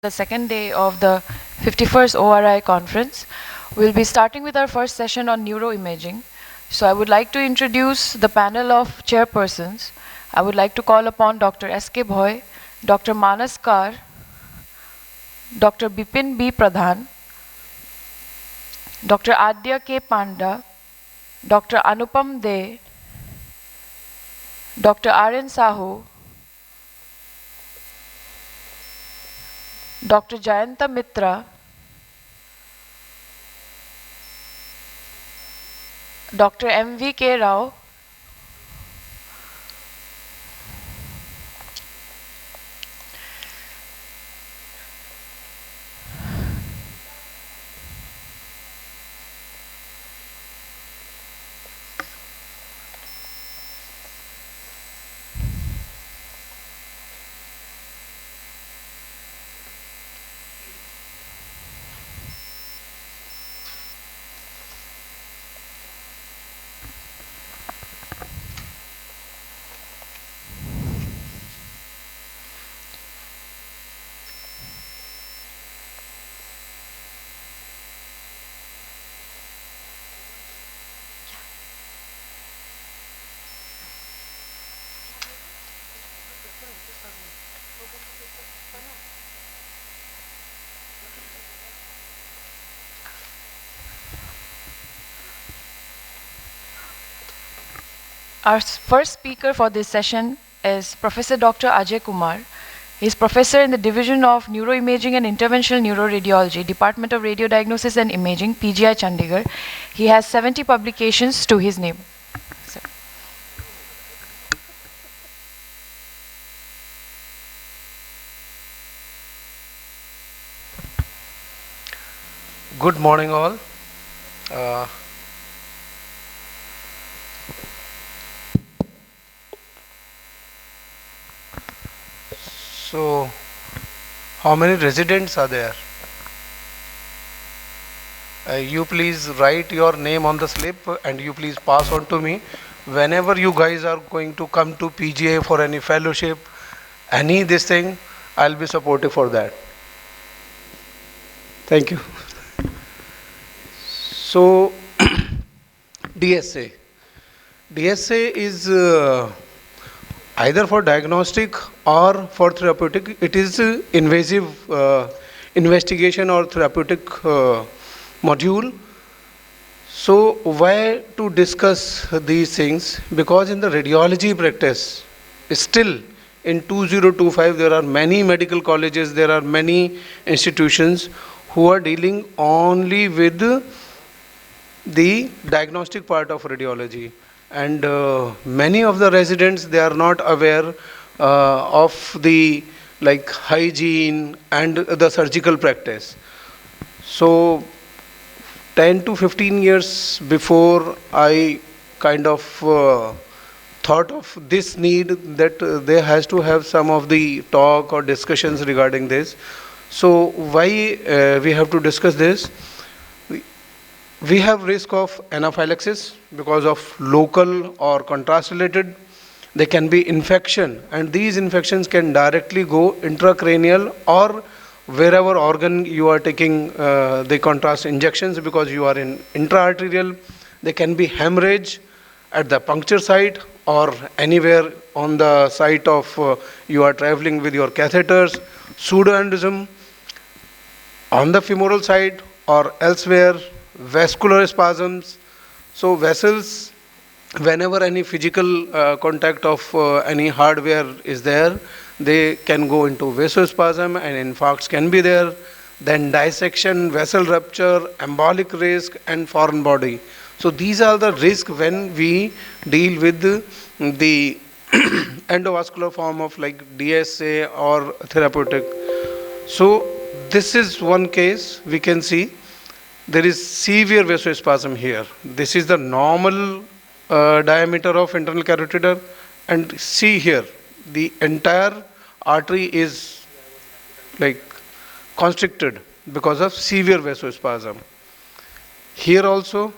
The second day of the 51st ORI conference. We'll be starting with our first session on neuroimaging. So I would like to introduce the panel of chairpersons. I would like to call upon Dr. S.K. Bhoy, Dr. Manas Kar, Dr. Bipin B. Pradhan, Dr. Adya K. Panda, Dr. Anupam De, Dr. R.N. Sahu, Dr. Jayanta Mitra, Dr. M.V.K. Rao, Our first speaker for this session is Professor Dr. Ajay Kumar. He is professor in the Division of Neuroimaging and Interventional Neuroradiology, Department of Radiodiagnosis and Imaging, PGI Chandigarh. He has 70 publications to his name. Sir. Good morning, all. Uh, so, how many residents are there? You please write your name on the slip and you please pass on to me. Whenever you guys are going to come to PGA for any fellowship, any this thing, I'll be supportive for that. Thank you. So, DSA. DSA is either for diagnostic or for therapeutic. It is invasive investigation or therapeutic module. So why to discuss these things? Because in the radiology practice, still in 2025 there are many medical colleges, there are many institutions who are dealing only with the diagnostic part of radiology, and many of the residents, they are not aware of the like hygiene and the surgical practice. So 10 to 15 years before, I kind of thought of this need that there has to have some of the talk or discussions regarding this. So why we have to discuss this? We have risk of anaphylaxis because of local or contrast related. There can be infection, and these infections can directly go intracranial or wherever organ you are taking the contrast injections, because you are in intraarterial. There can be hemorrhage at the puncture site or anywhere on the site of you are traveling with your catheters, pseudoaneurysm on the femoral side or elsewhere, vascular spasms. So vessels, whenever any physical contact of any hardware is there, they can go into vasospasm and infarcts can be there. Then dissection, vessel rupture, embolic risk, and foreign body. So these are the risks when we deal with the endovascular form of like DSA or therapeutic. So this is one case we can see. There is severe vasospasm here. This is the normal diameter of internal carotid, and see here, the entire artery is like constricted because of severe vasospasm. Here also,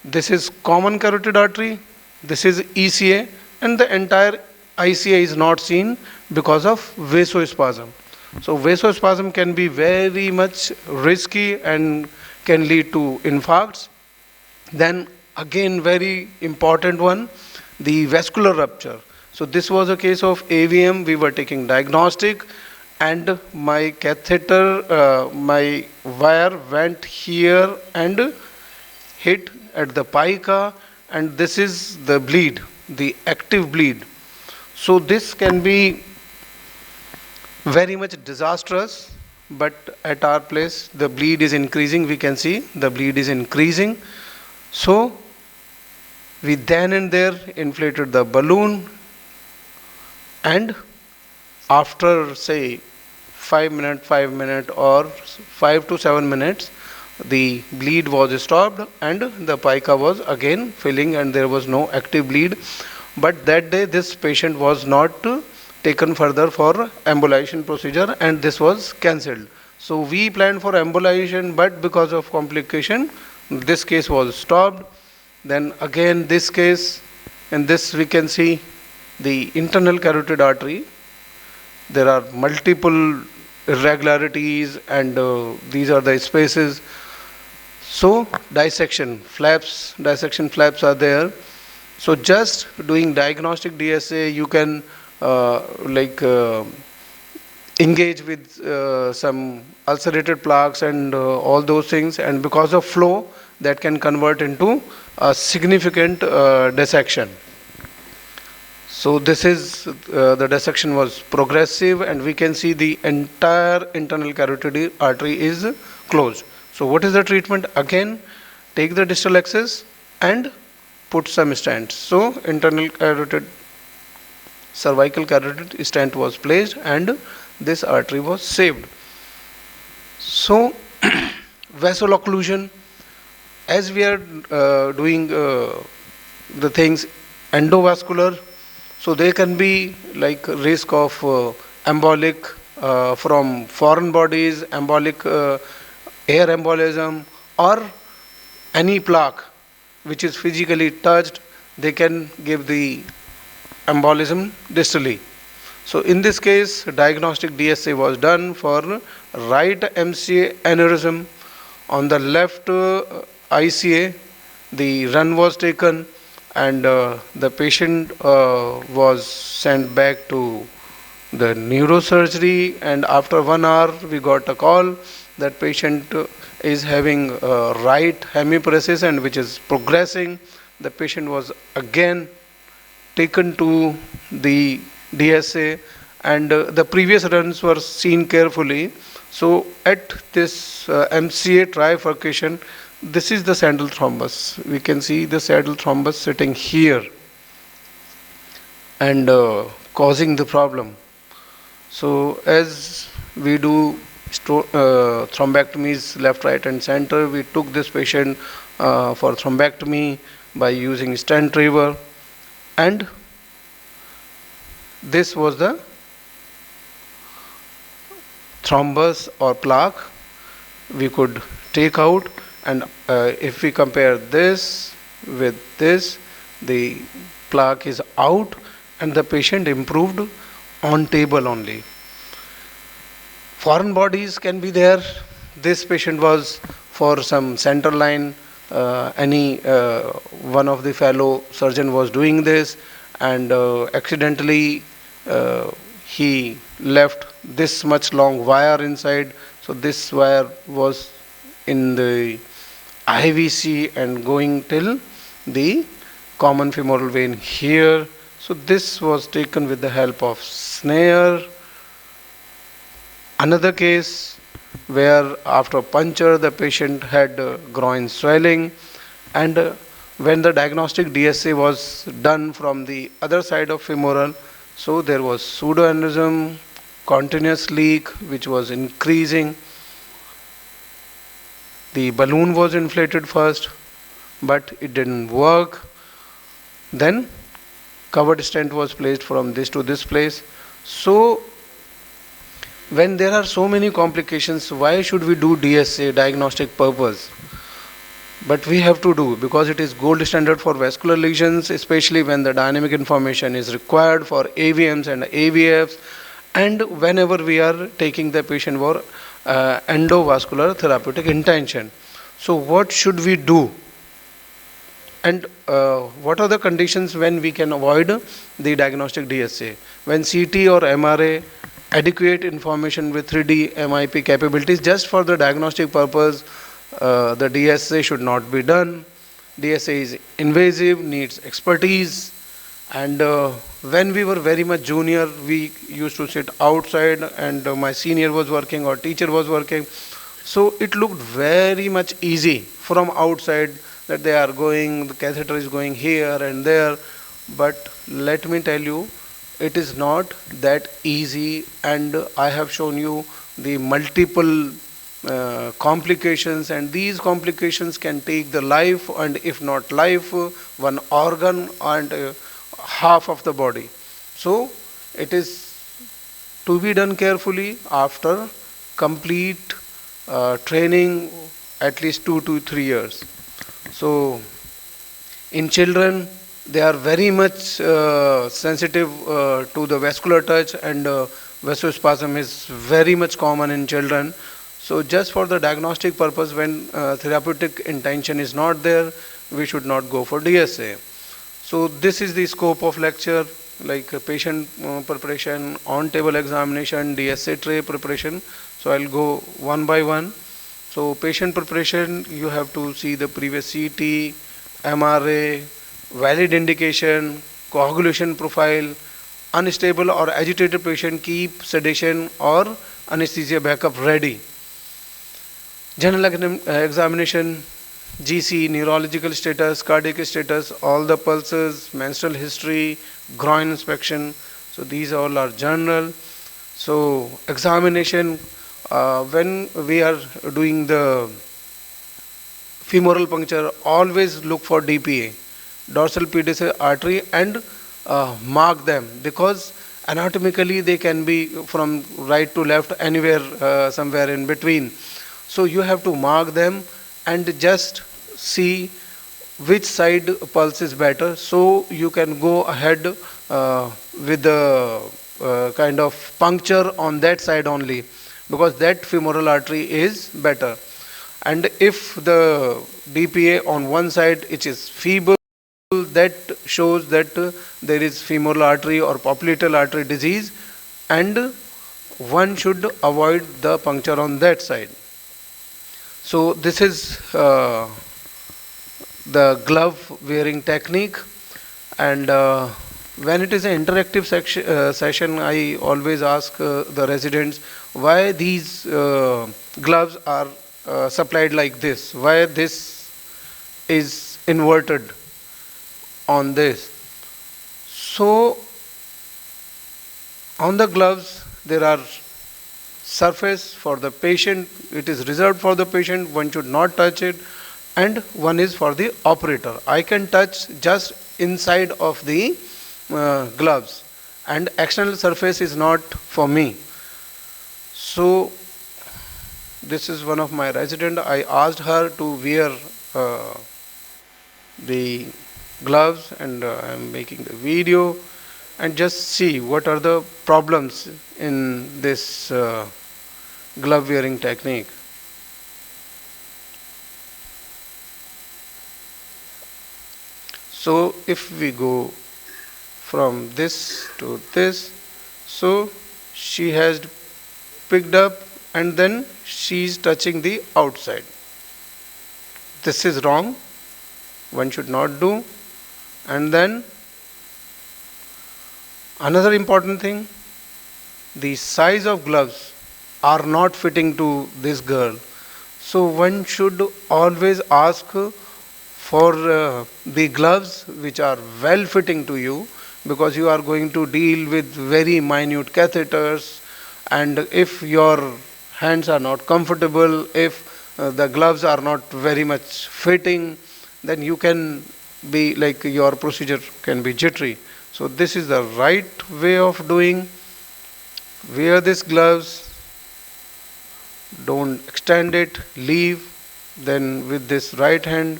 this is common carotid artery, this is ECA, and the entire ICA is not seen because of vasospasm. So vasospasm can be very much risky and can lead to infarcts. Then again, very important one, the vascular rupture. So this was a case of AVM. We were taking diagnostic, and my catheter, my wire went here and hit at the pica, and this is the bleed, the active bleed. So this can be very much disastrous, but at our place the bleed is increasing. We can see the bleed is increasing. So we then and there inflated the balloon, and after say 5 minutes or 5 to 7 minutes, the bleed was stopped and the pica was again filling and there was no active bleed. But that day this patient was not taken further for embolization procedure, and this was cancelled. So we planned for embolization, but because of complication this case was stopped. Then again this case, in this we can see the internal carotid artery. There are multiple irregularities, and these are the spaces. So dissection flaps are there. So just doing diagnostic DSA, you can engage with some ulcerated plaques and all those things, and because of flow that can convert into a significant dissection. So this is the dissection was progressive, and we can see the entire internal carotid artery is closed. So what is the treatment? Again, take the distal axis and put some stents. So internal carotid, cervical carotid stent was placed, and this artery was saved. So vessel occlusion, as we are doing the things endovascular, so there can be like risk of embolic from foreign bodies, embolic air embolism, or any plaque which is physically touched, they can give the embolism distally. So in this case, diagnostic DSA was done for right MCA aneurysm. On the left ICA, the run was taken, and the patient was sent back to the neurosurgery, and after 1 hour we got a call that patient is having right hemiparesis and which is progressing. The patient was again taken to the DSA, and the previous runs were seen carefully. So at this MCA trifurcation, this is the saddle thrombus. We can see the saddle thrombus sitting here and causing the problem. So as we do thrombectomies left, right and center, we took this patient for thrombectomy by using stent retriever, and this was the thrombus or plaque we could take out. And if we compare this with this, the plaque is out and the patient improved on table only. Foreign bodies can be there. This patient was for some center line. One of the fellow surgeon was doing this, and accidentally he left this much long wire inside. So this wire was in the IVC and going till the common femoral vein here. So this was taken with the help of snare. Another case where after puncture the patient had groin swelling, and when the diagnostic DSA was done from the other side of femoral, so there was pseudoaneurysm, continuous leak which was increasing. The balloon was inflated first, but it didn't work. Then covered stent was placed from this to this place. So when there are so many complications, why should we do DSA, diagnostic purpose? But we have to do, because it is gold standard for vascular lesions, especially when the dynamic information is required for AVMs and AVFs, and whenever we are taking the patient for endovascular therapeutic intention. So what should we do, and what are the conditions when we can avoid the diagnostic DSA? When CT or MRA, adequate information with 3D MIP capabilities just for the diagnostic purpose, the DSA should not be done. DSA is invasive, needs expertise, and when we were very much junior, we used to sit outside, and my senior was working or teacher was working. So it looked very much easy from outside that they are going, the catheter is going here and there. But let me tell you, it is not that easy, and I have shown you the multiple complications, and these complications can take the life, and if not life, one organ and half of the body. So it is to be done carefully after complete training, at least 2 to 3 years. So in children, they are very much sensitive to the vascular touch, and vasospasm is very much common in children. So just for the diagnostic purpose, when therapeutic intention is not there, we should not go for DSA. So this is the scope of lecture, like patient preparation, on-table examination, DSA tray preparation. So I'll go one by one. So patient preparation, you have to see the previous CT, MRA, valid indication, coagulation profile. Unstable or agitated patient, keep sedation or anesthesia backup ready. General examination, GC, neurological status, cardiac status, all the pulses, menstrual history, groin inspection. So these all are general. So examination, when we are doing the femoral puncture, always look for DPA, dorsal pedial artery, and mark them, because anatomically they can be from right to left, anywhere, somewhere in between. So you have to mark them and just see which side pulse is better, so you can go ahead with the kind of puncture on that side only, because that femoral artery is better. And if the DPA on one side it is feeble, that shows that there is femoral artery or popliteal artery disease, and one should avoid the puncture on that side. So this is the glove wearing technique, and when it is an interactive session, I always ask the residents why these gloves are supplied like this, why this is inverted on this. So on the gloves there are surface for the patient, it is reserved for the patient, one should not touch it, and one is for the operator. I can touch just inside of the gloves, and external surface is not for me. So this is one of my resident, I asked her to wear the gloves, and I am making the video, and just see what are the problems in this glove wearing technique. So if we go from this to this, so she has picked up and then she is touching the outside. This is wrong, one should not do. And then another important thing, the size of gloves are not fitting to this girl. So one should always ask for the gloves which are well fitting to you, because you are going to deal with very minute catheters, and if your hands are not comfortable, if the gloves are not very much fitting, then you can be like, your procedure can be jittery. So this is the right way of doing. Wear these gloves, don't extend it, leave. Then with this right hand,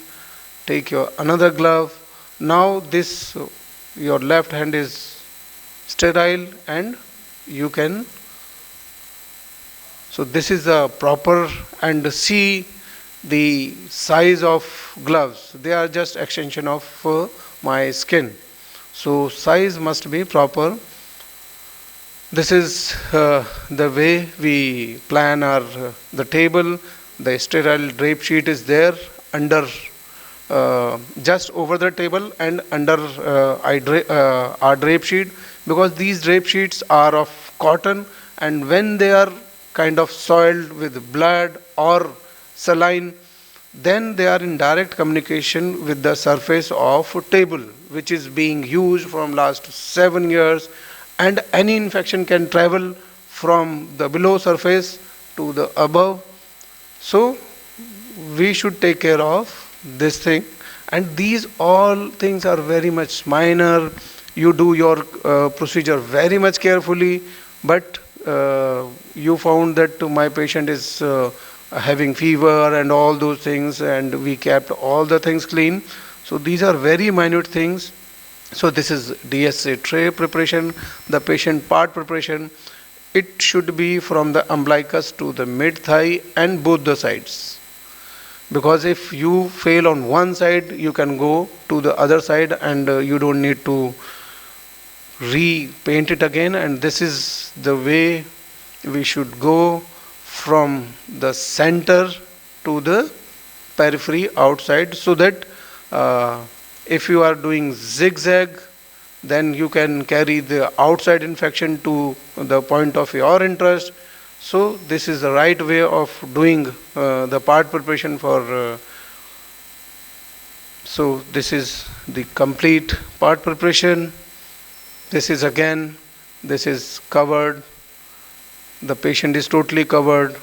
take your another glove. Now this, your left hand is sterile, and you can. So this is the proper, and see the size of gloves. They are just extension of my skin. So size must be proper. This is the way we plan our the table. The sterile drape sheet is there under just over the table and under our drape sheet, because these drape sheets are of cotton, and when they are kind of soiled with blood or saline, then they are in direct communication with the surface of table, which is being used from last 7 years, and any infection can travel from the below surface to the above. So we should take care of this thing, and these all things are very much minor. You do your procedure very much carefully, but you found that my patient is having fever and all those things, and we kept all the things clean. So these are very minute things. So this is DSA tray preparation, the patient part preparation. It should be from the umbilicus to the mid thigh and both the sides, because if you fail on one side, you can go to the other side, and you don't need to repaint it again. And this is the way we should go from the center to the periphery outside, so that if you are doing zigzag, then you can carry the outside infection to the point of your interest. So this is the right way of doing the part preparation for so this is the complete part preparation. This is again, this is covered, the patient is totally covered.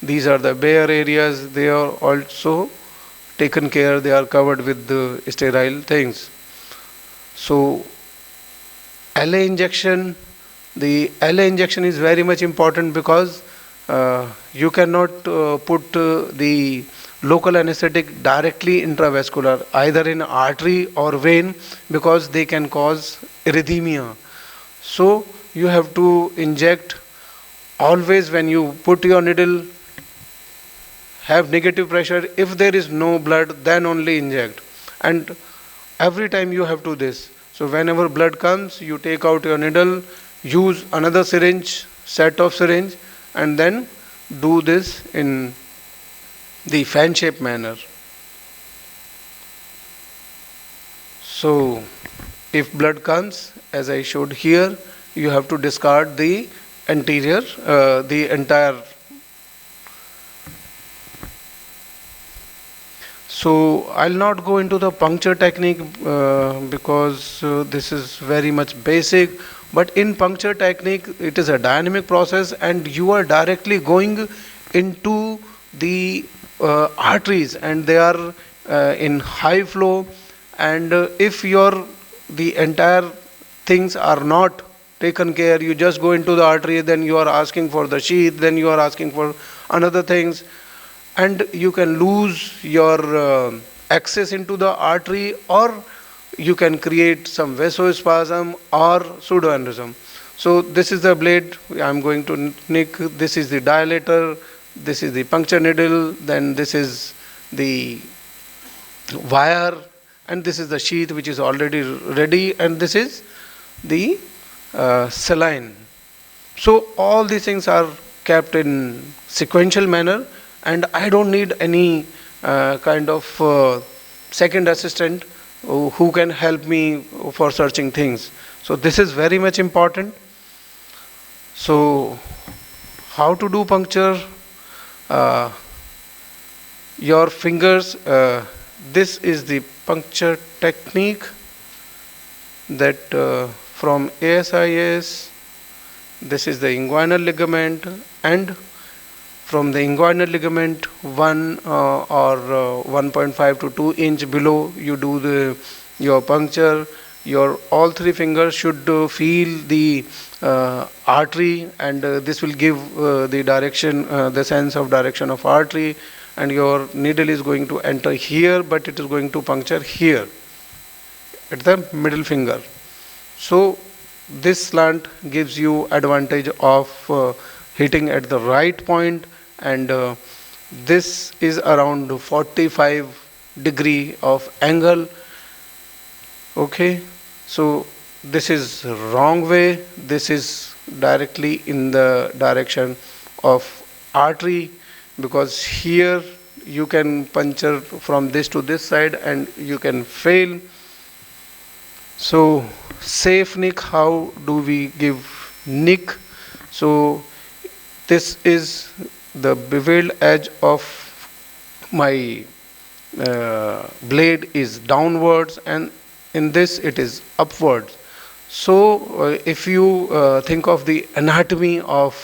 These are the bare areas, they are also taken care, they are covered with the sterile things. So LA injection, the LA injection is very much important, because you cannot put the local anesthetic directly intravascular, either in artery or vein, because they can cause erythema. So you have to inject always. When you put your needle, have negative pressure. If there is no blood, then only inject, and every time you have to do this. So whenever blood comes, you take out your needle, use another syringe, set of syringe, and then do this in the fan shape manner. So if blood comes, as I showed here, you have to discard the anterior, the entire. So I'll not go into the puncture technique because this is very much basic. But in puncture technique, it is a dynamic process, and you are directly going into the arteries, and they are in high flow. And if the entire things are not taken care, you just go into the artery, then you are asking for the sheath, then you are asking for another things, and you can lose your access into the artery, or you can create some vasospasm or pseudoaneurysm. So this is the blade I am going to nick. This is the dilator, this is the puncture needle, then this is the wire, and this is the sheath which is already ready, and this is the saline. So all these things are kept in sequential manner, and I don't need any kind of second assistant who can help me for searching things. So this is very much important. So how to do puncture? Your fingers, this is the puncture technique that from ASIS, this is the inguinal ligament, and from the inguinal ligament 1 or 1.5 to 2 inch below, you do your puncture. Your all three fingers should feel the artery, and this will give the direction, the sense of direction of artery, and your needle is going to enter here, but it is going to puncture here at the middle finger. So this slant gives you advantage of hitting at the right point, and this is around 45 degree of angle. Okay, so this is wrong way, this is directly in the direction of artery, because here you can puncture from this to this side and you can fail. So safe nick, how do we give nick? So this is the beveled edge of my blade is downwards, and in this it is upwards. So if you think of the anatomy of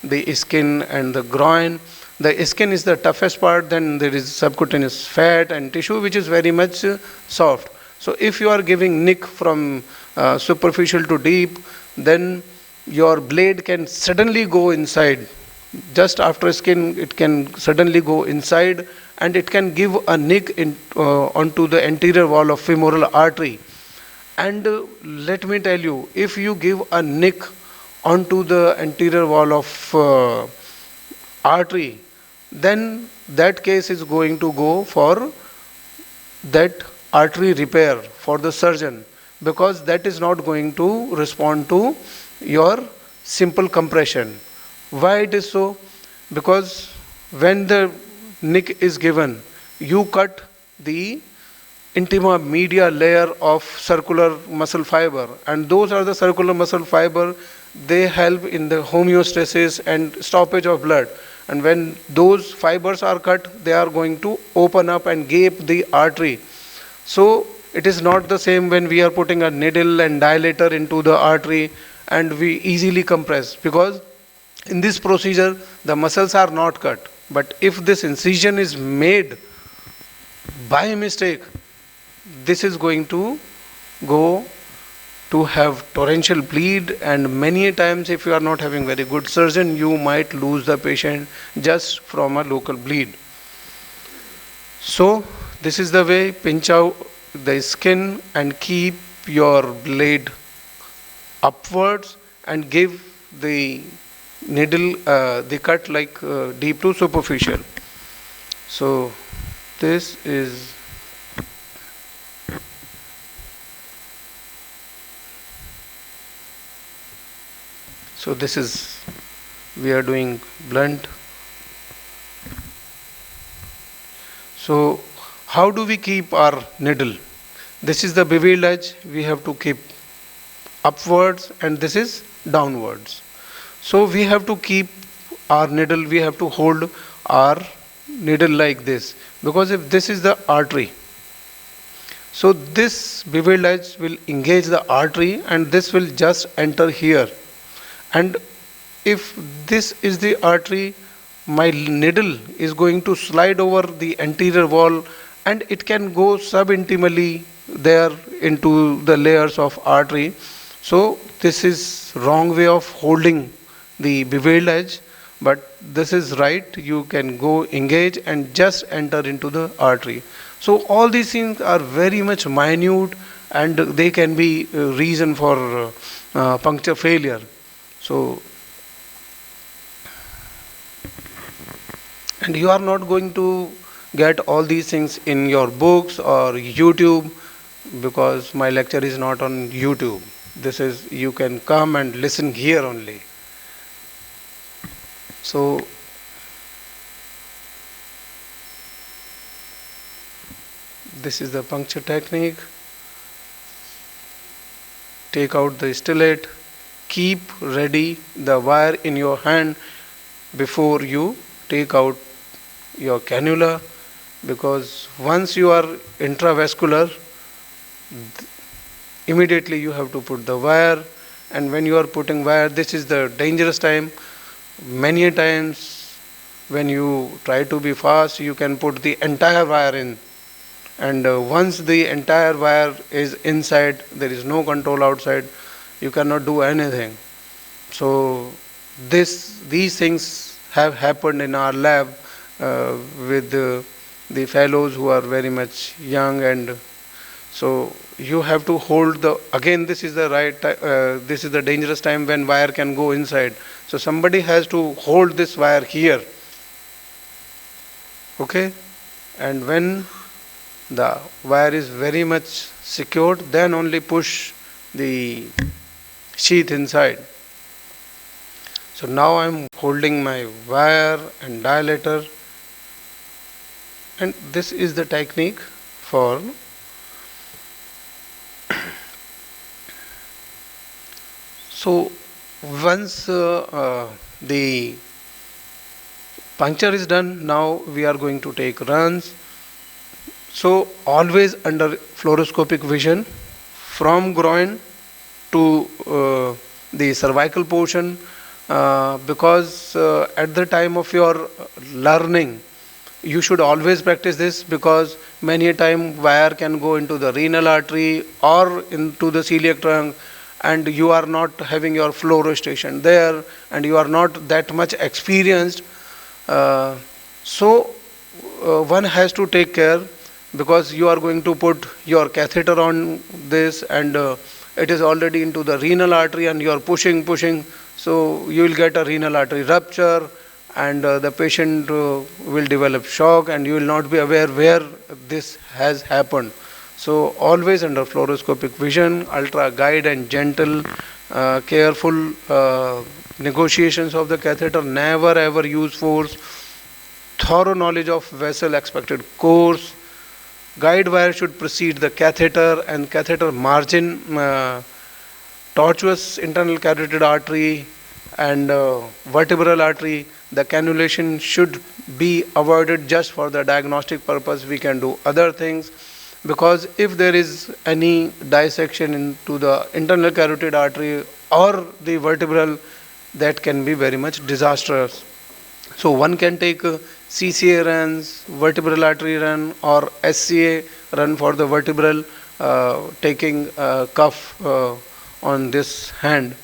the skin and the groin, the skin is the toughest part, then there is subcutaneous fat and tissue which is very much soft. So if you are giving nick from superficial to deep, then your blade can suddenly go inside. Just after skin, it can suddenly go inside, and it can give a nick onto the anterior wall of femoral artery. And let me tell you, if you give a nick onto the anterior wall of artery, then that case is going to go for that artery repair for the surgeon, because that is not going to respond to your simple compression. Why it is so? Because when the nick is given, you cut the intima media layer of circular muscle fiber, and those are the circular muscle fiber, they help in the homeostasis and stoppage of blood. And when those fibers are cut, they are going to open up and gape the artery. So it is not the same when we are putting a needle and dilator into the artery and we easily compress, because in this procedure the muscles are not cut. But if this incision is made by mistake, this is going to go to have torrential bleed, and many times if you are not having very good surgeon, you might lose the patient just from a local bleed. So this is the way: pinch out the skin and keep your blade upwards and give the needle the cut like deep to superficial. So this is we are doing blunt. So how do we keep our needle? This is the beveled edge, we have to keep upwards, and this is downwards. So we have to keep our needle, we have to hold our needle like this, because if this is the artery, so this beveled edge will engage the artery and this will just enter here. And if this is the artery, my needle is going to slide over the anterior wall and it can go subintimally there into the layers of artery. So this is wrong way of holding the beveled edge, but this is right. You can go engage and just enter into the artery. So all these things are very much minute, and they can be a reason for puncture failure. So, and you are not going to get all these things in your books or YouTube, because my lecture is not on YouTube. This is, you can come and listen here only. So this is the puncture technique. Take out the stellate, keep ready the wire in your hand before you take out your cannula, because once you are intravascular, immediately you have to put the wire. And when you are putting wire, this is the dangerous time. Many times when you try to be fast, you can put the entire wire in, and once the entire wire is inside, there is no control outside, you cannot do anything. So these things have happened in our lab with the fellows who are very much young, and So you have to hold the, again this is the this is the dangerous time when wire can go inside. So somebody has to hold this wire here, okay, and when the wire is very much secured, then only push the sheath inside. So now I am holding my wire and dilator, and this is the technique for. So once the puncture is done, now we are going to take runs. So always under fluoroscopic vision from groin to the cervical portion, because at the time of your learning you should always practice this, because many a time wire can go into the renal artery or into the celiac trunk, and you are not having your fluorostation there and you are not that much experienced. So one has to take care, because you are going to put your catheter on this, and it is already into the renal artery and you are pushing, so you will get a renal artery rupture, and the patient will develop shock and you will not be aware where this has happened. So always under fluoroscopic vision, ultra guide and gentle, careful negotiations of the catheter, never ever use force, thorough knowledge of vessel expected course. Guide wire should precede the catheter, and catheter margin, tortuous internal carotid artery and vertebral artery, the cannulation should be avoided just for the diagnostic purpose. We can do other things, because if there is any dissection into the internal carotid artery or the vertebral, that can be very much disastrous. So one can take CCA runs, vertebral artery run, or SCA run for the vertebral, taking cuff on this hand.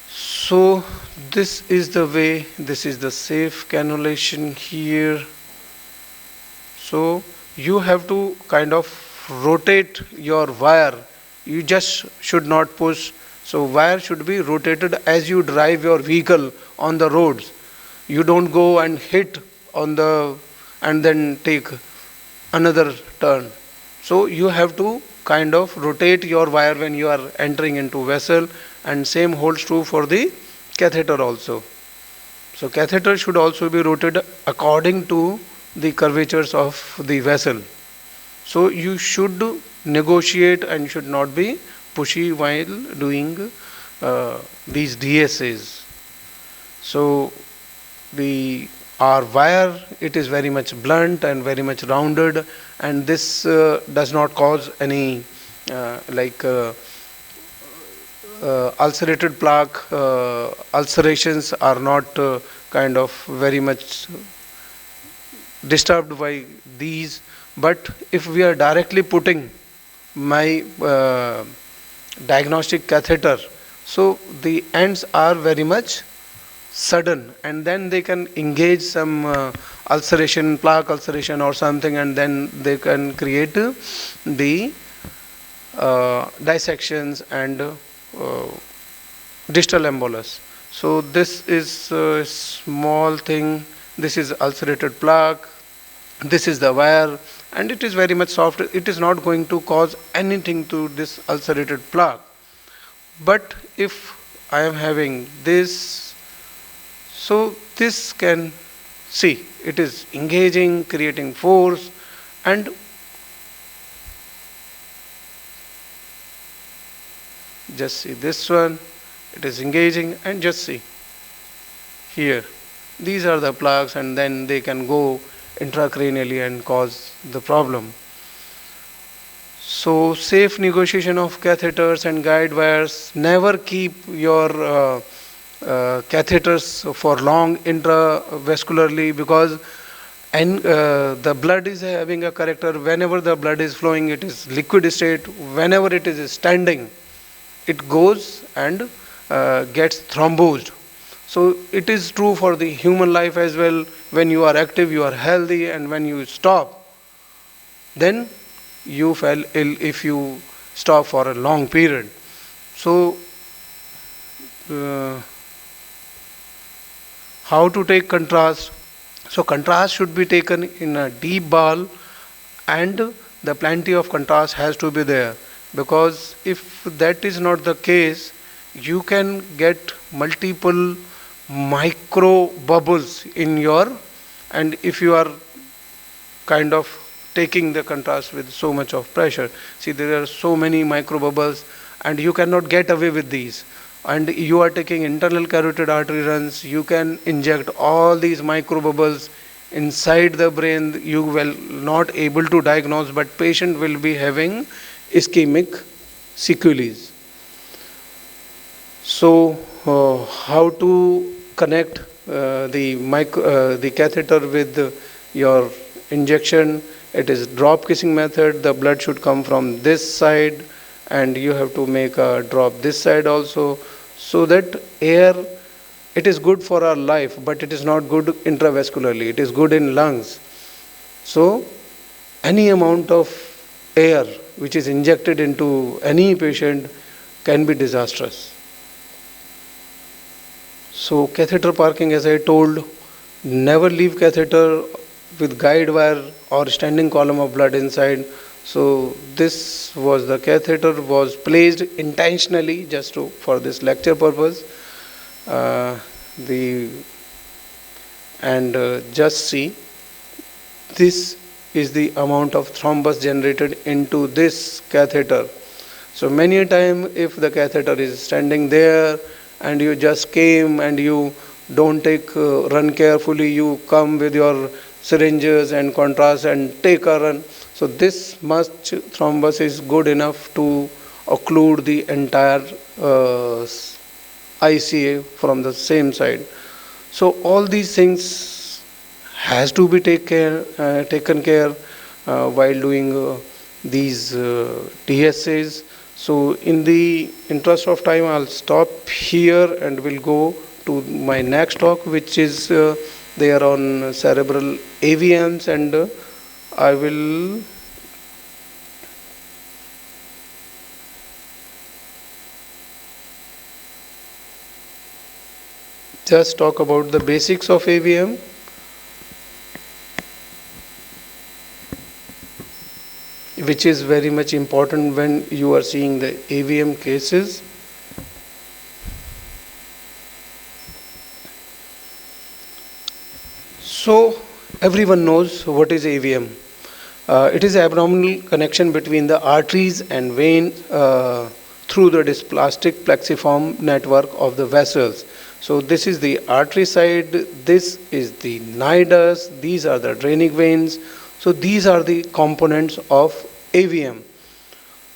So this is the way, this is the safe cannulation here. So you have to kind of rotate your wire, you just should not push. So wire should be rotated as you drive your vehicle on the roads. You don't go and hit on the and then take another turn. So you have to kind of rotate your wire when you are entering into vessel, and same holds true for the catheter also. So catheter should also be rotated according to the curvatures of the vessel. So you should negotiate and should not be pushy while doing these DSAs. So the our wire, it is very much blunt and very much rounded, and this does not cause any ulcerated plaque. Ulcerations are not kind of very much disturbed by these. But if we are directly putting my diagnostic catheter, so the ends are very much sudden, and then they can engage some ulceration, plaque ulceration or something, and then they can create the dissections and distal embolus. So this is a small thing, this is ulcerated plaque, this is the wire, and it is very much soft. It is not going to cause anything to this ulcerated plaque. But if I am having this, so this can, see, it is engaging, creating force, and just see this one, it is engaging, and just see here, these are the plaques, and then they can go intracranially and cause the problem. So safe negotiation of catheters and guide wires. Never keep your catheters for long intravascularly, because the blood is having a character. Whenever the blood is flowing, it is liquid state. Whenever it is standing, it goes and gets thrombosed. So it is true for the human life as well. When you are active, you are healthy, and when you stop, then you fell ill if you stop for a long period. So, uh, how to take contrast? So, contrast should be taken in a deep bowl, and the plenty of contrast has to be there, because if that is not the case, you can get multiple micro bubbles in your, and if you are kind of taking the contrast with so much of pressure, see there are so many micro bubbles and you cannot get away with these, and you are taking internal carotid artery runs, you can inject all these micro bubbles inside the brain, you will not able to diagnose, but patient will be having ischemic sequelae. So how to connect the catheter with your injection? It is drop kissing method. The blood should come from this side, and you have to make a drop this side also, so that air, it is good for our life, but it is not good intravascularly, it is good in lungs. So any amount of air which is injected into any patient can be disastrous. So catheter parking, as I told, never leave catheter with guide wire or standing column of blood inside. So this was, the catheter was placed intentionally just for this lecture purpose. The and just see, this is the amount of thrombus generated into this catheter. So many a time, if the catheter is standing there and you just came and you don't take run carefully, you come with your syringes and contrast and take a run, so this much thrombus is good enough to occlude the entire ICA from the same side. So all these things has to be taken care while doing these DSAs. So in the interest of time, I'll stop here and we'll go to my next talk, which is there on cerebral AVMs, and I will just talk about the basics of AVM. Which is very much important when you are seeing the AVM cases. So everyone knows what is AVM. It is abdominal connection between the arteries and vein through the dysplastic plexiform network of the vessels. So this is the artery side, this is the nidus, these are the draining veins. So these are the components of AVM.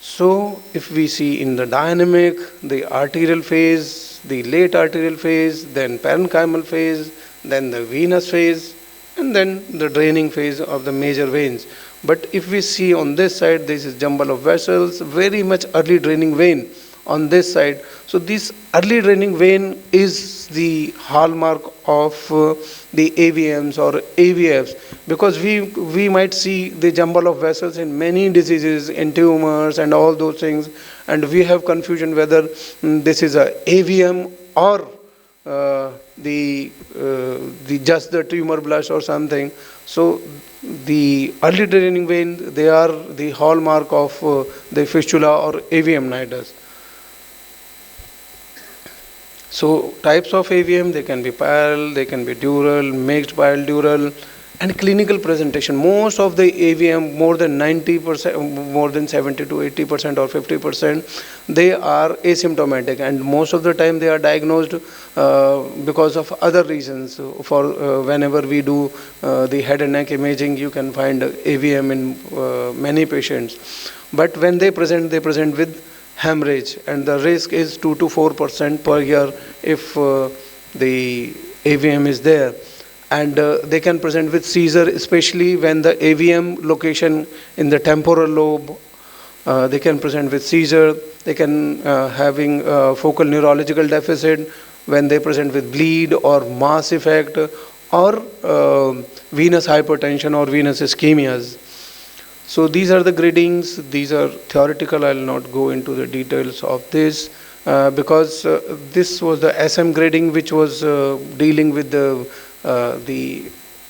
So if we see in the dynamic, the arterial phase, the late arterial phase, then parenchymal phase, then the venous phase, and then the draining phase of the major veins. But if we see on this side, this is jumble of vessels, very much early draining vein on this side. So this early draining vein is the hallmark of the AVMs or AVFs, because we might see the jumble of vessels in many diseases, in tumors and all those things, and we have confusion whether this is a AVM or the just the tumor blush or something. So the early draining vein, they are the hallmark of the fistula or AVM nidus. So types of AVM, they can be pial, they can be dural, mixed pial dural, and clinical presentation. Most of the AVM, more than 90%, more than 70 to 80% or 50%, they are asymptomatic, and most of the time they are diagnosed because of other reasons. For whenever we do the head and neck imaging, you can find AVM in many patients. But when they present with hemorrhage, and the risk is 2 to 4% per year if the AVM is there. And they can present with seizure, especially when the AVM location in the temporal lobe. They can present with seizure. They can having focal neurological deficit when they present with bleed or mass effect or venous hypertension or venous ischemias. So these are the gradings. These are theoretical. I'll not go into the details of this because this was the SM grading, which was dealing with the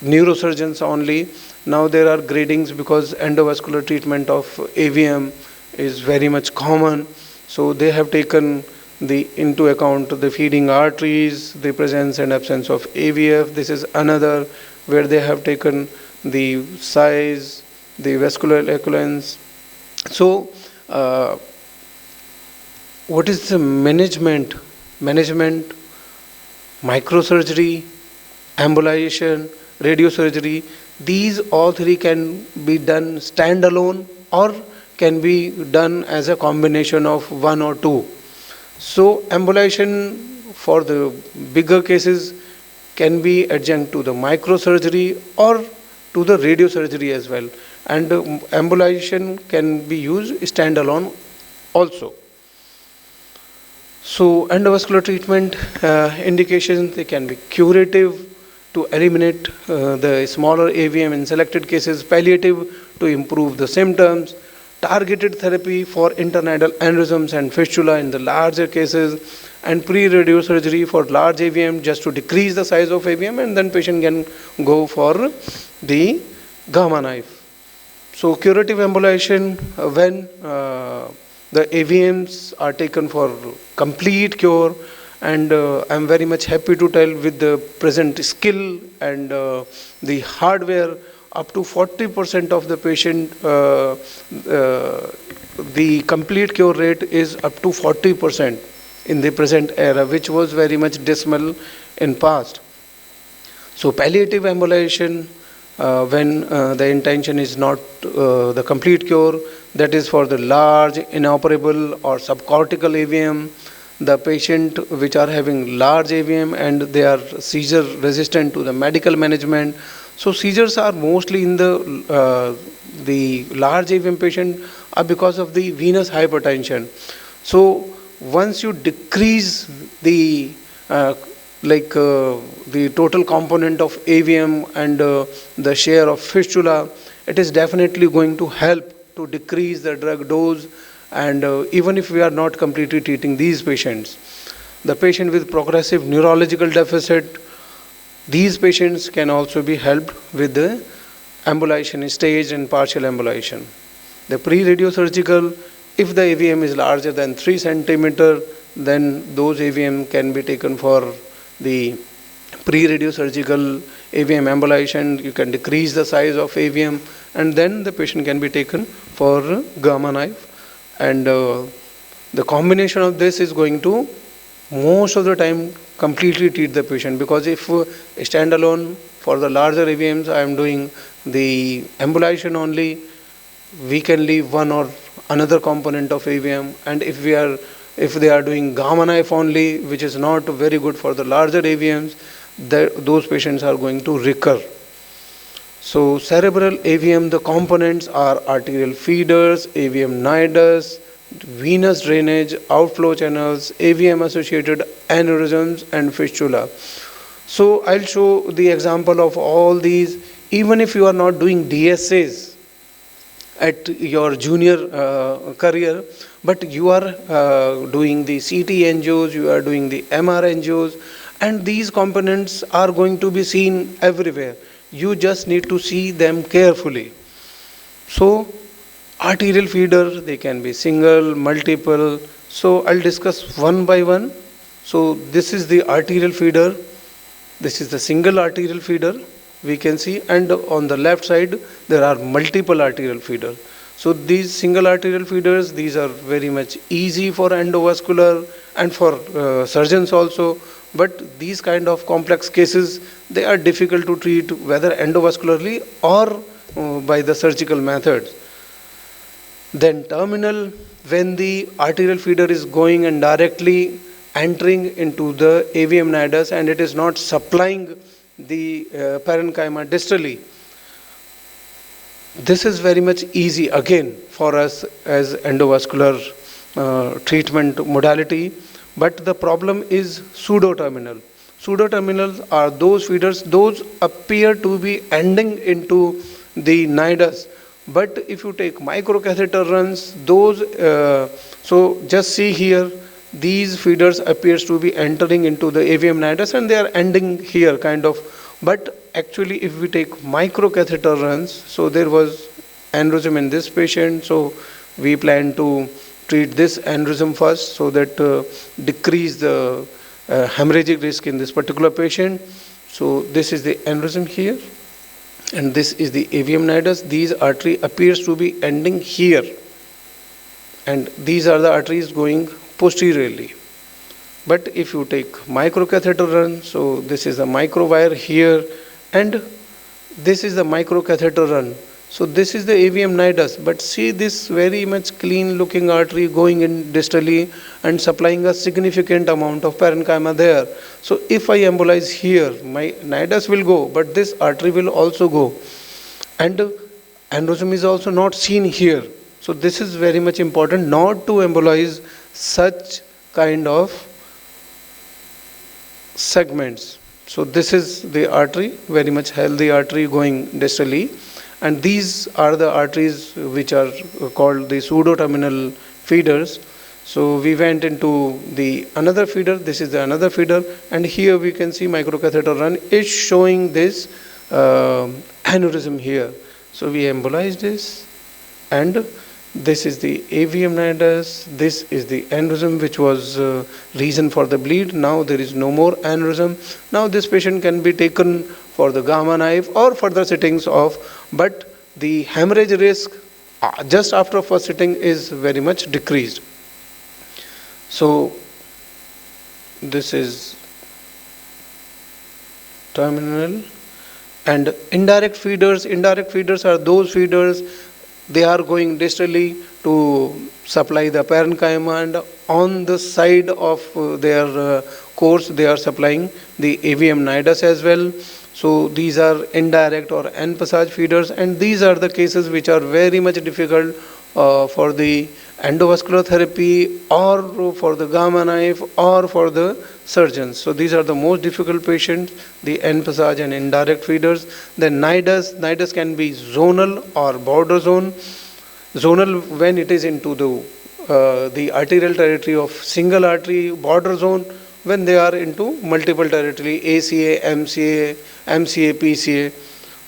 neurosurgeons only. Now there are gradings because endovascular treatment of AVM is very much common. So they have taken the into account the feeding arteries, the presence and absence of AVF. This is another where they have taken the size, the vascular equivalence. So what is the management? Management, microsurgery, embolization, radiosurgery. These all three can be done standalone or can be done as a combination of one or two. So embolization for the bigger cases can be adjunct to the microsurgery or to the radiosurgery as well. And embolization can be used standalone also. So endovascular treatment indications, they can be curative to eliminate the smaller AVM in selected cases, palliative to improve the symptoms, targeted therapy for internodal aneurysms and fistula in the larger cases, and pre-radiosurgery for large AVM just to decrease the size of AVM, and then patient can go for the gamma knife. So curative embolization when the AVMs are taken for complete cure, and I'm very much happy to tell with the present skill and the hardware, up to 40% of the patient, the complete cure rate is up to 40% in the present era, which was very much dismal in past. So palliative embolization, when the intention is not the complete cure, that is for the large inoperable or subcortical AVM, the patient which are having large AVM and they are seizure resistant to the medical management. So seizures are mostly in the large AVM patient are because of the venous hypertension. So once you decrease the the total component of AVM and the share of fistula, it is definitely going to help to decrease the drug dose. And even if we are not completely treating these patients, the patient with progressive neurological deficit, these patients can also be helped with the embolization stage and partial embolization. The pre-radiosurgical, if the AVM is larger than 3 centimeter, then those AVM can be taken for the pre-radiosurgical AVM embolization. You can decrease the size of AVM, and then the patient can be taken for gamma knife. And the combination of this is going to most of the time completely treat the patient, because if standalone for the larger AVMs I am doing the embolization only, we can leave one or another component of AVM, and if they are doing gamma knife only, which is not very good for the larger AVMs, those patients are going to recur. So cerebral AVM, the components are arterial feeders, AVM nidus, venous drainage, outflow channels, AVM associated aneurysms and fistula. So I'll show the example of all these. Even if you are not doing DSAs at your junior career, but you are doing the CT angios, you are doing the MR angios, and these components are going to be seen everywhere. You just need to see them carefully. So arterial feeder, they can be single, multiple. So I'll discuss one by one. So this is the arterial feeder. This is the single arterial feeder, we can see, and on the left side there are multiple arterial feeders. So these single arterial feeders, these are very much easy for endovascular and for surgeons also. But these kind of complex cases, they are difficult to treat, whether endovascularly or by the surgical methods. Then terminal, when the arterial feeder is going and directly entering into the AVM nidus and it is not supplying the parenchyma distally. This is very much easy again for us as endovascular treatment modality. But the problem is pseudoterminal. Pseudoterminals are those feeders, those appear to be ending into the nidus, But if you take microcatheter runs, those, so just see here, these feeders appears to be entering into the AVM nidus and they are ending here kind of. But actually if we take microcatheter runs, so there was aneurysm in this patient, so we plan to treat this aneurysm first so that decrease the hemorrhagic risk in this particular patient. So this is the aneurysm here, and this is the AVM nidus. These artery appears to be ending here, and these are the arteries going posteriorly. But if you take microcatheter run, so this is a microwire here, and this is the microcatheter run. So this is the AVM nidus, but see this very much clean looking artery going in distally and supplying a significant amount of parenchyma there. So if I embolize here, my nidus will go, but this artery will also go. And aneurysm is also not seen here. So this is very much important not to embolize such kind of segments. So this is the artery, very much healthy artery going distally. And these are the arteries which are called the pseudo-terminal feeders. So we went into the another feeder, this is the another feeder, and here we can see microcatheter run is showing this aneurysm here. So we embolize this, and this is the AVM nidus, this is the aneurysm which was reason for the bleed. Now there is no more aneurysm. Now this patient can be taken for the gamma knife or further sittings of, but the hemorrhage risk just after first sitting is very much decreased. So this is terminal. And indirect feeders are those feeders, they are going distally to supply the parenchyma, and on the side of their course they are supplying the AVM nidus as well. So these are indirect or en passage feeders, and these are the cases which are very much difficult for the endovascular therapy or for the gamma knife or for the surgeons. So these are the most difficult patients, the en passage and indirect feeders. Then nidus can be zonal or border zone. Zonal when it is into the arterial territory of single artery, border zone when they are into multiple territory, ACA, MCA, PCA.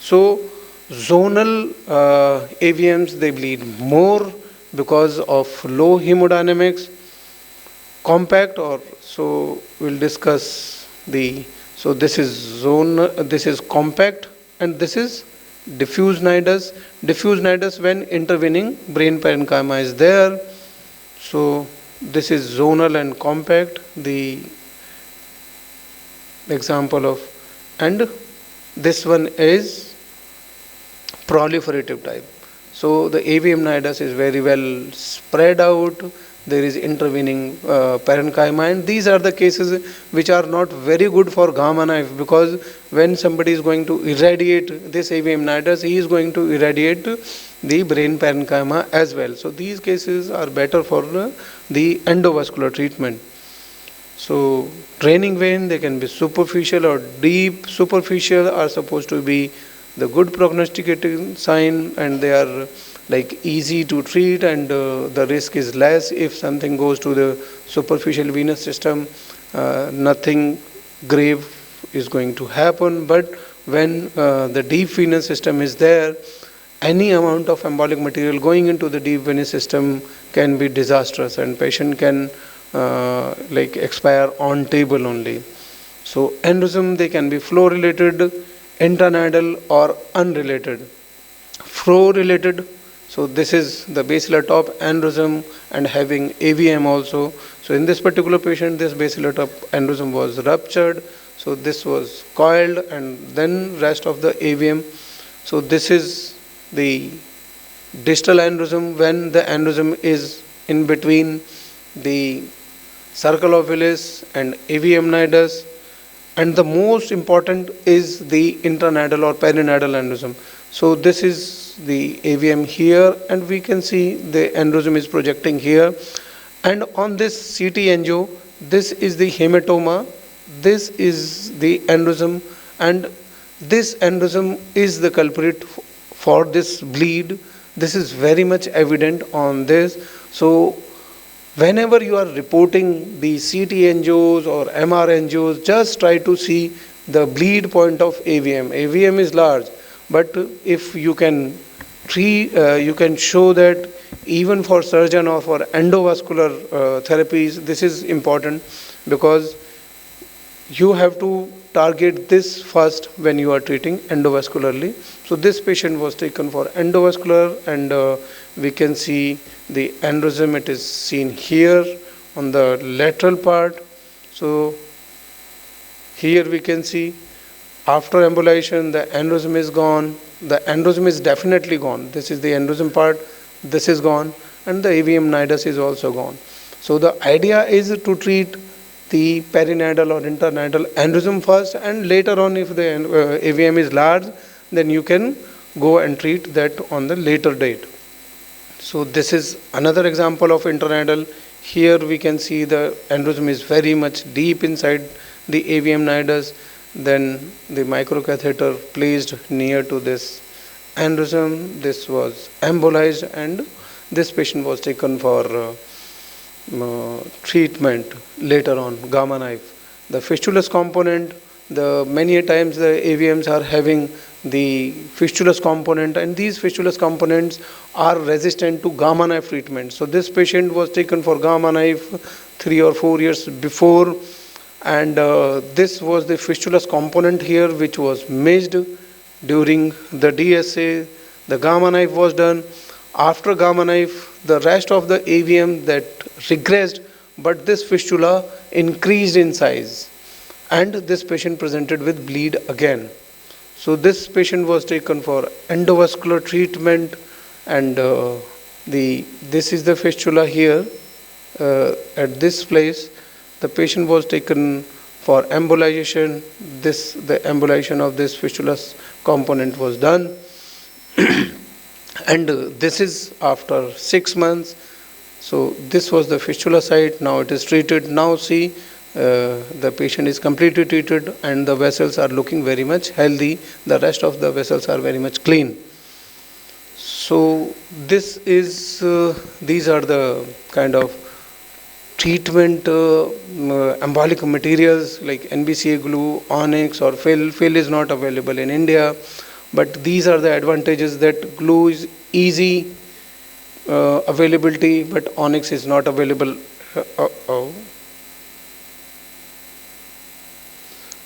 So zonal AVMs, they bleed more because of low hemodynamics. Compact, or so we'll discuss the, so this is zone, this is compact, and this is diffuse nidus. Diffuse nidus when intervening brain parenchyma is there. So this is zonal and compact, the example of, and this one is proliferative type. So the AVM nidus is very well spread out, there is intervening parenchyma, and these are the cases which are not very good for gamma knife, because when somebody is going to irradiate this AVM nidus, he is going to irradiate the brain parenchyma as well. So these cases are better for the endovascular treatment. So draining vein, they can be superficial or deep. Superficial are supposed to be the good prognosticating sign, and they are like easy to treat, and the risk is less. If something goes to the superficial venous system, nothing grave is going to happen. But when the deep venous system is there, any amount of embolic material going into the deep venous system can be disastrous, and patient can like expire on table only. So aneurysm, they can be flow related, intranidal or unrelated. Flow related, so this is the basilar top aneurysm and having AVM also. So in this particular patient, this basilar top aneurysm was ruptured, so this was coiled, and then rest of the AVM. So this is the distal aneurysm, when the aneurysm is in between the circle of Willis and AVM nidus. And the most important is the intranidal or perinidal aneurysm. So this is the AVM here, and we can see the aneurysm is projecting here. And on this CT angio, this is the hematoma, this is the aneurysm, and this aneurysm is the culprit for this bleed. This is very much evident on this. So whenever you are reporting the CT angios or MR angios, just try to see the bleed point of AVM. AVM is large, but if you can you can show that even for surgeon or for endovascular therapies, this is important, because you have to target this first when you are treating endovascularly. So this patient was taken for endovascular, and we can see the aneurysm. It is seen here on the lateral part. So here we can see after embolization the aneurysm is gone. The aneurysm is definitely gone. This is the aneurysm part. This is gone, and the AVM nidus is also gone. So the idea is to treat the perinidal or internidal aneurysm first, and later on, if the AVM is large, then you can go and treat that on the later date. So this is another example of internidal. Here we can see the aneurysm is very much deep inside the AVM nidus. Then the microcatheter placed near to this aneurysm. This was embolized, and this patient was taken for treatment later on, gamma knife. The fistulous component, many times the AVMs are having the fistulous component, and these fistulous components are resistant to gamma knife treatment. So this patient was taken for gamma knife 3 or 4 years before, and this was the fistulous component here, which was missed during the DSA. The gamma knife was done. After gamma knife, the rest of the AVM that regressed, but this fistula increased in size, and this patient presented with bleed again. So this patient was taken for endovascular treatment, and this is the fistula here at this place. The patient was taken for embolization. The embolization of this fistulous component was done. And this is after 6 months. So this was the fistula site. Now it is treated. Now see, the patient is completely treated, and the vessels are looking very much healthy. The rest of the vessels are very much clean. So this is these are the kind of treatment embolic materials like NBCA glue, onyx, or fill. Fill is not available in India. But these are the advantages, that glue is easy availability, but onyx is not available.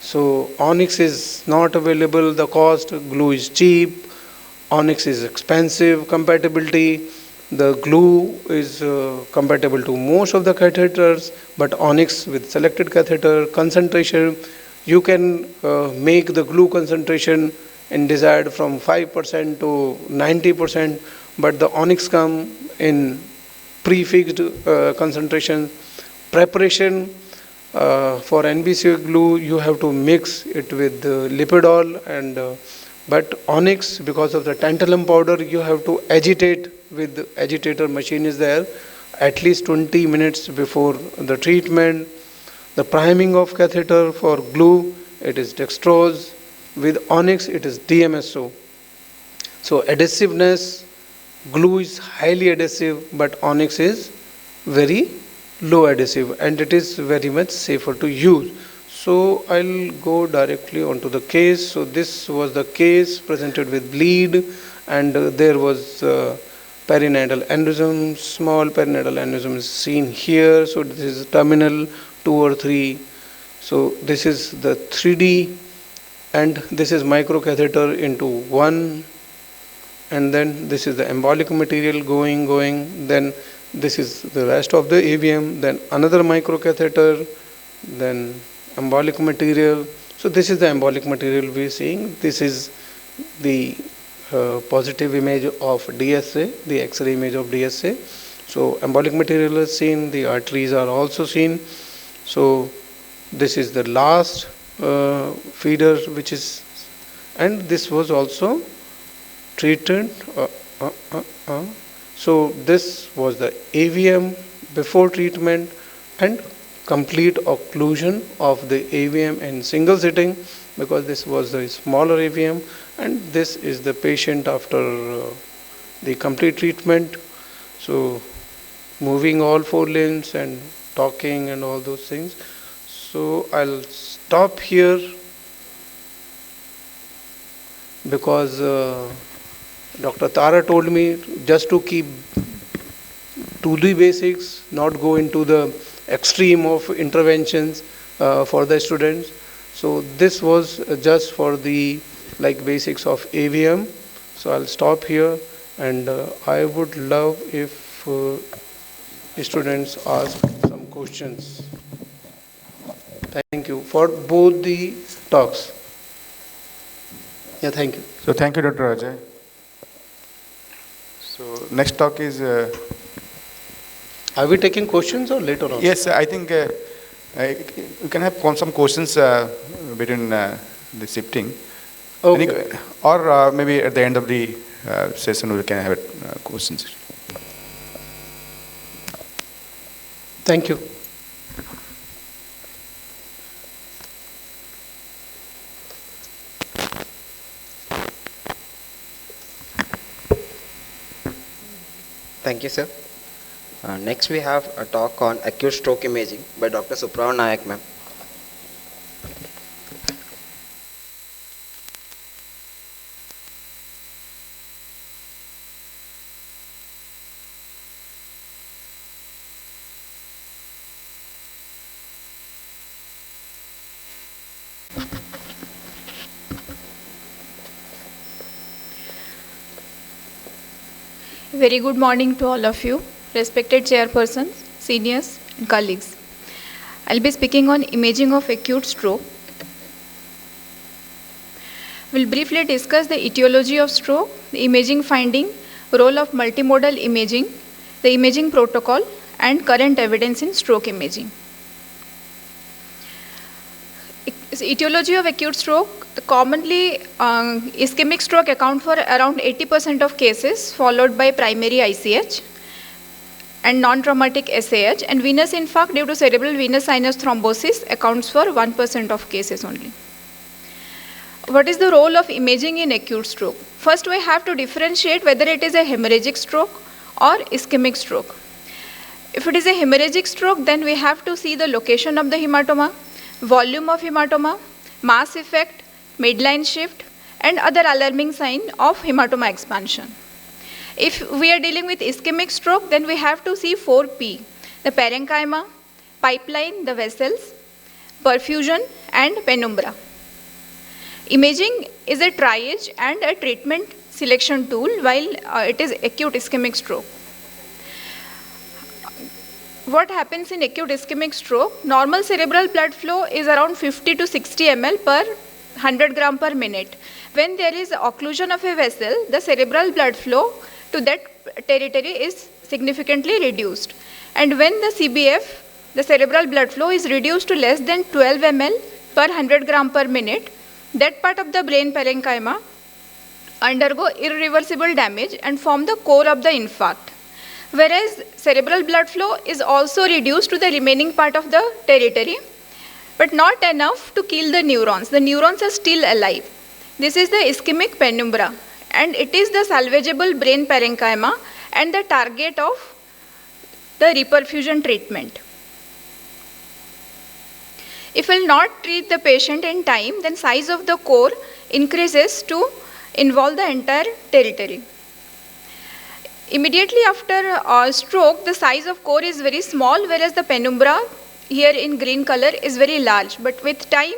So onyx is not available, the cost, glue is cheap, onyx is expensive, compatibility, the glue is compatible to most of the catheters, but onyx with selected catheter concentration, you can make the glue concentration in desired from 5% to 90%, but the onyx come in prefixed concentration. Preparation for NBCA glue, you have to mix it with lipidol, and but onyx, because of the tantalum powder, you have to agitate with the agitator machine is there at least 20 minutes before the treatment. The priming of catheter for glue, it is dextrose. With onyx, it is DMSO. So adhesiveness, glue is highly adhesive, but onyx is very low adhesive, and it is very much safer to use. So I'll go directly onto the case. So this was the case presented with bleed, and there was perinidal aneurysm. Small perinidal aneurysm is seen here. So this is terminal 2 or 3. So this is the 3D, and this is microcatheter into 1, and then this is the embolic material going, then this is the rest of the AVM, then another microcatheter, then embolic material. So this is the embolic material we are seeing. This is the positive image of DSA, the X-ray image of DSA. So embolic material is seen, the arteries are also seen. So this is the last feeder, which is, and this was also treated. So this was the AVM before treatment, and complete occlusion of the AVM in single sitting, because this was the smaller AVM, and this is the patient after the complete treatment. So moving all four limbs and talking and all those things. So I'll stop here because Dr. Tara told me just to keep to the basics, not go into the extreme of interventions for the students. So this was just for the like basics of AVM. So I'll stop here, and I would love if students ask some questions. Thank you for both the talks. Yeah, thank you. So thank you, Dr. Ajay. So next talk is, Are we taking questions or later on? yes, I think you can have some questions between the shifting. Okay. Or maybe at the end of the session we can have questions. Thank you. Thank you, sir. Next, we have a talk on acute stroke imaging by Dr. Suprav Nayak, ma'am. Very good morning to all of you, respected chairpersons, seniors and colleagues. I'll be speaking on imaging of acute stroke. We'll briefly discuss the etiology of stroke, the imaging finding, role of multimodal imaging, the imaging protocol and current evidence in stroke imaging. Etiology of acute stroke, commonly ischemic stroke account for around 80% of cases, followed by primary ICH and non-traumatic SAH, and venous infarct due to cerebral venous sinus thrombosis accounts for 1% of cases only. What is the role of imaging in acute stroke? First, we have to differentiate whether it is a hemorrhagic stroke or ischemic stroke. If it is a hemorrhagic stroke, then we have to see the location of the hematoma, volume of hematoma, mass effect, midline shift, and other alarming sign of hematoma expansion. If we are dealing with ischemic stroke, then we have to see 4P, the parenchyma, pipeline, the vessels, perfusion, and penumbra. Imaging is a triage and a treatment selection tool while it is acute ischemic stroke. What happens in acute ischemic stroke? Normal cerebral blood flow is around 50 to 60 ml per 100 gram per minute. When there is occlusion of a vessel, the cerebral blood flow to that territory is significantly reduced. And when the CBF, the cerebral blood flow is reduced to less than 12 ml per 100 gram per minute, that part of the brain parenchyma undergo irreversible damage and form the core of the infarct. Whereas cerebral blood flow is also reduced to the remaining part of the territory, but not enough to kill the neurons. The neurons are still alive. This is the ischemic penumbra, and it is the salvageable brain parenchyma and the target of the reperfusion treatment. If we will not treat the patient in time, then size of the core increases to involve the entire territory. Immediately after stroke, the size of core is very small, whereas the penumbra here in green color is very large. But with time,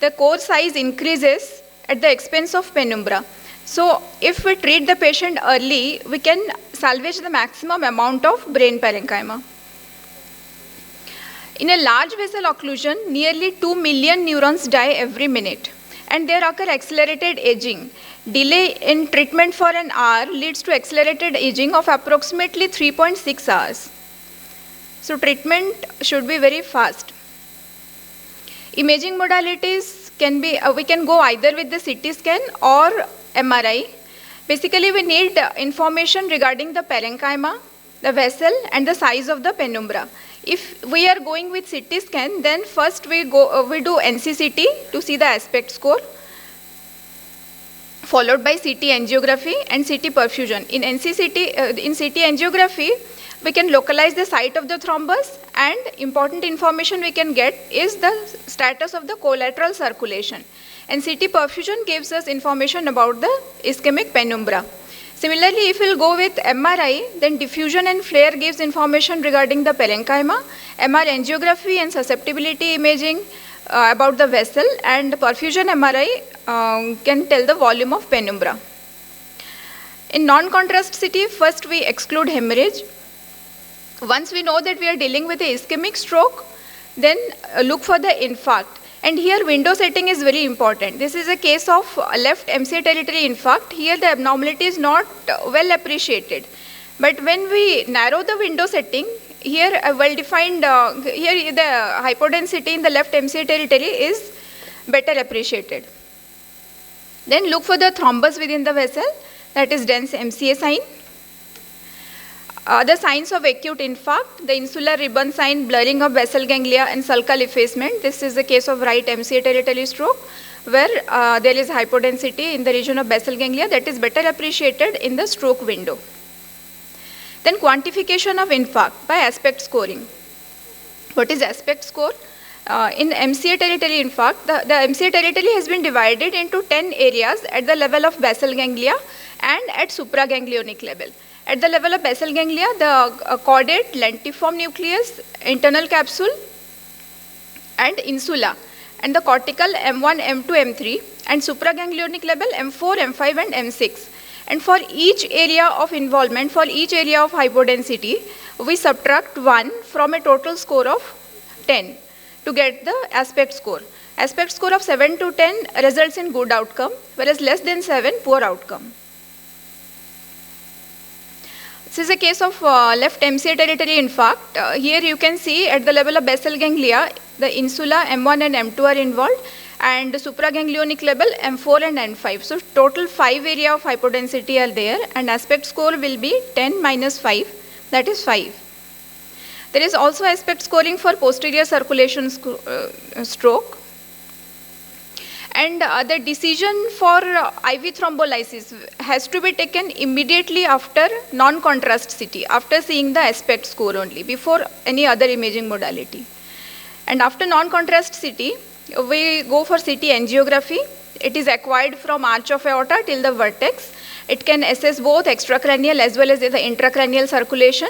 the core size increases at the expense of penumbra. So if we treat the patient early, we can salvage the maximum amount of brain parenchyma. In a large vessel occlusion, nearly 2 million neurons die every minute, and there occur accelerated aging. Delay in treatment for an hour leads to accelerated aging of approximately 3.6 hours. So treatment should be very fast. Imaging modalities can be, we can go either with the CT scan or MRI. Basically, we need information regarding the parenchyma, the vessel, and the size of the penumbra. If we are going with CT scan, then first we do NCCT to see the aspect score. followed by CT angiography and CT perfusion. In in CT angiography, we can localize the site of the thrombus, and important information we can get is the status of the collateral circulation. And CT perfusion gives us information about the ischemic penumbra. Similarly, if we'll go with MRI, then diffusion and flare gives information regarding the parenchyma, MR angiography and susceptibility imaging about the vessel, and perfusion MRI can tell the volume of penumbra. In non-contrast CT, first we exclude hemorrhage. Once we know that we are dealing with a ischemic stroke, then look for the infarct. And here window setting is very important. This is a case of left MCA territory infarct. Here the abnormality is not well appreciated. But when we narrow the window setting, here a well-defined, here the hypodensity in the left MCA territory is better appreciated. Then look for the thrombus within the vessel, that is dense MCA sign. The signs of acute infarct, the insular ribbon sign, blurring of vessel ganglia and sulcal effacement. This is the case of right MCA territory stroke, where there is hypodensity in the region of basal ganglia that is better appreciated in the stroke window. Then quantification of infarct by aspect scoring. What is aspect score? In MCA territory infarct, the MCA territory has been divided into 10 areas at the level of basal ganglia and at supraganglionic level. At the level of basal ganglia, the caudate, lentiform nucleus, internal capsule, and insula, and the cortical M1, M2, M3, and supraganglionic level M4, M5, and M6. And for each area of involvement, for each area of hypodensity, we subtract 1 from a total score of 10 to get the aspect score. Aspect score of 7 to 10 results in good outcome, whereas less than 7, poor outcome. This is a case of left MCA territory infarct. Here you can see at the level of basal ganglia, the insula M1 and M2 are involved, and the supraganglionic level M4 and M5. So total 5 area of hypodensity are there, and aspect score will be 10 minus 5, that is 5. There is also aspect scoring for posterior circulation stroke. And the decision for IV thrombolysis has to be taken immediately after non-contrast CT, after seeing the aspect score only, before any other imaging modality. And after non-contrast CT, we go for CT angiography. It is acquired from arch of aorta till the vertex. It can assess both extracranial as well as the intracranial circulation.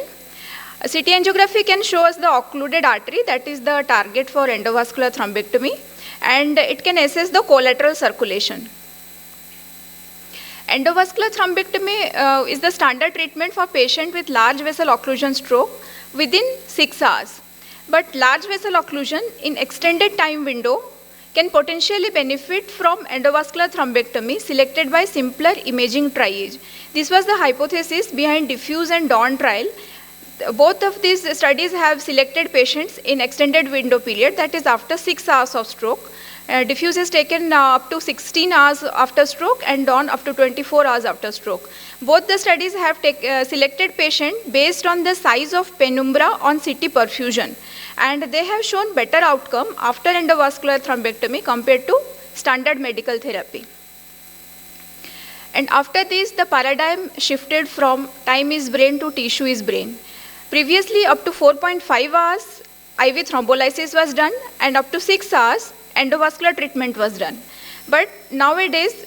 CT angiography can show us the occluded artery, that is the target for endovascular thrombectomy, and it can assess the collateral circulation. Endovascular thrombectomy is the standard treatment for patient with large vessel occlusion stroke within 6 hours. But large vessel occlusion in extended time window can potentially benefit from endovascular thrombectomy selected by simpler imaging triage. This was the hypothesis behind DIFFUSE and DAWN trial. Both of these studies have selected patients in extended window period, that is after 6 hours of stroke. DIFFUSE is taken up to 16 hours after stroke, and DAWN up to 24 hours after stroke. Both the studies have selected patient based on the size of penumbra on CT perfusion, and they have shown better outcome after endovascular thrombectomy compared to standard medical therapy. And after this, the paradigm shifted from time is brain to tissue is brain. Previously, up to 4.5 hours, IV thrombolysis was done, and up to 6 hours, endovascular treatment was done. But nowadays,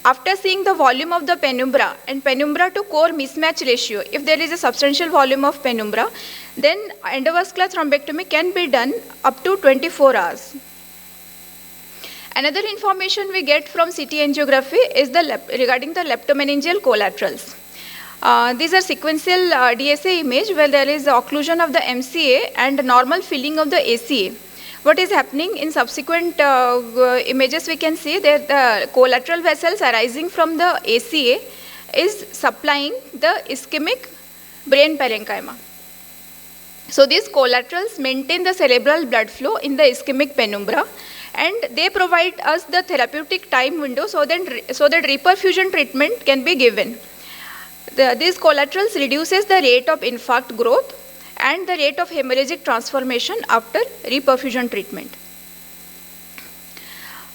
after seeing the volume of the penumbra and penumbra to core mismatch ratio, if there is a substantial volume of penumbra, then endovascular thrombectomy can be done up to 24 hours. Another information we get from CT angiography is regarding the leptomeningeal collaterals. These are sequential DSA image where there is occlusion of the MCA and normal filling of the ACA. What is happening in subsequent images, we can see that the collateral vessels arising from the ACA is supplying the ischemic brain parenchyma. So these collaterals maintain the cerebral blood flow in the ischemic penumbra, and they provide us the therapeutic time window so that reperfusion treatment can be given. These collaterals reduces the rate of infarct growth and the rate of hemorrhagic transformation after reperfusion treatment.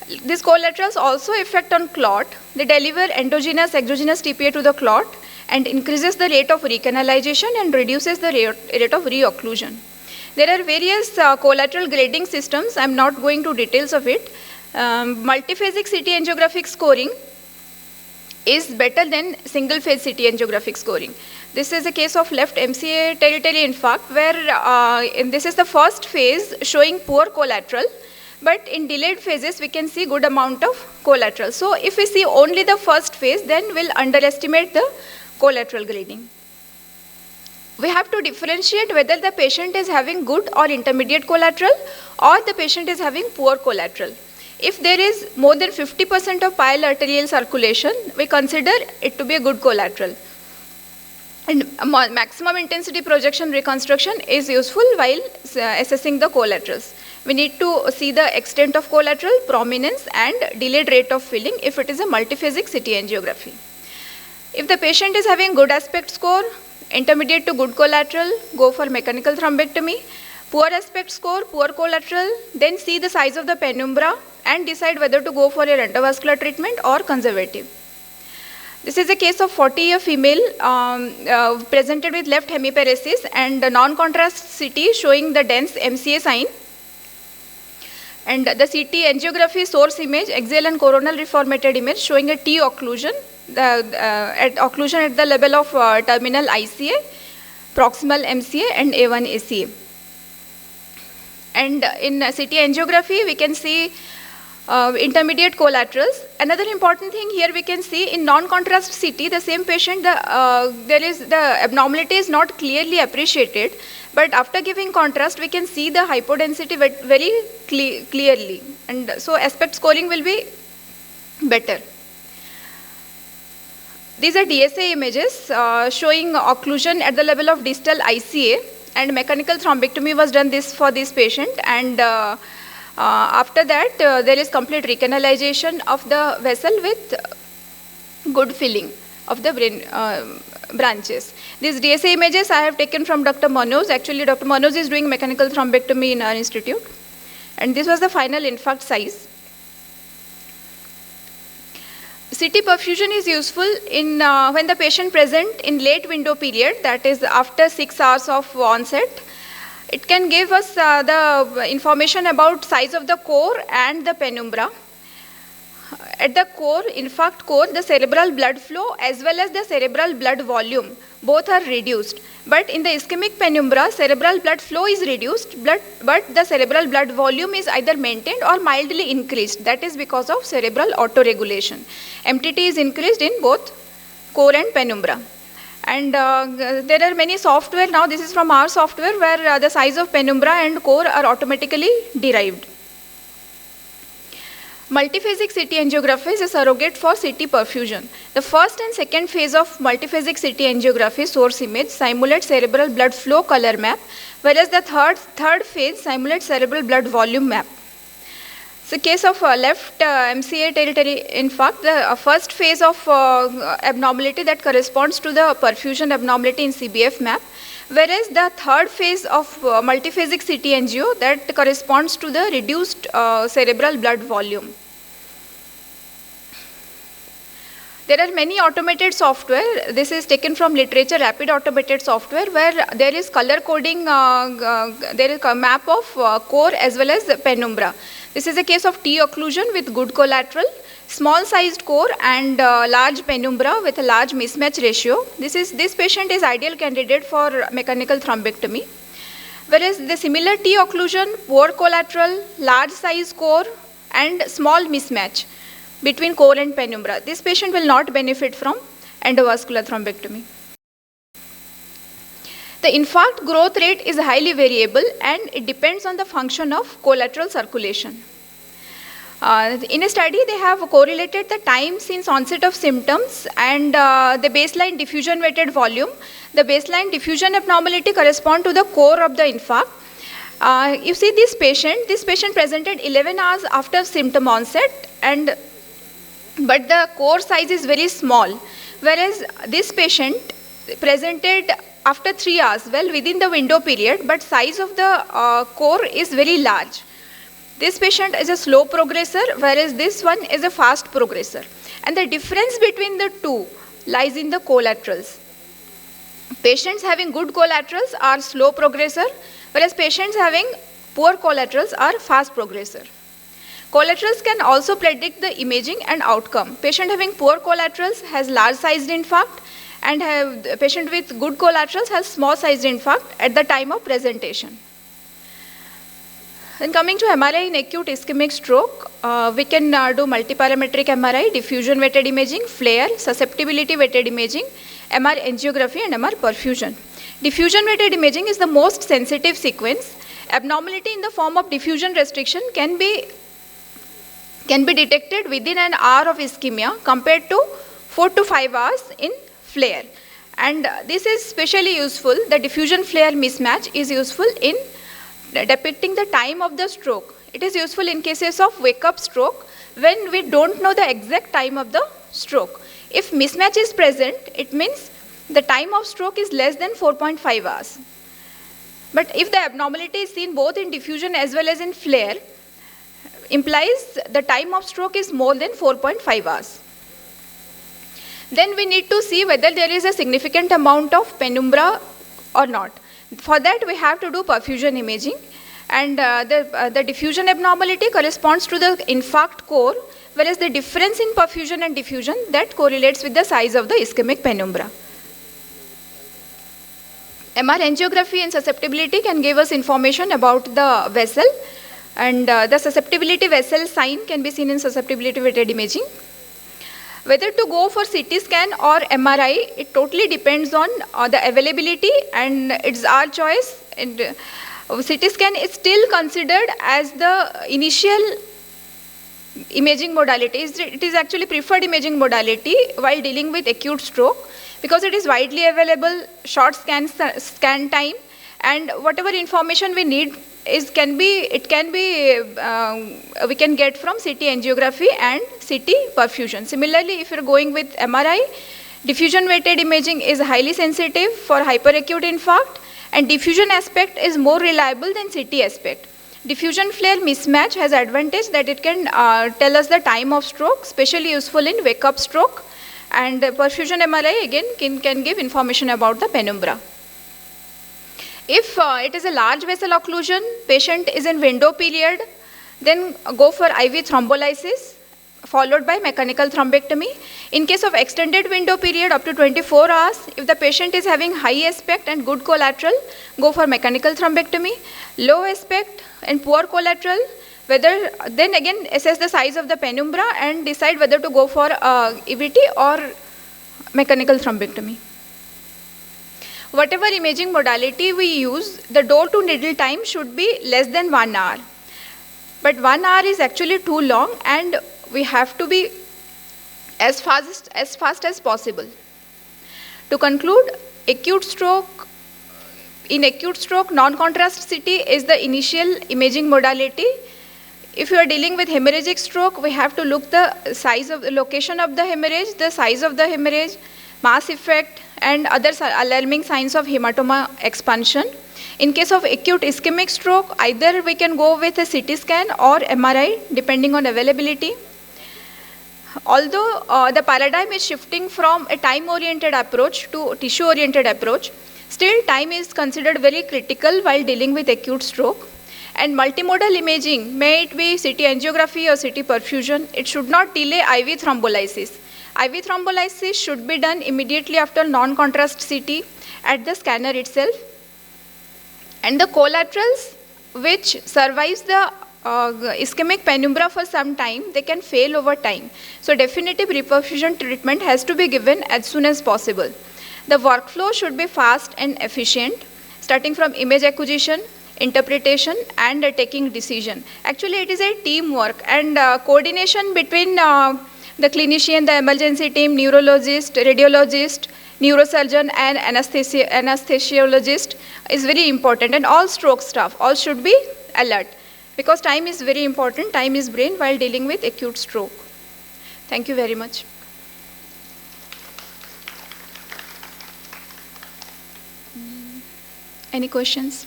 These collaterals also affect on clot. They deliver endogenous, exogenous TPA to the clot and increases the rate of recanalization and reduces the rate of reocclusion. There are various collateral grading systems. I am not going to details of it. Multiphasic CT angiographic scoring is better than single phase CT angiographic scoring. This is a case of left MCA territory infarct where this is the first phase showing poor collateral, but in delayed phases we can see good amount of collateral. So if we see only the first phase, then we'll underestimate the collateral grading. We have to differentiate whether the patient is having good or intermediate collateral or the patient is having poor collateral. If there is more than 50% of pile arterial circulation, we consider it to be a good collateral. And maximum intensity projection reconstruction is useful while assessing the collaterals. We need to see the extent of collateral, prominence and delayed rate of filling if it is a multiphasic CT angiography. If the patient is having good aspect score, intermediate to good collateral, go for mechanical thrombectomy. Poor aspect score, poor collateral, then see the size of the penumbra and decide whether to go for a endovascular treatment or conservative. This is a case of 40-year female presented with left hemiparesis and non-contrast CT showing the dense MCA sign. And the CT angiography source image, axial and coronal reformated image showing a T occlusion, occlusion at the level of terminal ICA, proximal MCA and A1 ACA. And in CT angiography, we can see intermediate collaterals. Another important thing here we can see in non-contrast CT, the same patient, the abnormality is not clearly appreciated, but after giving contrast, we can see the hypodensity very clearly, and so aspect scoring will be better. These are DSA images showing occlusion at the level of distal ICA, and mechanical thrombectomy was done for this patient, and after that there is complete recanalization of the vessel with good filling of the brain branches. These DSA images I have taken from Dr. Manoj. Actually, Dr. Manoj is doing mechanical thrombectomy in our institute, and this was the final infarct size. CT perfusion is useful in when the patient present in late window period, that is after 6 hours of onset. It can give us the information about size of the core and the penumbra. At the core, infarct core, the cerebral blood flow as well as the cerebral blood volume, both are reduced. But in the ischemic penumbra, cerebral blood flow is reduced, but the cerebral blood volume is either maintained or mildly increased. That is because of cerebral autoregulation. MTT is increased in both core and penumbra. And there are many software now. This is from our software where the size of penumbra and core are automatically derived. Multiphasic CT angiography is a surrogate for CT perfusion. The first and second phase of multiphasic CT angiography source image simulates cerebral blood flow color map, whereas the third phase simulates cerebral blood volume map. So case of left MCA territory infarct, the first phase of abnormality that corresponds to the perfusion abnormality in CBF map, whereas the third phase of multiphasic CT angio that corresponds to the reduced cerebral blood volume. There are many automated software. This is taken from literature, rapid automated software, where there is color coding, there is a map of core as well as penumbra. This is a case of T occlusion with good collateral, small sized core and large penumbra with a large mismatch ratio. This patient is ideal candidate for mechanical thrombectomy. Whereas the similar T occlusion, poor collateral, large size core and small mismatch between core and penumbra. This patient will not benefit from endovascular thrombectomy. The infarct growth rate is highly variable and it depends on the function of collateral circulation. In a study, they have correlated the time since onset of symptoms and the baseline diffusion weighted volume. The baseline diffusion abnormality correspond to the core of the infarct. You see this patient presented 11 hours after symptom onset, but the core size is very small, whereas this patient presented after 3 hours, well within the window period, but size of the core is very large. This patient is a slow progressor, whereas this one is a fast progressor. And the difference between the two lies in the collaterals. Patients having good collaterals are slow progressor, whereas patients having poor collaterals are fast progressor. Collaterals can also predict the imaging and outcome. Patient having poor collaterals has large sized infarct, and a patient with good collaterals has small sized infarct at the time of presentation. Then coming to MRI in acute ischemic stroke, we can do multiparametric MRI, diffusion weighted imaging, flare, susceptibility weighted imaging, MR angiography and MR perfusion. Diffusion weighted imaging is the most sensitive sequence. Abnormality in the form of diffusion restriction can be detected within an hour of ischemia compared to 4 to 5 hours in flare. And this is especially useful, the diffusion flare mismatch is useful in depicting the time of the stroke. It is useful in cases of wake-up stroke when we don't know the exact time of the stroke. If mismatch is present, it means the time of stroke is less than 4.5 hours. But if the abnormality is seen both in diffusion as well as in flare, implies the time of stroke is more than 4.5 hours. Then we need to see whether there is a significant amount of penumbra or not. For that, we have to do perfusion imaging, and the diffusion abnormality corresponds to the infarct core, whereas the difference in perfusion and diffusion, that correlates with the size of the ischemic penumbra. MR angiography and susceptibility can give us information about the vessel, and the susceptibility vessel sign can be seen in susceptibility weighted imaging. Whether to go for CT scan or MRI, it totally depends on the availability, and it's our choice. And CT scan is still considered as the initial imaging modality. It is actually preferred imaging modality while dealing with acute stroke because it is widely available, short scan time, and whatever information we need we can get from CT angiography and CT perfusion. Similarly, if you're going with MRI, diffusion weighted imaging is highly sensitive for hyperacute infarct, and diffusion aspect is more reliable than CT aspect. Diffusion flare mismatch has advantage that it can tell us the time of stroke, especially useful in wake-up stroke, and perfusion MRI again can give information about the penumbra. If it is a large vessel occlusion, patient is in window period, then go for IV thrombolysis followed by mechanical thrombectomy. In case of extended window period up to 24 hours, if the patient is having high aspect and good collateral, go for mechanical thrombectomy. Low aspect and poor collateral, then again assess the size of the penumbra and decide whether to go for EVT or mechanical thrombectomy. Whatever imaging modality we use, the door to needle time should be less than 1 hour. But 1 hour is actually too long, and we have to be as fast as possible. To conclude, in acute stroke, non-contrast CT is the initial imaging modality. If you are dealing with hemorrhagic stroke, we have to look the size of the location of the hemorrhage, the size of the hemorrhage, mass effect, and other alarming signs of hematoma expansion. In case of acute ischemic stroke, either we can go with a CT scan or MRI depending on availability. Although the paradigm is shifting from a time-oriented approach to tissue-oriented approach, still time is considered very critical while dealing with acute stroke. And multimodal imaging, may it be CT angiography or CT perfusion, it should not delay IV thrombolysis. IV thrombolysis should be done immediately after non-contrast CT at the scanner itself. And the collaterals which survives the ischemic penumbra for some time, they can fail over time. So definitive reperfusion treatment has to be given as soon as possible. The workflow should be fast and efficient, starting from image acquisition, interpretation, and taking decision. Actually, it is a teamwork, and coordination between the clinician, the emergency team, neurologist, radiologist, neurosurgeon, and anesthesiologist is very important. And all stroke staff, all should be alert, because time is very important. Time is brain while dealing with acute stroke. Thank you very much. Any questions?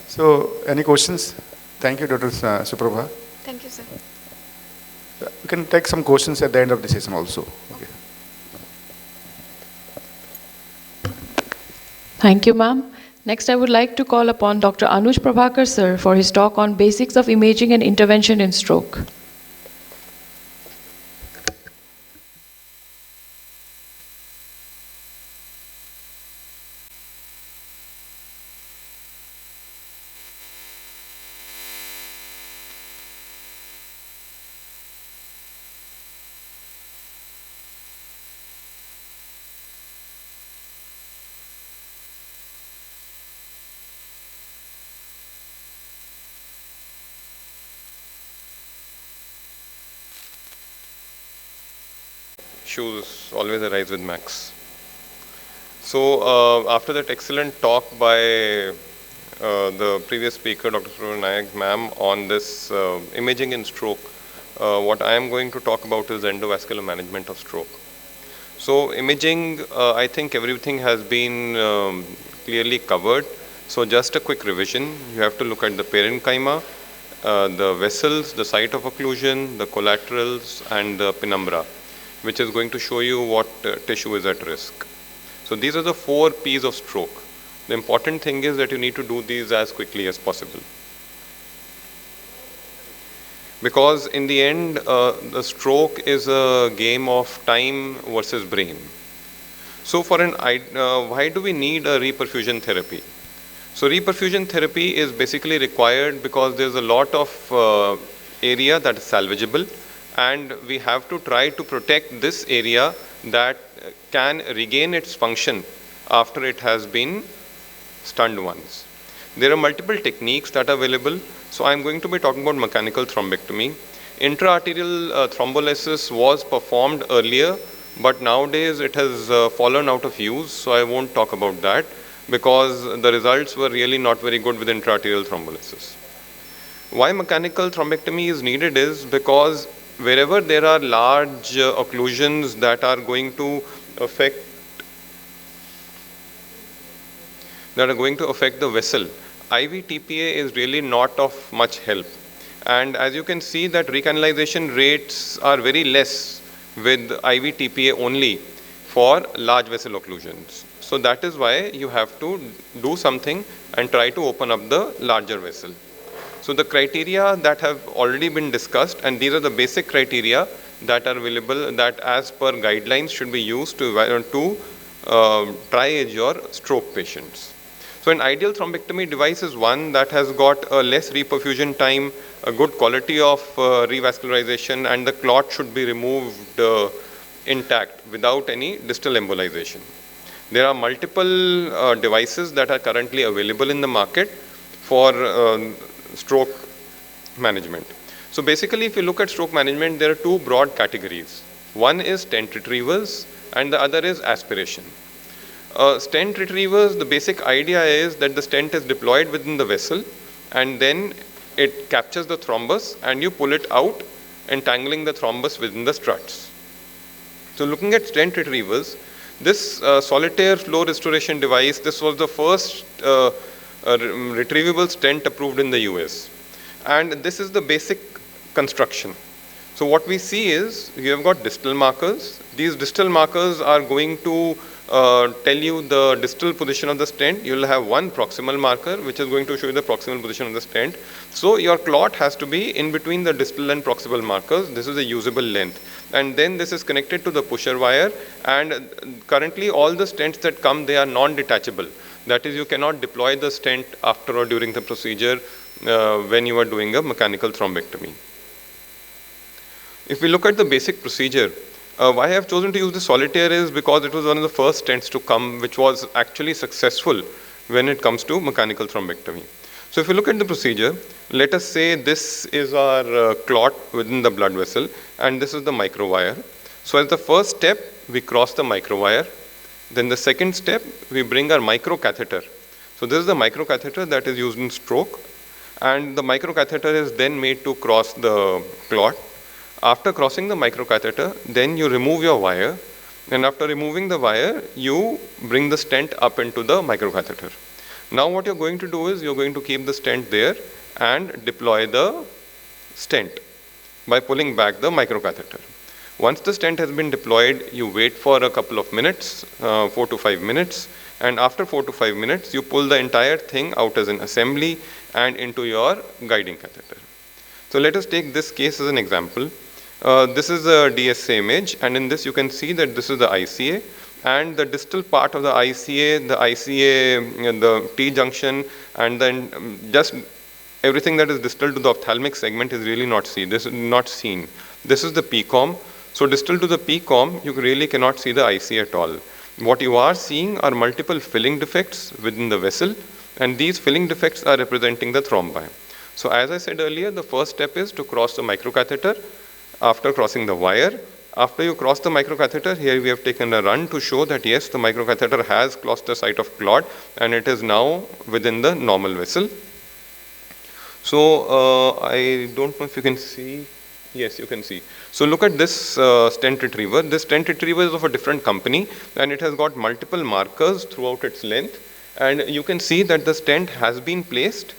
So, any questions? Thank you, Dr. Suprabha. Thank you, sir. We can take some questions at the end of the session also. Okay. Thank you, ma'am. Next, I would like to call upon Dr. Anuj Prabhakar, sir, for his talk on basics of imaging and intervention in stroke. Issues always arise with Max. So after that excellent talk by the previous speaker, Dr. Nayak ma'am, on this imaging in stroke, what I am going to talk about is endovascular management of stroke. So imaging, I think everything has been clearly covered. So just a quick revision, you have to look at the parenchyma, the vessels, the site of occlusion, the collaterals, and the penumbra, which is going to show you what tissue is at risk. So these are the 4 P's of stroke. The important thing is that you need to do these as quickly as possible. Because in the end, the stroke is a game of time versus brain. So for why do we need a reperfusion therapy? So reperfusion therapy is basically required because there's a lot of area that is salvageable, and we have to try to protect this area that can regain its function after it has been stunned once. There are multiple techniques that are available. So I'm going to be talking about mechanical thrombectomy. Intraarterial thrombolysis was performed earlier, but nowadays it has fallen out of use. So I won't talk about that because the results were really not very good with intraarterial thrombolysis. Why mechanical thrombectomy is needed is because wherever there are large occlusions that are going to affect the vessel, IV TPA is really not of much help. And as you can see that recanalization rates are very less with IV TPA only for large vessel occlusions. So that is why you have to do something and try to open up the larger vessel. So the criteria that have already been discussed, and these are the basic criteria that are available that as per guidelines should be used to triage your stroke patients. So an ideal thrombectomy device is one that has got a less reperfusion time, a good quality of revascularization, and the clot should be removed intact without any distal embolization. There are multiple devices that are currently available in the market for stroke management. So basically, if you look at stroke management, there are 2 broad categories. One is stent retrievers and the other is aspiration. Stent retrievers, the basic idea is that the stent is deployed within the vessel and then it captures the thrombus and you pull it out, entangling the thrombus within the struts. So looking at stent retrievers, this solitaire flow restoration device, this was the first retrievable stent approved in the US. And this is the basic construction. So what we see is you have got distal markers. These distal markers are going to tell you the distal position of the stent. You will have one proximal marker which is going to show you the proximal position of the stent. So your clot has to be in between the distal and proximal markers. This is a usable length. And then this is connected to the pusher wire, and currently all the stents that come, they are non-detachable. That is, you cannot deploy the stent after or during the procedure when you are doing a mechanical thrombectomy. If we look at the basic procedure, why I have chosen to use the solitaire is because it was one of the first stents to come which was actually successful when it comes to mechanical thrombectomy. So if you look at the procedure, let us say this is our clot within the blood vessel and this is the microwire. So as the first step, we cross the microwire. Then the second step, we bring our microcatheter. So this is the microcatheter that is used in stroke, and the microcatheter is then made to cross the clot. After crossing the microcatheter, then you remove your wire, and after removing the wire, you bring the stent up into the microcatheter. Now what you're going to do is you're going to keep the stent there, and deploy the stent by pulling back the microcatheter. Once the stent has been deployed, you wait for a couple of minutes, 4 to 5 minutes, and after 4 to 5 minutes, you pull the entire thing out as an assembly and into your guiding catheter. So let us take this case as an example. This is a DSA image, and in this you can see that this is the ICA, and the distal part of the ICA, the T-junction, and then just everything that is distal to the ophthalmic segment is really not seen. This is not seen. This is the PCOM. So distal to the PCOM, you really cannot see the ICA at all. What you are seeing are multiple filling defects within the vessel, and these filling defects are representing the thrombi. So as I said earlier, the first step is to cross the microcatheter after crossing the wire. After you cross the microcatheter, here we have taken a run to show that yes, the microcatheter has crossed the site of clot and it is now within the normal vessel. So I don't know if you can see. Yes, you can see. So look at this stent retriever. This stent retriever is of a different company and it has got multiple markers throughout its length. And you can see that the stent has been placed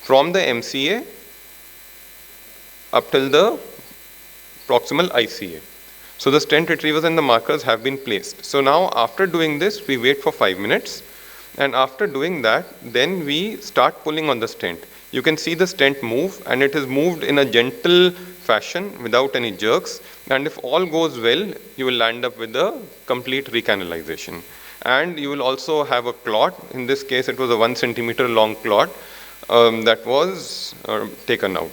from the MCA up till the proximal ICA. So the stent retrievers and the markers have been placed. So now after doing this, we wait for 5 minutes. And after doing that, then we start pulling on the stent. You can see the stent move, and it is moved in a gentle fashion without any jerks. And if all goes well, you will land up with a complete recanalization. And you will also have a clot. In this case, it was a 1 centimeter long clot that was taken out.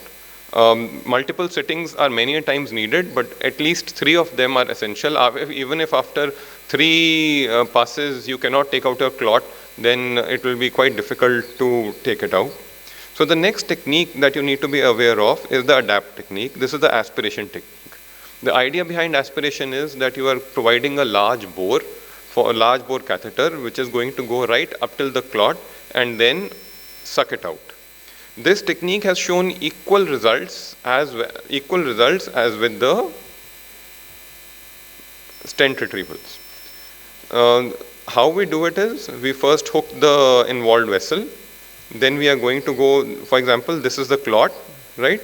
Multiple sittings are many times needed, but at least 3 of them are essential. Even if after 3 passes you cannot take out a clot, then it will be quite difficult to take it out. So the next technique that you need to be aware of is the ADAPT technique. This is the aspiration technique. The idea behind aspiration is that you are providing a large bore for a large bore catheter, which is going to go right up till the clot and then suck it out. This technique has shown equal results as with the stent retrievals. How we do it is, we first hook the involved vessel, then we are going to go, for example, this is the clot, right?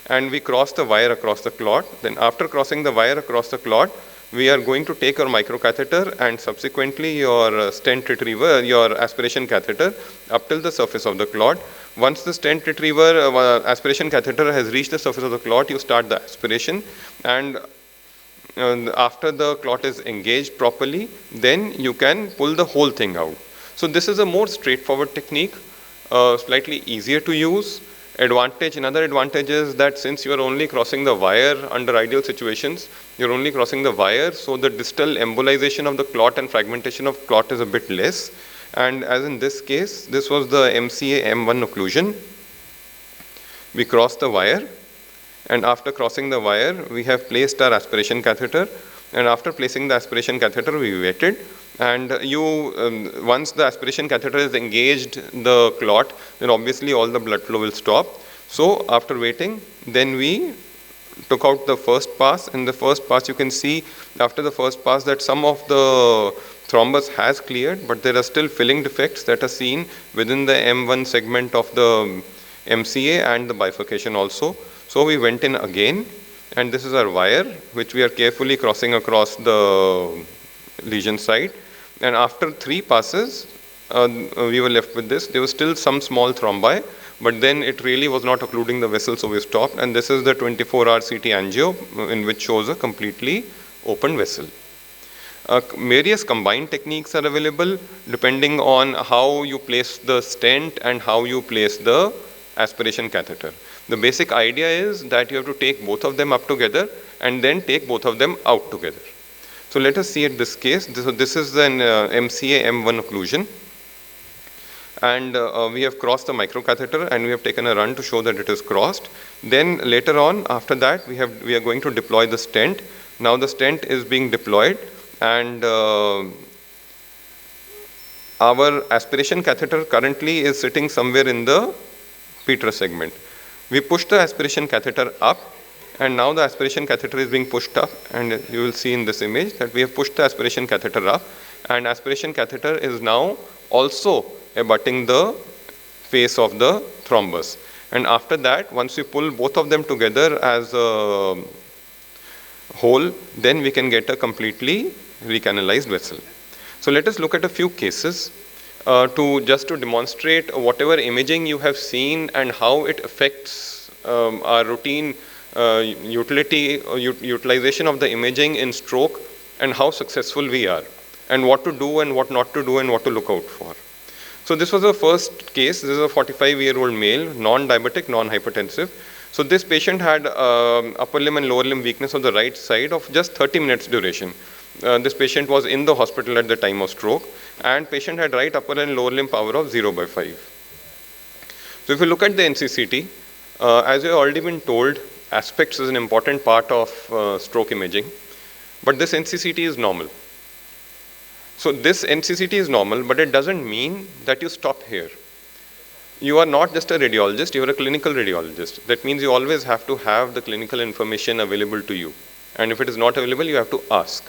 And we cross the wire across the clot. Then after crossing the wire across the clot, we are going to take our microcatheter and subsequently your stent retriever, your aspiration catheter up till the surface of the clot. Once the stent retriever aspiration catheter has reached the surface of the clot, you start the aspiration, and after the clot is engaged properly, then you can pull the whole thing out. So this is a more straightforward technique, slightly easier to use. Another advantage is that since you are only crossing the wire under ideal situations, you're only crossing the wire, so the distal embolization of the clot and fragmentation of clot is a bit less. And as in this case, this was the MCA M1 occlusion. We crossed the wire, and after crossing the wire, we have placed our aspiration catheter. And after placing the aspiration catheter, we waited. And once the aspiration catheter is engaged the clot, then obviously all the blood flow will stop. So after waiting, then we took out the first pass. In the first pass, you can see after the first pass that some of the thrombus has cleared, but there are still filling defects that are seen within the M1 segment of the MCA and the bifurcation also. So we went in again, and this is our wire, which we are carefully crossing across the lesion site. And after 3 passes, we were left with this. There was still some small thrombi, but then it really was not occluding the vessel, so we stopped. And this is the 24-hour CT angio, in which shows a completely open vessel. Various combined techniques are available depending on how you place the stent and how you place the aspiration catheter. The basic idea is that you have to take both of them up together and then take both of them out together. So let us see at this case. This is an MCA M1 occlusion, and we have crossed the microcatheter and we have taken a run to show that it is crossed. Then later on, after that, we are going to deploy the stent. Now the stent is being deployed, and our aspiration catheter currently is sitting somewhere in the petrous segment. We push the aspiration catheter up, and now the aspiration catheter is being pushed up, and you will see in this image that we have pushed the aspiration catheter up, and aspiration catheter is now also abutting the face of the thrombus. And after that, once we pull both of them together as a whole, then we can get a completely recanalized vessel. So let us look at a few cases to demonstrate whatever imaging you have seen and how it affects our routine utilization of the imaging in stroke, and how successful we are, and what to do and what not to do and what to look out for. So this was the first case. This is a 45-year-old male, non-diabetic, non-hypertensive. So this patient had upper limb and lower limb weakness on the right side of just 30 minutes duration. This patient was in the hospital at the time of stroke, and patient had right upper and lower limb power of 0/5. So if you look at the NCCT, as you've already been told, aspects is an important part of stroke imaging, but this NCCT is normal. So this NCCT is normal, but it doesn't mean that you stop here. You are not just a radiologist, you are a clinical radiologist. That means you always have to have the clinical information available to you. And if it is not available, you have to ask.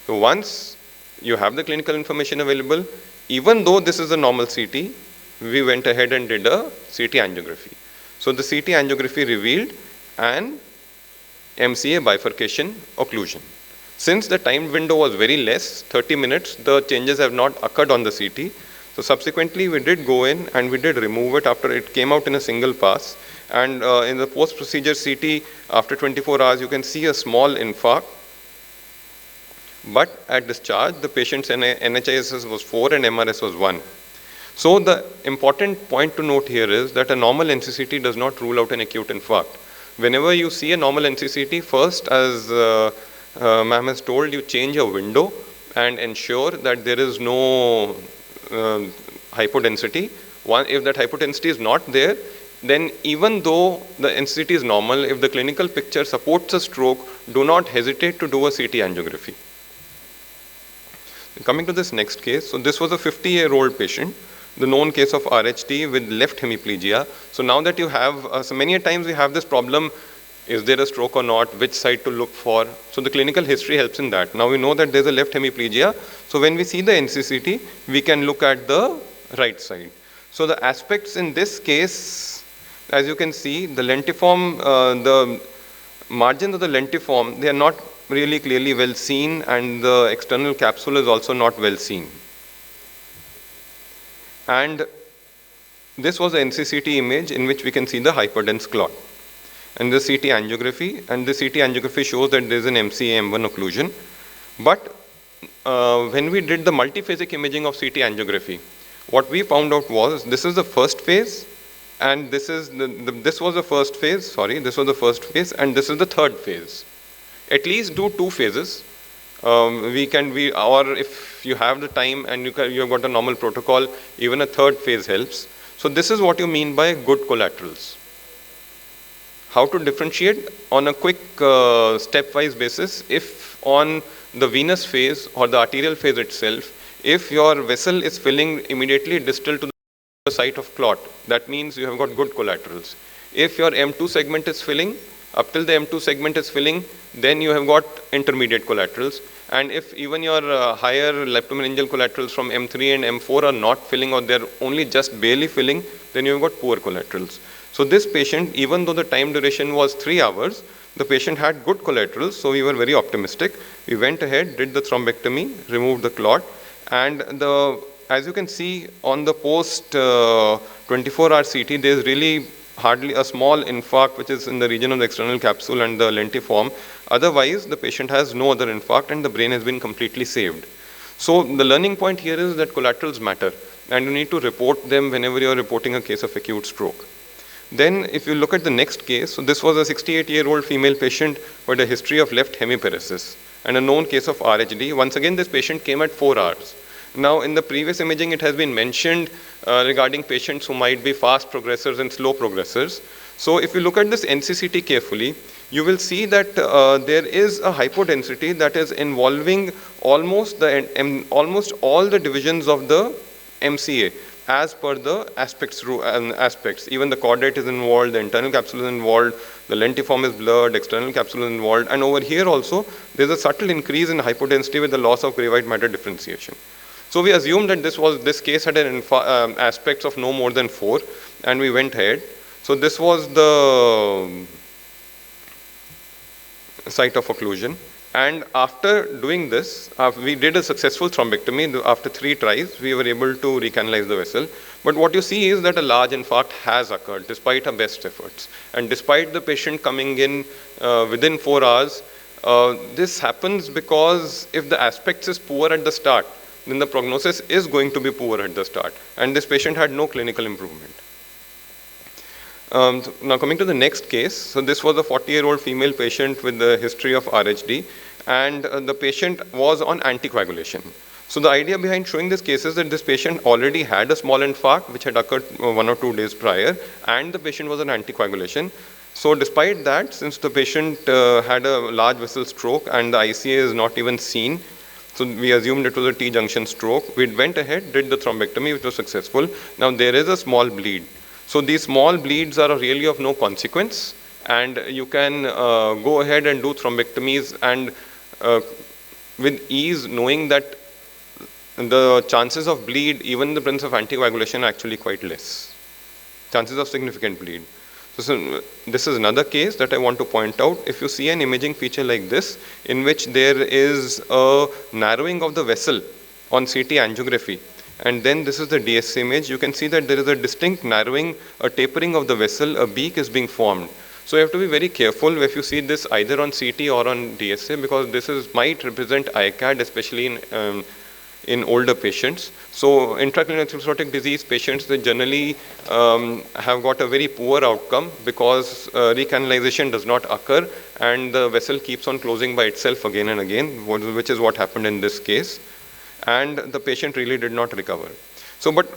So once you have the clinical information available, even though this is a normal CT, we went ahead and did a CT angiography. So the CT angiography revealed an MCA bifurcation occlusion. Since the time window was very less, 30 minutes, the changes have not occurred on the CT. So subsequently, we did go in and we did remove it after it came out in a single pass. And in the post-procedure CT, after 24 hours, you can see a small infarct. But at discharge, the patient's NHISS was 4 and MRS was 1. So the important point to note here is that a normal NCCT does not rule out an acute infarct. Whenever you see a normal NCCT, first, as ma'am has told, you change your window and ensure that there is no hypodensity. If that hypodensity is not there, then even though the NCCT is normal, if the clinical picture supports a stroke, do not hesitate to do a CT angiography. Coming to this next case, so this was a 50-year-old patient, the known case of RHT with left hemiplegia. So now that you have, so many times we have this problem, is there a stroke or not, which side to look for? So the clinical history helps in that. Now we know that there's a left hemiplegia. So when we see the NCCT, we can look at the right side. So the aspects in this case, as you can see, the lentiform, the margins of the lentiform, they are not really clearly well seen, and the external capsule is also not well seen. And this was the NCCT image in which we can see the hyperdense clot. And the CT angiography, and the CT angiography shows that there is an MCA-M1 occlusion. But when we did the multiphasic imaging of CT angiography, what we found out was this is the first phase, and this is this was the first phase. Sorry, this was the first phase, and this is the third phase. At least do 2 phases. Or if you have the time and you have got a normal protocol, even a third phase helps. So this is what you mean by good collaterals. How to differentiate on a quick stepwise basis. If on the venous phase or the arterial phase itself, if your vessel is filling immediately distal to the site of clot, that means you have got good collaterals. If your M2 segment is filling, up till the M2 segment is filling, then you have got intermediate collaterals. And if even your higher leptomeningeal collaterals from M3 and M4 are not filling, or they're only just barely filling, then you've got poor collaterals. So this patient, even though the time duration was 3 hours, the patient had good collaterals, so we were very optimistic. We went ahead, did the thrombectomy, removed the clot, and as you can see on the post 24-hour CT, there's really hardly a small infarct which is in the region of the external capsule and the lentiform. Otherwise, the patient has no other infarct and the brain has been completely saved. So the learning point here is that collaterals matter, and you need to report them whenever you are reporting a case of acute stroke. Then if you look at the next case, so this was a 68-year-old female patient with a history of left hemiparesis and a known case of RHD. Once again, this patient came at 4 hours. Now, in the previous imaging, it has been mentioned regarding patients who might be fast progressors and slow progressors. So if you look at this NCCT carefully, you will see that there is a hypodensity that is involving almost all the divisions of the MCA as per the aspects. Even the chordate is involved, the internal capsule is involved, the lentiform is blurred, external capsule is involved, and over here also, there's a subtle increase in hypodensity with the loss of gravite matter differentiation. So we assumed that this case had an aspects of no more than 4, and we went ahead. So this was the site of occlusion. And after doing this, we did a successful thrombectomy. After 3 tries, we were able to recanalize the vessel. But what you see is that a large infarct has occurred despite our best efforts. And despite the patient coming in within 4 hours, this happens because if the aspects is poor at the start, then the prognosis is going to be poor at the start. And this patient had no clinical improvement. Now coming to the next case, so this was a 40-year-old female patient with a history of RHD, and the patient was on anticoagulation. So the idea behind showing this case is that this patient already had a small infarct which had occurred 1 or 2 days prior, and the patient was on anticoagulation. So despite that, since the patient had a large vessel stroke and the ICA is not even seen, so we assumed it was a T-junction stroke, we went ahead, did the thrombectomy, which was successful. Now there is a small bleed. So these small bleeds are really of no consequence, and you can go ahead and do thrombectomies and with ease, knowing that the chances of bleed, even in the presence of anticoagulation, are actually quite less. Chances of significant bleed. So this is another case that I want to point out. If you see an imaging feature like this, in which there is a narrowing of the vessel on CT angiography, and then this is the DSA image, you can see that there is a distinct narrowing, a tapering of the vessel, a beak is being formed. So you have to be very careful if you see this either on CT or on DSA, because this might represent ICAD, especially in older patients. So intracranial atherosclerotic disease patients, they generally have got a very poor outcome because recanalization does not occur and the vessel keeps on closing by itself again and again, which is what happened in this case. And the patient really did not recover. So, but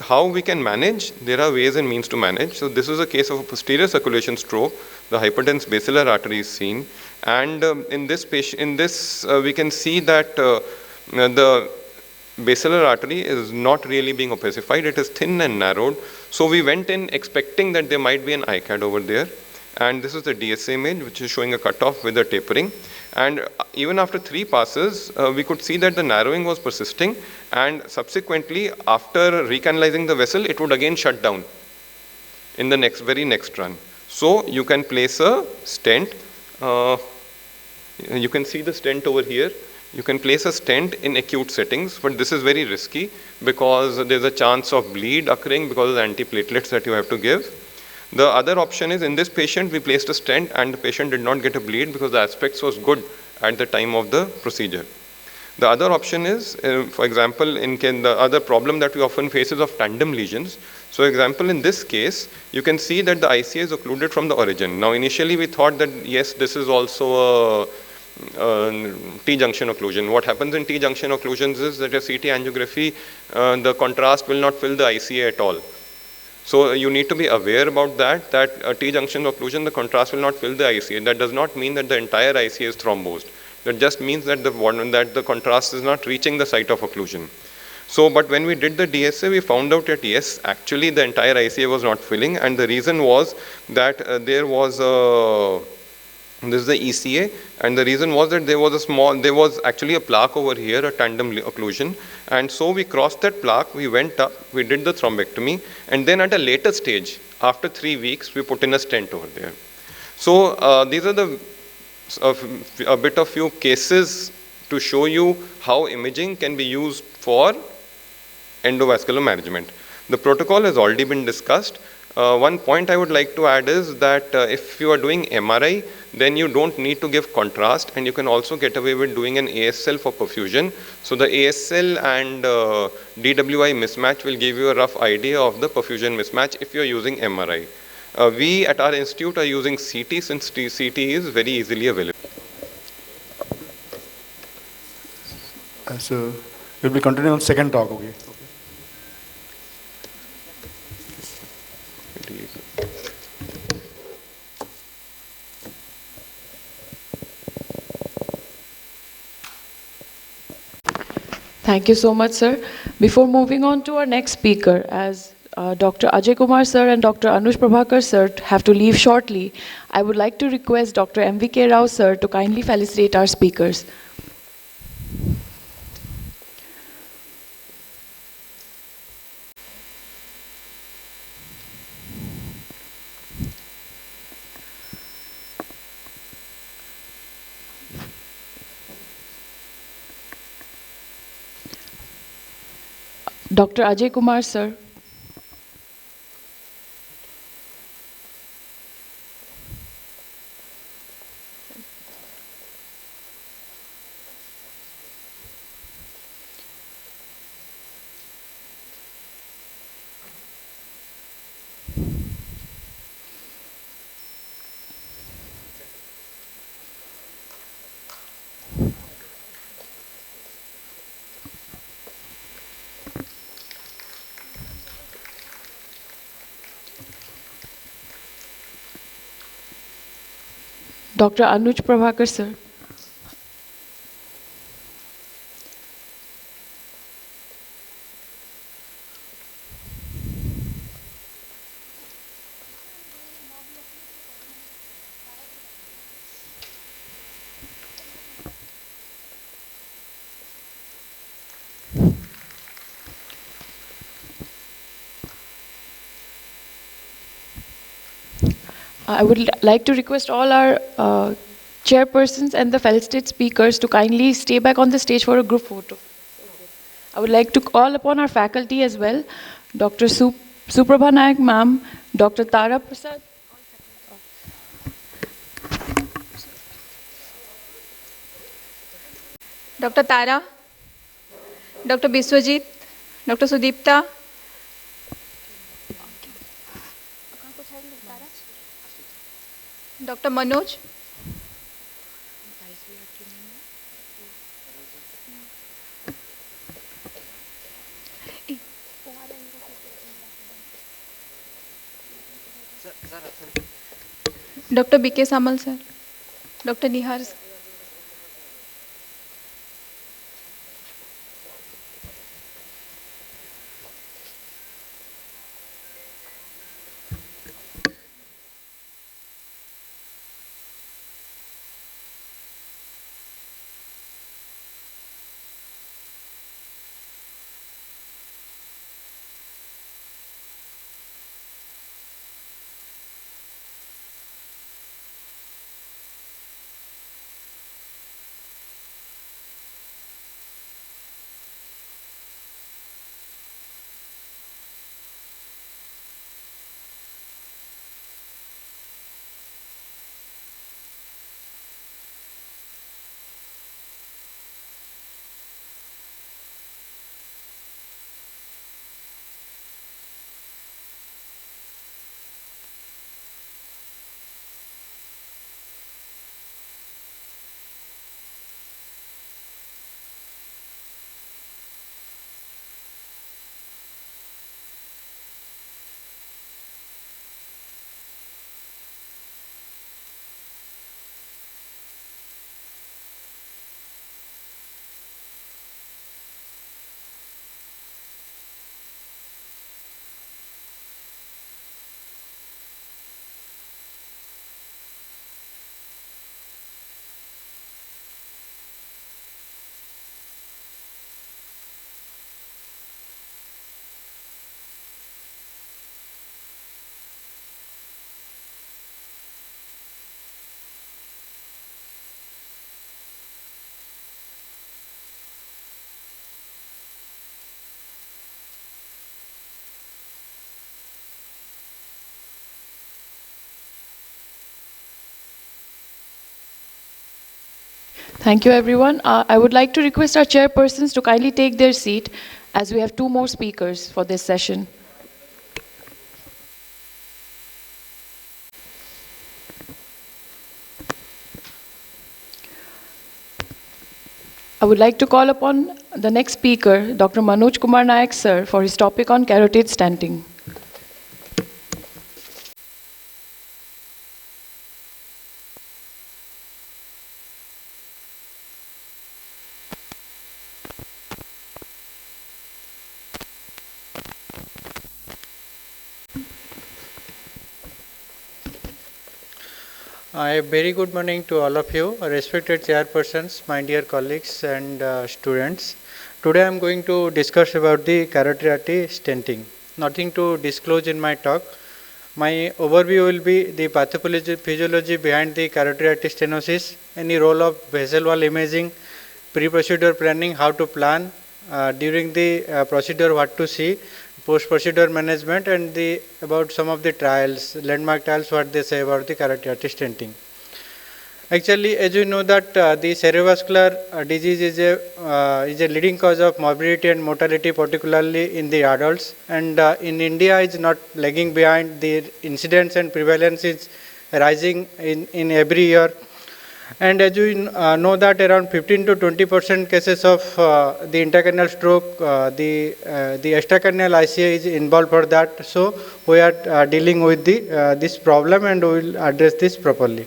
how we can manage? There are ways and means to manage. So this is a case of a posterior circulation stroke. The hypertense basilar artery is seen, and in this patient, we can see that the basilar artery is not really being opacified. It is thin and narrowed. So we went in expecting that there might be an ICAD over there. And this is the DSA image, which is showing a cutoff with a tapering. And even after 3 passes, we could see that the narrowing was persisting. And subsequently, after recanalizing the vessel, it would again shut down in the very next run. So you can place a stent. You can see the stent over here. You can place a stent in acute settings, but this is very risky because there's a chance of bleed occurring because of the antiplatelets that you have to give. The other option is, in this patient, we placed a stent and the patient did not get a bleed because the aspects was good at the time of the procedure. The other option is, for example, the other problem that we often face is of tandem lesions. So, example, in this case, you can see that the ICA is occluded from the origin. Now, initially we thought that, yes, this is also a T-junction occlusion. What happens in T-junction occlusions is that your CT angiography, the contrast will not fill the ICA at all. So you need to be aware about that T-junction occlusion, the contrast will not fill the ICA. That does not mean that the entire ICA is thrombosed. That just means that the contrast is not reaching the site of occlusion. So, but when we did the DSA, we found out that yes, actually the entire ICA was not filling, and the reason was that this is the ECA, and the reason was that there was actually a plaque over here, a tandem occlusion, and so we crossed that plaque, we went up, we did the thrombectomy, and then at a later stage, after 3 weeks, we put in a stent over there. So these are a bit of few cases to show you how imaging can be used for endovascular management. The protocol has already been discussed. One point I would like to add is that if you are doing MRI, then you don't need to give contrast, and you can also get away with doing an ASL for perfusion. So the ASL and DWI mismatch will give you a rough idea of the perfusion mismatch if you are using MRI. We at our institute are using CT, since CT is very easily available. So we'll be continuing on second talk, okay? Thank you so much, sir. Before moving on to our next speaker, as Dr. Ajay Kumar sir and Dr. Anush Prabhakar sir have to leave shortly, I would like to request Dr. MVK Rao sir to kindly felicitate our speakers. Dr. Ajay Kumar, sir. Dr. Anuj Prabhakar, sir. I would like to request all our chairpersons and the felicited speakers to kindly stay back on the stage for a group photo. I would like to call upon our faculty as well, Dr. Suprabha Nayak ma'am, Dr. Tara Prasad. Dr. Tara, Dr. Biswajit, Dr. Sudipta, Dr. Manoj, Dr. B.K. Samal sir, Dr. Nihar sir. Thank you, everyone. I would like to request our chairpersons to kindly take their seat as we have two more speakers for this session. I would like to call upon the next speaker, Dr. Manoj Kumar Nayak, sir, for his topic on carotid stenting. A very good morning to all of you, respected chairpersons, my dear colleagues and students. Today I am going to discuss about the carotid artery stenting. Nothing to disclose in my talk. My overview will be the pathophysiology behind the carotid artery stenosis, any role of vessel wall imaging, pre-procedure planning, how to plan, during the procedure what to see, post-procedure management, and about some of the trials, landmark trials, what they say about the carotid artery stenting. Actually, as you know that the cerebrovascular disease is a leading cause of morbidity and mortality, particularly in the adults. And in India, is not lagging behind. The incidence and prevalence is rising in every year. And as you know that around 15 to 20% cases of the intracranial stroke, the extracranial ICA is involved for that. So we are dealing with this problem, and we will address this properly.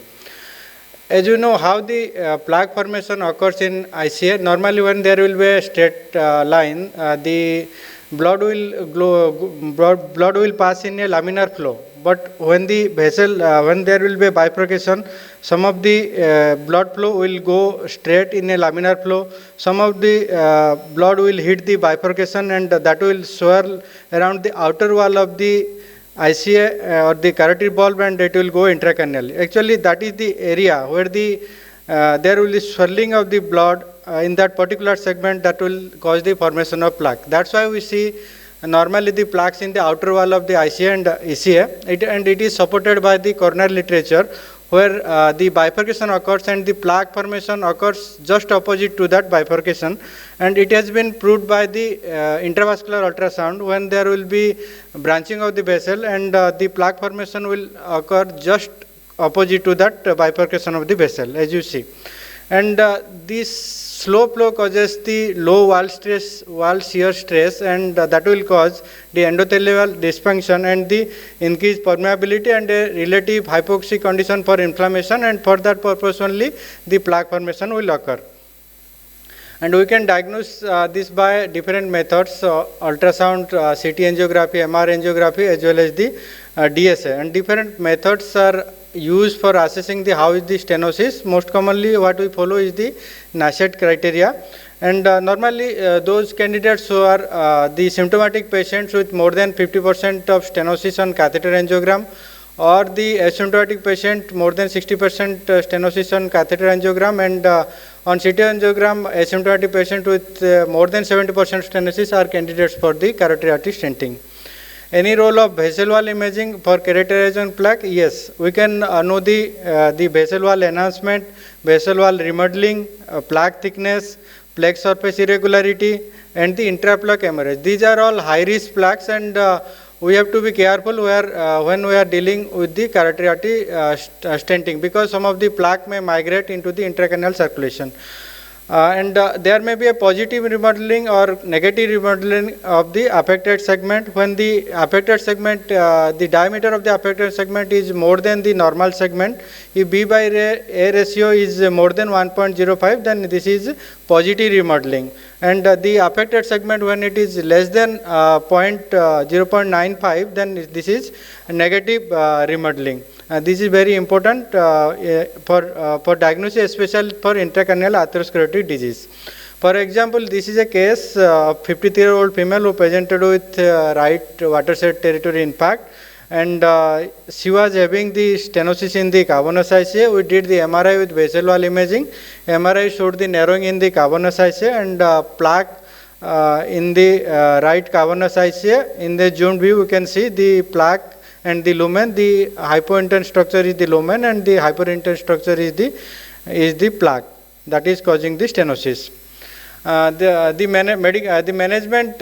As you know how the plaque formation occurs in ICA, normally when there will be a straight line, the blood will pass in a laminar flow. But when the vessel, when there will be a bifurcation, some of the blood flow will go straight in a laminar flow. Some of the blood will hit the bifurcation, and that will swirl around the outer wall of the ICA or the carotid bulb, and it will go intracranially. Actually, that is the area where there will be swirling of the blood in that particular segment that will cause the formation of plaque. That's why we see normally the plaques in the outer wall of the ICA and ECA, and it is supported by the coronary literature, where the bifurcation occurs and the plaque formation occurs just opposite to that bifurcation. And it has been proved by the intravascular ultrasound when there will be branching of the vessel, and the plaque formation will occur just opposite to that bifurcation of the vessel, as you see. And this slow flow causes the low wall shear stress, and that will cause the endothelial dysfunction and the increased permeability and a relative hypoxic condition for inflammation, and for that purpose only the plaque formation will occur. And we can diagnose this by different methods, ultrasound, CT angiography, MR angiography, as well as the DSA. And different methods are used for assessing how is the stenosis. Most commonly what we follow is the Nashet criteria. And normally those candidates who are the symptomatic patients with more than 50% of stenosis on catheter angiogram, or the asymptomatic patient more than 60% stenosis on catheter angiogram, and on CT angiogram asymptomatic patient with more than 70% stenosis are candidates for the carotid artery stenting. Any role of vessel wall imaging for keratorization plaque? Yes, we can know the vessel wall enhancement, vessel wall remodeling, plaque thickness, plaque surface irregularity, and the intraplaque hemorrhage. These are all high risk plaques, and we have to be careful when we are dealing with the carotid artery stenting, because some of the plaque may migrate into the intracranial circulation. And there may be a positive remodeling or negative remodeling of the affected segment. When the affected segment, the diameter of the affected segment is more than the normal segment, if B by A ratio is more than 1.05, then this is positive remodeling. And the affected segment, when it is less than 0.95, then this is negative remodeling. This is very important for diagnosis, especially for intracranial atherosclerotic disease. For example, this is a case of 53-year-old female who presented with right watershed territory impact, and she was having the stenosis in the cavernous ICA. We did the MRI with vessel wall imaging. MRI showed the narrowing in the cavernous ICA and plaque in the right cavernous ICA. In the zoomed view, we can see the plaque and the lumen. The hypointense structure is the lumen, and the hyperintense structure is the plaque that is causing the stenosis. The management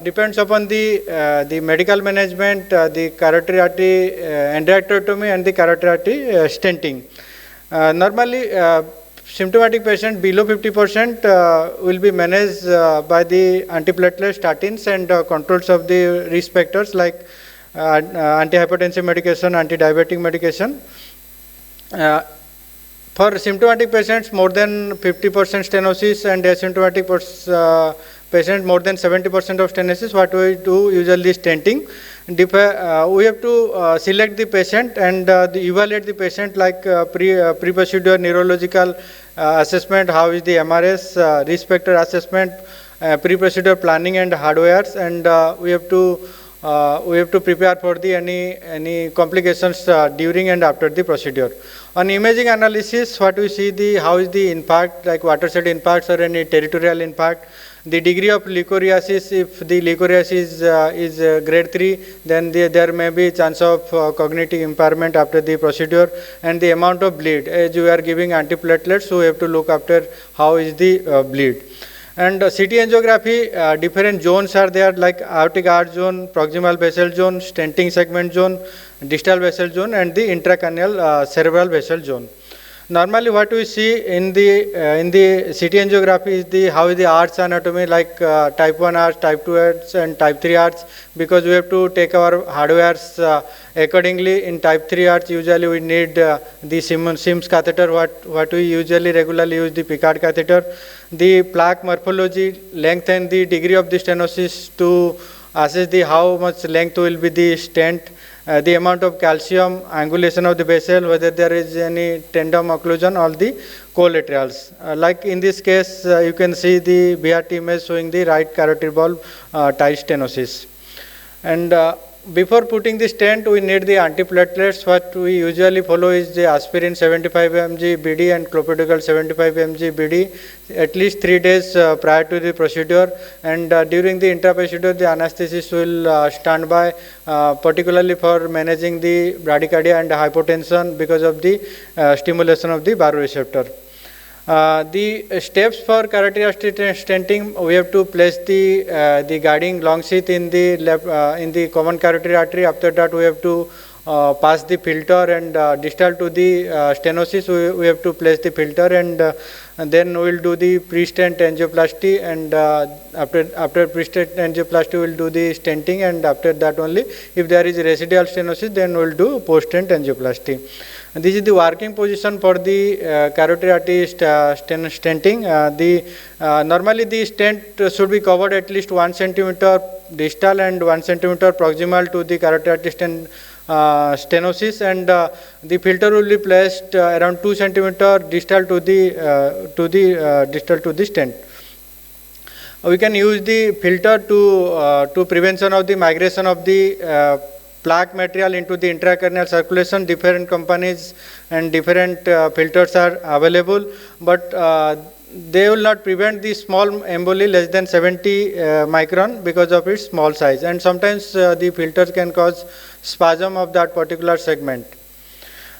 depends upon the medical management, the carotid artery endarterectomy, and the carotid artery stenting. Normally, symptomatic patient below 50% will be managed by the antiplatelet statins and controls of the risk factors like antihypertensive medication, antidiabetic medication. For symptomatic patients, more than 50% stenosis, and asymptomatic patients more than 70% of stenosis, what we do usually stenting. We have to select the patient and evaluate the patient, like pre-procedure neurological assessment, how is the MRS, risk factor assessment, pre-procedure planning and hardwares, and we have to prepare for any complications during and after the procedure. On imaging analysis, what we see how is the impact, like watershed impacts or any territorial impact, The degree of leukorrheasis, if the leukorrheasis is grade 3, then there may be chance of cognitive impairment after the procedure, and the amount of bleed. As you are giving antiplatelets, so we have to look after how is the bleed. And CT angiography, different zones are there, like aortic arch zone, proximal vessel zone, stenting segment zone, distal vessel zone, and the intracranial cerebral vessel zone. Normally, what we see in the CT angiography is the how is the arch anatomy, like type 1 arch, type 2 arch, and type 3 arch, because we have to take our hardwares accordingly. In type 3 arch, usually we need the SIMS catheter, what we usually regularly use the Picard catheter. The plaque morphology, length, and the degree of the stenosis to assess the how much length will be the stent. The amount of calcium, angulation of the vessel, whether there is any tendon occlusion, all the collaterals. Like in this case, you can see the BRT image showing the right carotid valve tight stenosis. And before putting the stent, we need the antiplatelets. What we usually follow is the aspirin 75 mg BD and clopidogrel 75 mg BD at least 3 days prior to the procedure. And during the intra-procedure, the anesthetist will stand by, particularly for managing the bradycardia and hypotension because of the stimulation of the baroreceptor. The steps for carotid artery stenting, we have to place the guiding long sheath in the common carotid artery. After that, we have to pass the filter, and distal to the stenosis, we have to place the filter, and then we will do the pre-stent angioplasty, and after pre-stent angioplasty, we will do the stenting, and after that only, if there is residual stenosis, then we will do post-stent angioplasty. And this is the working position for the carotid artery stenting. Normally the stent should be covered at least 1 centimeter distal and 1 centimeter proximal to the carotid artery stenosis, and the filter will be placed around 2 centimeter distal to the stent. We can use the filter to prevention of the migration of the plaque material into the intracranial circulation. Different companies and different filters are available, but they will not prevent the small emboli less than 70 micron because of its small size, and sometimes the filters can cause spasm of that particular segment.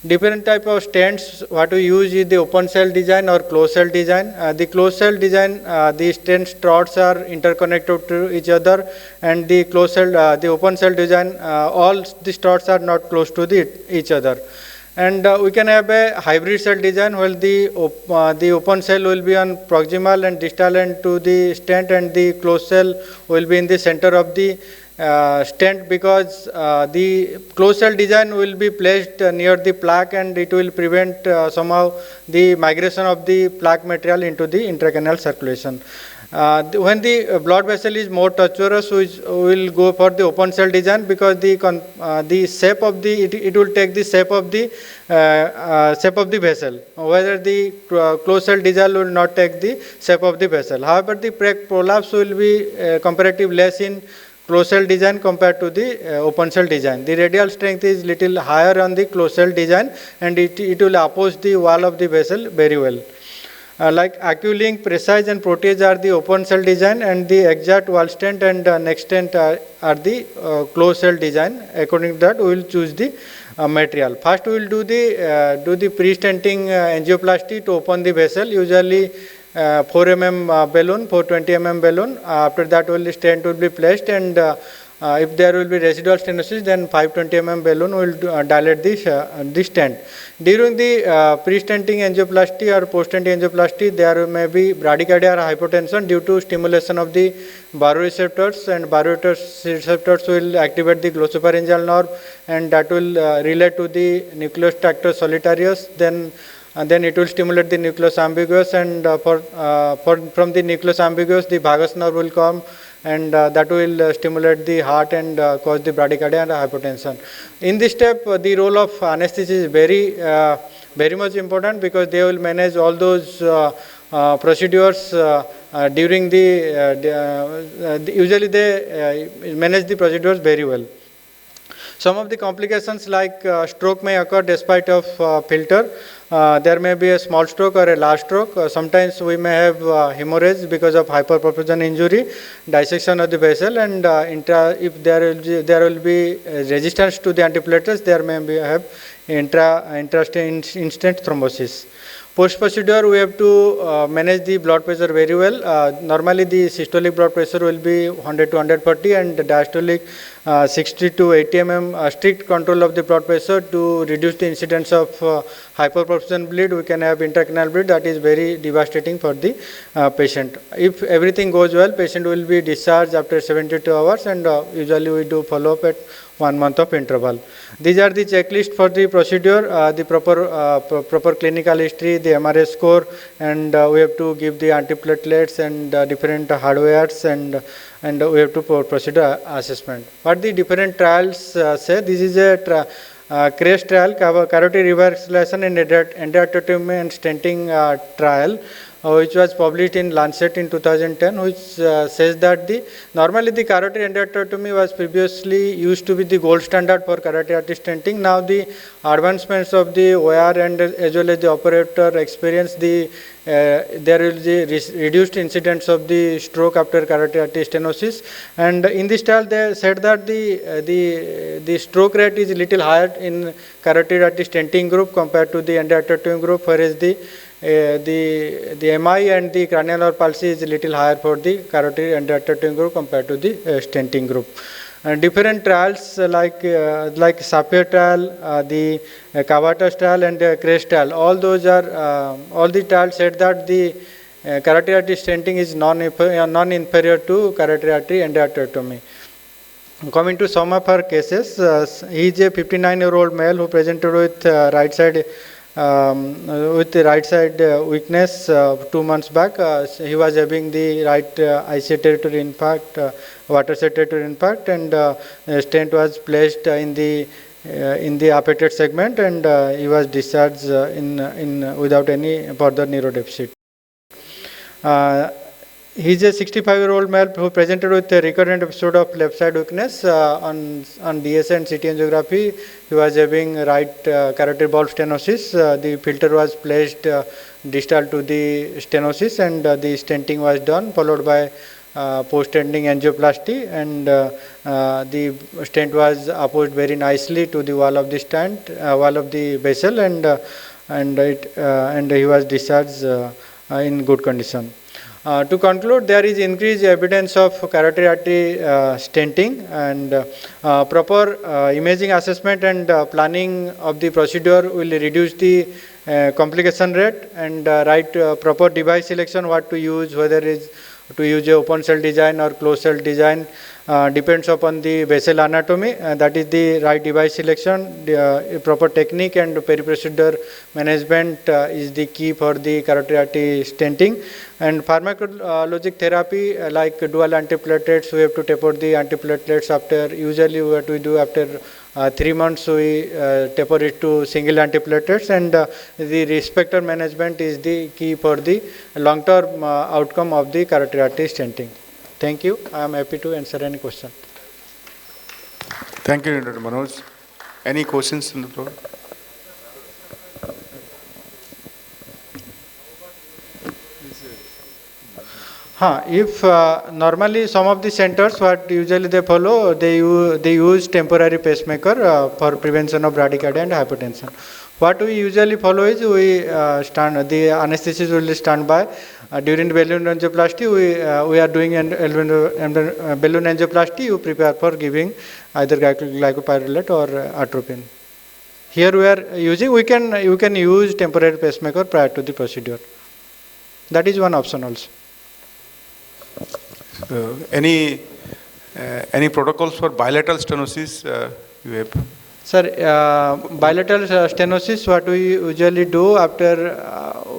Different type of stents, what we use is the open cell design or closed cell design. The closed cell design, the stent struts are interconnected to each other, and the closed cell, the open cell design, all the struts are not close to each other. And we can have a hybrid cell design where the open cell will be on proximal and distal end to the stent, and the closed cell will be in the center of the stent, because the closed cell design will be placed near the plaque, and it will prevent somehow the migration of the plaque material into the intracranial circulation. When the blood vessel is more tortuous, we will go for the open cell design, because the shape of it will take the shape of the vessel, whether the closed cell design will not take the shape of the vessel. However, the prolapse will be comparatively less in closed cell design compared to the open cell design. The radial strength is little higher on the closed cell design, and it will oppose the wall of the vessel very well. Like AccuLink, Precise, and Protease are the open cell design, and the Exact, wall stent, and next stent are the closed cell design. According to that, we will choose the material. First, we will do the pre-stenting angioplasty to open the vessel. Usually 4 mm balloon, 420 mm balloon. After that, only stent will be placed, and if there will be residual stenosis, then 520 mm balloon will dilate the stent. During the pre-stenting angioplasty or post-stenting angioplasty, there may be bradycardia or hypotension due to stimulation of the baroreceptors, and baroreceptors will activate the glossopharyngeal nerve, and that will relate to the nucleus tractus solitarius. Then it will stimulate the nucleus ambiguous, and from the nucleus ambiguous, the vagus nerve will come, and that will stimulate the heart and cause the bradycardia and hypotension. In this step, the role of anesthesia is very much important, because they will manage all those procedures during usually they manage the procedures very well. Some of the complications like stroke may occur despite of filter. There may be a small stroke or a large stroke. Sometimes we may have hemorrhage because of hyperperfusion injury, dissection of the vessel, and if there will be resistance to the antiplatelets, there may be have instant thrombosis. Post-procedure, we have to manage the blood pressure very well. Normally, the systolic blood pressure will be 100 to 140 and diastolic 60 to 80 mm. Strict control of the blood pressure to reduce the incidence of hyperperfusion bleed. We can have intracanal bleed that is very devastating for the patient. If everything goes well, patient will be discharged after 72 hours, and usually we do follow up at 1 month of interval. These are the checklist for the procedure, the proper clinical history, the MRS score, and we have to give the antiplatelets and different hardwares, and we have to procedure assessment. What the different trials say, this is a CRASH trial, carotid revascularization and endarterectomy and stenting trial, which was published in Lancet in 2010, which says that normally the carotid endarterectomy was previously used to be the gold standard for carotid artery stenting. Now the advancements of the OR and as well as the operator experience, there is the reduced incidence of the stroke after carotid artery stenosis. And in this trial, they said that the stroke rate is little higher in carotid artery stenting group compared to the endarterectomy group, whereas the MI and the cranial palsy is a little higher for the carotid endarterectomy group compared to the stenting group. Different trials like Sapphire trial, the Cavatas trial, and CRASH trial, all those are all the trials said that the carotid artery stenting is non-inferior to carotid artery endarterectomy. Coming to some of our cases, he is a 59-year-old male who presented with right side weakness 2 months back. He was having the right IC territory infarct, watershed territory infarct, and stent was placed in the upper segment, and he was discharged without any further neurodeficit. He is a 65-year-old male who presented with a recurrent episode of left side weakness on DSA and CT angiography. He was having right carotid valve stenosis. The filter was placed distal to the stenosis, and the stenting was done, followed by post-stenting angioplasty, and the stent was approached very nicely to the wall of the wall of the vessel, and he was discharged in good condition. To conclude, there is increased evidence of carotid artery stenting, and proper imaging assessment and planning of the procedure will reduce the complication rate, and proper device selection, what to use, whether is to use a open cell design or closed cell design, depends upon the vessel anatomy. That is the right device selection. Proper technique and peri-procedure management is the key for the carotid artery stenting. And pharmacologic therapy like dual antiplatelets, we have to taper the antiplatelets after, usually what we do after 3 months, we taper it to single antiplatelets, and the risk factor management is the key for the long-term outcome of the carotid artery stenting. Thank you. I am happy to answer any question. Thank you, Dr. Manoj. Any questions on the floor? If normally some of the centers, what usually they follow, they use temporary pacemaker for prevention of bradycardia and hypertension. What we usually follow is the anesthetist will stand by during the balloon angioplasty. We are doing balloon angioplasty. You prepare for giving either glycopyrrolate or atropine. Here we are using. You can use temporary pacemaker prior to the procedure. That is one option also. Any protocols for bilateral stenosis you have? Sir, bilateral stenosis, what we usually do after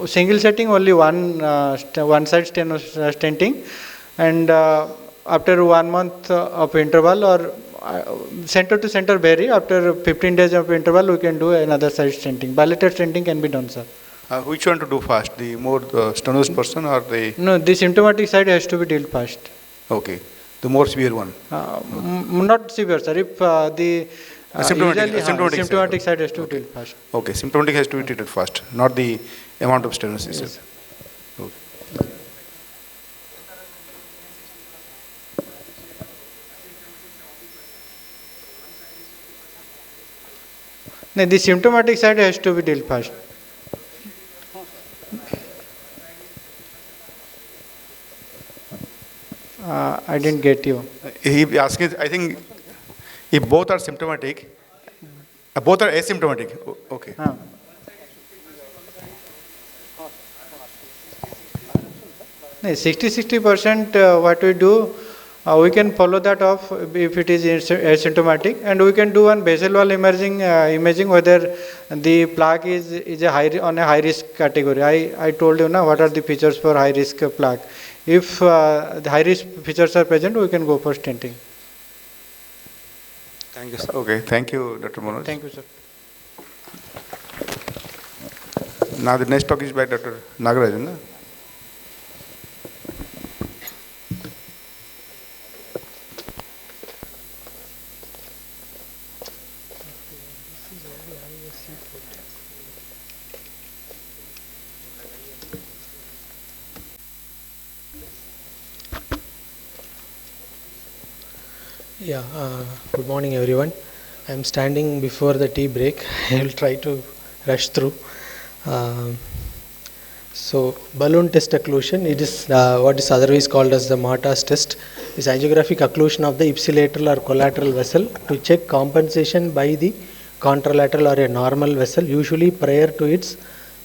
single setting, only one side stenting, and after 1 month of interval, or center to center vary, after 15 days of interval we can do another side stenting. Bilateral stenting can be done, sir. Which one to do first, the more stenosed person or the? No, the symptomatic side has to be dealt first. Okay, the more severe one. Not severe, sir. If the Usually, symptomatic symptomatic side has to be treated first. Okay, symptomatic has to be treated first, not the amount of stenosis. Yes. Okay. No, the symptomatic side has to be dealt first. I didn't get you. He asking, I think, if both are symptomatic, both are asymptomatic. Okay. No, 60% what we do, we can follow that off if it is asymptomatic, and we can do one basal wall imaging whether the plaque is on a high risk category. I told you now what are the features for high risk plaque. If the high risk features are present, we can go for stenting. Thank you, sir. Okay, thank you, Dr. Manoj. Thank you, sir. Now the next talk is by Dr. Nagarajan. Na? Yeah, good morning everyone. I'm standing before the tea break. I will try to rush through. So, balloon test occlusion, it is what is otherwise called as the Marta's test, is angiographic occlusion of the ipsilateral or collateral vessel to check compensation by the contralateral or a normal vessel, usually prior to its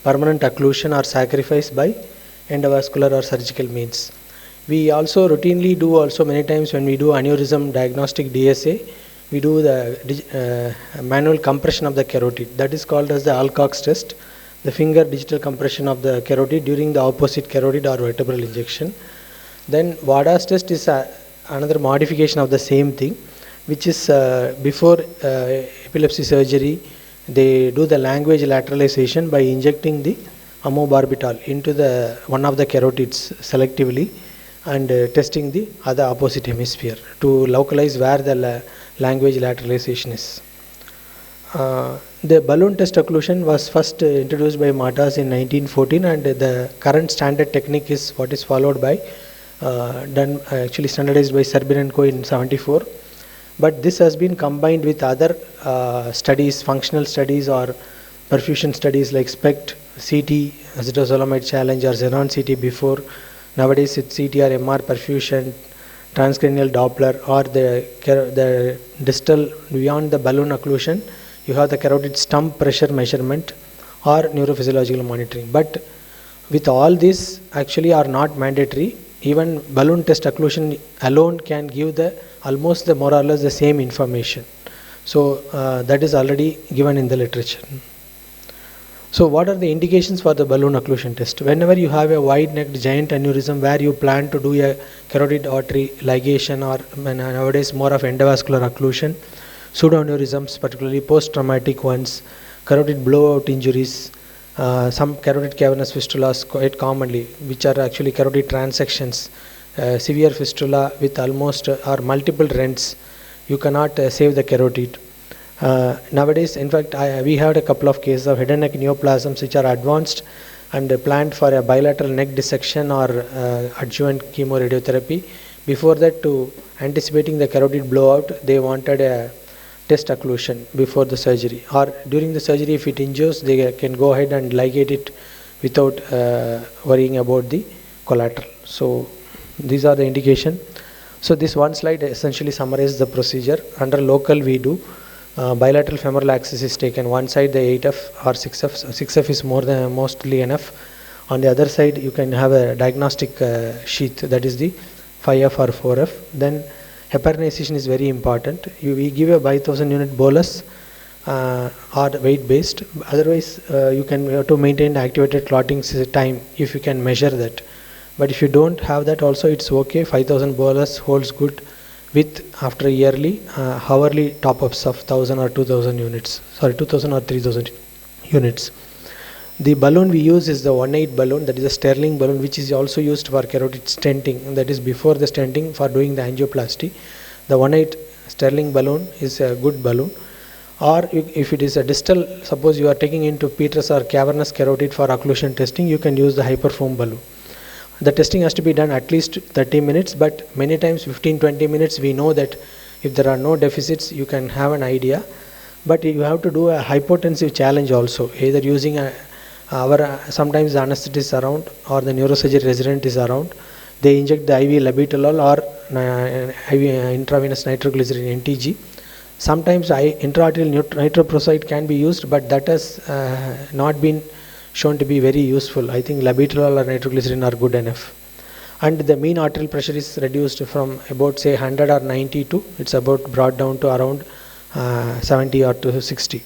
permanent occlusion or sacrifice by endovascular or surgical means. We also routinely do also many times when we do aneurysm diagnostic DSA, we do the manual compression of the carotid. That is called as the Alcock's test, the finger digital compression of the carotid during the opposite carotid or vertebral injection. Then Wada's test is another modification of the same thing, which is before epilepsy surgery, they do the language lateralization by injecting the amobarbital into the one of the carotids selectively and testing the other opposite hemisphere to localize where the language lateralization is. The balloon test occlusion was first introduced by Martas in 1914, and the current standard technique is what is followed by actually standardized by Serbin and Co in 74. But this has been combined with other studies, functional studies or perfusion studies like SPECT, CT, acetazolamide challenge or xenon CT before. Nowadays it's CT or MR perfusion, transcranial Doppler, or the distal beyond the balloon occlusion, you have the carotid stump pressure measurement or neurophysiological monitoring. But with all these actually are not mandatory. Even balloon test occlusion alone can give the almost the more or less the same information. So that is already given in the literature. So what are the indications for the balloon occlusion test? Whenever you have a wide-necked giant aneurysm where you plan to do a carotid artery ligation or nowadays more of endovascular occlusion, pseudoaneurysms, particularly post-traumatic ones, carotid blowout injuries, some carotid cavernous fistulas quite commonly, which are actually carotid transections, severe fistula with almost or multiple rents, you cannot save the carotid. Nowadays, in fact, we had a couple of cases of head and neck neoplasms which are advanced and planned for a bilateral neck dissection or adjuvant chemoradiotherapy. Before that, to anticipating the carotid blowout, they wanted a test occlusion before the surgery, or during the surgery if it injures, they can go ahead and ligate it without worrying about the collateral. So these are the indication. So this one slide essentially summarizes the procedure. Under local we do bilateral femoral axis is taken. One side the 8F or 6F. 6F is mostly enough. On the other side you can have a diagnostic sheath, that is the 5F or 4F. Then heparinization is very important. We give a by 1000 unit bolus or weight based. Otherwise you have to maintain activated clotting time if you can measure that. But if you don't have that also, it's okay. 5000 bolus holds good with after yearly hourly top-ups of 1000 or 2000 units. Sorry, 2000 or 3000 units. The balloon we use is the 1/8 balloon, that is a Sterling balloon, which is also used for carotid stenting. That is before the stenting for doing the angioplasty. The 1/8 Sterling balloon is a good balloon. Or if it is a distal, suppose you are taking into petrous or cavernous carotid for occlusion testing, you can use the hyperfoam balloon. The testing has to be done at least 30 minutes, but many times 15-20 minutes. We know that if there are no deficits, you can have an idea. But you have to do a hypotensive challenge also, either using sometimes the anesthetist is around or the neurosurgery resident is around. They inject the IV labetalol or IV intravenous nitroglycerin NTG. Sometimes intraarterial nitroprusside can be used, but that has not been shown to be very useful. I think labetalol or nitroglycerin are good enough. And the mean arterial pressure is reduced from about say 100 or 90 to it's about brought down to around 70 or to 60.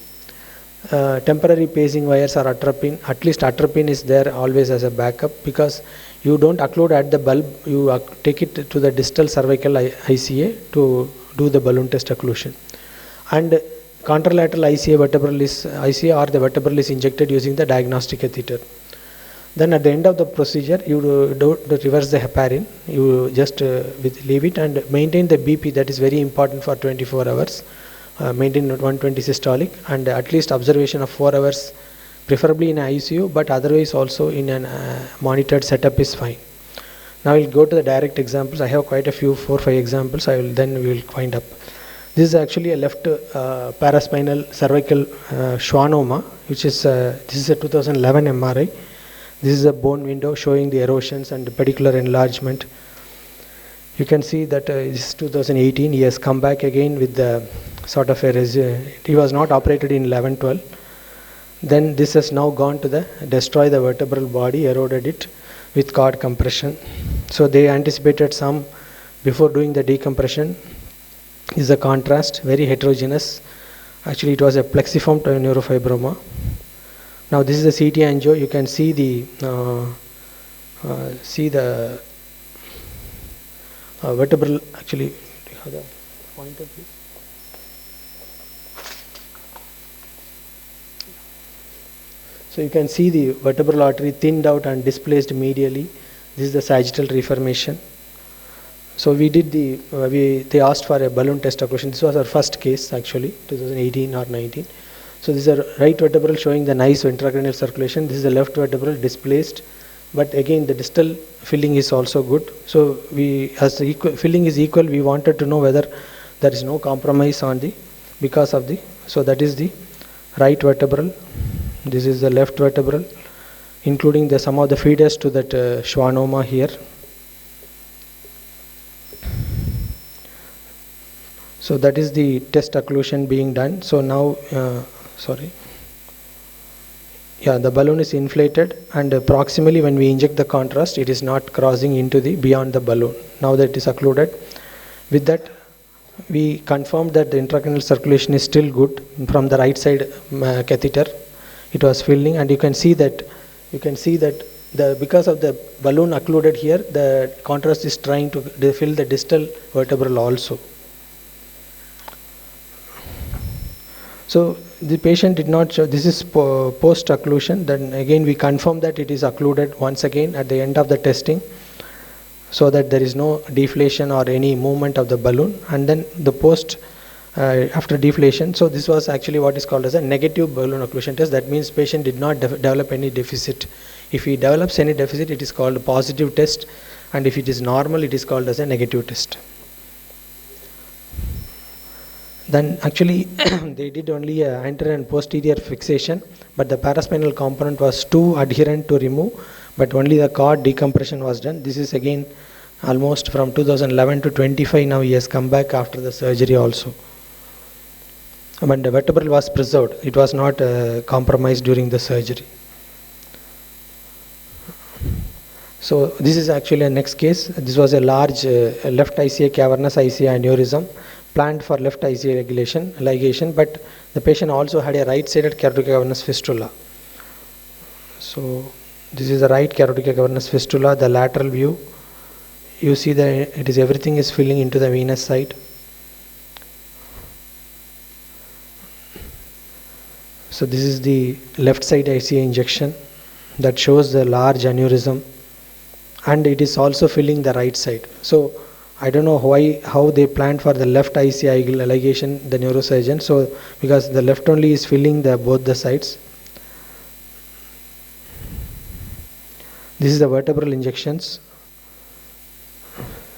Temporary pacing wires or atropine, at least atropine is there always as a backup, because you don't occlude at the bulb, you take it to the distal cervical ICA to do the balloon test occlusion. And contralateral ICA vertebral is ICA or the vertebral is injected using the diagnostic catheter. Then at the end of the procedure, you don't reverse the heparin, you just leave it and maintain the BP. That is very important for 24 hours. Maintain 120 systolic and at least observation of 4 hours, preferably in ICU, but otherwise also in a monitored setup is fine. Now we'll go to the direct examples. I have quite a few, 4-5 examples. We will wind up. This is actually a left paraspinal cervical schwannoma, which is this is a 2011 MRI. This is a bone window showing the erosions and the pedicular enlargement. You can see that this is 2018. He has come back again with the sort of a he was not operated in 11-12. Then this has now gone to destroy the vertebral body, eroded it with cord compression. So they anticipated some before doing the decompression. Is a contrast, very heterogeneous. Actually, it was a plexiform neurofibroma. Now this is the CT angio. You can see the vertebral. Actually, do you have the pointer, please? So you can see the vertebral artery thinned out and displaced medially. This is the sagittal reformation. So we did they asked for a balloon test occlusion. This was our first case actually, 2018 or 19. So this is a right vertebral showing the nice intracranial circulation. This is the left vertebral displaced, but again the distal filling is also good. So as the filling is equal, we wanted to know whether there is no compromise on so that is the right vertebral. This is the left vertebral, including some of the feeders to that schwannoma here. So that is the test occlusion being done. So now, the balloon is inflated, and proximally when we inject the contrast, it is not crossing into beyond the balloon. Now that it is occluded, with that we confirmed that the intracranial circulation is still good from the right side catheter. It was filling, and you can see that because of the balloon occluded here, the contrast is trying to fill the distal vertebral also. So the patient did not show, this is post occlusion. Then again we confirm that it is occluded once again at the end of the testing, so that there is no deflation or any movement of the balloon. And then the post after deflation, so this was actually what is called as a negative balloon occlusion test. That means patient did not develop any deficit. If he develops any deficit, it is called a positive test, and if it is normal, it is called as a negative test. Then actually they did only anterior and posterior fixation, but the paraspinal component was too adherent to remove, but only the cord decompression was done. This is again almost from 2011 to 25. Now he has come back after the surgery also. But the vertebral was preserved. It was not compromised during the surgery. So this is actually a next case. This was a large left ICA cavernous ICA aneurysm planned for left ICA ligation, but the patient also had a right-sided carotid cavernous fistula. So this is the right carotid cavernous fistula, the lateral view. You see that everything is filling into the venous side. So this is the left side ICA injection that shows the large aneurysm, and it is also filling the right side. So I don't know how they planned for the left ICI ligation, the neurosurgeon. So because the left only is filling both the sides. This is the vertebral injections.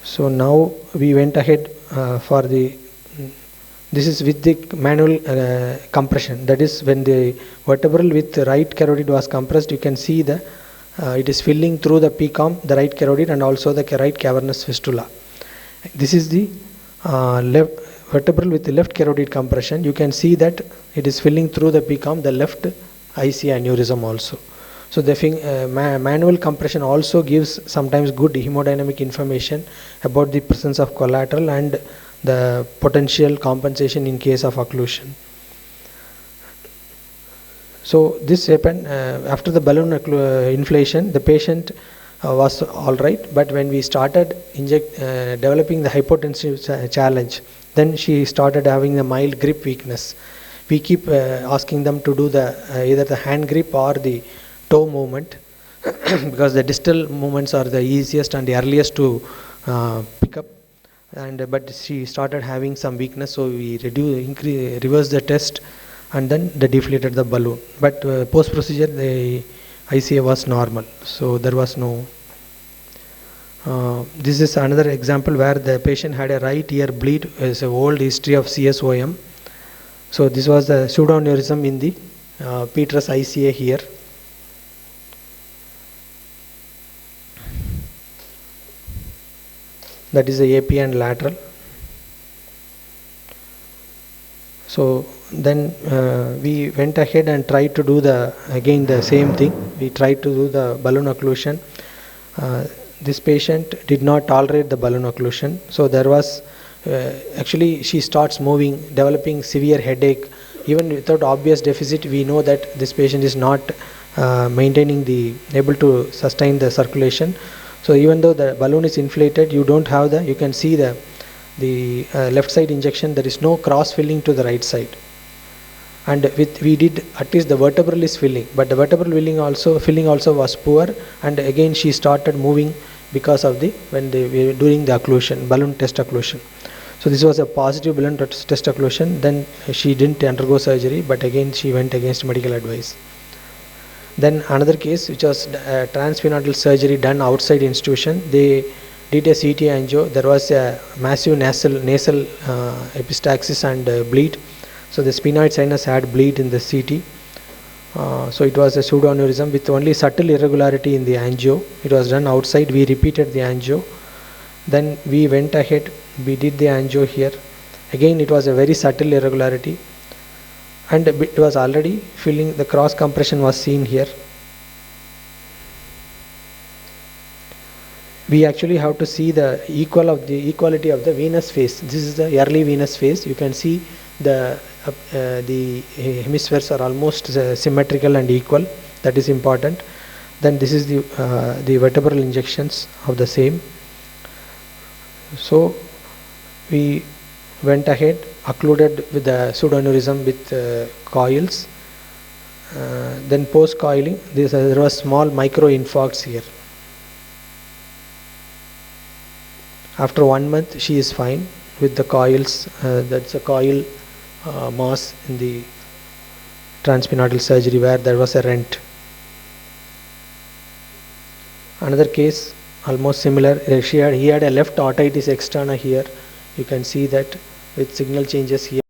So now we went ahead for this is with the manual compression. That is when the vertebral with the right carotid was compressed, you can see it is filling through the PCOM, the right carotid, and also the right cavernous fistula. This is the left vertebral with the left carotid compression. You can see that it is filling through the PCOM, the left IC aneurysm also. So the manual compression also gives sometimes good hemodynamic information about the presence of collateral and the potential compensation in case of occlusion. So this happened after the balloon inflation. The patient was all right, but when we started developing the hypotensive challenge, then she started having the mild grip weakness. We keep asking them to do either the hand grip or the toe movement because the distal movements are the easiest and the earliest to pick up. But she started having some weakness, so we reversed the test and then they deflated the balloon. But post procedure the ICA was normal, so there was no. This is another example where the patient had a right ear bleed. It's an old history of CSOM. So this was the pseudoaneurysm in the petrous ICA here. That is the AP and lateral. So then we went ahead and tried to do again the same thing. We tried to do the balloon occlusion. This patient did not tolerate the balloon occlusion. So there was actually she starts moving, developing severe headache. Even without obvious deficit, we know that this patient is not able to sustain the circulation. So even though the balloon is inflated, you don't have you can see the left side injection, there is no cross filling to the right side. And we did at least the vertebral is filling, but the vertebral filling also was poor. And again she started moving because of when they were doing the occlusion, balloon test occlusion. So this was a positive balloon test occlusion. Then she didn't undergo surgery, but again she went against medical advice. Then another case which was transphenodal surgery done outside institution. They did a CT angio. There was a massive nasal epistaxis and bleed. So the sphenoid sinus had bleed in the CT. So it was a pseudoaneurysm with only subtle irregularity in the angio. It was done outside. We repeated the angio. Then we went ahead. We did the angio here. Again it was a very subtle irregularity. And it was already filling, the cross compression was seen here. We actually have to see the equality of the venous phase. This is the early venous phase. You can see the hemispheres are almost symmetrical and equal. That is important. Then this is the vertebral injections of the same. So we went ahead, occluded with the pseudoaneurysm with coils. Then post coiling, there was small micro infarcts here. After 1 month she is fine with the coils. That's a coil mass in the transphenodal surgery where there was a rent. Another case almost similar. He had a left otitis externa here. You can see that with signal changes here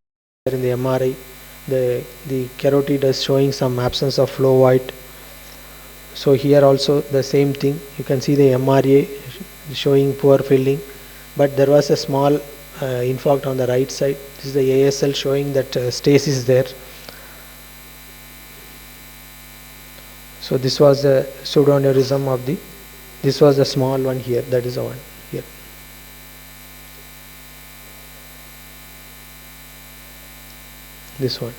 in the MRI. The carotid is showing some absence of flow void. So here also the same thing. You can see the MRA showing poor filling, but there was a small infarct on the right side. This is the ASL showing that stasis is there. So this was the pseudoaneurysm of this was the small one here. That is the one here. This one.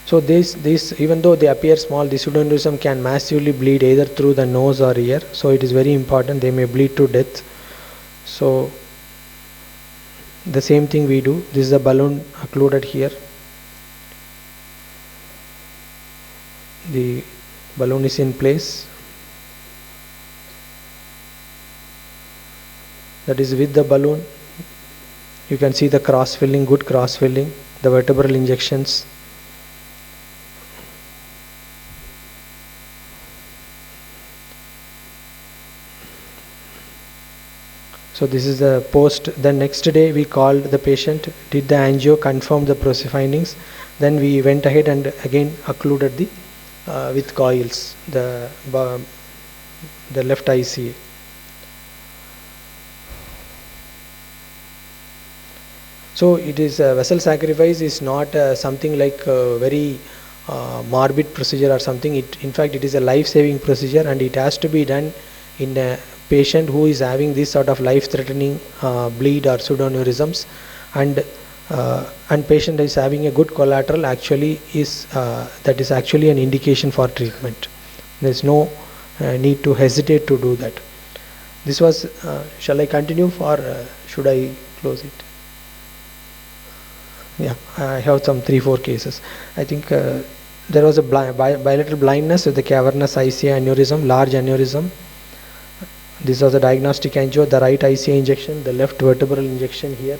So this even though they appear small, the pseudoaneurysm can massively bleed either through the nose or ear. So it is very important. They may bleed to death. So the same thing we do. This is the balloon occluded here. The balloon is in place. that is with the balloon. You can see the cross filling, good cross filling, the vertebral injections. So this is the post. The next day we called the patient, did the angio, confirmed the findings. Then we went ahead and again occluded the with coils the left ICA. So it is vessel sacrifice is not something like very morbid procedure or something. In fact, it is a life-saving procedure, and it has to be done in a patient who is having this sort of life-threatening bleed or pseudoaneurysms, and patient is having a good collateral. Actually, that is actually an indication for treatment. There is no need to hesitate to do that. This was. Shall I continue, or should I close it? Yeah, I have some 3-4 cases. I think there was a bilateral blindness with the cavernous ICA aneurysm, large aneurysm. This was a diagnostic angio, the right ICA injection, the left vertebral injection here.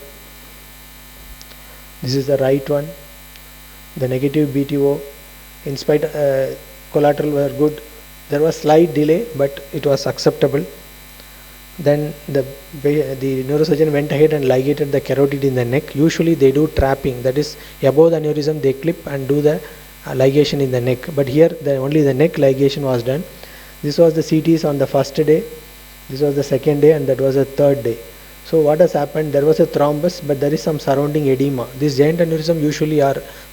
This is the right one, the negative BTO. In spite collateral were good. There was slight delay, but it was acceptable. Then the neurosurgeon went ahead and ligated the carotid in the neck. Usually they do trapping, that is above the aneurysm they clip and do the ligation in the neck. But here only the neck ligation was done. This was the CTs on the first day, this was the second day, and that was the third day. So what has happened, there was a thrombus, but there is some surrounding edema. This giant aneurysm usually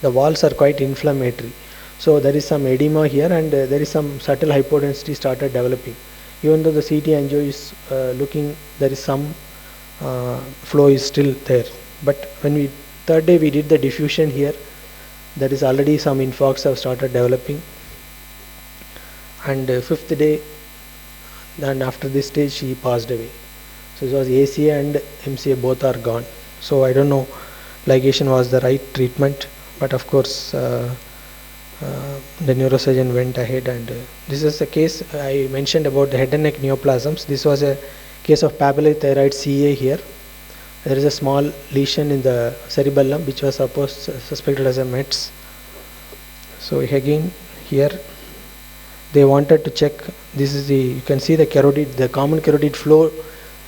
the walls are quite inflammatory. So there is some edema here, and there is some subtle hypodensity started developing. Even though the CT angio is looking, there is some flow is still there. But when third day we did the diffusion here, there is already some infarcts have started developing. And fifth day, and after this stage she passed away. So it was ACA and MCA both are gone. So I don't know, ligation was the right treatment, but of course the neurosurgeon went ahead, and this is a case I mentioned about the head and neck neoplasms. This was a case of papillary thyroid CA here. There is a small lesion in the cerebellum which was suspected as a METS. So again here they wanted to check, this is you can see the carotid, the common carotid flow,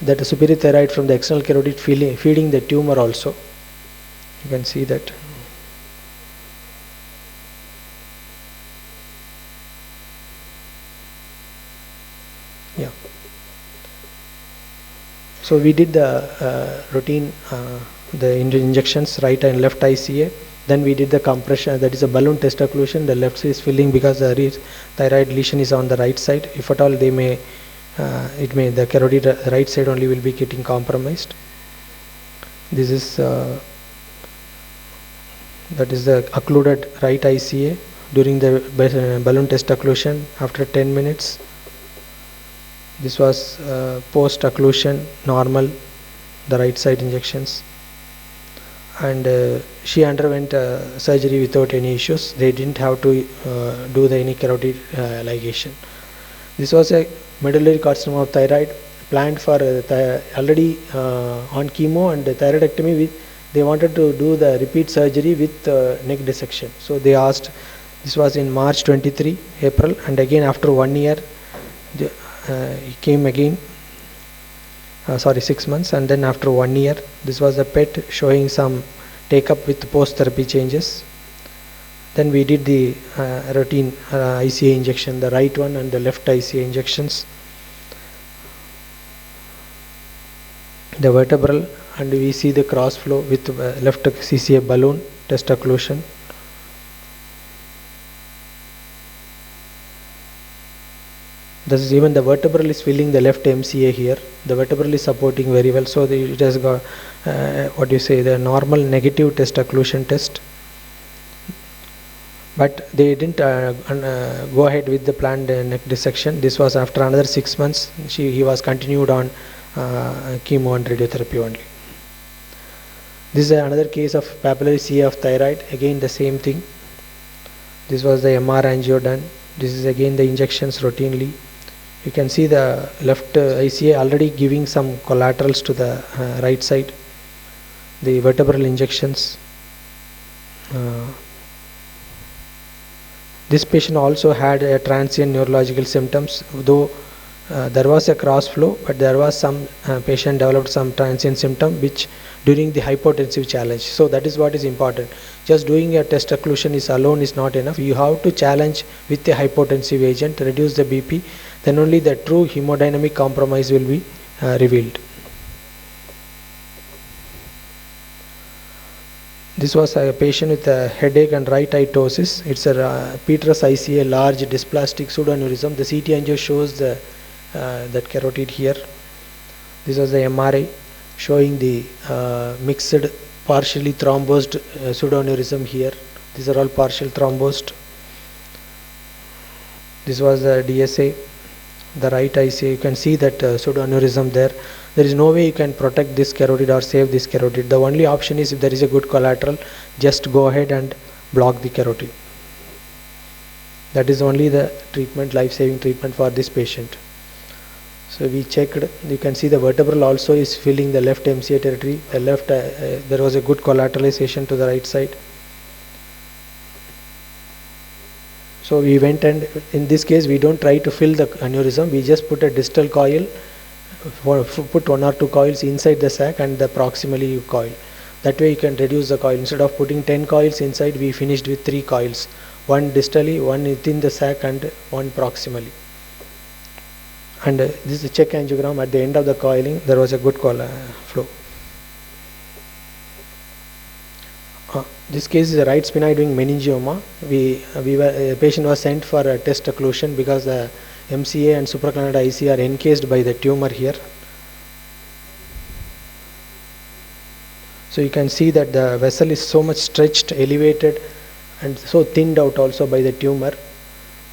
that the superior thyroid from the external carotid feeding the tumor also. You can see that. Yeah. So we did the routine, the injections, right and left ICA. Then we did the compression, that is a balloon test occlusion. The left side is filling because the thyroid lesion is on the right side. If at all they may, the carotid right side only will be getting compromised. This is that is the occluded right ICA during the balloon test occlusion after 10 minutes. This was post occlusion normal, the right side injections, and she underwent surgery without any issues. They didn't have to do any carotid ligation. This was a medullary carcinoma of thyroid planned for already on chemo and thyroidectomy. They wanted to do the repeat surgery with neck dissection. So they asked, this was in March 23, April, and again after 1 year, he came again, 6 months, and then after 1 year, this was a PET showing some take up with post-therapy changes. Then we did the routine ICA injection, the right one and the left ICA injections. The vertebral, and we see the cross flow with left CCA balloon test occlusion. This is even the vertebral is filling the left MCA here. The vertebral is supporting very well. So it has got the normal negative test occlusion test. But they didn't go ahead with the planned neck dissection. This was after another 6 months. He was continued on chemo and radiotherapy only. This is another case of papillary CA of thyroid. Again the same thing. This was the MR angio done. This is again the injections routinely. You can see the left ICA already giving some collaterals to the right side, the vertebral injections. This patient also had transient neurological symptoms, though there was a cross flow, but there was some patient developed some transient symptom which during the hypotensive challenge. So that is what is important. Just doing a test occlusion is alone is not enough. You have to challenge with a hypotensive agent to reduce the BP. Then only the true hemodynamic compromise will be revealed. This was a patient with a headache and right eye ptosis. It's a Petrus ICA large dysplastic pseudoaneurysm. The CT angio shows the that carotid here. This was the MRI showing the mixed partially thrombosed pseudoaneurysm here. These are all partial thrombosed. This was the DSA, the right ICA. You can see that pseudoaneurysm there. There is no way you can protect this carotid or save this carotid. The only option is if there is a good collateral, just go ahead and block the carotid. That is only the treatment, life-saving treatment for this patient. So we checked, you can see the vertebral also is filling the left MCA territory. The left, there was a good collateralization to the right side. So we went, and in this case we don't try to fill the aneurysm, we just put a distal coil, put 1 or 2 coils inside the sac and the proximally you coil. That way you can reduce the coil. Instead of putting 10 coils inside, we finished with 3 coils. 1 distally, 1 within the sac and 1 proximally. And this is a check angiogram. At the end of the coiling there was a good flow. This case is a right sphenoid meningioma. The patient was sent for a test occlusion because the MCA and supraclavicular IC are encased by the tumor here. So you can see that the vessel is so much stretched, elevated and so thinned out also by the tumor.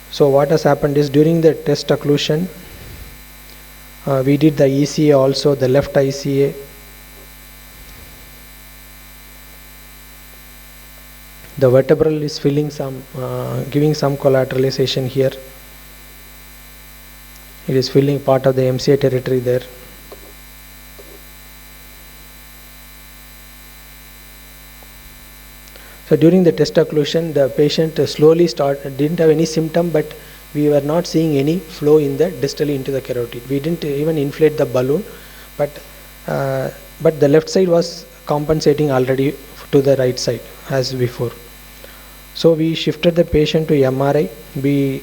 So what has happened is during the test occlusion, we did the ECA also, the left ICA. The vertebral is filling some, giving some collateralization here. It is filling part of the MCA territory there. So during the test occlusion, the patient slowly didn't have any symptom, but we were not seeing any flow in the distally into the carotid. We didn't even inflate the balloon, but the left side was compensating already to the right side as before. So we shifted the patient to MRI. We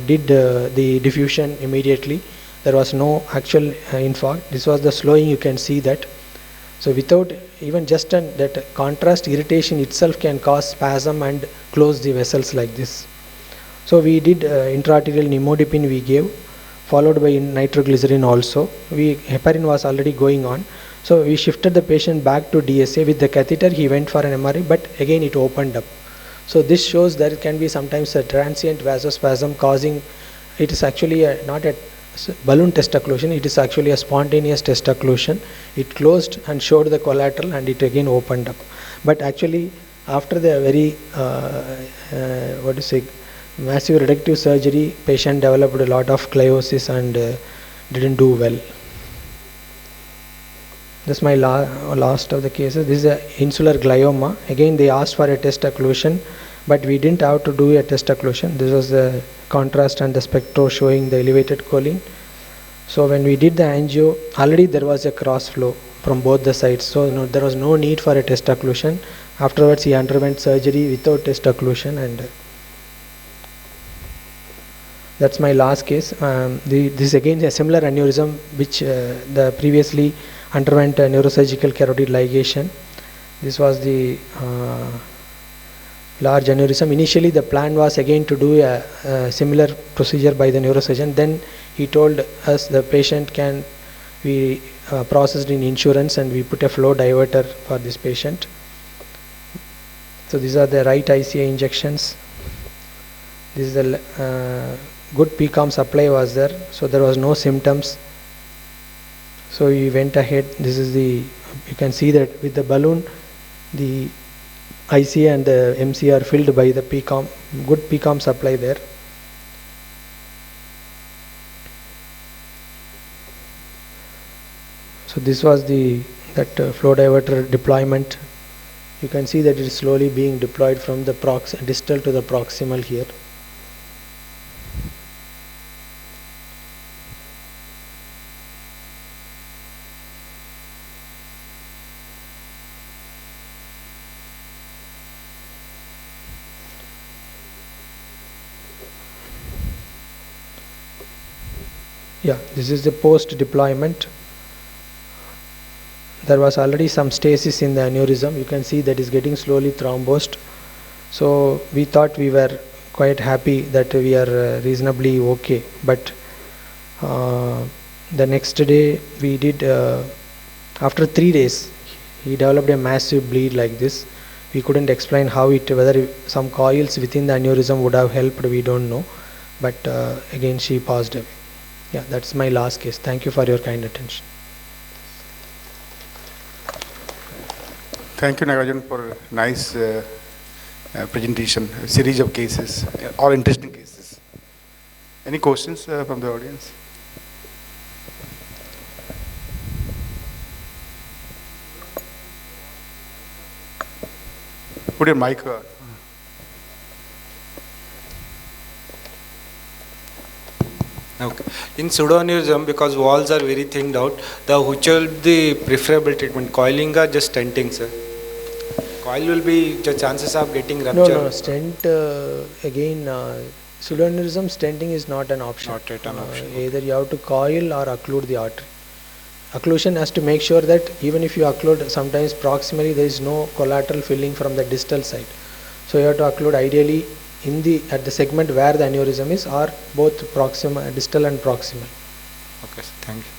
did the diffusion immediately. There was no actual infarct. This was the slowing, you can see that. So without even just that contrast, irritation itself can cause spasm and close the vessels like this. So we did intraarterial nimodipine we gave, followed by nitroglycerin also. Heparin was already going on. So we shifted the patient back to DSA. With the catheter he went for an MRI, but again it opened up. So this shows there can be sometimes a transient vasospasm causing, it is actually not a balloon test occlusion, it is actually a spontaneous test occlusion. It closed and showed the collateral and it again opened up. But actually after the very massive reductive surgery, patient developed a lot of gliosis and didn't do well. This is my last of the cases. This is an insular glioma. Again they asked for a test occlusion, but we didn't have to do a test occlusion. This was the contrast and the spectro showing the elevated choline. So when we did the angio, already there was a cross flow from both the sides. So there was no need for a test occlusion. Afterwards he underwent surgery without test occlusion, and that's my last case. This is again a similar aneurysm which the previously underwent a neurosurgical carotid ligation. This was the large aneurysm. Initially the plan was again to do a similar procedure by the neurosurgeon. Then he told us the patient can be processed in insurance, and we put a flow diverter for this patient. So these are the right ICA injections. This is the good PCOM supply was there, so there was no symptoms. So we went ahead. This is you can see that with the balloon, the ICA and the MC are filled by the PCOM, good PCOM supply there. So this was that flow diverter deployment. You can see that it is slowly being deployed from the distal to the proximal here. Yeah, this is the post deployment. There was already some stasis in the aneurysm. You can see that is getting slowly thrombosed. So we thought we were quite happy that we are reasonably okay. But the next day we did, after 3 days, he developed a massive bleed like this. We couldn't explain how whether some coils within the aneurysm would have helped, we don't know. But again, she passed away. Yeah, that's my last case. Thank you for your kind attention. Thank you, Nagajan, for a nice presentation, a series of cases, all interesting cases. Any questions from the audience? Put your mic. Okay. In pseudoaneurysm, because walls are very thinned out, which will be the preferable treatment? Coiling or just stenting, sir? Coil will be the chances of getting rupture. No, stent again. Pseudoaneurysm stenting is not an option. Not yet an option. Either you have to coil or occlude the artery. Occlusion has to make sure that even if you occlude, sometimes proximally there is no collateral filling from the distal side. So you have to occlude ideally at the segment where the aneurysm is, or both distal and proximal. Okay, thank you.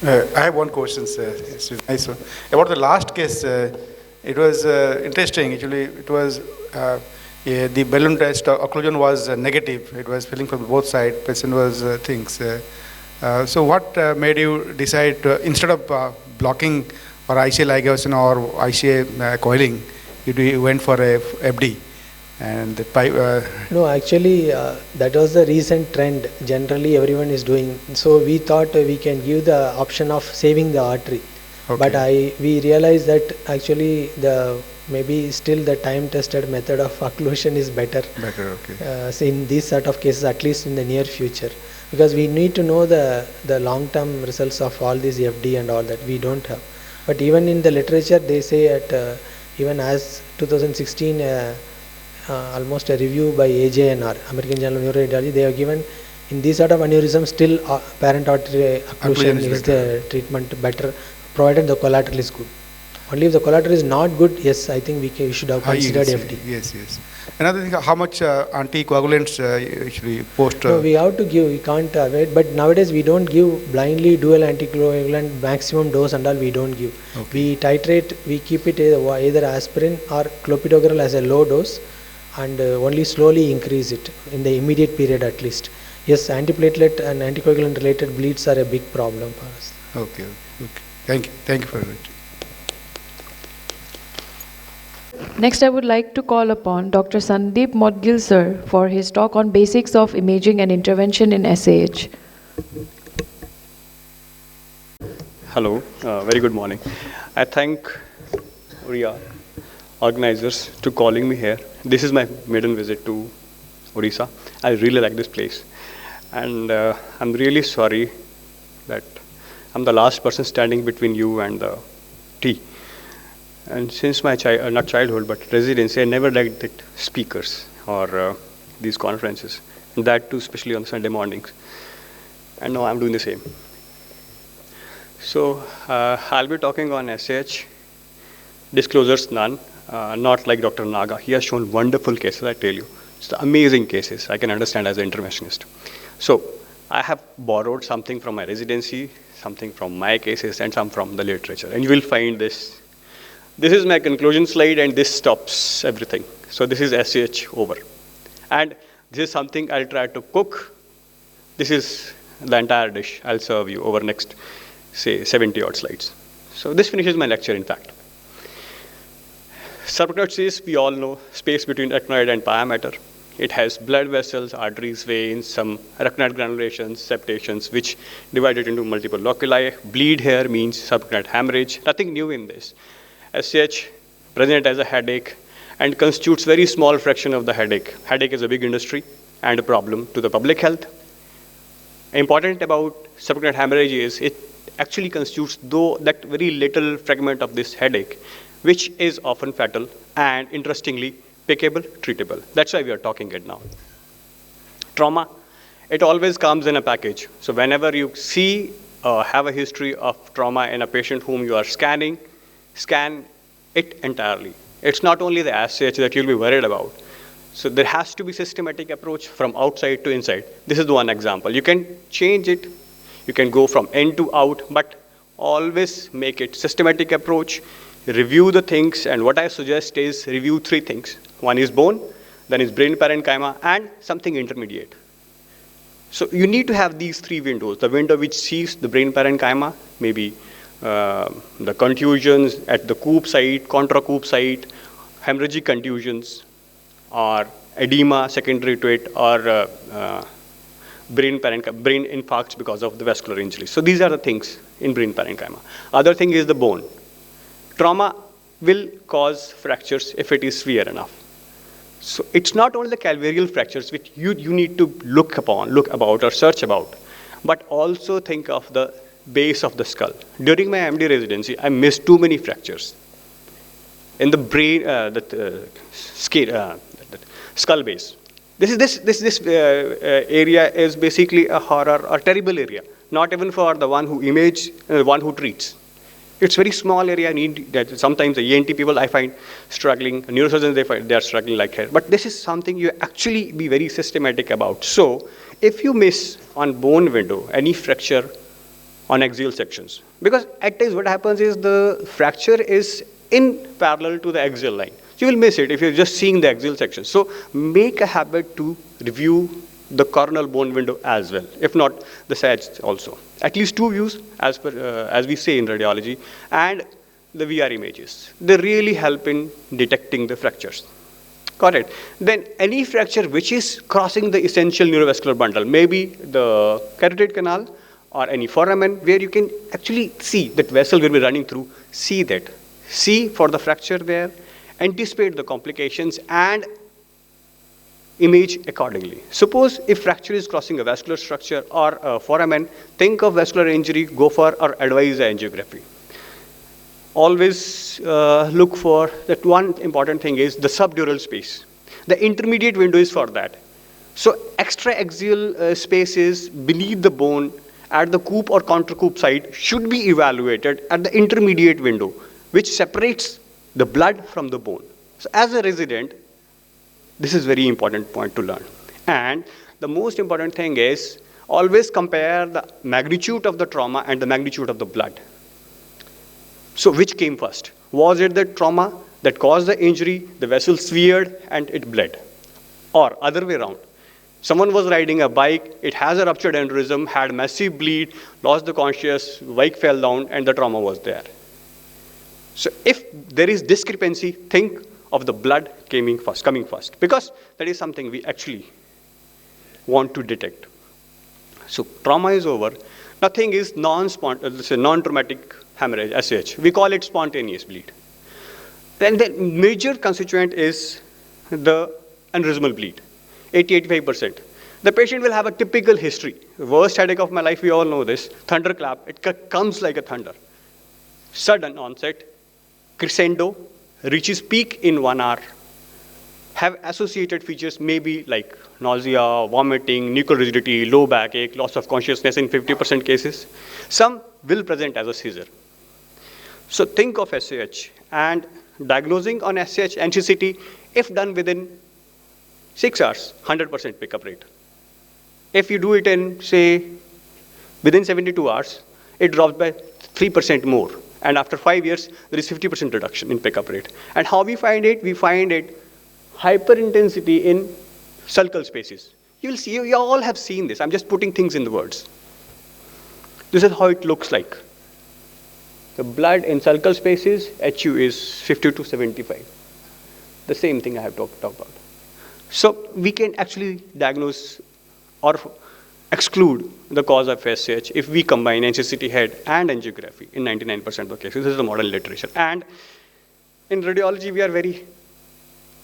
I have one question, sir. It's a nice one. About the last case, it was interesting. Actually, it was the balloon test occlusion was negative. It was filling from both sides. Patient was things. So what made you decide instead of blocking or ICA ligation or ICA coiling, you went for a FD? And the pipe, no, actually that was the recent trend. Generally everyone is doing. So we thought we can give the option of saving the artery. Okay. But we realized that actually maybe still the time tested method of occlusion is better. Okay. So in these sort of cases, at least in the near future, because we need to know the long term results of all these FD and all that we don't have. But even in the literature they say even as 2016 almost a review by AJNR, American Journal of Neuroradiology, they have given in these sort of aneurysm still parent artery occlusion is the treatment better, provided the collateral is good. Only if the collateral is not good, yes, I think we should have considered FD. Yes. Another thing, how much anticoagulants actually post? No, we have to give, we can't wait, but nowadays we don't give blindly dual anticoagulant maximum dose and all, we don't give. Okay. We titrate, we keep it either aspirin or clopidogrel as a low dose, and only slowly increase it in the immediate period at least. Yes, antiplatelet and anticoagulant related bleeds are a big problem for us. Okay. Thank you for it. Next, I would like to call upon Dr. Sandeep Modgil sir for his talk on basics of imaging and intervention in SAH. Hello, very good morning. I thank ORIA organizers to calling me here. This is my maiden visit to Odisha. I really like this place. And I'm really sorry that I'm the last person standing between you and the tea. And since my not childhood, but residency, I never liked speakers or these conferences. And that too, especially on Sunday mornings. And now I'm doing the same. So I'll be talking on SH. Disclosures none. Not like Dr. Naga. He has shown wonderful cases, I tell you. It's amazing cases I can understand as an interventionist. So I have borrowed something from my residency, something from my cases, and some from the literature. And you will find this. This is my conclusion slide, and this stops everything. So this is SH over. And this is something I'll try to cook. This is the entire dish I'll serve you over next, say, 70 odd slides. So this finishes my lecture, in fact. Subacute cyst, we all know, space between echinoid and pia mater. It has blood vessels, arteries, veins, some arachnoid granulations, septations, which divided into multiple loculi. Bleed here means subacute hemorrhage. Nothing new in this. SCH present as a headache and constitutes very small fraction of the headache. Headache is a big industry and a problem to the public health. Important about subacute hemorrhage is it actually constitutes though that very little fragment of this headache, which is often fatal and interestingly pickable, treatable. That's why we are talking it now. Trauma, it always comes in a package. So whenever you see have a history of trauma in a patient whom you are scanning, scan it entirely. It's not only the SCH that you'll be worried about. So there has to be systematic approach from outside to inside. This is the one example. You can change it. You can go from in to out, but always make it systematic approach. Review the things, and what I suggest is review 3 things. One is bone, then is brain parenchyma, and something intermediate. So you need to have these 3 windows. The window which sees the brain parenchyma, maybe the contusions at the coop site, contra-coop site, hemorrhagic contusions, or edema secondary to it, or brain infarcts because of the vascular injury. So these are the things in brain parenchyma. Other thing is the bone. Trauma will cause fractures if it is severe enough. So it's not only the calvarial fractures which you need to look about or search about, but also think of the base of the skull. During my MD residency, I missed too many fractures in the brain, skull base. This area is basically a horror or terrible area, not even for the one who one who treats. It's very small area. Sometimes the ENT people I find struggling, neurosurgeons they are struggling like here. But this is something you actually be very systematic about. So if you miss on bone window any fracture on axial sections, because at times what happens is the fracture is in parallel to the axial line. You will miss it if you're just seeing the axial section. So make a habit to review the coronal bone window as well, if not the SAGs also. At least 2 views as we say in radiology, and the VR images. They really help in detecting the fractures. Got it? Then any fracture which is crossing the essential neurovascular bundle, maybe the carotid canal or any foramen where you can actually see that vessel will be running through, see that. See for the fracture there, anticipate the complications and image accordingly. Suppose if fracture is crossing a vascular structure or a foramen, think of vascular injury, go for or advise angiography. Always look for that. One important thing is the subdural space. The intermediate window is for that. So extra-axial spaces beneath the bone at the coop or contra-coop site should be evaluated at the intermediate window, which separates the blood from the bone. So as a resident, this is very important point to learn. And the most important thing is always compare the magnitude of the trauma and the magnitude of the blood. So which came first? Was it the trauma that caused the injury, the vessel severed and it bled? Or other way around, someone was riding a bike, it has a ruptured aneurysm, had massive bleed, lost the conscious, bike fell down and the trauma was there. So if there is discrepancy, think of the blood coming first, because that is something we actually want to detect. So trauma is over. Nothing is non-traumatic hemorrhage, SH. We call it spontaneous bleed. Then the major constituent is the aneurysmal bleed, 80-85%. The patient will have a typical history. Worst headache of my life, we all know this. Thunderclap, it comes like a thunder. Sudden onset, crescendo, reaches peak in 1 hour, have associated features maybe like nausea, vomiting, nuchal rigidity, low backache, loss of consciousness in 50% cases. Some will present as a seizure. So think of SAH, and diagnosing on SAH NCCT, if done within 6 hours, 100% pickup rate. If you do it in, say, within 72 hours, it drops by 3% more. And after 5 years, there is 50% reduction in pickup rate. And how we find it? We find it hyperintensity in sulcal spaces. You'll see, you all have seen this. I'm just putting things in the words. This is how it looks like. The blood in sulcal spaces, HU is 50 to 75. The same thing I have talked about. So we can actually diagnose or exclude the cause of SH if we combine NCCT head and angiography in 99% of the cases. This is the modern literature. And in radiology, we are very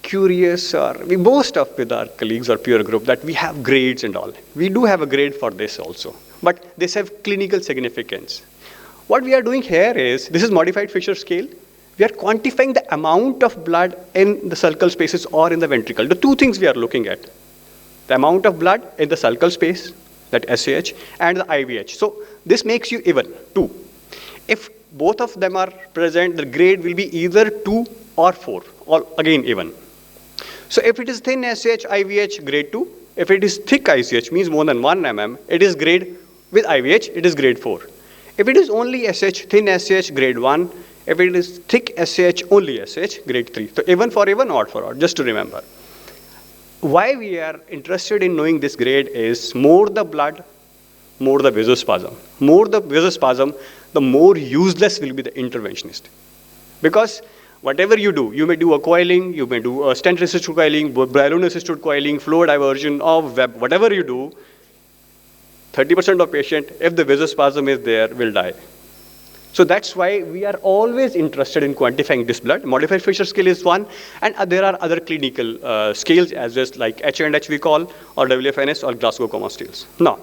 curious, or we boast of with our colleagues or peer group that we have grades and all. We do have a grade for this also, but this have clinical significance. What we are doing here is, this is modified Fisher scale. We are quantifying the amount of blood in the sulcal spaces or in the ventricle. The two things we are looking at: the amount of blood in the sulcal space, that SAH, and the IVH. So this makes you even, 2. If both of them are present, the grade will be either 2 or 4, or again even. So if it is thin SH, IVH, grade 2. If it is thick ICH, means more than 1 mm, it is grade, with IVH, it is grade 4. If it is only SH, thin SH, grade 1. If it is thick SH, only SH, grade 3. So even for even, odd for odd, just to remember. Why we are interested in knowing this grade is, more the blood, more the vasospasm. More the vasospasm, the more useless will be the interventionist. Because whatever you do, you may do a coiling, you may do a stent-assisted coiling, balloon-assisted coiling, flow diversion, or web, whatever you do, 30% of patient, if the vasospasm is there, will die. So that's why we are always interested in quantifying this blood. Modified Fisher scale is one, and there are other clinical scales as well, like H&H we call, or WFNS, or Glasgow Coma scales. Now,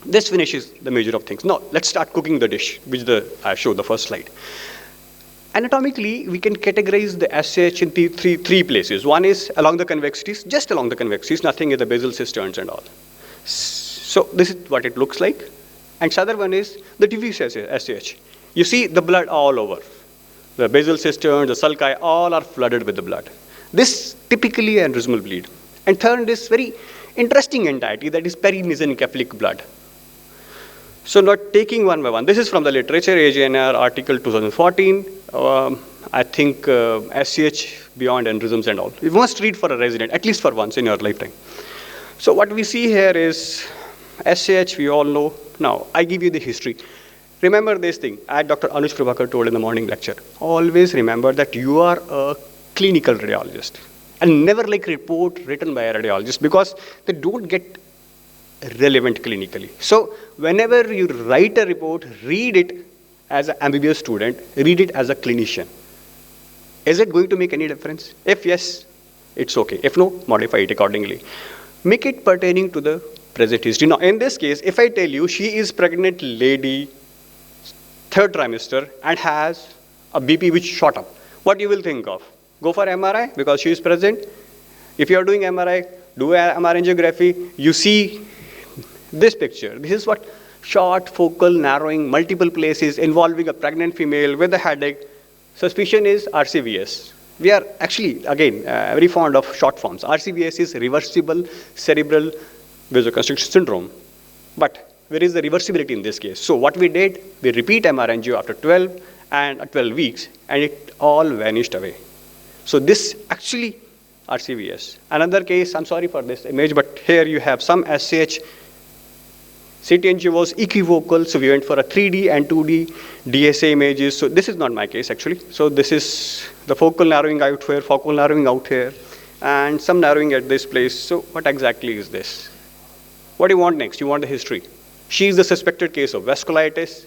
this finishes the major of things. Now, let's start cooking the dish, which I showed the first slide. Anatomically, we can categorize the SH in three places. One is along the convexities, just along the convexities, nothing in the basal cisterns and all. So this is what it looks like. And the other one is the diffuse SH. You see the blood all over. The basal cisterns, the sulci, all are flooded with the blood. This typically aneurysmal bleed. And third is very interesting entity, that is perimesencephalic blood. So not taking one by one. This is from the literature, AJNR article 2014. I think SCH beyond aneurysms and all. You must read for a resident, at least for once in your lifetime. So what we see here is SCH, we all know. Now, I give you the history. Remember this thing, as Dr. Anuj Prabhakar told in the morning lecture. Always remember that you are a clinical radiologist. And never like report written by a radiologist, because they don't get relevant clinically. So whenever you write a report, read it as an MBBS student, read it as a clinician. Is it going to make any difference? If yes, it's okay. If no, modify it accordingly. Make it pertaining to the present history. Now, in this case, if I tell you she is pregnant lady, 3rd trimester, and has a BP which shot up, what you will think of? Go for MRI because she is present. If you are doing MRI, do MR angiography. You see this picture. This is what short, focal, narrowing, multiple places involving a pregnant female with a headache. Suspicion is RCVS. We are actually, again, very fond of short forms. RCVS is reversible cerebral vasoconstriction syndrome. But where is the reversibility in this case? So what we did, we repeat MR angio after 12 weeks, and it all vanished away. So this actually RCVS. Another case, I'm sorry for this image, but here you have some SCH. CT angio was equivocal, so we went for a 3D and 2D DSA images. So this is not my case actually. So this is the focal narrowing out here, focal narrowing out here, and some narrowing at this place. So what exactly is this? What do you want next? You want the history. She is the suspected case of vasculitis,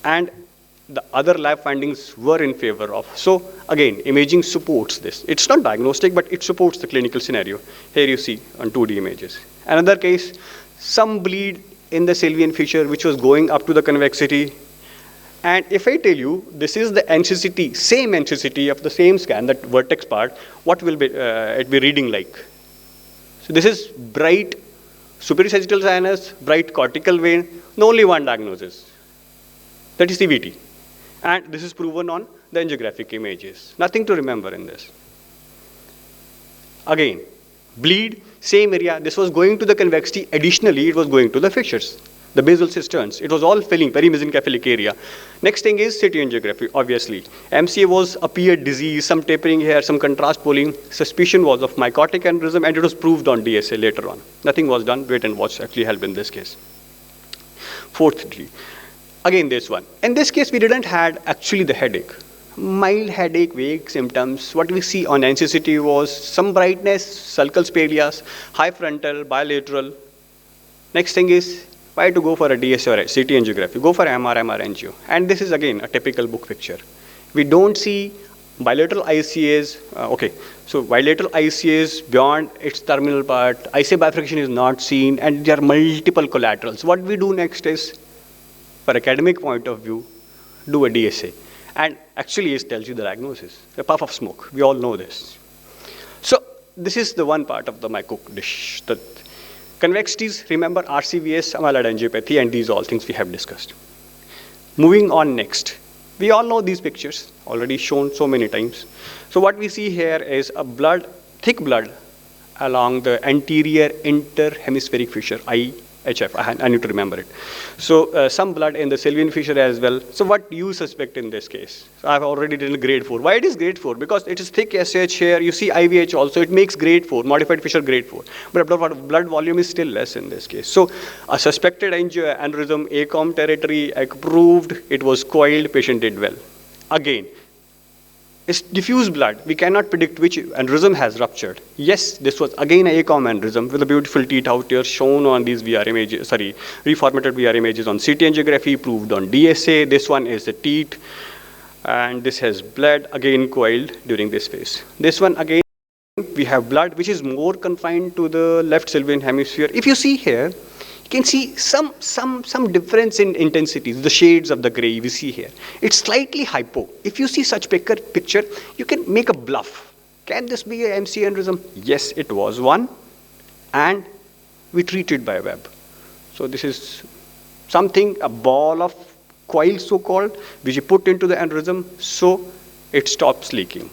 and the other lab findings were in favor of. So again, imaging supports this. It's not diagnostic, but it supports the clinical scenario. Here you see on 2D images. Another case, some bleed in the sylvian fissure, which was going up to the convexity. And if I tell you, this is the NCCT, same NCCT of the same scan, that vertex part, what will be, it be reading like? So this is bright superior sagittal sinus, bright cortical vein, no, only one diagnosis. That is CVT. And this is proven on the angiographic images. Nothing to remember in this. Again, bleed, same area. This was going to the convexity. Additionally, it was going to the fissures, the basal cisterns. It was all filling, perimesencephalic area. Next thing is CT angiography, obviously. MCA was appeared disease, some tapering here, some contrast pulling. Suspicion was of mycotic aneurysm, and it was proved on DSA later on. Nothing was done. Wait and watch actually helped in this case. Fourthly, again this one. In this case, we didn't had actually the headache. mild headache, vague symptoms. What we see on NCCT was some brightness, sulcal spadias, high frontal, bilateral. Next thing is, why to go for a DSA or a CT angiography? Go for MR angio. And this is again a typical book picture. We don't see bilateral ICAs. Okay, so bilateral ICAs beyond its terminal part, ICA bifurcation is not seen, and there are multiple collaterals. What we do next is, for academic point of view, do a DSA. And actually it tells you the diagnosis, a puff of smoke. We all know this. So this is the one part of my cook dish. The convexities, remember RCVS, amyloid angiopathy, and these all things we have discussed. Moving on next. We all know these pictures, already shown so many times. So what we see here is a blood, thick blood along the anterior interhemispheric fissure, IHF, I need to remember it. So some blood in the Sylvian fissure as well. So what do you suspect in this case? So I've already done grade 4. Why it is grade 4? Because it is thick SH here, you see IVH also, it makes grade 4, modified fissure grade 4. But blood volume is still less in this case. So a suspected aneurysm, ACOM territory, approved, it was coiled, patient did well. Again, it's diffuse blood. We cannot predict which aneurysm has ruptured. Yes, this was again an ACOM aneurysm with a beautiful teeth out here shown on these VR images, reformatted VR images on CT angiography, proved on DSA. This one is the teeth, and this has bled, again coiled during this phase. This one again, we have blood which is more confined to the left Sylvian hemisphere. If you see here, you can see some difference in intensities, the shades of the gray we see here. It's slightly hypo. If you see such picture, you can make a bluff. Can this be a MC aneurysm? Yes, it was one, and we treat it by web. So this is something, a ball of coil so-called, which you put into the aneurysm, so it stops leaking.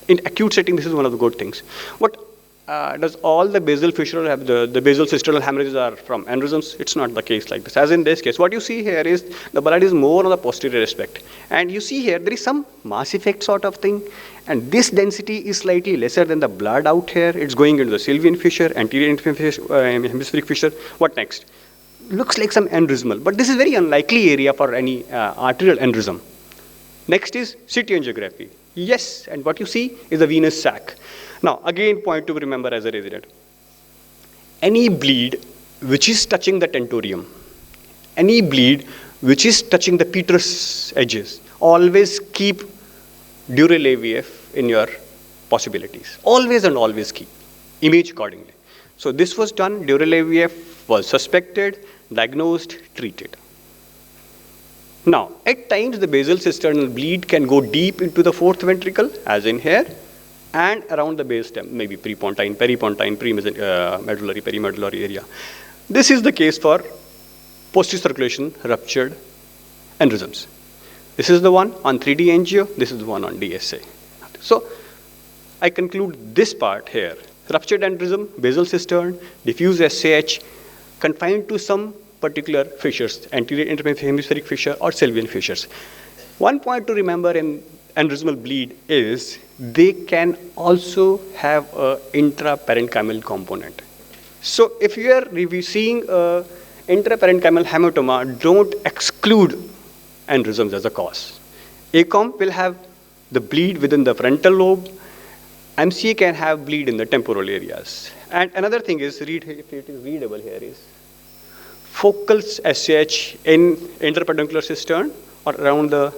In acute setting, this is one of the good things. What does all the basal fissural have, the basal cisternal hemorrhages are from aneurysms? It's not the case like this. As in this case, what you see here is the blood is more on the posterior aspect. And you see here, there is some mass effect sort of thing. And this density is slightly lesser than the blood out here. It's going into the Sylvian fissure, anterior hemispheric fissure. What next? Looks like some aneurysmal, but this is very unlikely area for any arterial aneurysm. Next is CT angiography. Yes, and what you see is a venous sac. Now, again, point to remember as a resident. Any bleed which is touching the tentorium, any bleed which is touching the petrous edges, always keep dural AVF in your possibilities. Always and always keep. Image accordingly. So this was done, dural AVF was suspected, diagnosed, treated. Now, at times the basal cisternal bleed can go deep into the fourth ventricle, as in here, and around the base stem, maybe prepontine, peripontine, medullary, perimedullary area. This is the case for posterior circulation ruptured aneurysms. This is the one on 3D angio, this is the one on DSA. So, I conclude this part here. Ruptured aneurysm, basal cistern, diffuse SAH, confined to some particular fissures, anterior interhemispheric fissure or Sylvian fissures. One point to remember in aneurysmal bleed is they can also have an intraparenchymal component. So if you are seeing a intraparenchymal hematoma, don't exclude aneurysms as a cause. ACOM will have the bleed within the frontal lobe. MCA can have bleed in the temporal areas. And another thing is, if it is readable here, is focal SH in interpeduncular cistern or around the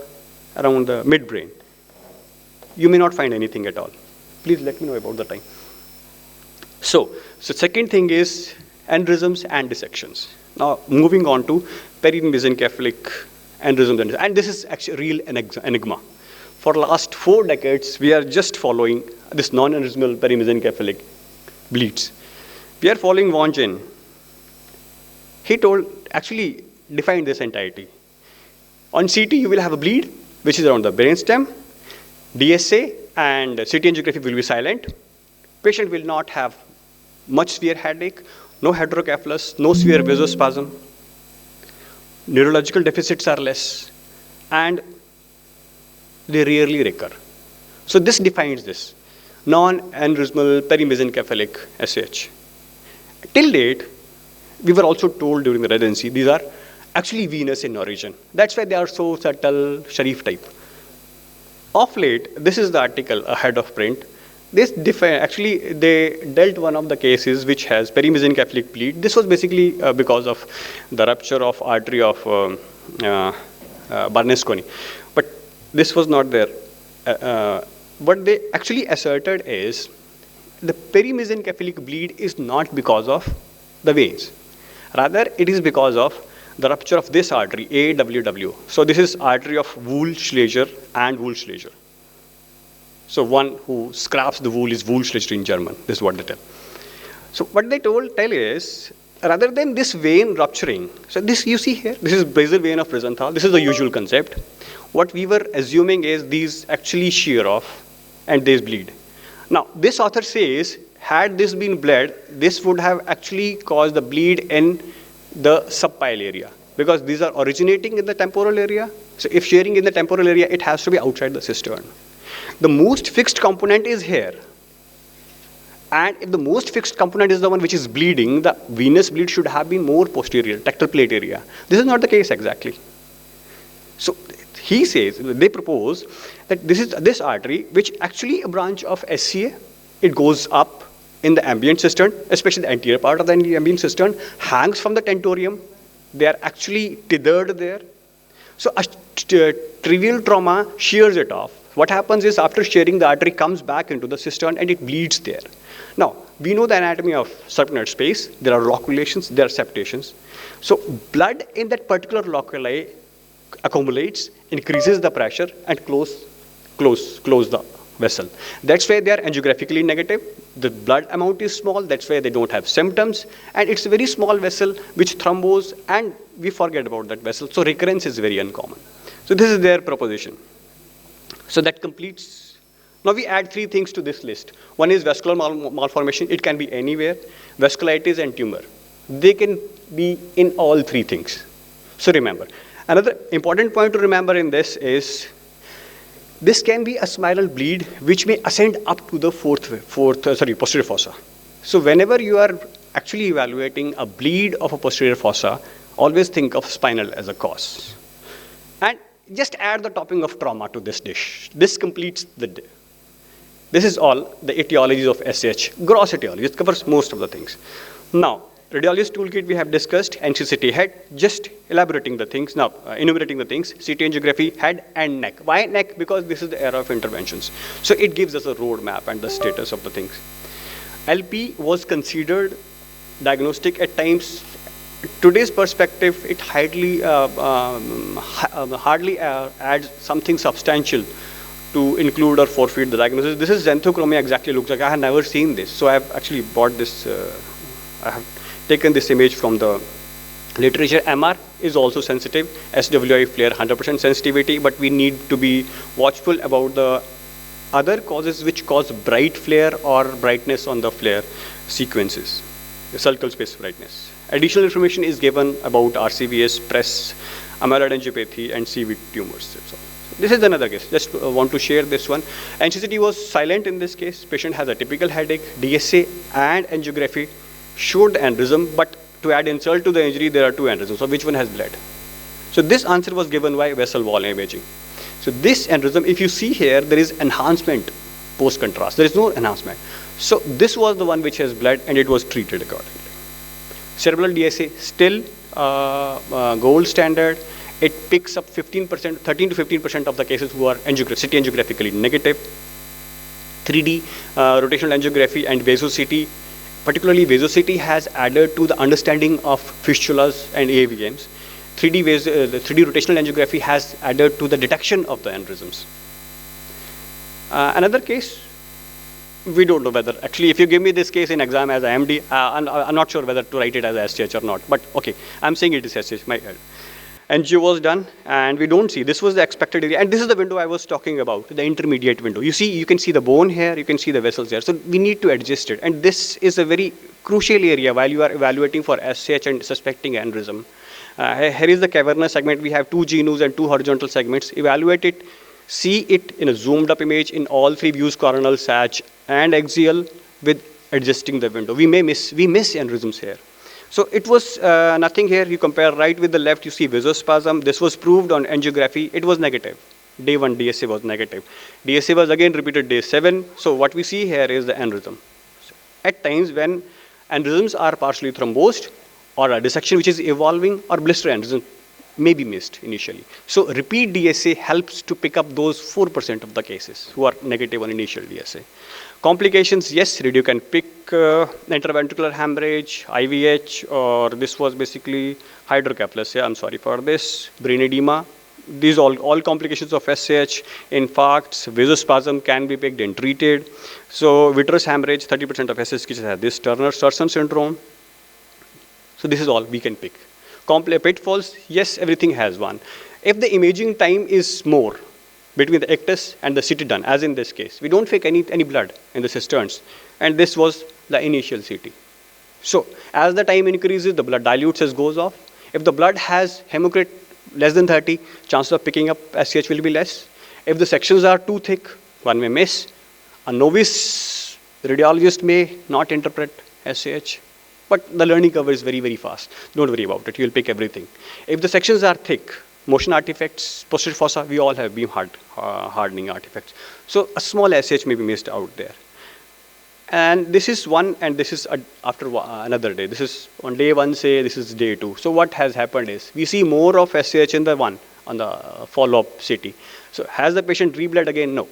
midbrain. You may not find anything at all. Please let me know about the time. So second thing is aneurysms and dissections. Now moving on to perimesencephalic aneurysms, and this is actually real enigma. For the last 4 decades, we are just following this non-aneurysmal perimesencephalic bleeds. We are following Von Jen. He actually defined this entirety. On CT, you will have a bleed, which is around the brainstem. DSA and CT angiography will be silent. Patient will not have much severe headache, no hydrocephalus, no severe vasospasm. Neurological deficits are less, and they rarely recur. So this defines this non-aneurysmal perimesencephalic SH. Till date, we were also told during the residency, these are actually venous in origin. That's why they are so subtle, Sharif type. Of late, this is the article ahead of print. Actually, they dealt one of the cases which has perimesencephalic bleed. This was basically because of the rupture of artery of Barnes-Coney. But this was not there. What they actually asserted is the perimesencephalic bleed is not because of the veins. Rather, it is because of the rupture of this artery, AWW. So this is artery of Wohlschläger and Wohlschläger. So one who scraps the wool is Wohlschläger in German. This is what they tell. So what they tell is, rather than this vein rupturing, so this you see here, this is basal vein of Rosenthal. This is the usual concept. What we were assuming is these actually shear off and these bleed. Now, this author says, had this been bled, this would have actually caused the bleed in the subpile area, because these are originating in the temporal area. So if shearing in the temporal area, it has to be outside the cistern. The most fixed component is here. And if the most fixed component is the one which is bleeding, the venous bleed should have been more posterior, tectal plate area. This is not the case exactly. So he says, they propose that this artery, which actually a branch of SCA, it goes up in the ambient cistern, especially the anterior part of the ambient cistern, hangs from the tentorium. They are actually tethered there. So a trivial trauma shears it off. What happens is after shearing, the artery comes back into the cistern and it bleeds there. Now, we know the anatomy of subnut space. There are loculations, there are septations. So blood in that particular loculi accumulates, increases the pressure, and close the vessel. That's why they are angiographically negative. The blood amount is small. That's why they don't have symptoms. And it's a very small vessel which thrombos, and we forget about that vessel. So recurrence is very uncommon. So this is their proposition. So that completes. Now we add three things to this list. One is vascular malformation. It can be anywhere. Vasculitis and tumor. They can be in all three things. So remember. Another important point to remember in this is this can be a spiral bleed which may ascend up to the posterior fossa. So whenever you are actually evaluating a bleed of a posterior fossa, always think of spinal as a cause. And just add the topping of trauma to this dish. This completes the dish. This is all the etiologies of SH, gross etiology. It covers most of the things. Now, radiologist toolkit we have discussed, NCCT head, just elaborating the things, now enumerating the things, CT angiography, head and neck. Why neck? Because this is the era of interventions. So it gives us a roadmap and the status of the things. LP was considered diagnostic at times. Today's perspective, it hardly adds something substantial to include or forfeit the diagnosis. This is xanthochromia exactly looks like. I have never seen this. So I have actually bought this, I have taken this image from the literature. MR is also sensitive. SWI flare 100% sensitivity, but we need to be watchful about the other causes which cause bright flare or brightness on the flare sequences, the sulcal space brightness. Additional information is given about RCVS, PRESS, amyloid angiopathy, and CV tumors. That's all. This is another case. Just want to share this one. NCCT was silent in this case. Patient has a typical headache. DSA and angiography showed aneurysm, but to add insult to the injury, there are two aneurysms. So which one has bled? So this answer was given by vessel wall imaging. So this aneurysm, if you see here, there is enhancement post-contrast. There is no enhancement. So this was the one which has bled, and it was treated accordingly. Cerebral DSA, still gold standard. It picks up 15%, 13 to 15% of the cases who are CT angiographically negative. 3D rotational angiography and vaso-CT, particularly vaso-CT, has added to the understanding of fistulas and AVMs. 3D rotational angiography has added to the detection of the aneurysms. Another case, we don't know whether, actually, if you give me this case in exam as IMD, I'm not sure whether to write it as STH or not, but okay, I'm saying it is STH. Angio was done, and we don't see. This was the expected area, and this is the window I was talking about, the intermediate window. You see, you can see the bone here, you can see the vessels here. So we need to adjust it, and this is a very crucial area while you are evaluating for SH and suspecting aneurysm. Here is the cavernous segment. We have two genus and two horizontal segments. Evaluate it, see it in a zoomed up image in all three views, coronal, sag, and axial, with adjusting the window. We miss aneurysms here. So it was nothing here. You compare right with the left, you see vasospasm. This was proved on angiography. It was negative. Day 1 DSA was negative. DSA was again repeated day 7. So what we see here is the aneurysm. At times when aneurysms are partially thrombosed or a dissection which is evolving or blister aneurysm may be missed initially. So repeat DSA helps to pick up those 4% of the cases who are negative on initial DSA. Complications, yes, radio can pick intraventricular hemorrhage, IVH, or this was basically hydrocephalus. I'm sorry for this, brain edema. These all complications of SH, infarcts, vasospasm can be picked and treated. So vitreous hemorrhage, 30% of SH cases have this Turner-Sturgeon syndrome. So this is all we can pick. Pitfalls, yes, everything has one. If the imaging time is more between the ictus and the CT done, as in this case, we don't fake any blood in the cisterns, and this was the initial CT. So as the time increases, the blood dilutes as goes off. If the blood has hematocrit less than 30, chances of picking up SCH will be less. If the sections are too thick, one may miss. A novice radiologist may not interpret SCH, but the learning curve is very, very fast. Don't worry about it. You'll pick everything. If the sections are thick, motion artifacts, posterior fossa, we all have beam hardening artifacts. So a small SH may be missed out there. And this is one, and this is after another day. This is on day 1, say, this is day 2. So what has happened is, we see more of SH in the one, on the follow-up CT. So has the patient rebled again? No.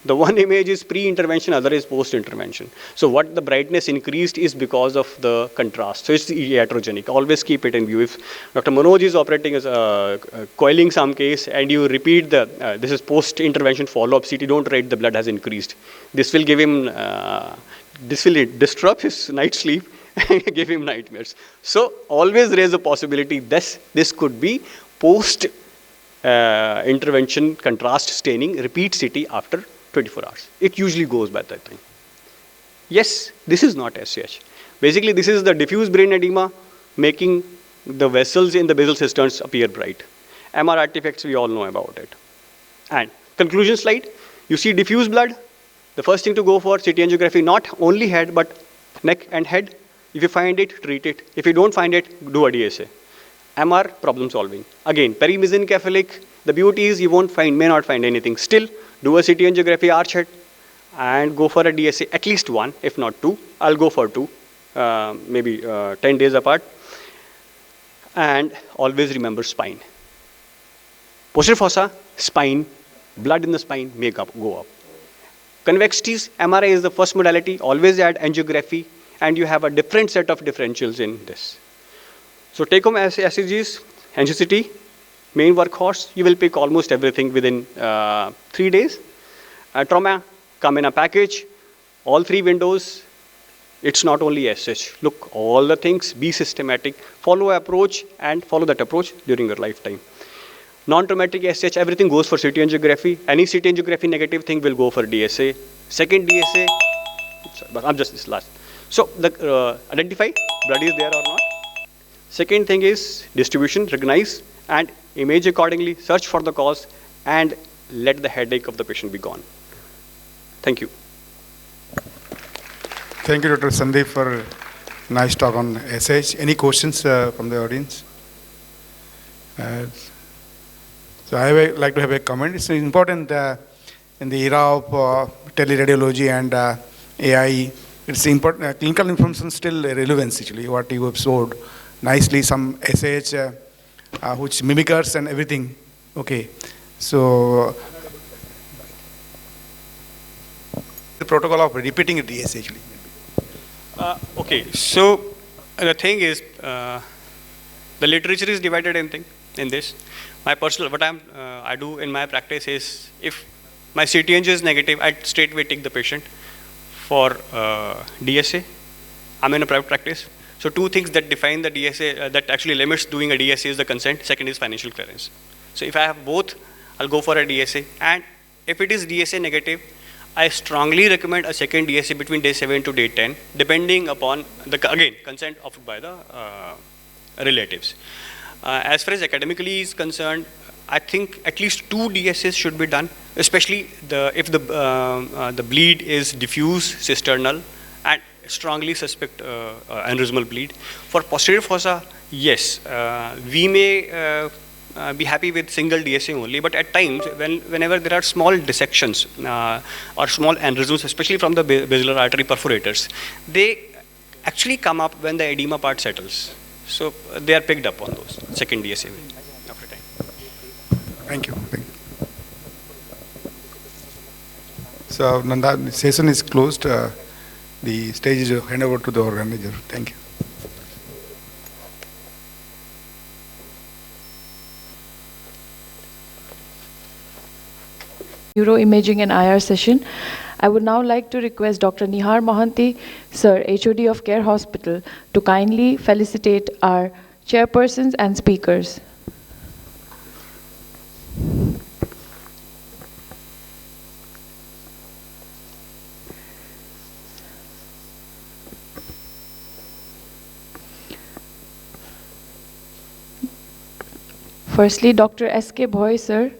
The one image is pre-intervention, other is post-intervention. So what the brightness increased is because of the contrast. So it's iatrogenic. Always keep it in view. If Dr. Manoj is operating as coiling some case and you repeat this is post-intervention follow-up CT, don't write the blood has increased. This will give him, this will disrupt his night sleep and give him nightmares. So always raise a possibility this could be post intervention contrast staining, repeat CT after 24 hours. It usually goes by that time. Yes, this is not SCH. Basically, this is the diffuse brain edema making the vessels in the basal cisterns appear bright. MR artifacts, we all know about it. And conclusion slide, you see diffuse blood. The first thing to go for CT angiography, not only head, but neck and head. If you find it, treat it. If you don't find it, do a DSA. MR, problem solving. Again, perimesencephalic, the beauty is you may not find anything. Still, do a CT angiography arch head and go for a DSA, at least one, if not two. I'll go for two, maybe 10 days apart. And always remember spine. Posterior fossa, spine, blood in the spine may go up. Convexities, MRI is the first modality. Always add angiography, and you have a different set of differentials in this. So take home SEGs, angiosity, main workhorse, you will pick almost everything within 3 days. Trauma, come in a package, all 3 windows. It's not only SH. Look, all the things, be systematic, follow approach and follow that approach during your lifetime. Non-traumatic SH, everything goes for CT angiography. Any CT angiography negative thing will go for DSA. Second DSA, but I'm just this last. So identify blood is there or not. Second thing is distribution, recognize and image accordingly, search for the cause and let the headache of the patient be gone. Thank you. Thank you, Dr. Sandeep, for a nice talk on SH. Any questions from the audience? So I would like to have a comment. It's important in the era of teleradiology and AI. It's important. Clinical information still relevance actually. What you have showed nicely, some SH which mimickers and everything. Okay, so the protocol of repeating a DS actually. Okay, so the thing is, the literature is divided in this. My personal, what I do in my practice is, if my CT is negative, I straightway take the patient for DSA. I'm in a private practice. So 2 things that define the DSA, that actually limits doing a DSA is the consent, second is financial clearance. So if I have both, I'll go for a DSA. And if it is DSA negative, I strongly recommend a second DSA between day 7 to day 10, depending upon again, consent offered by the relatives. As far as academically is concerned, I think at least 2 DSAs should be done, especially if the bleed is diffuse cisternal and strongly suspect aneurysmal bleed. For posterior fossa, yes, we may be happy with single DSA only, but at times, whenever there are small dissections or small aneurysms, especially from the basilar artery perforators, they actually come up when the edema part settles. So they are picked up on those second DSA after time. Thank you. Thank you. So Nanda, the session is closed. The stage is handed over to the organizer. Thank you. Neuroimaging and IR session. I would now like to request Dr. Nihar Mohanty, Sir, HOD of Care Hospital, to kindly felicitate our chairpersons and speakers. Firstly, Dr. S.K. Bhoy, sir.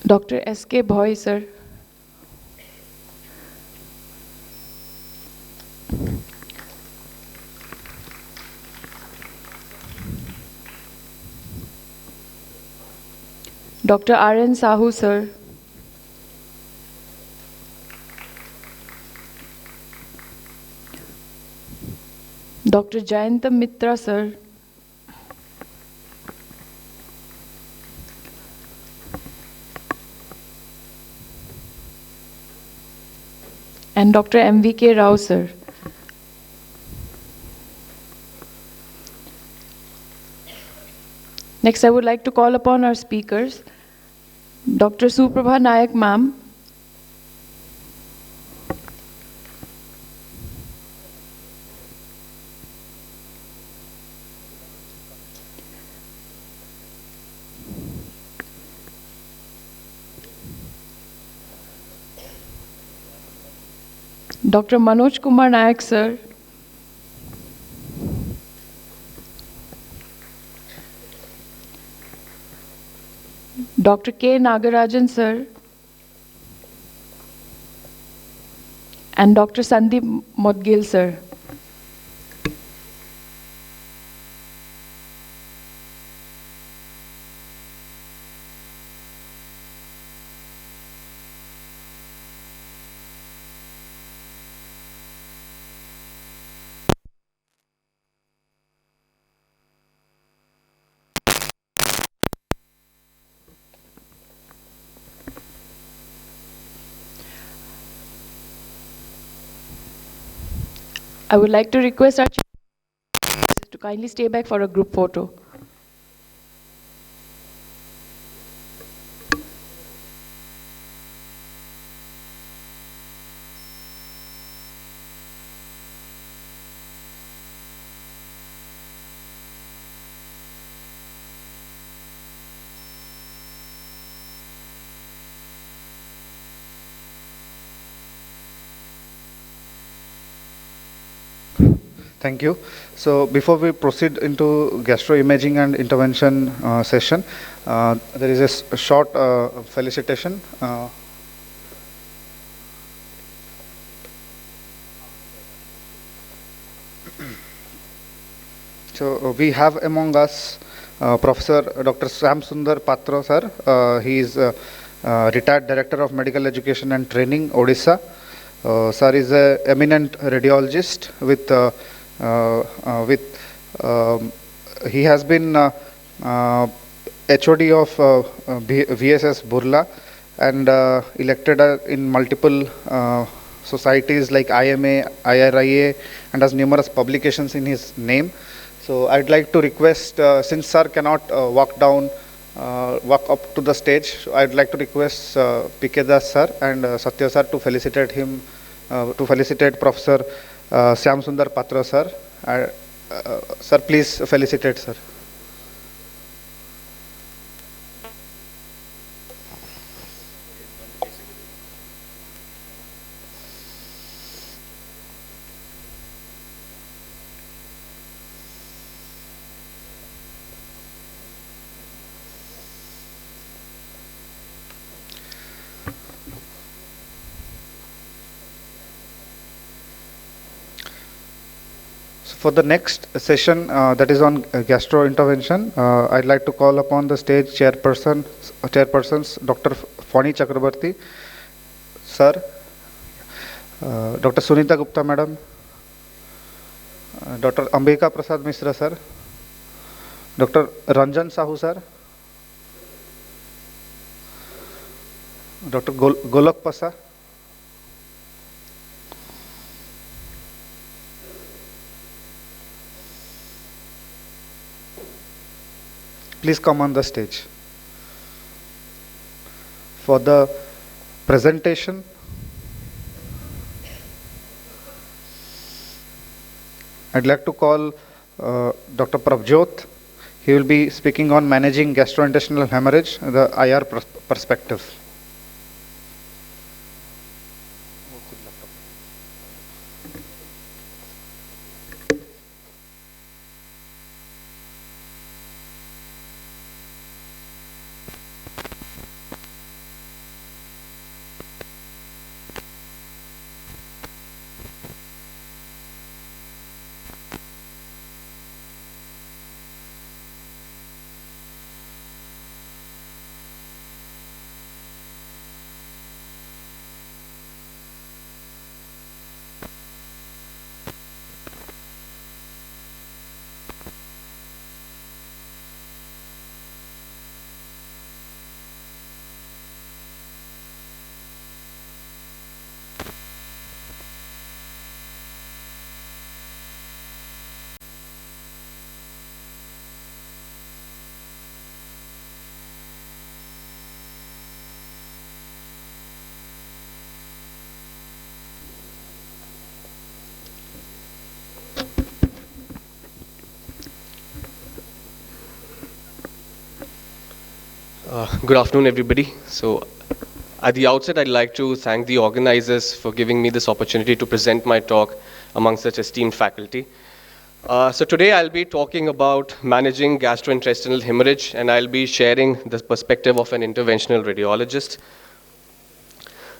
Dr. S.K. Bhoy, sir. Dr. R.N. Sahu, sir. Dr. Jayantam Mitra, sir. And Dr. M.V.K. Rao, sir. Next, I would like to call upon our speakers, Dr. Suprabha Nayak, ma'am. Dr. Manoj Kumar Nayak, sir. Dr. K. Nagarajan, sir. And Dr. Sandeep Modgil, sir. I would like to request our to kindly stay back for a group photo. Thank you. So before we proceed into gastroimaging and intervention session, there is a short felicitation. So we have among us Professor Dr. Sam Sundar Patra, sir. He is retired Director of Medical Education and Training, Odisha. Sir is an eminent radiologist he has been HOD of VSS Burla and elected in multiple societies like IMA, IRIA, and has numerous publications in his name. So I'd like to request, since sir cannot walk up to the stage, so I'd like to request PK Das sir and Satya sir to felicitate him, to felicitate Professor Syam Sundar Patra sir. Sir, please felicitate sir. For the next session, that is on gastrointervention, I'd like to call upon the stage chairpersons, Dr. Fani Chakrabarti, sir, Dr. Sunita Gupta, madam, Dr. Ambika Prasad Misra, sir, Dr. Ranjan Sahu, sir, Dr. Golak Pasa, please come on the stage. For the presentation, I'd like to call Dr. Prabjot. He will be speaking on managing gastrointestinal hemorrhage, the IR perspective. Good afternoon, everybody. So, at the outset, I'd like to thank the organizers for giving me this opportunity to present my talk among such esteemed faculty. So today I'll be talking about managing gastrointestinal hemorrhage, and I'll be sharing the perspective of an interventional radiologist.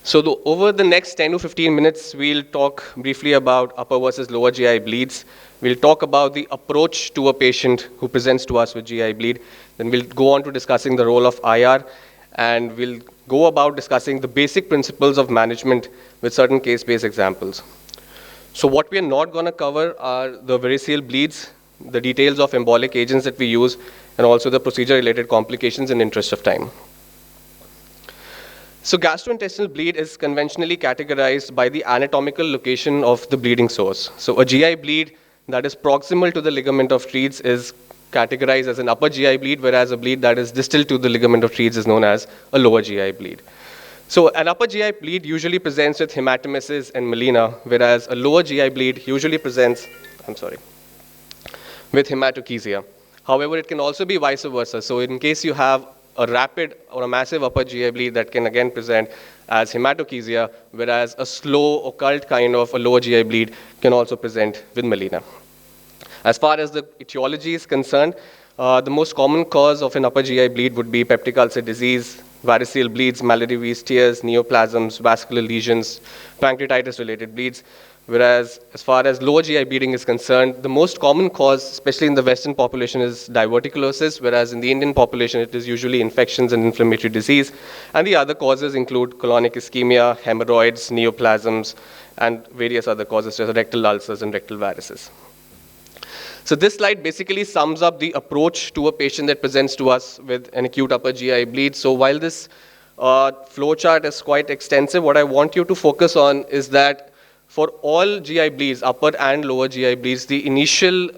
So over the next 10 to 15 minutes, we'll talk briefly about upper versus lower GI bleeds. We'll talk about the approach to a patient who presents to us with GI bleed. Then we'll go on to discussing the role of IR, and we'll go about discussing the basic principles of management with certain case-based examples. So what we are not going to cover are the variceal bleeds, the details of embolic agents that we use, and also the procedure-related complications in interest of time. So gastrointestinal bleed is conventionally categorized by the anatomical location of the bleeding source. So a GI bleed that is proximal to the ligament of Treves is categorized as an upper GI bleed, whereas a bleed that is distal to the ligament of Treves is known as a lower GI bleed. So an upper GI bleed usually presents with hematemesis and melena, whereas a lower GI bleed usually presents, with hematochezia. However, it can also be vice versa. So in case you have a rapid or a massive upper GI bleed, that can again present as hematochezia, whereas a slow occult kind of a lower GI bleed can also present with melena. As far as the etiology is concerned, the most common cause of an upper GI bleed would be peptic ulcer disease, variceal bleeds, Mallory-Weiss tears, neoplasms, vascular lesions, pancreatitis-related bleeds. Whereas as far as lower GI bleeding is concerned, the most common cause, especially in the Western population, is diverticulosis, whereas in the Indian population, it is usually infections and inflammatory disease. And the other causes include colonic ischemia, hemorrhoids, neoplasms, and various other causes, such as rectal ulcers and rectal varices. So this slide basically sums up the approach to a patient that presents to us with an acute upper GI bleed. So while this flow chart is quite extensive, what I want you to focus on is that for all GI bleeds, upper and lower GI bleeds, the initial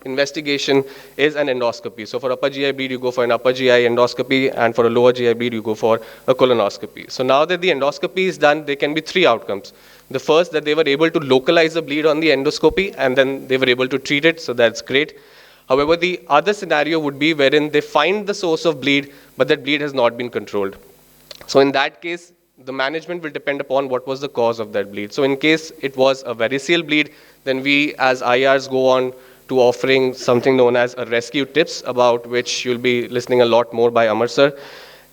investigation is an endoscopy. So for upper GI bleed, you go for an upper GI endoscopy, and for a lower GI bleed, you go for a colonoscopy. So now that the endoscopy is done, there can be three outcomes. The first, that they were able to localize the bleed on the endoscopy, and then they were able to treat it, so that's great. However, the other scenario would be wherein they find the source of bleed, but that bleed has not been controlled. So in that case, the management will depend upon what was the cause of that bleed. So in case it was a variceal bleed, then we as IRs go on to offering something known as a rescue tips, about which you'll be listening a lot more by Amar sir.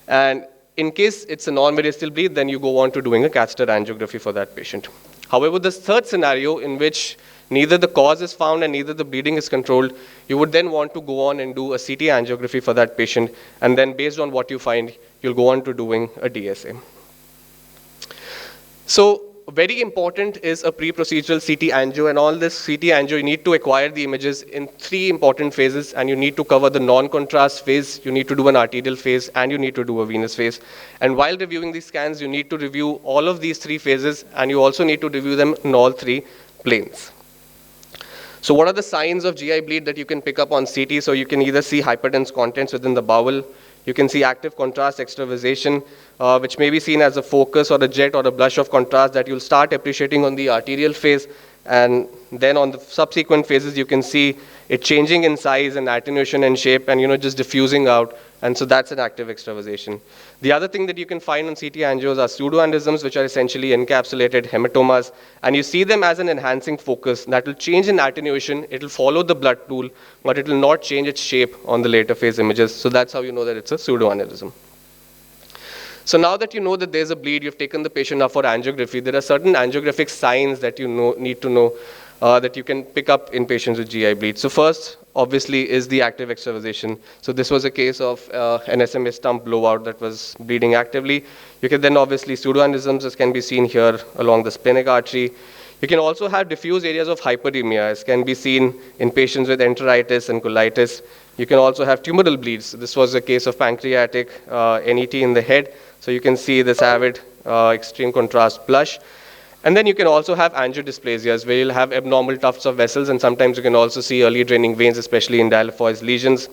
And in case it's a non-variceal bleed, then you go on to doing a catheter angiography for that patient. However, the third scenario, in which neither the cause is found and neither the bleeding is controlled, you would then want to go on and do a CT angiography for that patient, and then based on what you find, you'll go on to doing a DSA. So very important is a pre-procedural CT angio, and all this CT angio, you need to acquire the images in 3 important phases, and you need to cover the non-contrast phase, you need to do an arterial phase, and you need to do a venous phase. And while reviewing these scans, you need to review all of these 3 phases, and you also need to review them in all 3 planes. So what are the signs of GI bleed that you can pick up on CT? So you can either see hyperdense contents within the bowel, you can see active contrast extravasation, which may be seen as a focus or a jet or a blush of contrast that you'll start appreciating on the arterial phase, and then on the subsequent phases you can see it changing in size and attenuation and shape and just diffusing out, and so that's an active extravasation. The other thing that you can find on CT angios are pseudoaneurysms, which are essentially encapsulated hematomas, and you see them as an enhancing focus that will change in attenuation, it will follow the blood pool, but it will not change its shape on the later phase images, so that's how you know that it's a pseudoaneurysm. So now that you know that there's a bleed, you've taken the patient up for angiography, there are certain angiographic signs that you need to know that you can pick up in patients with GI bleed. So first, obviously, is the active extravasation. So this was a case of an SMA stump blowout that was bleeding actively. You can then obviously pseudoaneurysms, as can be seen here along the splenic artery. You can also have diffuse areas of hyperemia, as can be seen in patients with enteritis and colitis. You can also have tumoral bleeds. This was a case of pancreatic NET in the head. So you can see this avid extreme contrast blush. And then you can also have angiodysplasias, where you'll have abnormal tufts of vessels, and sometimes you can also see early draining veins, especially in diaphyseal lesions.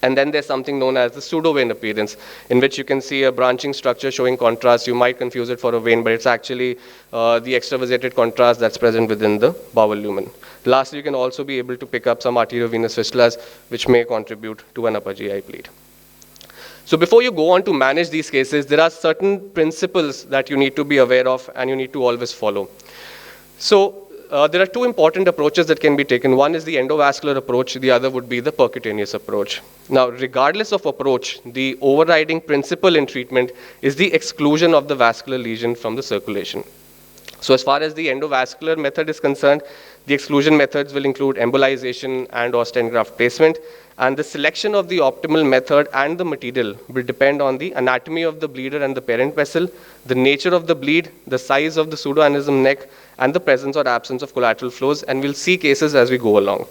And then there's something known as the pseudovein appearance, in which you can see a branching structure showing contrast. You might confuse it for a vein, but it's actually the extravasated contrast that's present within the bowel lumen. Lastly, you can also be able to pick up some arteriovenous fistulas, which may contribute to an upper GI bleed. So before you go on to manage these cases, there are certain principles that you need to be aware of and you need to always follow. So there are 2 important approaches that can be taken. One is the endovascular approach, the other would be the percutaneous approach. Now, regardless of approach, the overriding principle in treatment is the exclusion of the vascular lesion from the circulation. So as far as the endovascular method is concerned, the exclusion methods will include embolization and or stent graft placement, and the selection of the optimal method and the material will depend on the anatomy of the bleeder and the parent vessel, the nature of the bleed, the size of the pseudoaneurysm neck, and the presence or absence of collateral flows, and we'll see cases as we go along.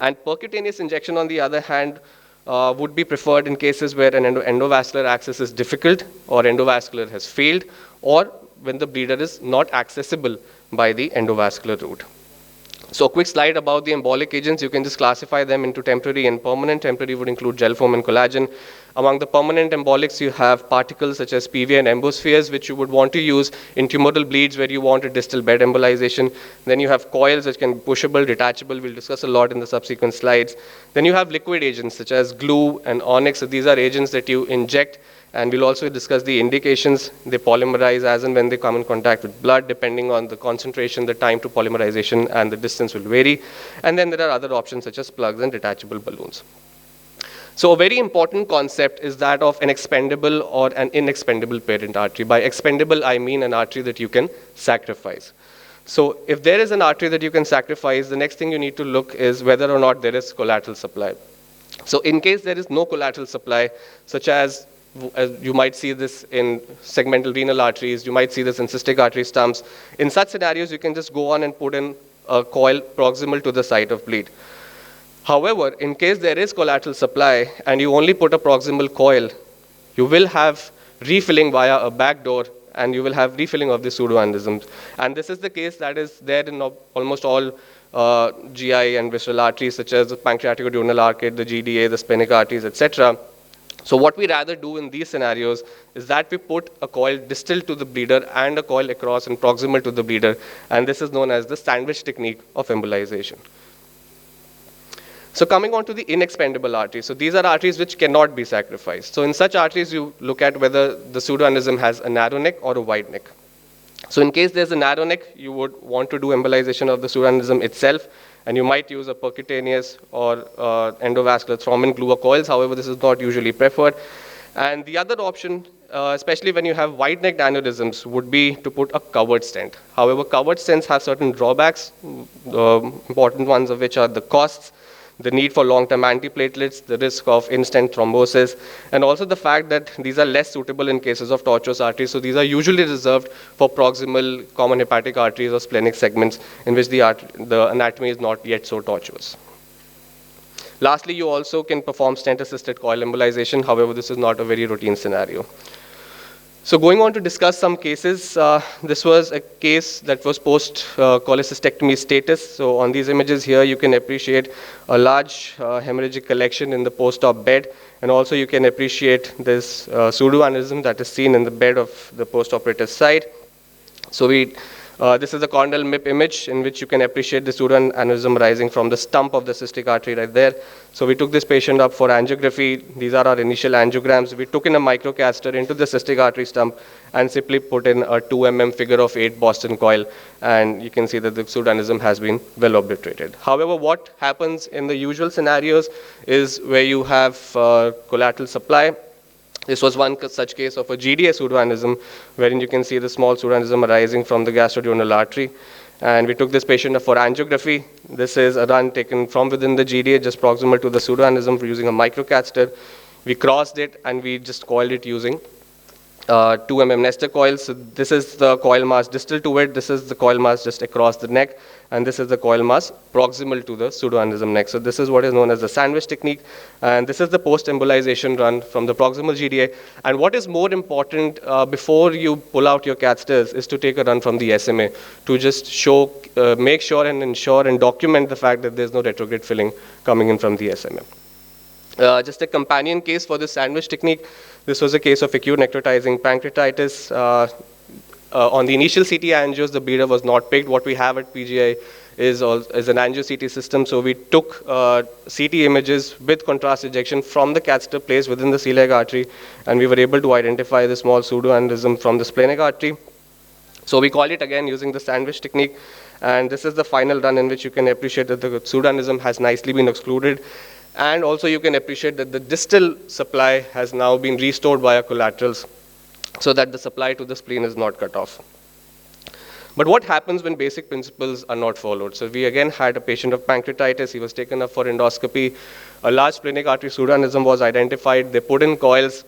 And percutaneous injection, on the other hand, would be preferred in cases where an endovascular access is difficult, or endovascular has failed, or when the bleeder is not accessible by the endovascular route. So a quick slide about the embolic agents. You can just classify them into temporary and permanent. Temporary would include gel foam and collagen. Among the permanent embolics, you have particles such as PV and embospheres, which you would want to use in tumoral bleeds where you want a distal bed embolization. Then you have coils which can be pushable, detachable. We'll discuss a lot in the subsequent slides. Then you have liquid agents such as glue and onyx. So these are agents that you inject, and we'll also discuss the indications. They polymerize as and when they come in contact with blood. Depending on the concentration, the time to polymerization and the distance will vary. And then there are other options such as plugs and detachable balloons. So a very important concept is that of an expendable or an inexpendable parent artery. By expendable, I mean an artery that you can sacrifice. So if there is an artery that you can sacrifice, the next thing you need to look is whether or not there is collateral supply. So in case there is no collateral supply, such as you might see this in segmental renal arteries, you might see this in cystic artery stumps. In such scenarios, you can just go on and put in a coil proximal to the site of bleed. However, in case there is collateral supply and you only put a proximal coil, you will have refilling via a back door, and you will have refilling of the pseudoaneurysms. And this is the case that is there in almost all GI and visceral arteries, such as the pancreaticoduodenal arcade, the GDA, the splenic arteries, etc. So what we rather do in these scenarios is that we put a coil distal to the bleeder and a coil across and proximal to the bleeder, and this is known as the sandwich technique of embolization. So coming on to the inexpendable arteries. So these are arteries which cannot be sacrificed. So in such arteries, you look at whether the pseudoaneurysm has a narrow neck or a wide neck. So in case there's a narrow neck, you would want to do embolization of the pseudoaneurysm itself, and you might use a percutaneous or endovascular thrombin glue or coils. However, this is not usually preferred. And the other option especially when you have wide-necked aneurysms, would be to put a covered stent. However, covered stents have certain drawbacks, important ones of which are the costs, the need for long-term antiplatelets, the risk of in-stent thrombosis, and also the fact that these are less suitable in cases of tortuous arteries. So these are usually reserved for proximal common hepatic arteries or splenic segments in which the anatomy is not yet so tortuous. Lastly, you also can perform stent-assisted coil embolization. However, this is not a very routine scenario. So going on to discuss some cases, this was a case that was post-cholecystectomy status. So on these images here, you can appreciate a large hemorrhagic collection in the post-op bed. And also you can appreciate this pseudoaneurysm that is seen in the bed of the post-operative site. So this is a corneal MIP image in which you can appreciate the pseudoaneurysm rising from the stump of the cystic artery right there. So we took this patient up for angiography. These are our initial angiograms. We took in a microcaster into the cystic artery stump and simply put in a 2 mm figure of 8 Boston coil. And you can see that the pseudoaneurysm has been well obliterated. However, what happens in the usual scenarios is where you have collateral supply. This was one such case of a GDA pseudoaneurysm, wherein you can see the small pseudoaneurysm arising from the gastroduodenal artery. And we took this patient for angiography. This is a run taken from within the GDA, just proximal to the pseudoaneurysm, using a microcatheter. We crossed it and we just coiled it using 2 mm Nestor coils. So this is the coil mass distal to it. This is the coil mass just across the neck. And this is the coil mass proximal to the pseudoaneurysm neck. So this is what is known as the sandwich technique. And this is the post-embolization run from the proximal GDA. And what is more important before you pull out your catheters is to take a run from the SMA to just show, make sure and ensure and document the fact that there's no retrograde filling coming in from the SMA. Just a companion case for this sandwich technique. This was a case of acute necrotizing pancreatitis. On the initial CT angios, the bleeder was not picked. What we have at PGI is an angio-CT system. So we took CT images with contrast ejection from the catheter placed within the celiac artery, and we were able to identify the small pseudoaneurysm from the splenic artery. So we call it again using the sandwich technique. And this is the final run in which you can appreciate that the pseudoaneurysm has nicely been excluded. And also you can appreciate that the distal supply has now been restored via collaterals so that the supply to the spleen is not cut off. But what happens when basic principles are not followed? So we again had a patient of pancreatitis. He was taken up for endoscopy. A large splenic artery pseudoaneurysm was identified. They put in coils.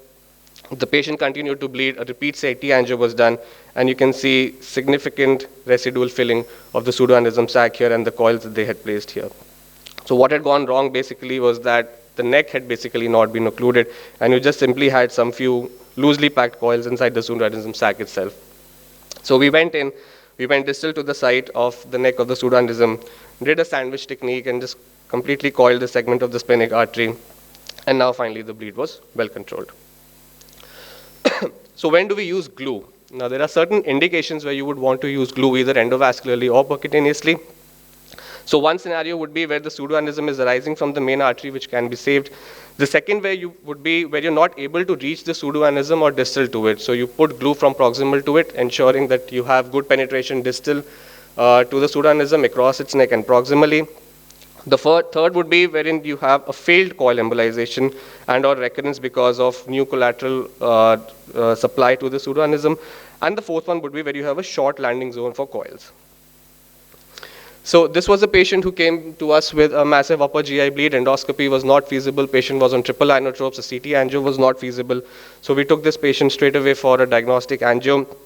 The patient continued to bleed. A repeat CT angio was done. And you can see significant residual filling of the pseudoaneurysm sac here and the coils that they had placed here. So what had gone wrong basically was that the neck had basically not been occluded, and you just simply had some few loosely packed coils inside the pseudoaneurysm sac itself. So we went distal to the site of the neck of the pseudoaneurysm, did a sandwich technique and just completely coiled the segment of the splenic artery, and now finally the bleed was well controlled. So when do we use glue? Now there are certain indications where you would want to use glue either endovascularly or percutaneously. So one scenario would be where the pseudoaneurysm is arising from the main artery, which can be saved. The second way would be where you're not able to reach the pseudoaneurysm or distal to it. So you put glue from proximal to it, ensuring that you have good penetration distal to the pseudoaneurysm across its neck and proximally. The third would be wherein you have a failed coil embolization and or recurrence because of new collateral supply to the pseudoaneurysm. And the fourth one would be where you have a short landing zone for coils. So this was a patient who came to us with a massive upper GI bleed. Endoscopy was not feasible. Patient was on triple inotropes. A CT angio was not feasible. So we took this patient straight away for a diagnostic angio.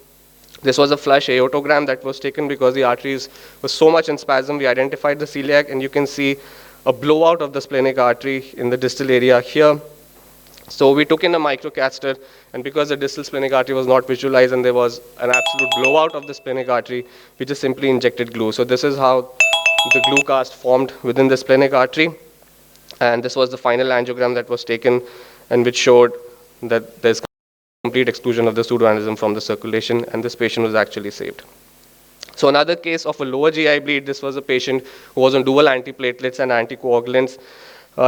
This was a flush aortogram that was taken because the arteries were so much in spasm. We identified the celiac, and you can see a blowout of the splenic artery in the distal area here. So we took in a microcatheter, and because the distal splenic artery was not visualized and there was an absolute blowout of the splenic artery, we just simply injected glue. So this is how the glue cast formed within the splenic artery. And this was the final angiogram that was taken, and which showed that there's complete exclusion of the pseudoaneurysm from the circulation, and this patient was actually saved. So another case of a lower GI bleed, this was a patient who was on dual antiplatelets and anticoagulants.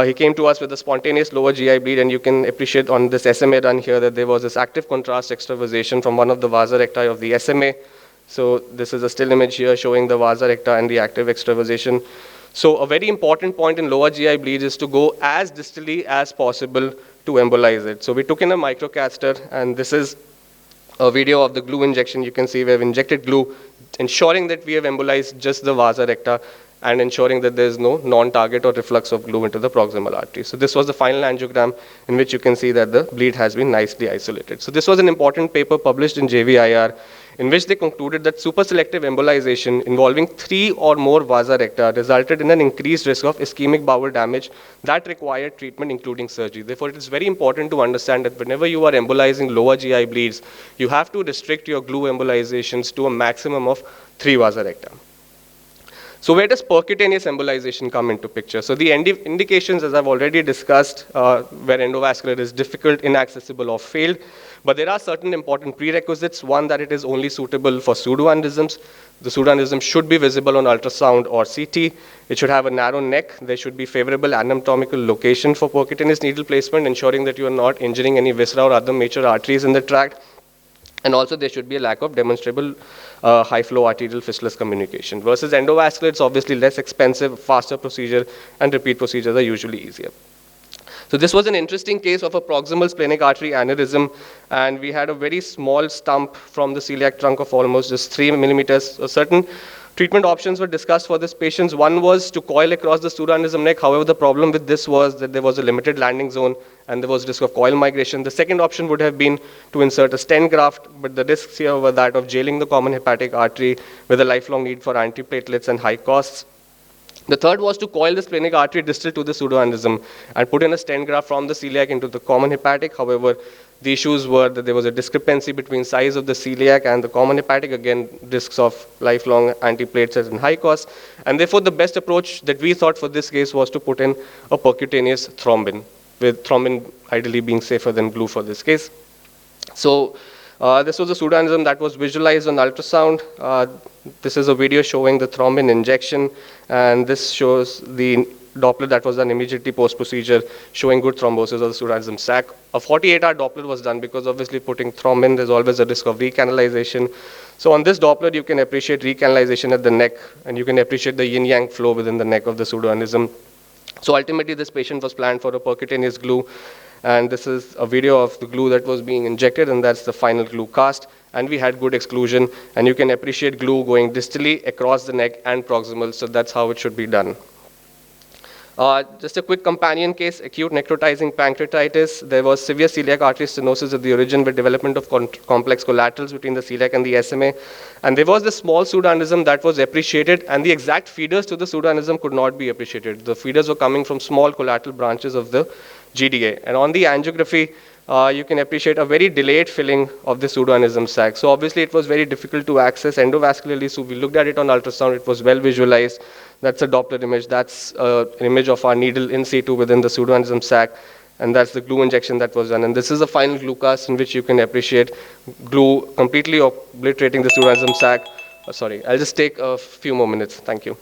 He came to us with a spontaneous lower GI bleed, and you can appreciate on this SMA run here that there was this active contrast extravasation from one of the vasa recti of the SMA. So this is a still image here showing the vasa recta and the active extravasation. So a very important point in lower GI bleed is to go as distally as possible to embolize it. So we took in a microcaster, and this is a video of the glue injection. You can see we have injected glue, ensuring that we have embolized just the vasa recta and ensuring that there is no non-target or reflux of glue into the proximal artery. So this was the final angiogram in which you can see that the bleed has been nicely isolated. So this was an important paper published in JVIR in which they concluded that superselective embolization involving 3 or more vasa recta resulted in an increased risk of ischemic bowel damage that required treatment including surgery. Therefore, it is very important to understand that whenever you are embolizing lower GI bleeds, you have to restrict your glue embolizations to a maximum of 3 vasa recta. So where does percutaneous embolization come into picture? So the indications, as I've already discussed, where endovascular is difficult, inaccessible, or failed, but there are certain important prerequisites. One, that it is only suitable for pseudoaneurysms. The pseudoaneurysm should be visible on ultrasound or CT. It should have a narrow neck. There should be favorable anatomical location for percutaneous needle placement, ensuring that you are not injuring any viscera or other major arteries in the tract. And also there should be a lack of demonstrable high flow arterial fistulous communication. Versus endovascular, it's obviously less expensive, faster procedure, and repeat procedures are usually easier. So this was an interesting case of a proximal splenic artery aneurysm, and we had a very small stump from the celiac trunk of almost just 3 millimeters. So certain treatment options were discussed for this patient. One was to coil across the pseudoaneurysm neck. However, the problem with this was that there was a limited landing zone and there was risk of coil migration. The second option would have been to insert a stent graft, but the risks here were that of jailing the common hepatic artery with a lifelong need for antiplatelets and high costs. The third was to coil the splenic artery distal to the pseudoaneurysm and put in a stent graft from the celiac into the common hepatic. However, the issues were that there was a discrepancy between size of the celiac and the common hepatic, again, risks of lifelong antiplatelets and high costs. And therefore, the best approach that we thought for this case was to put in a percutaneous thrombin, with thrombin ideally being safer than glue for this case. So this was a pseudoaneurysm that was visualized on ultrasound. This is a video showing the thrombin injection, and this shows the Doppler that was done immediately post-procedure, showing good thrombosis of the pseudoaneurysm sac. A 48-hour Doppler was done because obviously putting thrombin, there's always a risk of recanalization. So on this Doppler, you can appreciate recanalization at the neck, and you can appreciate the yin-yang flow within the neck of the pseudoaneurysm. So ultimately, this patient was planned for a percutaneous glue, and this is a video of the glue that was being injected, and that's the final glue cast. And we had good exclusion, and you can appreciate glue going distally across the neck and proximal, so that's how it should be done. Just a quick companion case, acute necrotizing pancreatitis. There was severe celiac artery stenosis at the origin with development of complex collaterals between the celiac and the SMA. And there was this small pseudoaneurysm that was appreciated, and the exact feeders to the pseudoaneurysm could not be appreciated. The feeders were coming from small collateral branches of the GDA. And on the angiography, you can appreciate a very delayed filling of the pseudoaneurysm sac. So obviously it was very difficult to access endovascularly, so we looked at it on ultrasound. It was well visualized. That's a Doppler image. That's an image of our needle in situ within the pseudoaneurysm sac, and that's the glue injection that was done. And this is a final glue cast in which you can appreciate glue completely obliterating the pseudoaneurysm sac. Sorry, I'll just take a few more minutes. Thank you.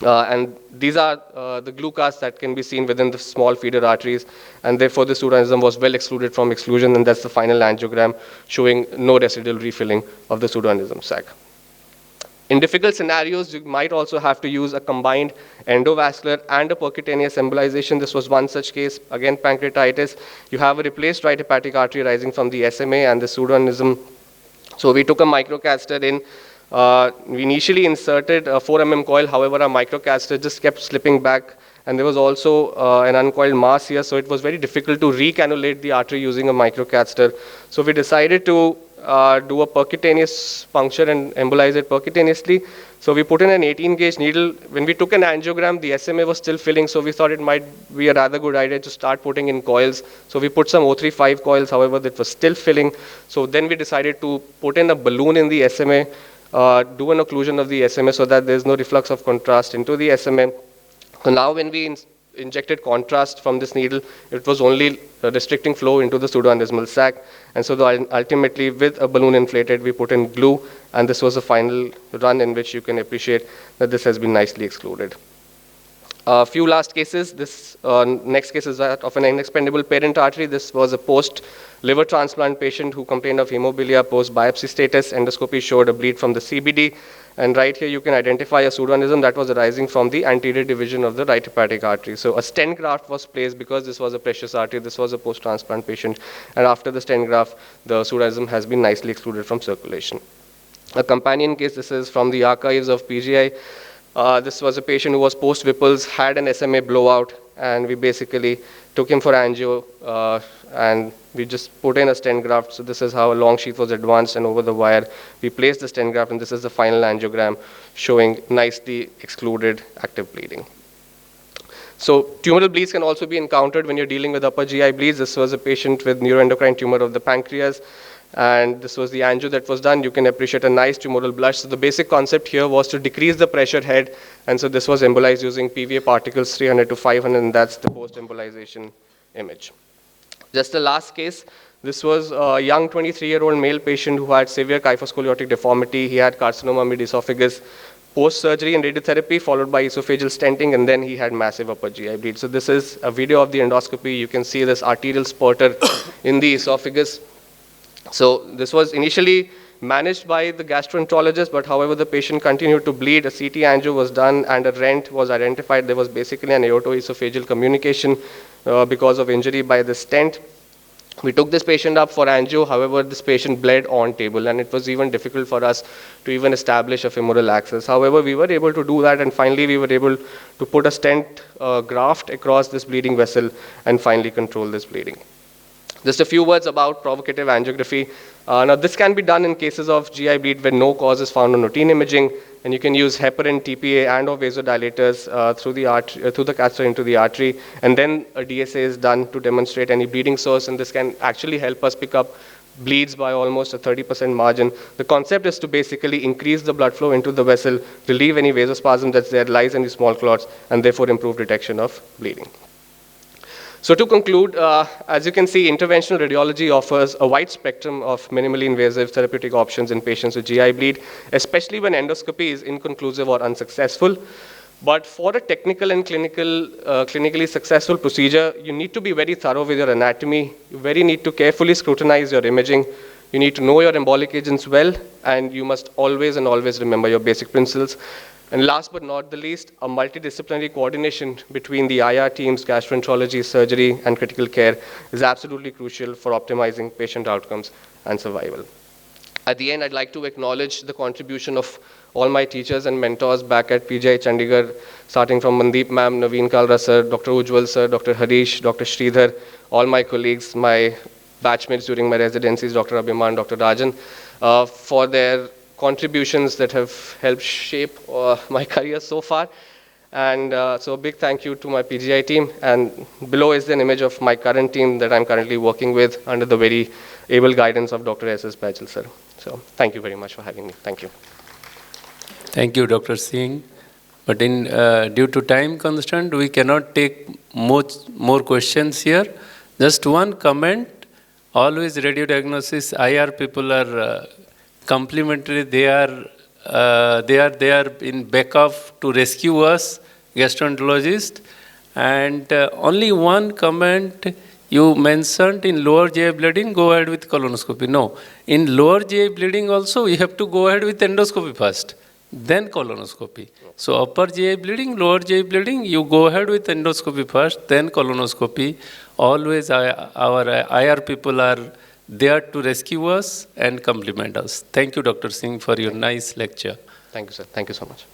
And these are the glue casts that can be seen within the small feeder arteries, and therefore the pseudoaneurysm was well excluded from exclusion, and that's the final angiogram showing no residual refilling of the pseudoaneurysm sac. In difficult scenarios, you might also have to use a combined endovascular and a percutaneous embolization. This was one such case. Again, pancreatitis. You have a replaced right hepatic artery rising from the SMA and the pseudoaneurysm. So we took a microcaster in. We initially inserted a 4 mm coil. However, our microcaster just kept slipping back. And there was also an uncoiled mass here. So it was very difficult to recannulate the artery using a microcaster. So we decided to do a percutaneous puncture and embolize it percutaneously. So we put in an 18 gauge needle. When we took an angiogram, the SMA was still filling, so we thought it might be a rather good idea to start putting in coils. So we put some 035 coils, however, that was still filling. So then we decided to put in a balloon in the SMA, do an occlusion of the SMA so that there's no reflux of contrast into the SMA. So now when we injected contrast from this needle, it was only restricting flow into the pseudoaneurysmal sac. And so ultimately, with a balloon inflated, we put in glue, and this was the final run in which you can appreciate that this has been nicely excluded. A few last cases. This next case is that of an inexpandable parent artery. This was a post-liver transplant patient who complained of hemophilia post-biopsy status. Endoscopy showed a bleed from the CBD. And right here you can identify a pseudoaneurysm that was arising from the anterior division of the right hepatic artery. So a stent graft was placed because this was a precious artery, this was a post-transplant patient, and after the stent graft, the pseudoaneurysm has been nicely excluded from circulation. A companion case, this is from the archives of PGI. This was a patient who was post-Whipple's, had an SMA blowout, and we basically took him for angio, and we just put in a stent graft. So this is how a long sheath was advanced, and over the wire, we placed the stent graft, and this is the final angiogram showing nicely excluded active bleeding. So tumoral bleeds can also be encountered when you're dealing with upper GI bleeds. This was a patient with neuroendocrine tumor of the pancreas, and this was the angio that was done. You can appreciate a nice tumoral blush. So the basic concept here was to decrease the pressure head, and so this was embolized using PVA particles 300 to 500, and that's the post-embolization image. Just the last case, this was a young 23-year-old male patient who had severe kyphoscoliotic deformity. He had carcinoma mid-esophagus, post-surgery and radiotherapy followed by esophageal stenting, and then he had massive upper GI bleed. So this is a video of the endoscopy. You can see this arterial spurter in the esophagus. So this was initially managed by the gastroenterologist, but however the patient continued to bleed. A CT angio was done and a rent was identified. There was basically an aortoesophageal communication because of injury by the stent. We took this patient up for angio, however this patient bled on table, and it was even difficult for us to even establish a femoral access. However, we were able to do that, and finally we were able to put a stent graft across this bleeding vessel and finally control this bleeding. Just a few words about provocative angiography. Now this can be done in cases of GI bleed where no cause is found on routine imaging, and you can use heparin, TPA, and or vasodilators through the catheter into the artery, and then a DSA is done to demonstrate any bleeding source, and this can actually help us pick up bleeds by almost a 30% margin. The concept is to basically increase the blood flow into the vessel, relieve any vasospasm that's there, lies any small clots, and therefore improve detection of bleeding. So to conclude, as you can see, interventional radiology offers a wide spectrum of minimally invasive therapeutic options in patients with GI bleed, especially when endoscopy is inconclusive or unsuccessful. But for a technical and clinically successful procedure, you need to be very thorough with your anatomy. You very need to carefully scrutinize your imaging. You need to know your embolic agents well, and you must always remember your basic principles. And last but not the least, a multidisciplinary coordination between the IR teams, gastroenterology, surgery, and critical care is absolutely crucial for optimizing patient outcomes and survival. At the end, I'd like to acknowledge the contribution of all my teachers and mentors back at PGI Chandigarh, starting from Mandeep ma'am, Naveen Kalra sir, Dr. Ujjwal sir, Dr. Harish, Dr. Sridhar, all my colleagues, my batchmates during my residencies, Dr. Abhiman, Dr. Rajan, for their contributions that have helped shape my career so far. And so a big thank you to my PGI team. And below is an image of my current team that I'm currently working with under the very able guidance of Dr. S.S. Bajal sir. So thank you very much for having me. Thank you. Thank you, Dr. Singh. But in due to time constraint, we cannot take more questions here. Just one comment. Always radio diagnosis, IR people are complementary. They are there in backup to rescue us, gastroenterologist. And only one comment you mentioned in lower GI bleeding, go ahead with colonoscopy. No, in lower GI bleeding also, you have to go ahead with endoscopy first, then colonoscopy. So upper GI bleeding, lower GI bleeding, you go ahead with endoscopy first, then colonoscopy. Always our IR people are there to rescue us and complement us. Thank you, Dr. Singh, for your nice lecture. Thank you, sir. Thank you so much.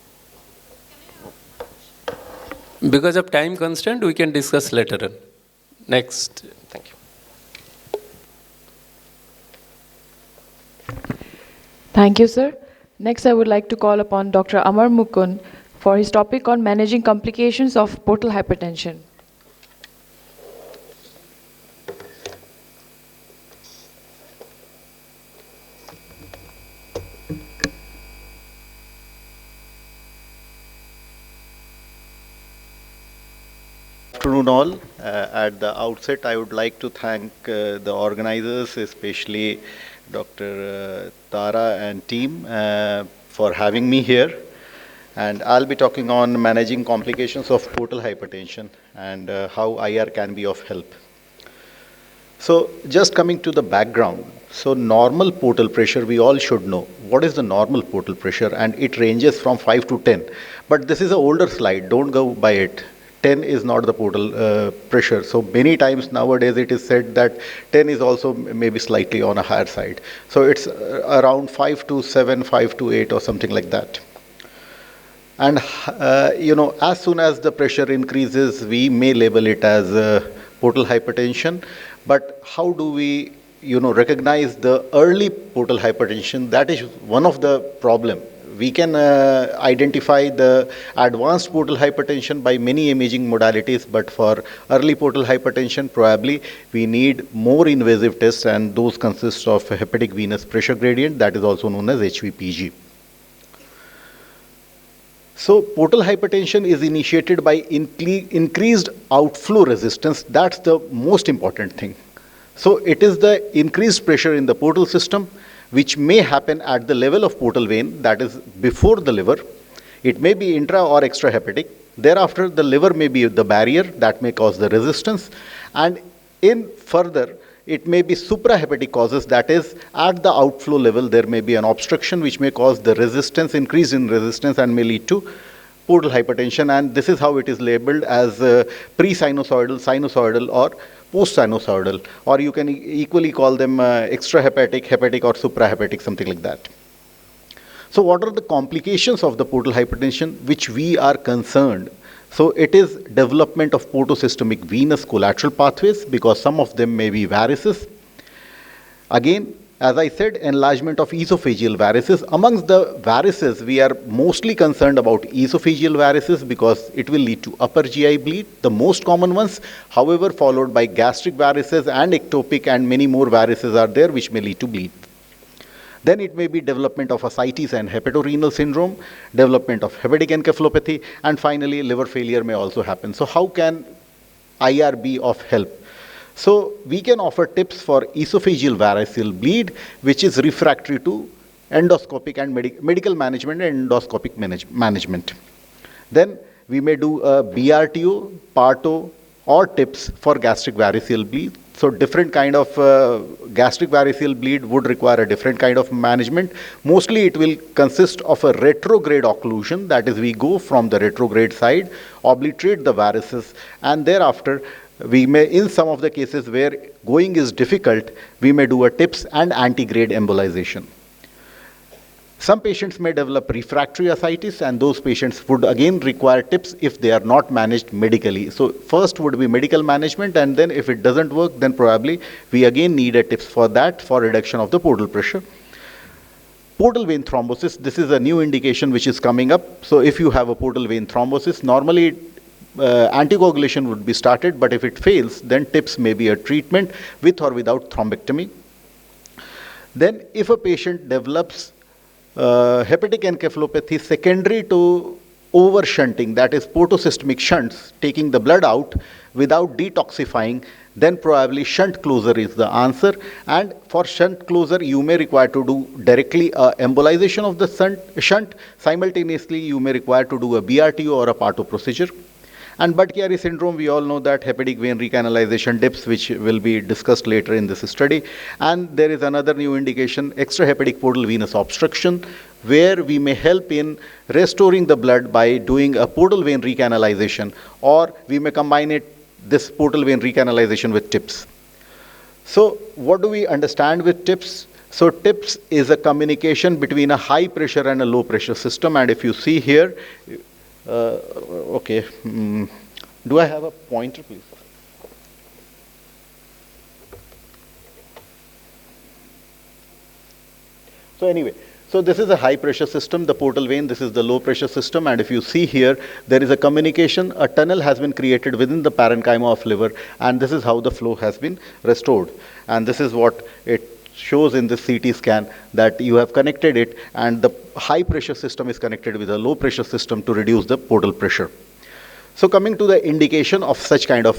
Because of time constraint, we can discuss later on. Next. Thank you. Thank you, sir. Next, I would like to call upon Dr. Amar Mukund for his topic on managing complications of portal hypertension. Afternoon all. At the outset, I would like to thank the organizers, especially Dr. Tara and team for having me here. And I'll be talking on managing complications of portal hypertension and how IR can be of help. So just coming to the background, So normal portal pressure, we all should know. What is the normal portal pressure? And it ranges from 5 to 10. But this is an older slide, don't go by it. 10 is not the portal pressure. So many times nowadays it is said that 10 is also maybe slightly on a higher side. So it's around 5 to 7, 5 to 8 or something like that. And as soon as the pressure increases, we may label it as portal hypertension. But how do we recognize the early portal hypertension? That is one of the problem. We can identify the advanced portal hypertension by many imaging modalities, but for early portal hypertension, probably we need more invasive tests, and those consist of hepatic venous pressure gradient, that is also known as HVPG. So portal hypertension is initiated by increased outflow resistance. That's the most important thing. So it is the increased pressure in the portal system, which may happen at the level of portal vein, that is before the liver. It may be intra or extrahepatic. Thereafter, the liver may be the barrier that may cause the resistance. And in further, it may be suprahepatic causes, that is, at the outflow level, there may be an obstruction which may cause the resistance, increase in resistance, and may lead to portal hypertension. And this is how it is labeled as pre-sinusoidal, sinusoidal, or post-sinusoidal, or you can equally call them extrahepatic, hepatic, or suprahepatic, something like that. So what are the complications of the portal hypertension which we are concerned? So it is development of portosystemic venous collateral pathways, because some of them may be varices. Again, as I said, enlargement of esophageal varices. Amongst the varices, we are mostly concerned about esophageal varices because it will lead to upper GI bleed, the most common ones. However, followed by gastric varices and ectopic, and many more varices are there which may lead to bleed. Then it may be development of ascites and hepatorenal syndrome, development of hepatic encephalopathy, and finally liver failure may also happen. So how can IR be of help? So we can offer tips for esophageal variceal bleed, which is refractory to endoscopic and medical management and endoscopic management. Then we may do a BRTO, PARTO, or tips for gastric variceal bleed. So different kind of gastric variceal bleed would require a different kind of management. Mostly it will consist of a retrograde occlusion, that is, we go from the retrograde side, obliterate the varices, and thereafter we may, in some of the cases where going is difficult, we may do a TIPS and antegrade embolization. Some patients may develop refractory ascites, and those patients would again require TIPS if they are not managed medically. So first would be medical management, and then if it doesn't work, then probably we again need a TIPS for that, for reduction of the portal pressure. Portal vein thrombosis, this is a new indication which is coming up. So if you have a portal vein thrombosis, normally anticoagulation would be started, but if it fails, then TIPS may be a treatment with or without thrombectomy. Then if a patient develops hepatic encephalopathy secondary to over-shunting, that is portosystemic shunts, taking the blood out without detoxifying, then probably shunt closure is the answer. And for shunt closure, you may require to do directly embolization of the shunt. Simultaneously, you may require to do a BRTO or a PARTO procedure. And Budd-Chiari syndrome, we all know that hepatic vein recanalization dips, which will be discussed later in this study. And there is another new indication, extrahepatic portal venous obstruction, where we may help in restoring the blood by doing a portal vein recanalization, or we may combine this portal vein recanalization with TIPS. So what do we understand with TIPS? So TIPS is a communication between a high pressure and a low pressure system. And if you see here, do I have a pointer, please? So anyway, so this is a high pressure system, the portal vein, this is the low pressure system, and if you see here, there is a communication, a tunnel has been created within the parenchyma of liver, and this is how the flow has been restored. And this is what it shows in the CT scan, that you have connected it, and the high pressure system is connected with a low pressure system to reduce the portal pressure. So coming to the indication of such kind of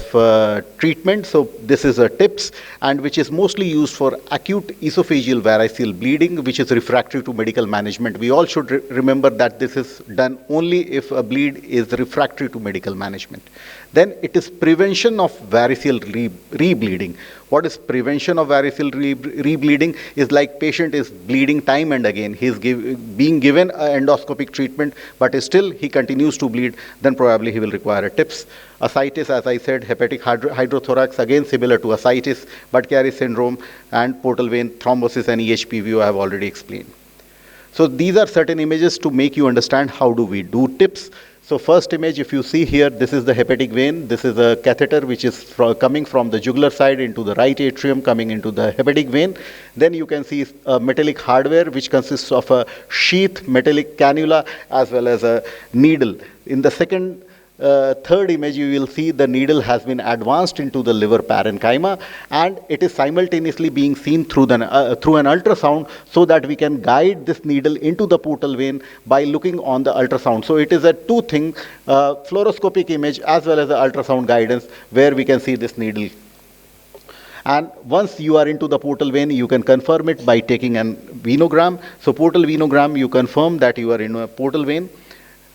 treatment, so this is a TIPS, and which is mostly used for acute esophageal variceal bleeding, which is refractory to medical management. We all should remember that this is done only if a bleed is refractory to medical management. Then it is prevention of variceal rebleeding. What is prevention of variceal rebleeding is like patient is bleeding time and again. He is being given an endoscopic treatment, but still he continues to bleed, then probably he will require a TIPS. Ascites, as I said, hepatic hydrothorax, again similar to ascites, Budd-Chiari syndrome, and portal vein thrombosis and EHPVO I have already explained. So these are certain images to make you understand how do we do TIPS. So first image, if you see here, this is the hepatic vein. This is a catheter which is coming from the jugular side into the right atrium, coming into the hepatic vein. Then you can see a metallic hardware which consists of a sheath, metallic cannula, as well as a needle. In the third image, you will see the needle has been advanced into the liver parenchyma, and it is simultaneously being seen through an ultrasound, so that we can guide this needle into the portal vein by looking on the ultrasound. So it is a two-thing fluoroscopic image as well as the ultrasound guidance, where we can see this needle. And once you are into the portal vein, you can confirm it by taking an venogram. So portal venogram, you confirm that you are in a portal vein.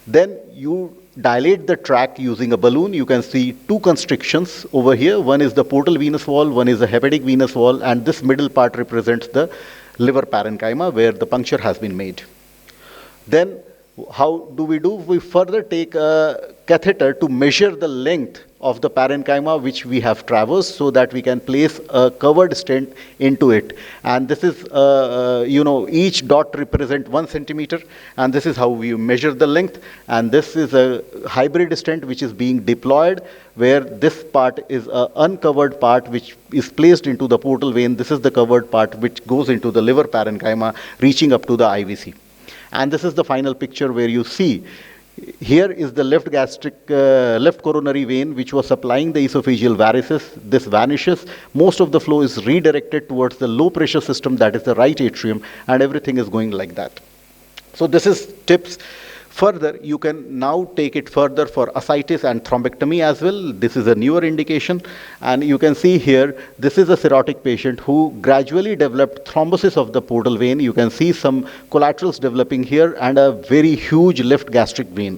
Then you dilate the tract using a balloon. You can see two constrictions over here. One is the portal venous wall, one is the hepatic venous wall, and this middle part represents the liver parenchyma where the puncture has been made. Then how do? We further take a catheter to measure the length of the parenchyma which we have traversed, so that we can place a covered stent into it. And this is, each dot represent 1 centimeter, and this is how we measure the length. And this is a hybrid stent which is being deployed, where this part is an uncovered part which is placed into the portal vein. This is the covered part which goes into the liver parenchyma, reaching up to the IVC. And this is the final picture where you see here is the left coronary vein which was supplying the esophageal varices. This vanishes. Most of the flow is redirected towards the low pressure system, that is the right atrium, and everything is going like that. So this is TIPS. Further, you can now take it further for ascites and thrombectomy as well. This is a newer indication. And you can see here, this is a cirrhotic patient who gradually developed thrombosis of the portal vein. You can see some collaterals developing here and a very huge left gastric vein.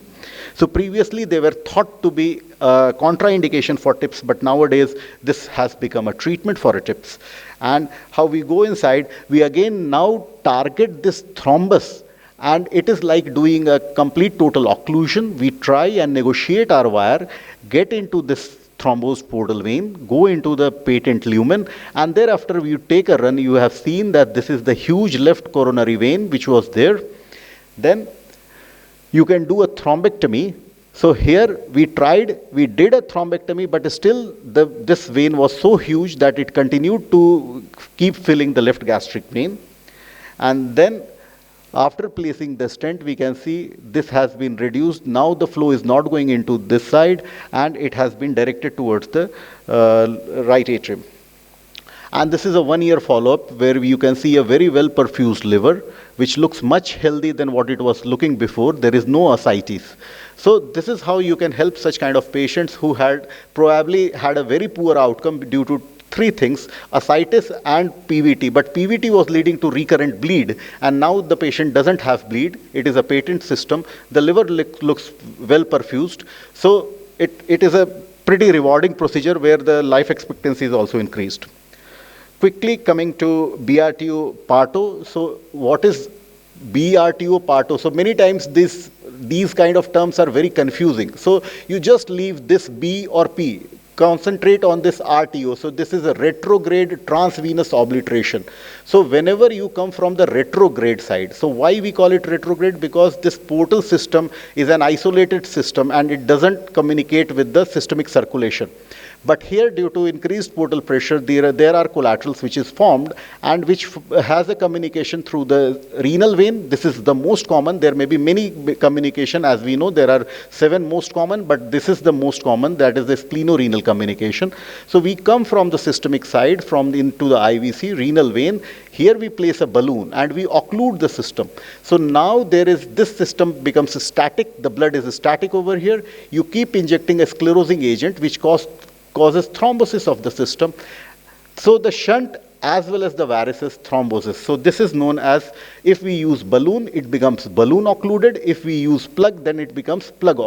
So previously, they were thought to be a contraindication for TIPS, but nowadays, this has become a treatment for a TIPS. And how we go inside, we again now target this thrombus. And it is like doing a complete total occlusion. We try and negotiate our wire, get into this thrombosed portal vein, go into the patent lumen, and thereafter you take a run. You have seen that this is the huge left coronary vein which was there. Then you can do a thrombectomy. So here we did a thrombectomy, but still this vein was so huge that it continued to keep filling the left gastric vein. And then after placing the stent, we can see this has been reduced. Now the flow is not going into this side, and it has been directed towards the right atrium. And this is a 1-year follow-up where you can see a very well perfused liver, which looks much healthy than what it was looking before. There is no ascites. So this is how you can help such kind of patients who had probably had a very poor outcome due to 3 things, ascites and PVT. But PVT was leading to recurrent bleed, and now the patient doesn't have bleed. It is a patent system. The liver looks well perfused. So it is a pretty rewarding procedure where the life expectancy is also increased. Quickly coming to BRTO PARTO. So what is BRTO PARTO? So many times these kind of terms are very confusing. So you just leave this B or P. Concentrate on this RTO. So this is a retrograde transvenous obliteration. So whenever you come from the retrograde side, so why we call it retrograde? Because this portal system is an isolated system and it doesn't communicate with the systemic circulation. But here, due to increased portal pressure, there are collaterals which is formed and which has a communication through the renal vein. This is the most common. There may be many communication. As we know, there are 7 most common, but this is the most common. That is the splenorenal communication. So we come from the systemic side, into the IVC, renal vein. Here we place a balloon and we occlude the system. So now this system becomes static. The blood is static over here. You keep injecting a sclerosing agent which causes thrombosis of the system. So the shunt as well as the varices thrombosis. So this is known as, if we use balloon, it becomes balloon occluded. If we use plug, then it becomes plug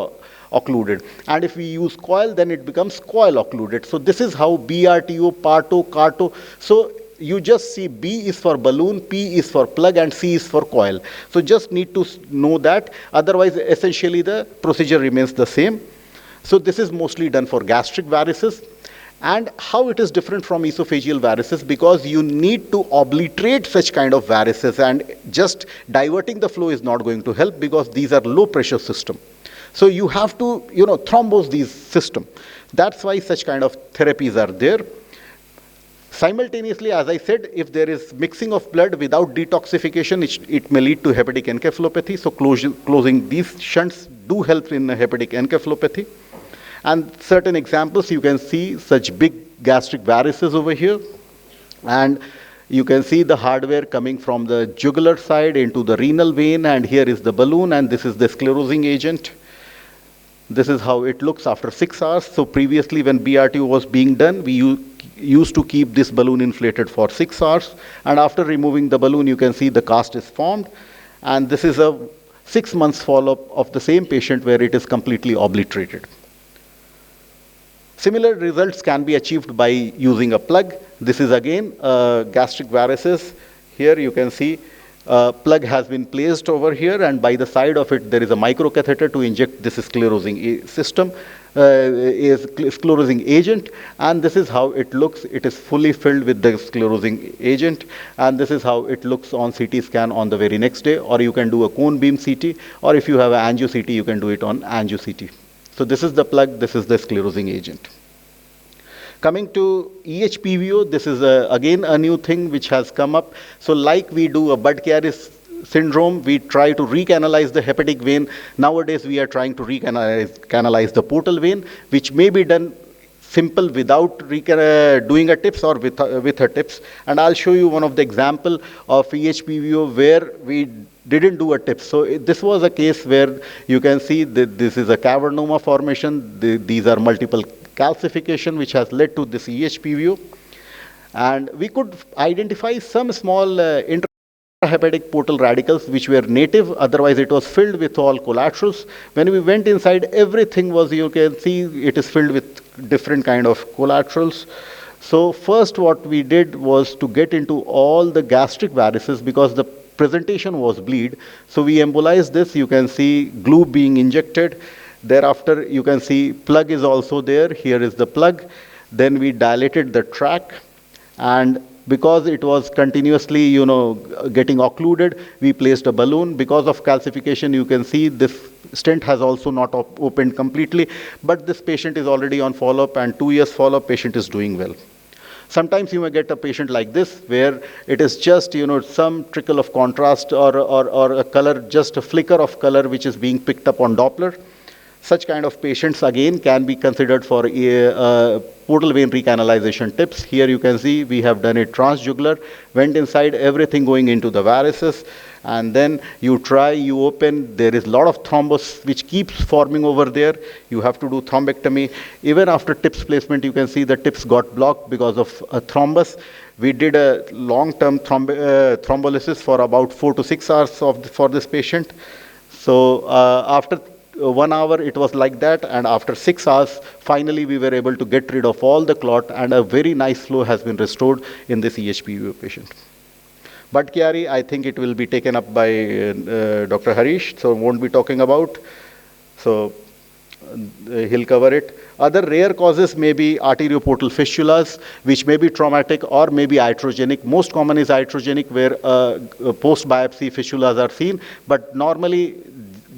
occluded. And if we use coil, then it becomes coil occluded. So this is how BRTO, PARTO, CARTO. So you just see B is for balloon, P is for plug, and C is for coil. So just need to know that. Otherwise, essentially the procedure remains the same. So this is mostly done for gastric varices. And how it is different from esophageal varices, because you need to obliterate such kind of varices, and just diverting the flow is not going to help, because these are low pressure system. So you have to, thrombose these system. That's why such kind of therapies are there. Simultaneously, as I said, if there is mixing of blood without detoxification, it may lead to hepatic encephalopathy. So closing these shunts do help in hepatic encephalopathy. And certain examples, you can see such big gastric varices over here. And you can see the hardware coming from the jugular side into the renal vein, and here is the balloon, and this is the sclerosing agent. This is how it looks after 6 hours. So previously, when BRTO was being done, we used to keep this balloon inflated for 6 hours. And after removing the balloon, you can see the cast is formed. And this is a 6 months follow-up of the same patient where it is completely obliterated. Similar results can be achieved by using a plug. This is again gastric varices. Here you can see plug has been placed over here, and by the side of it there is a microcatheter to inject this sclerosing system, sclerosing agent, and this is how it looks. It is fully filled with the sclerosing agent, and this is how it looks on CT scan on the very next day, or you can do a cone beam CT, or if you have an angio CT, you can do it on angio CT. So this is the plug, this is the sclerosing agent. Coming to EHPVO, this is again a new thing which has come up. So like we do a Budd-Chiari syndrome, we try to recanalize the hepatic vein. Nowadays we are trying to recanalize the portal vein, which may be done simple without doing a TIPS or with a TIPS. And I'll show you one of the example of EHPVO where we didn't do a TIPS. So this was a case where you can see that this is a cavernoma formation. These are multiple calcification which has led to this EHPVO. And we could identify some small intrahepatic portal radicals which were native, otherwise it was filled with all collaterals. When we went inside, everything was, you can see, it is filled with different kind of collaterals. So first what we did was to get into all the gastric varices, because the presentation was bleed. So we embolized this. You can see glue being injected. Thereafter, you can see plug is also there. Here is the plug. Then we dilated the track, and because it was continuously, getting occluded, we placed a balloon. Because of calcification, you can see this stent has also not opened completely, but this patient is already on follow-up, and 2 years follow-up, patient is doing well. Sometimes you may get a patient like this, where it is just, some trickle of contrast or a color, just a flicker of color which is being picked up on Doppler. Such kind of patients again can be considered for portal vein recanalization TIPS. Here you can see we have done it transjugular, went inside, everything going into the varices, and then you try, you open, there is a lot of thrombus which keeps forming over there. You have to do thrombectomy. Even after TIPS placement, you can see the TIPS got blocked because of a thrombus. We did a long-term thrombolysis for about 4 to 6 hours for this patient. So after 1 hour it was like that, and after 6 hours finally we were able to get rid of all the clot, and a very nice flow has been restored in this EHPVO patient. Budd-Chiari, I think it will be taken up by Dr. Harish, so won't be talking about. So he'll cover it. Other rare causes may be arterioportal fistulas, which may be traumatic or may be iatrogenic. Most common is iatrogenic, where post-biopsy fistulas are seen, but normally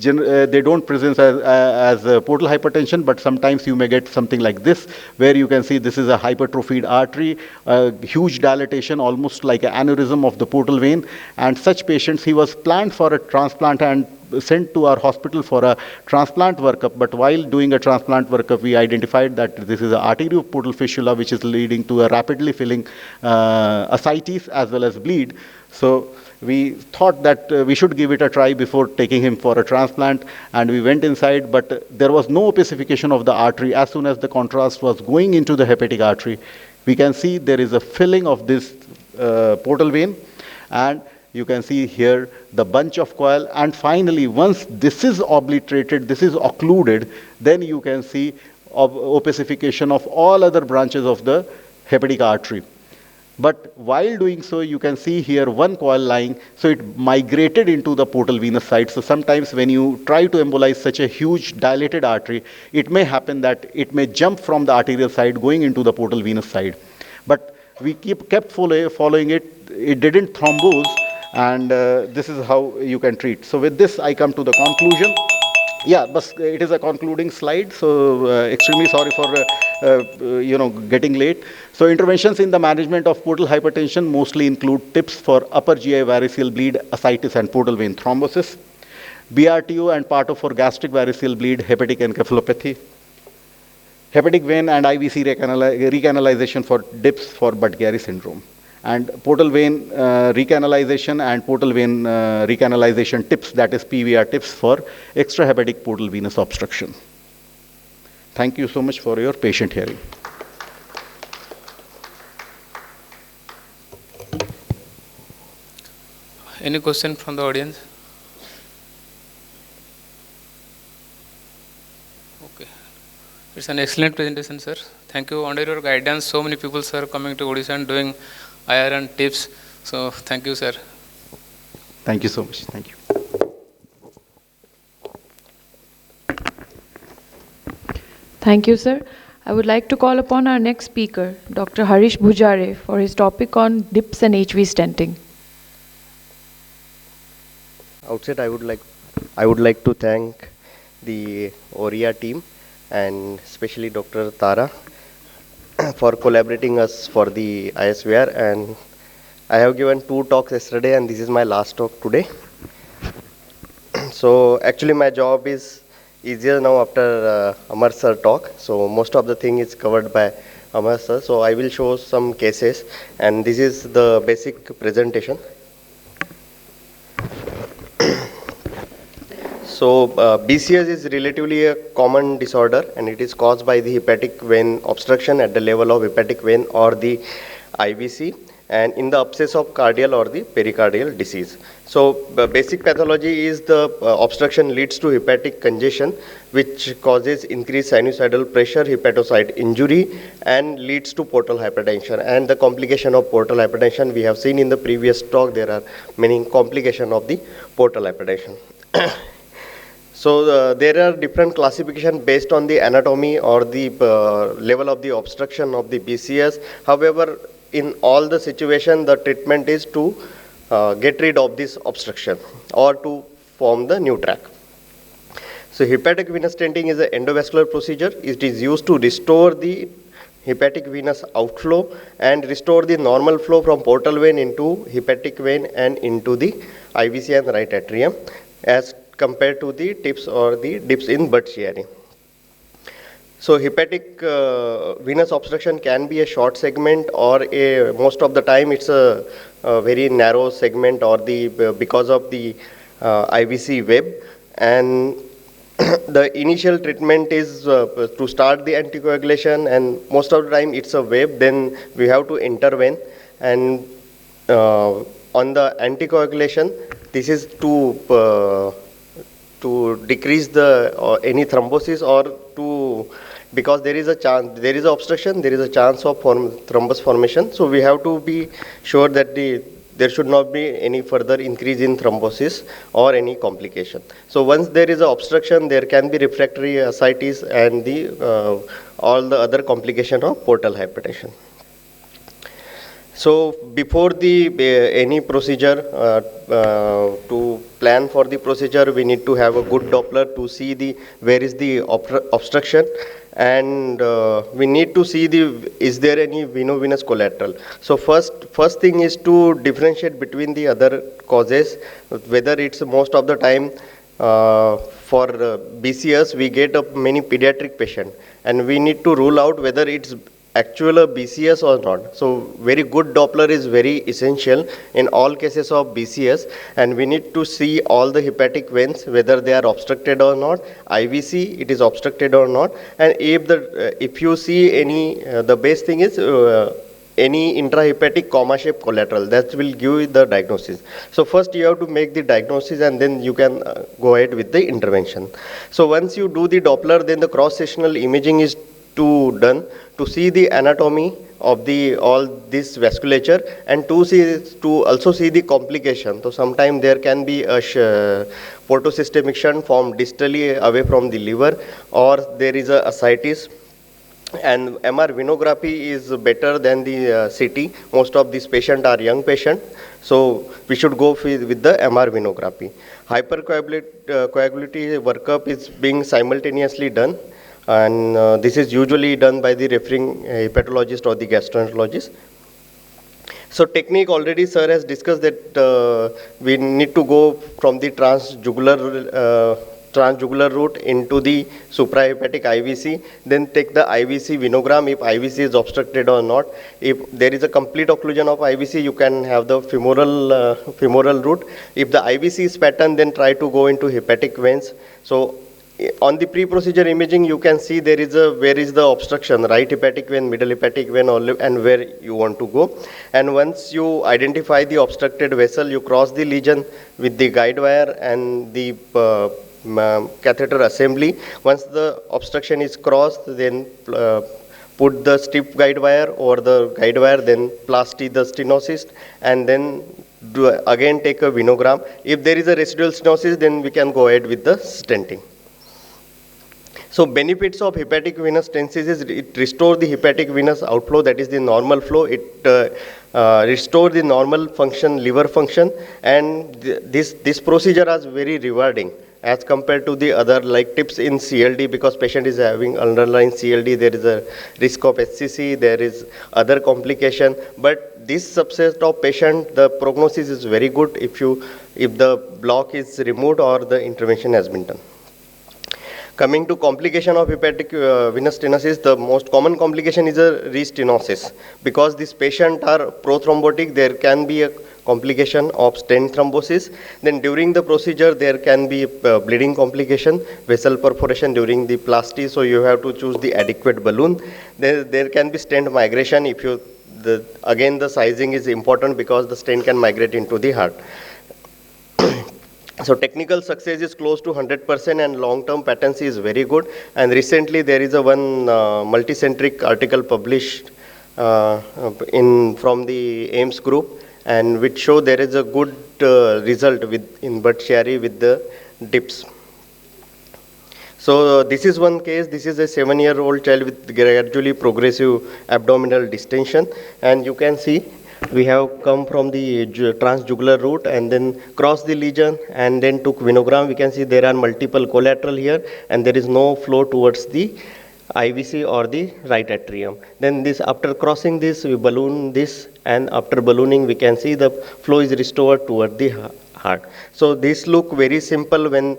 they don't present as portal hypertension, but sometimes you may get something like this, where you can see this is a hypertrophied artery, huge dilatation, almost like an aneurysm of the portal vein. And such patients, he was planned for a transplant and sent to our hospital for a transplant workup. But while doing a transplant workup, we identified that this is an arterioportal fistula, which is leading to a rapidly filling ascites as well as bleed. So we thought that we should give it a try before taking him for a transplant, and we went inside, but there was no opacification of the artery. As soon as the contrast was going into the hepatic artery, we can see there is a filling of this portal vein, and you can see here the bunch of coil, and finally once this is obliterated, this is occluded, then you can see opacification of all other branches of the hepatic artery. But while doing so, you can see here one coil lying, so it migrated into the portal venous side. So sometimes when you try to embolize such a huge dilated artery, it may happen that it may jump from the arterial side going into the portal venous side. But we kept following it, it didn't thrombose, and this is how you can treat. So with this, I come to the conclusion. Yeah, but it is a concluding slide, so extremely sorry for getting late. So interventions in the management of portal hypertension mostly include tips for upper GI variceal bleed, ascites, and portal vein thrombosis, BRTO and PARTO for gastric variceal bleed, hepatic encephalopathy, hepatic vein and IVC recanalization for DIPS for Budd-Chiari syndrome, and portal vein recanalization and portal vein recanalization tips, that is PVR tips for extrahepatic portal venous obstruction. Thank you so much for your patient hearing. Any question from the audience? Okay. It's an excellent presentation, sir. Thank you. Under your guidance, so many people, sir, coming to Odisha and doing IRN tips. So thank you, sir. Thank you so much. Thank you. Thank you, sir. I would like to call upon our next speaker, Dr. Harish Bhujare, for his topic on DIPS and HV stenting. Outset, I would like to thank the ORIA team and especially Dr. Tara for collaborating us for the ISVR, and I have given 2 talks yesterday and this is my last talk today. So actually my job is easier now after Amar sir talk, so most of the thing is covered by Amar sir, so I will show some cases and this is the basic presentation. So BCS is relatively a common disorder and it is caused by the hepatic vein obstruction at the level of hepatic vein or the IVC and in the abscess of cardiac or the pericardial disease. So basic pathology is the obstruction leads to hepatic congestion which causes increased sinusoidal pressure, hepatocyte injury and leads to portal hypertension. And the complication of portal hypertension, we have seen in the previous talk, there are many complications of the portal hypertension. So there are different classifications based on the anatomy or the level of the obstruction of the BCS. However, in all the situations, the treatment is to get rid of this obstruction or to form the new tract. So hepatic venous stenting is an endovascular procedure. It is used to restore the hepatic venous outflow and restore the normal flow from portal vein into hepatic vein and into the IVC and right atrium as compared to the tips or the dips in Budd-Chiari. So hepatic venous obstruction can be a short segment or most of the time it's a very narrow segment or because of the IVC web, and the initial treatment is to start the anticoagulation, and most of the time it's a web, then we have to intervene, and on the anticoagulation this is to decrease the any thrombosis or to, because there is a chance, there is an obstruction, there is a chance of thrombus formation. So we have to be sure that there should not be any further increase in thrombosis or any complication. So once there is an obstruction, there can be refractory ascites and all the other complication of portal hypertension. So before any procedure, to plan for the procedure, we need to have a good Doppler to see where is the obstruction, and we need to see is there any veno-venous collateral. So first thing is to differentiate between the other causes, whether it's most of the time for BCS we get many pediatric patient, and we need to rule out whether it's actual BCS or not. So very good Doppler is very essential in all cases of BCS, and we need to see all the hepatic veins whether they are obstructed or not, IVC it is obstructed or not, and if you see any, the best thing is any intrahepatic comma-shaped collateral. That will give you the diagnosis. So first you have to make the diagnosis and then you can go ahead with the intervention. So once you do the Doppler, then the cross-sectional imaging is done to see the anatomy of the all this vasculature and to also see the complication. So sometimes there can be a portosystemic shunt formed distally away from the liver, or there is a ascites. And MR venography is better than the CT. Most of these patients are young patients, so we should go with the MR venography. Hypercoagulability workup is being simultaneously done, and this is usually done by the referring hepatologist or the gastroenterologist. So technique already sir has discussed that we need to go from the transjugular route into the suprahepatic IVC, then take the IVC venogram if IVC is obstructed or not. If there is a complete occlusion of IVC, you can have the femoral route. If the IVC is patterned, then try to go into hepatic veins. So on the pre-procedure imaging, you can see there is where is the obstruction, right hepatic vein, middle hepatic vein, and where you want to go. And once you identify the obstructed vessel, you cross the lesion with the guide wire and the catheter assembly. Once the obstruction is crossed, then put the strip guide wire over the guide wire, then plasty the stenosis, and then again take a venogram. If there is a residual stenosis, then we can go ahead with the stenting. So benefits of hepatic venous stenosis is it restores the hepatic venous outflow, that is the normal flow. It restores the normal function, liver function, and this procedure is very rewarding as compared to the other like tips in CLD, because patient is having underlying CLD, there is a risk of HCC, there is other complication. But this subset of patient, the prognosis is very good if the block is removed or the intervention has been done. Coming to complication of hepatic venous stenosis, the most common complication is a restenosis. Because these patients are prothrombotic, there can be a complication of stent thrombosis. Then during the procedure, there can be bleeding complication, vessel perforation during the plasty, so you have to choose the adequate balloon. There can be stent migration. Again, the sizing is important because the stent can migrate into the heart. So technical success is close to 100% and long-term patency is very good. And recently there is one multicentric article published from the AIMS group, and which show there is a good result in Bhattacharya with the dips. So this is one case. This is a 7-year-old child with gradually progressive abdominal distension, and you can see we have come from the transjugular route and then crossed the lesion and then took venogram. We can see there are multiple collateral here and there is no flow towards the IVC or the right atrium. Then after crossing this, we balloon this, and after ballooning we can see the flow is restored toward the heart. So this look very simple when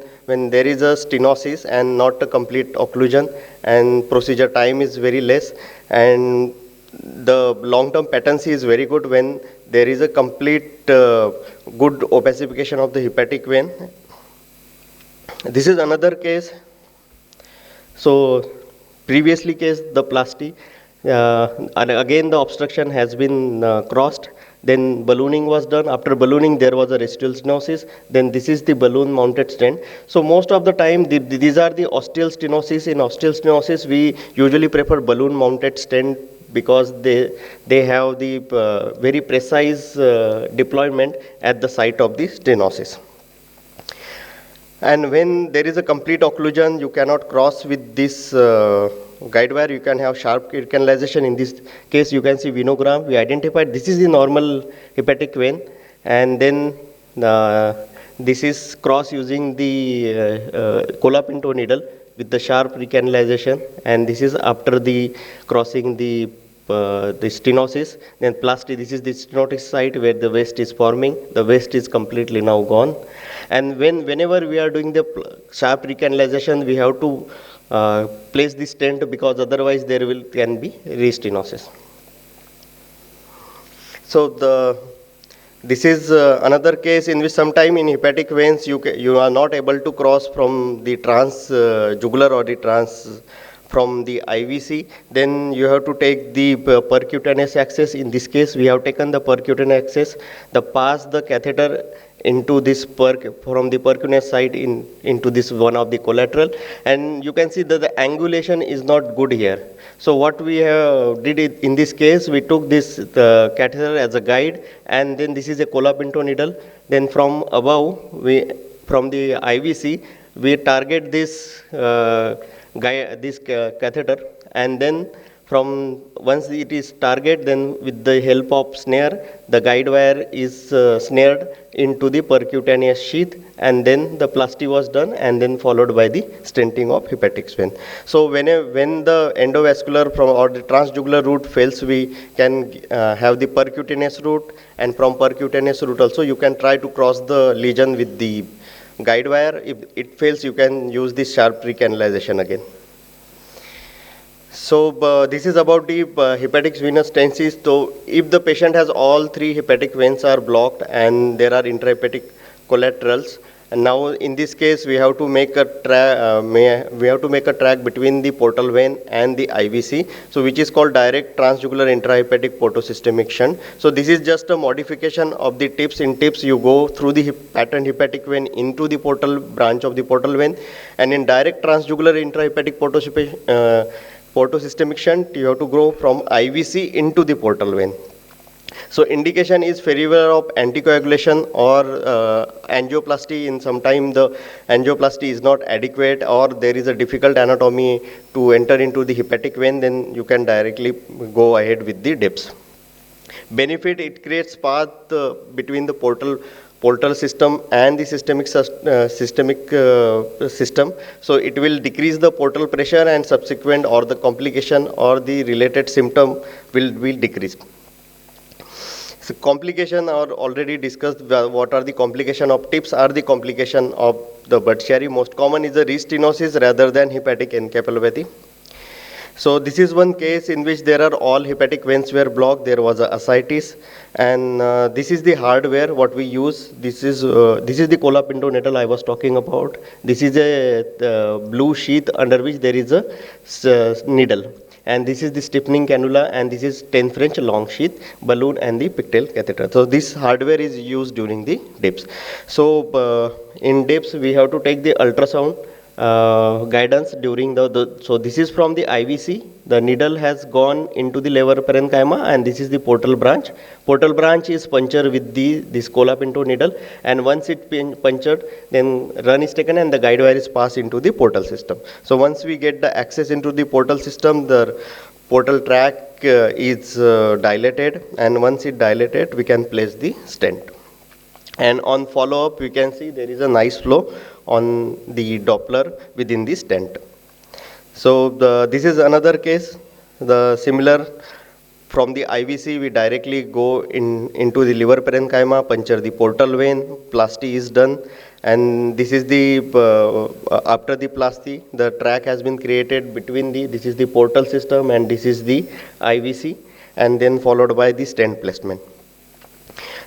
there is a stenosis and not a complete occlusion, and procedure time is very less, and the long-term patency is very good when there is a complete good opacification of the hepatic vein. This is another case. So previously case the plasty, and again the obstruction has been crossed. Then ballooning was done. After ballooning, there was a residual stenosis. Then this is the balloon mounted stent. So most of the time, these are the ostial stenosis. In ostial stenosis, we usually prefer balloon mounted stent because they have the very precise deployment at the site of the stenosis. And when there is a complete occlusion, you cannot cross with this guide wire. You can have sharp canalization. In this case, you can see venogram. We identified this is the normal hepatic vein, and then this is cross using the colapinto needle with the sharp recanalization, and this is after the crossing the stenosis. Then plasty, this is the stenotic site where the waste is forming. The waste is completely now gone. And whenever we are doing the sharp recanalization, we have to place the stent because otherwise there can be restenosis. So this is another case in which sometime in hepatic veins you are not able to cross from the transjugular or the from the IVC. Then you have to take the percutaneous access. In this case, we have taken the percutaneous access, pass the catheter into this from the percutaneous side into this one of the collateral, and you can see that the angulation is not good here. So what we did in this case, we took this catheter as a guide, and then this is a colapinto needle. Then from above, from the IVC, we target this catheter, and then once it is target, then with the help of snare, the guide wire is snared into the percutaneous sheath, and then the plasty was done, and then followed by the stenting of hepatic vein. So when the endovascular or the transjugular route fails, we can have the percutaneous route, and from percutaneous route also you can try to cross the lesion with the guide wire. If it fails, you can use the sharp recanalization again. So this is about the hepatic venous stenosis. So if the patient has all three hepatic veins are blocked and there are intrahepatic collaterals, and now in this case we have to make a track between the portal vein and the IVC, so which is called direct transjugular intrahepatic portosystemic shunt. So this is just a modification of the tips. In tips you go through the patterned hepatic vein into the portal branch of the portal vein, and in direct transjugular intrahepatic portosystemic shunt, you have to go from IVC into the portal vein. So indication is failure of anticoagulation or angioplasty. In some time the angioplasty is not adequate, or there is a difficult anatomy to enter into the hepatic vein, then you can directly go ahead with the DIPS. Benefit, it creates path between the portal system and the systemic system. So it will decrease the portal pressure, and subsequent or the complication or the related symptom will decrease. So complication are already discussed. What are the complication of TIPS? Are the complication of the Budd-Chiari. Most common is the restenosis rather than hepatic encephalopathy. So this is one case in which there are all hepatic veins were blocked. There was a ascites, and this is the hardware what we use. This is the colapinto needle I was talking about. This is a blue sheath under which there is a needle, and this is the stiffening cannula, and this is 10 French long sheath, balloon, and the pigtail catheter. So this hardware is used during the DIPS. So in DIPS we have to take the ultrasound guidance during so this is from the IVC. The needle has gone into the lever parenchyma, and this is the portal branch. Portal branch is punctured with this colapinto needle, and once it punctured, then run is taken and the guide wire is passed into the portal system. So once we get the access into the portal system, the portal track is dilated, and once it dilated, we can place the stent. And on follow-up, we can see there is a nice flow on the Doppler within the stent. So this is another case. The similar, from the IVC, we directly go into the liver parenchyma, puncture the portal vein, plasty is done, and this is the after the plasty, the track has been created between this is the portal system and this is the IVC, and then followed by the stent placement.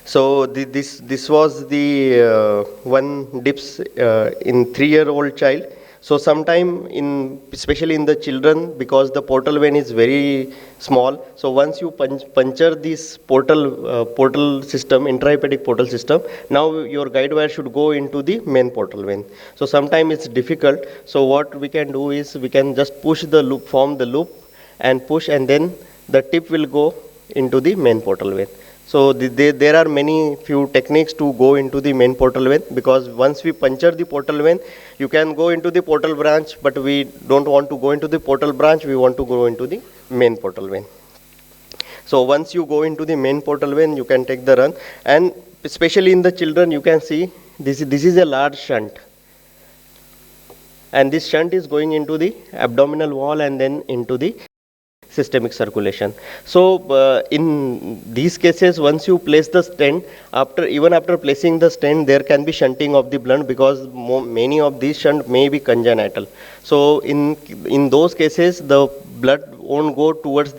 So this was the one DIPS in 3-year-old child. So sometime especially in the children, because the portal vein is very small, so once you puncture this portal system, intrahepatic portal system, now your guide wire should go into the main portal vein. So sometime it's difficult. So what we can do is we can just push the loop, form the loop, and push, and then the tip will go into the main portal vein. So there are few techniques to go into the main portal vein, because once we puncture the portal vein, you can go into the portal branch, but we don't want to go into the portal branch, we want to go into the main portal vein. So once you go into the main portal vein, you can take the run, and especially in the children, you can see this is a large shunt, and this shunt is going into the abdominal wall and then into the systemic circulation. So in these cases, once you place the stent, even after placing the stent, there can be shunting of the blood, because many of these shunt may be congenital. So in those cases, the blood won't go towards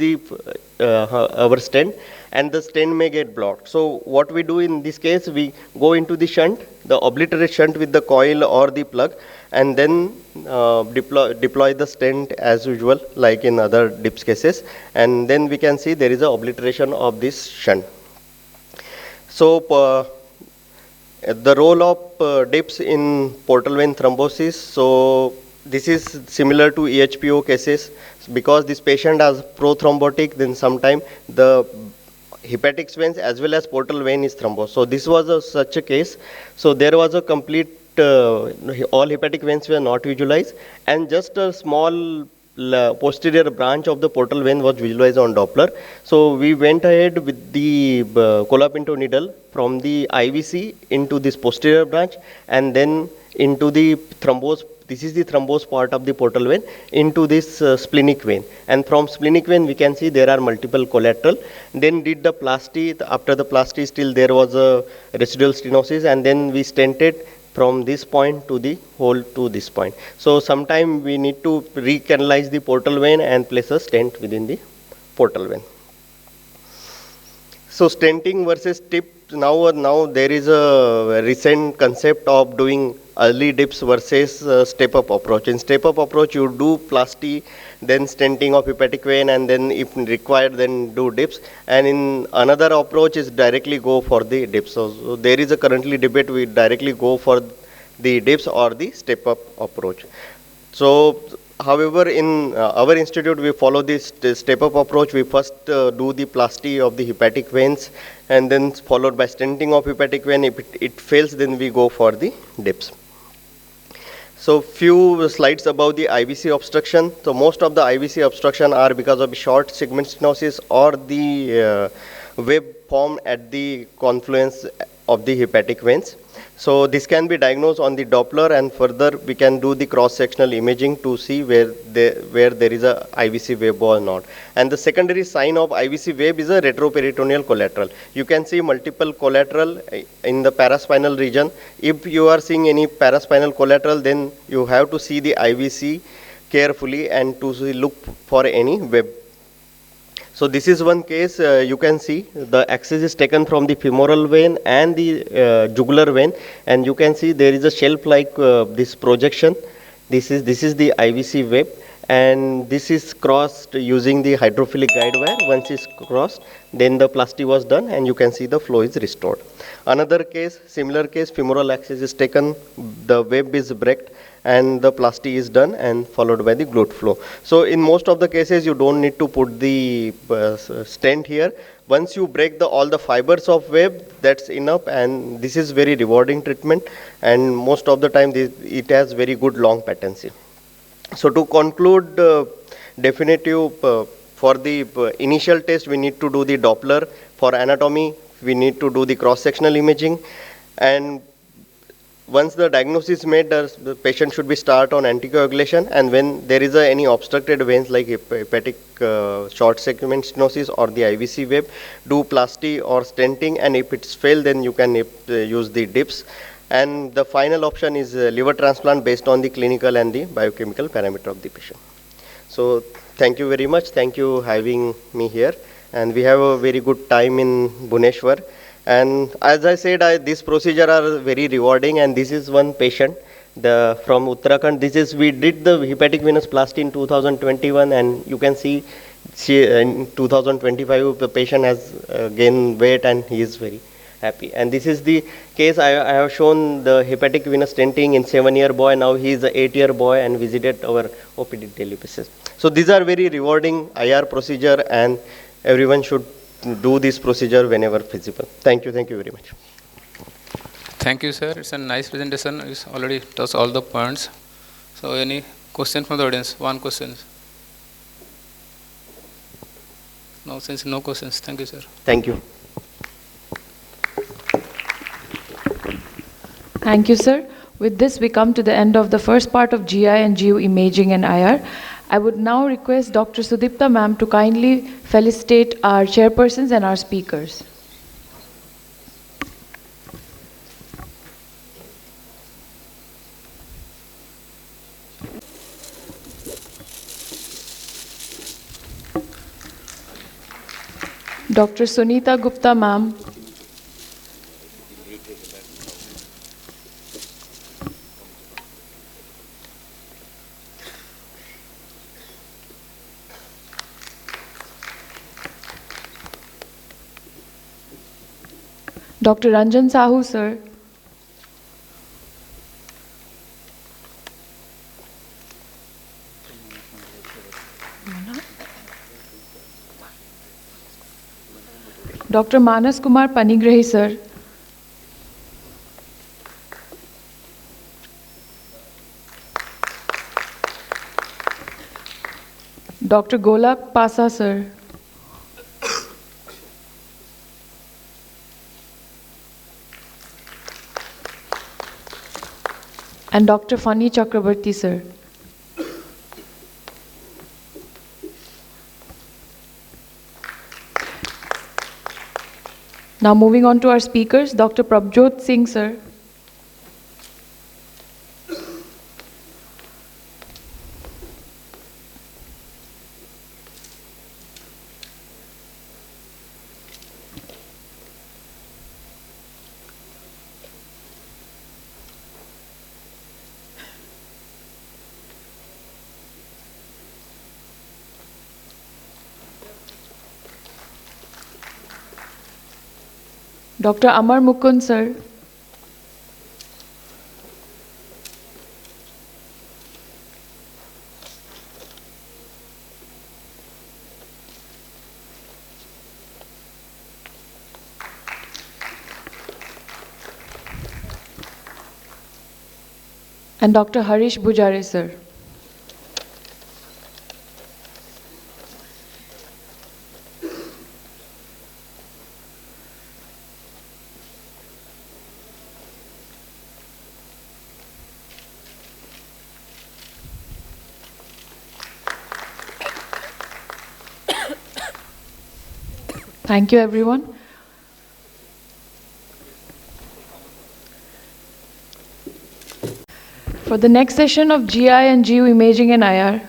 our stent, and the stent may get blocked. So what we do in this case, we go into the shunt, the obliterate shunt with the coil or the plug, and then deploy the stent as usual, like in other DIPS cases, and then we can see there is a obliteration of this shunt. So the role of DIPS in portal vein thrombosis. So this is similar to EHPO cases. Because this patient has prothrombotic, then sometime the hepatic veins as well as portal vein is thrombosed. So this was such a case. So there was a complete, all hepatic veins were not visualized, and just a small posterior branch of the portal vein was visualized on Doppler. So we went ahead with the colapinto needle from the IVC into this posterior branch, and then into the thrombose. This is the thrombose part of the portal vein into this splenic vein. And from splenic vein, we can see there are multiple collateral. Then did the plasty. After the plasty, still there was a residual stenosis, and then we stented from this point to the hole to this point. So sometime we need to recanalize the portal vein and place a stent within the portal vein. So stenting versus TIP. Now there is a recent concept of doing early DIPS versus step-up approach. In step-up approach, you do plasty, then stenting of hepatic vein, and then if required, then do DIPS. And in another approach is directly go for the DIPS. So there is a currently debate, we directly go for the DIPS or the step-up approach. So however, in our institute, we follow this step-up approach. We first do the plasty of the hepatic veins, and then followed by stenting of hepatic vein. If it fails, then we go for the DIPS. So few slides about the IVC obstruction. So most of the IVC obstruction are because of short segment stenosis or the web formed at the confluence of the hepatic veins. So this can be diagnosed on the Doppler, and further we can do the cross-sectional imaging to see where there is a IVC web or not. And the secondary sign of IVC web is a retroperitoneal collateral. You can see multiple collateral in the paraspinal region. If you are seeing any paraspinal collateral, then you have to see the IVC carefully and to look for any web. So this is one case. You can see the axis is taken from the femoral vein and the jugular vein, and you can see there is a shelf-like this projection. This is the IVC web, and this is crossed using the hydrophilic guide wire. Once it's crossed, then the plasty was done, and you can see the flow is restored. Another case, similar case, femoral axis is taken, the web is breaked, and the plasty is done and followed by the glute flow. So in most of the cases, you don't need to put the stent here. Once you break all the fibers of web, that's enough, and this is very rewarding treatment, and most of the time it has very good long patency. So to conclude, definitive for the initial test, we need to do the Doppler. For anatomy, we need to do the cross-sectional imaging, and once the diagnosis is made, the patient should be start on anticoagulation, and when there is any obstructed veins like hepatic short segment stenosis or the IVC web, do plasty or stenting, and if it's failed, then you can use the DIPS. And the final option is liver transplant based on the clinical and the biochemical parameter of the patient. So thank you very much. Thank you having me here, and we have a very good time in Bhubaneswar. And as I said, this procedure are very rewarding, and this is one patient from Uttarakhand. We did the hepatic venous plasty in 2021, and you can see in 2025 the patient has gained weight and he is very happy. And this is the case I have shown the hepatic venous stenting in 7-year boy. Now he is an 8-year boy and visited our OPD daily basis. So these are very rewarding IR procedure, and everyone should do this procedure whenever feasible. Thank you very much. Thank you, sir. It's a nice presentation. It's already touched all the points. So any question from the audience? One question. No, since no questions. Thank you, sir. Thank you. Thank you, sir. With this, we come to the end of the first part of GI and GU imaging and IR. I would now request Dr. Sudipta ma'am to kindly felicitate our chairpersons and our speakers. Dr. Sunita Gupta, ma'am. Dr. Ranjan Sahu, sir. Dr. Manas Kumar Panigrahi, sir. Dr. Golak Pasa, sir. And Dr. Fani Chakrabarti, sir. Now moving on to our speakers, Dr. Prabjot Singh, sir. Dr. Amar Mukund, sir. And Dr. Harish Bujare, sir. Thank you, everyone. For the next session of GI and GU imaging and IR,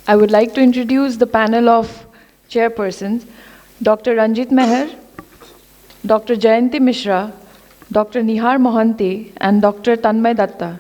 I would like to introduce the panel of chairpersons, Dr. Ranjit Meher, Dr. Jayanti Mishra, Dr. Nihar Mohanty, and Dr. Tanmay Datta.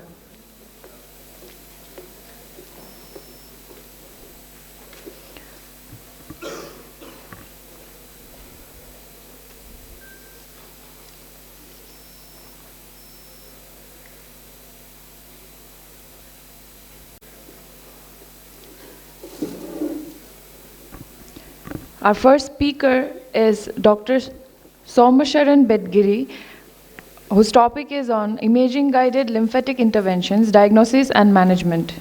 Our first speaker is Dr. Somasharan Bedgiri, whose topic is on imaging-guided lymphatic interventions, diagnosis and management.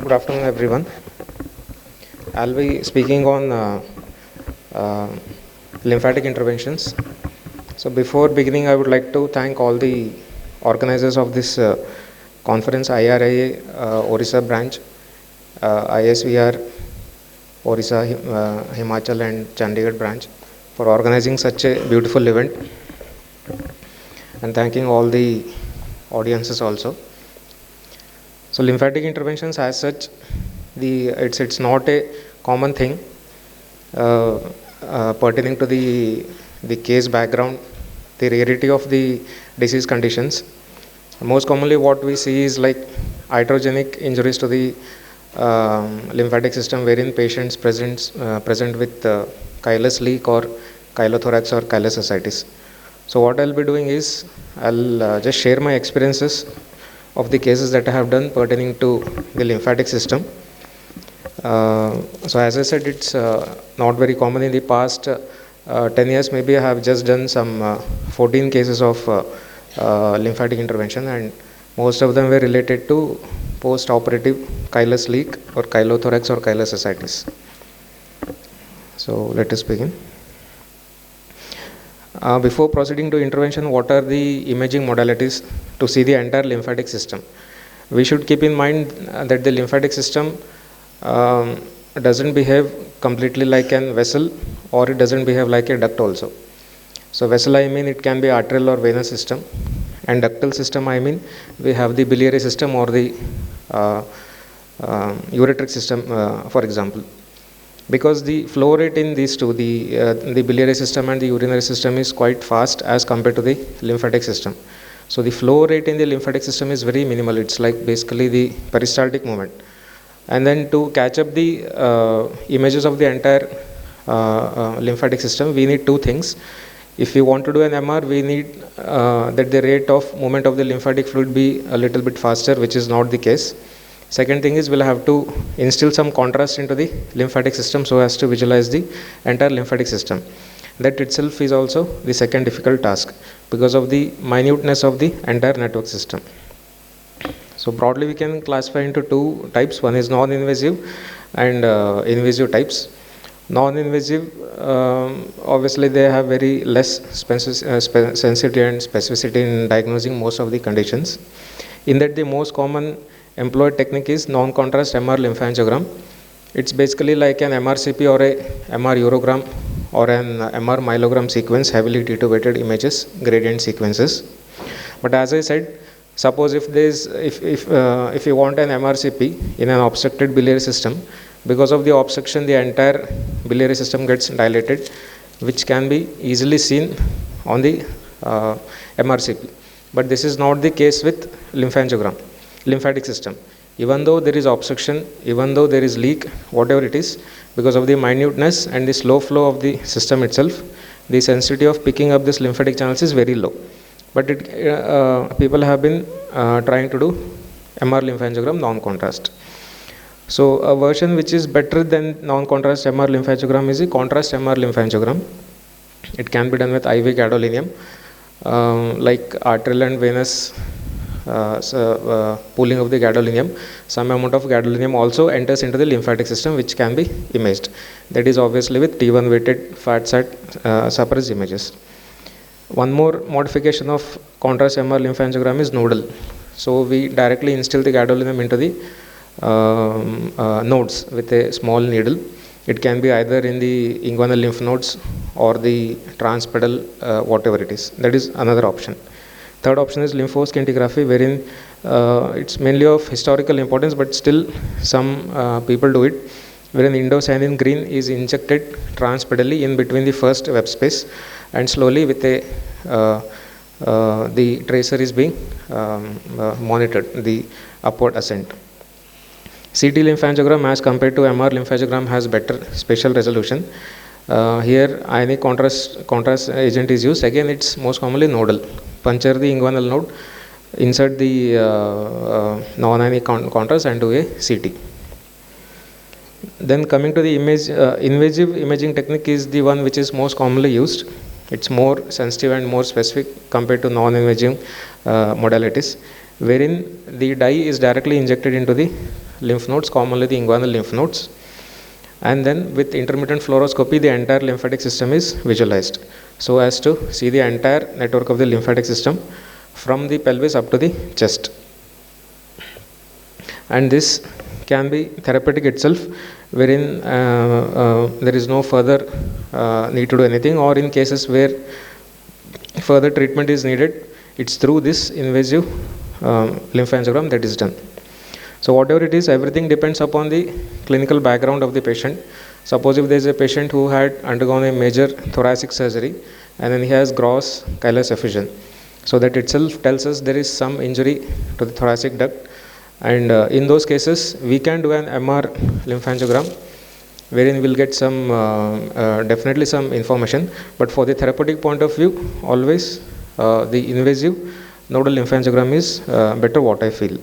Good afternoon, everyone. I'll be speaking on lymphatic interventions. So before beginning, I would like to thank all the organizers of this conference, IRIA, Orissa branch, ISVR, Orissa, Himachal and Chandigarh branch for organizing such a beautiful event, and thanking all the audiences also. So lymphatic interventions as such, it's not a common thing pertaining to the case background, the rarity of the disease conditions. Most commonly what we see is like iatrogenic injuries to the lymphatic system, wherein patients present with chylous leak or chylothorax or chylous ascites. So what I'll be doing is, I'll just share my experiences of the cases that I have done pertaining to the lymphatic system. So as I said, it's not very common. In the past 10 years, maybe I have just done some 14 cases of lymphatic intervention, and most of them were related to post-operative chylous leak or chylothorax or chylous ascites. So let us begin. Before proceeding to intervention, what are the imaging modalities to see the entire lymphatic system? We should keep in mind that the lymphatic system doesn't behave completely like a vessel, or it doesn't behave like a duct also. So vessel, I mean, it can be arterial or venous system, and ductal system, I mean, we have the biliary system or the ureteric system, for example. Because the flow rate in these two, the biliary system and the urinary system, is quite fast as compared to the lymphatic system. So the flow rate in the lymphatic system is very minimal. It's like basically the peristaltic movement. And then to catch up the images of the entire lymphatic system, we need two things. If we want to do an MR, we need that the rate of movement of the lymphatic fluid be a little bit faster, which is not the case. Second thing is, we'll have to instill some contrast into the lymphatic system so as to visualize the entire lymphatic system. That itself is also the second difficult task because of the minuteness of the entire network system. So broadly, we can classify into two types. One is non-invasive and invasive types. Non-invasive, obviously they have very less sensitivity and specificity in diagnosing most of the conditions. In that, the most common employed technique is non-contrast MR lymphangiogram. It's basically like an MRCP or a MR urogram or an MR myelogram sequence, heavily T2-weighted images, gradient sequences. But as I said, suppose if you want an MRCP in an obstructed biliary system, because of the obstruction, the entire biliary system gets dilated, which can be easily seen on the MRCP. But this is not the case with lymphatic system. Even though there is obstruction, even though there is leak, whatever it is, because of the minuteness and the slow flow of the system itself, the sensitivity of picking up this lymphatic channels is very low. But people have been trying to do MR lymphangiogram non-contrast. So a version which is better than non-contrast MR lymphangiogram is a contrast MR lymphangiogram. It can be done with IV gadolinium, like arterial and venous pooling of the gadolinium. Some amount of gadolinium also enters into the lymphatic system, which can be imaged. That is obviously with T1 weighted fat sat suppressed images. One more modification of contrast MR lymphangiogram is nodal. So we directly instill the gadolinium into the nodes with a small needle. It can be either in the inguinal lymph nodes or the transpedal, whatever it is. That is another option. Third option is lymphoscintigraphy, wherein it's mainly of historical importance, but still some people do it, wherein indocyanine green is injected transpedally in between the first web space, and slowly with a the tracer is being monitored, the upward ascent. CT lymphangiogram as compared to MR lymphangiogram has better spatial resolution. Here ionic contrast agent is used. Again, it's most commonly nodal. Puncture the inguinal node, insert the non-ionic contrast and do a CT. Then coming to the invasive imaging technique is the one which is most commonly used. It's more sensitive and more specific compared to non-invasive modalities, wherein the dye is directly injected into the lymph nodes, commonly the inguinal lymph nodes, and then with intermittent fluoroscopy the entire lymphatic system is visualized so as to see the entire network of the lymphatic system from the pelvis up to the chest. And this can be therapeutic itself, wherein there is no further need to do anything, or in cases where further treatment is needed, it's through this invasive lymphangiogram that is done. So whatever it is, everything depends upon the clinical background of the patient. Suppose if there is a patient who had undergone a major thoracic surgery and then he has gross chylous effusion, so that itself tells us there is some injury to the thoracic duct, and in those cases we can do an MR lymphangiogram wherein we'll get some, definitely some information. But for the therapeutic point of view, always the invasive nodal lymphangiogram is better, what I feel.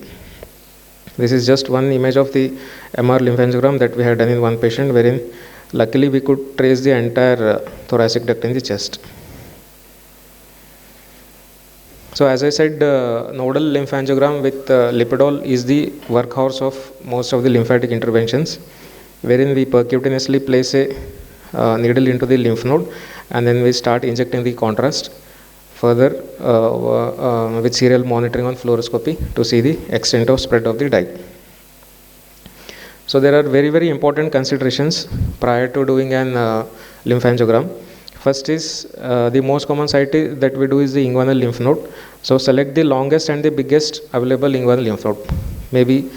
This is just one image of the MR lymphangiogram that we had done in one patient, wherein luckily we could trace the entire thoracic duct in the chest. So as I said, nodal lymphangiogram with lipidol is the workhorse of most of the lymphatic interventions, wherein we percutaneously place a needle into the lymph node and then we start injecting the contrast further with serial monitoring on fluoroscopy to see the extent of spread of the dye. So there are very, very important considerations prior to doing an lymphangiogram. First is the most common site that we do is the inguinal lymph node. So select the longest and the biggest available inguinal lymph node. Maybe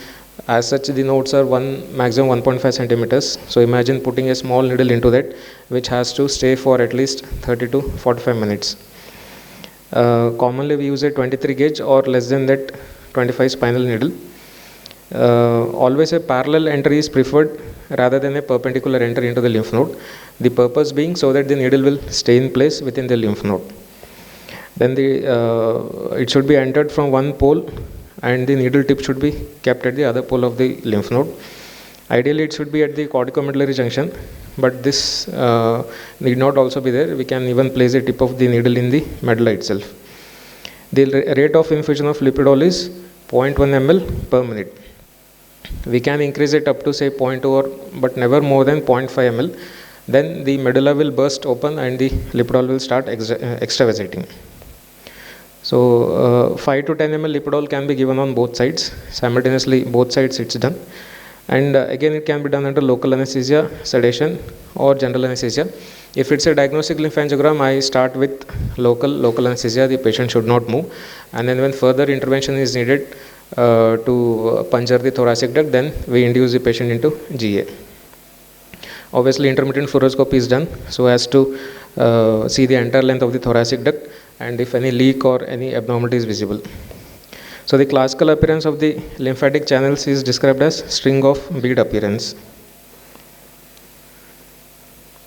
as such the nodes are maximum 1.5 centimeters. So imagine putting a small needle into that, which has to stay for at least 30 to 45 minutes. Commonly we use a 23 gauge or less than that 25 spinal needle. Always a parallel entry is preferred rather than a perpendicular entry into the lymph node. The purpose being so that the needle will stay in place within the lymph node. Then it should be entered from one pole and the needle tip should be kept at the other pole of the lymph node. Ideally it should be at the corticomedullary junction, but this need not also be there. We can even place a tip of the needle in the medulla itself. The rate of infusion of lipidol is 0.1 ml per minute. We can increase it up to say 0.2 or but never more than 0.5 ml. Then the medulla will burst open and the lipidol will start extravasating. So 5 to 10 ml lipidol can be given on both sides. Simultaneously both sides it's done. And again it can be done under local anesthesia, sedation or general anesthesia. If it's a diagnostic lymphangiogram, I start with local anesthesia. The patient should not move. And then when further intervention is needed to puncture the thoracic duct, then we induce the patient into GA. Obviously intermittent fluoroscopy is done so as to see the entire length of the thoracic duct and if any leak or any abnormality is visible. So the classical appearance of the lymphatic channels is described as string of bead appearance.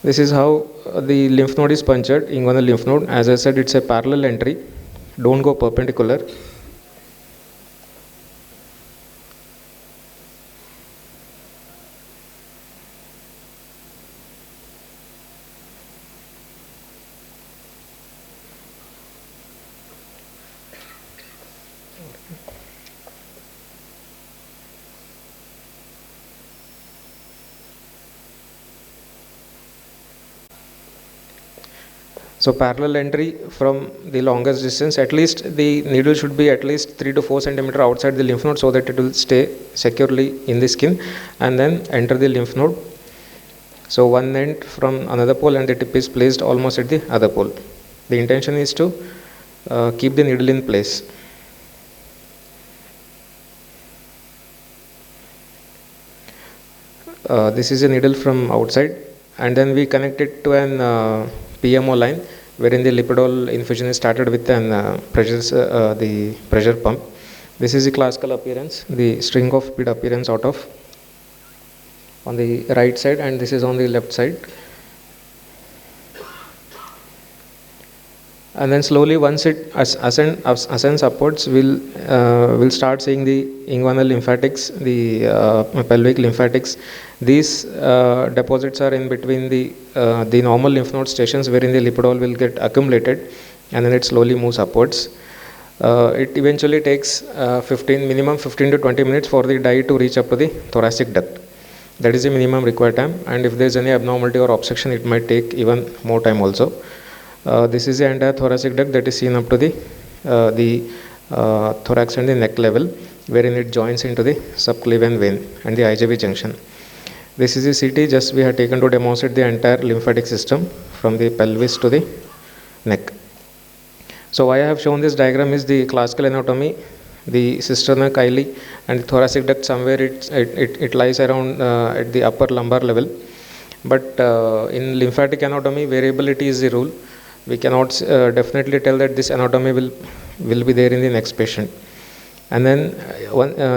This is how the lymph node is punctured, inguinal lymph node. As I said, it's a parallel entry. Don't go perpendicular. So parallel entry from the longest distance, at least the needle should be at least 3 to 4 centimeter outside the lymph node so that it will stay securely in the skin, and then enter the lymph node. So one end from another pole and the tip is placed almost at the other pole. The intention is to keep the needle in place. This is a needle from outside, and then we connect it to an PMO line wherein the lipidol infusion is started with an the pressure pump. This is the classical appearance, the string of bead appearance out of on the right side, and this is on the left side. And then slowly once it ascends upwards, we'll start seeing the inguinal lymphatics, the pelvic lymphatics. These deposits are in between the normal lymph node stations wherein the lipidol will get accumulated, and then it slowly moves upwards. It eventually takes minimum 15 to 20 minutes for the dye to reach up to the thoracic duct. That is the minimum required time, and if there is any abnormality or obstruction, it might take even more time also. This is the entire thoracic duct that is seen up to the thorax and the neck level, wherein it joins into the subclavian vein and the IJV junction. This is the CT just we have taken to demonstrate the entire lymphatic system from the pelvis to the neck. So why I have shown this diagram is the classical anatomy. The cisterna chyli and the thoracic duct, somewhere it lies around at the upper lumbar level. But in lymphatic anatomy, variability is the rule. We cannot definitely tell that this anatomy will be there in the next patient. And then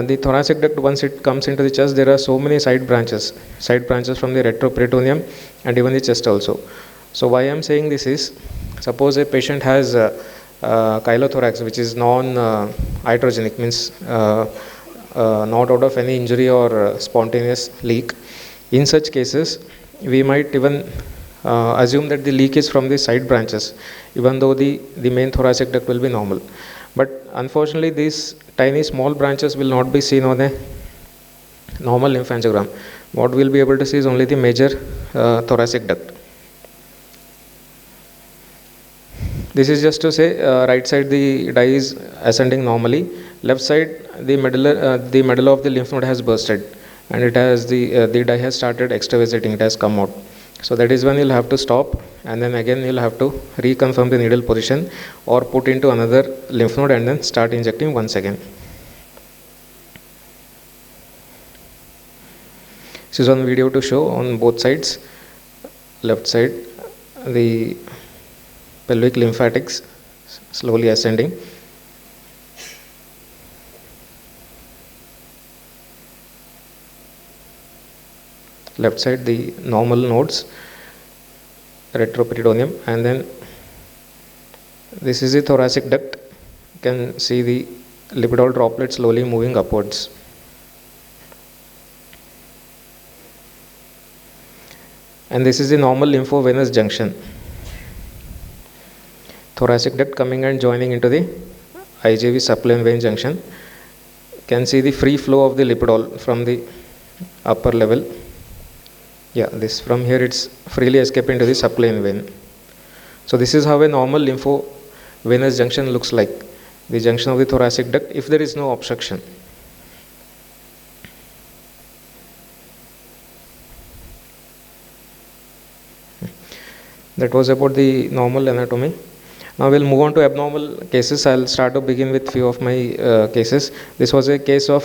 the thoracic duct, once it comes into the chest, there are so many side branches from the retroperitoneum and even the chest also. So why I am saying this is, suppose a patient has chylothorax, which is non-iatrogenic, means not out of any injury or spontaneous leak. In such cases, we might even assume that the leak is from the side branches, even though the main thoracic duct will be normal. But unfortunately, these tiny small branches will not be seen on a normal lymphangiogram. What we'll be able to see is only the major thoracic duct. This is just to say, right side the dye is ascending normally. Left side, the medulla of the lymph node has bursted, and it has the dye has started extravasating. It has come out. So that is when you'll have to stop, and then again you'll have to reconfirm the needle position or put into another lymph node and then start injecting once again. This is one video to show on both sides. Left side, the pelvic lymphatics slowly ascending. Left side, the normal nodes, retroperitoneum, and then this is the thoracic duct. You can see the lipidol droplets slowly moving upwards. And this is the normal lymphovenous junction. Thoracic duct coming and joining into the IJV subclavian vein junction. You can see the free flow of the lipidol from the upper level. Yeah, this from here it's freely escaping to the subclavian vein. So this is how a normal lymphovenous junction looks like. The junction of the thoracic duct if there is no obstruction. That was about the normal anatomy. Now we'll move on to abnormal cases. I'll start to begin with few of my cases. This was a case of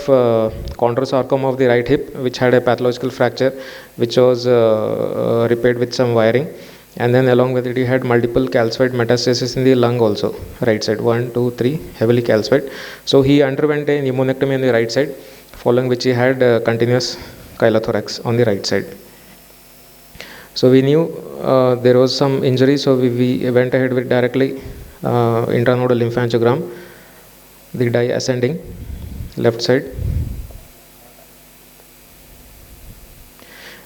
chondrosarcoma of the right hip, which had a pathological fracture, which was repaired with some wiring. And then along with it, he had multiple calcified metastasis in the lung also, right side, 1, 2, 3, heavily calcified. So he underwent a pneumonectomy on the right side, following which he had continuous chylothorax on the right side. So we knew there was some injury, so we went ahead with directly intranodal lymphangiogram, the dye ascending, left side.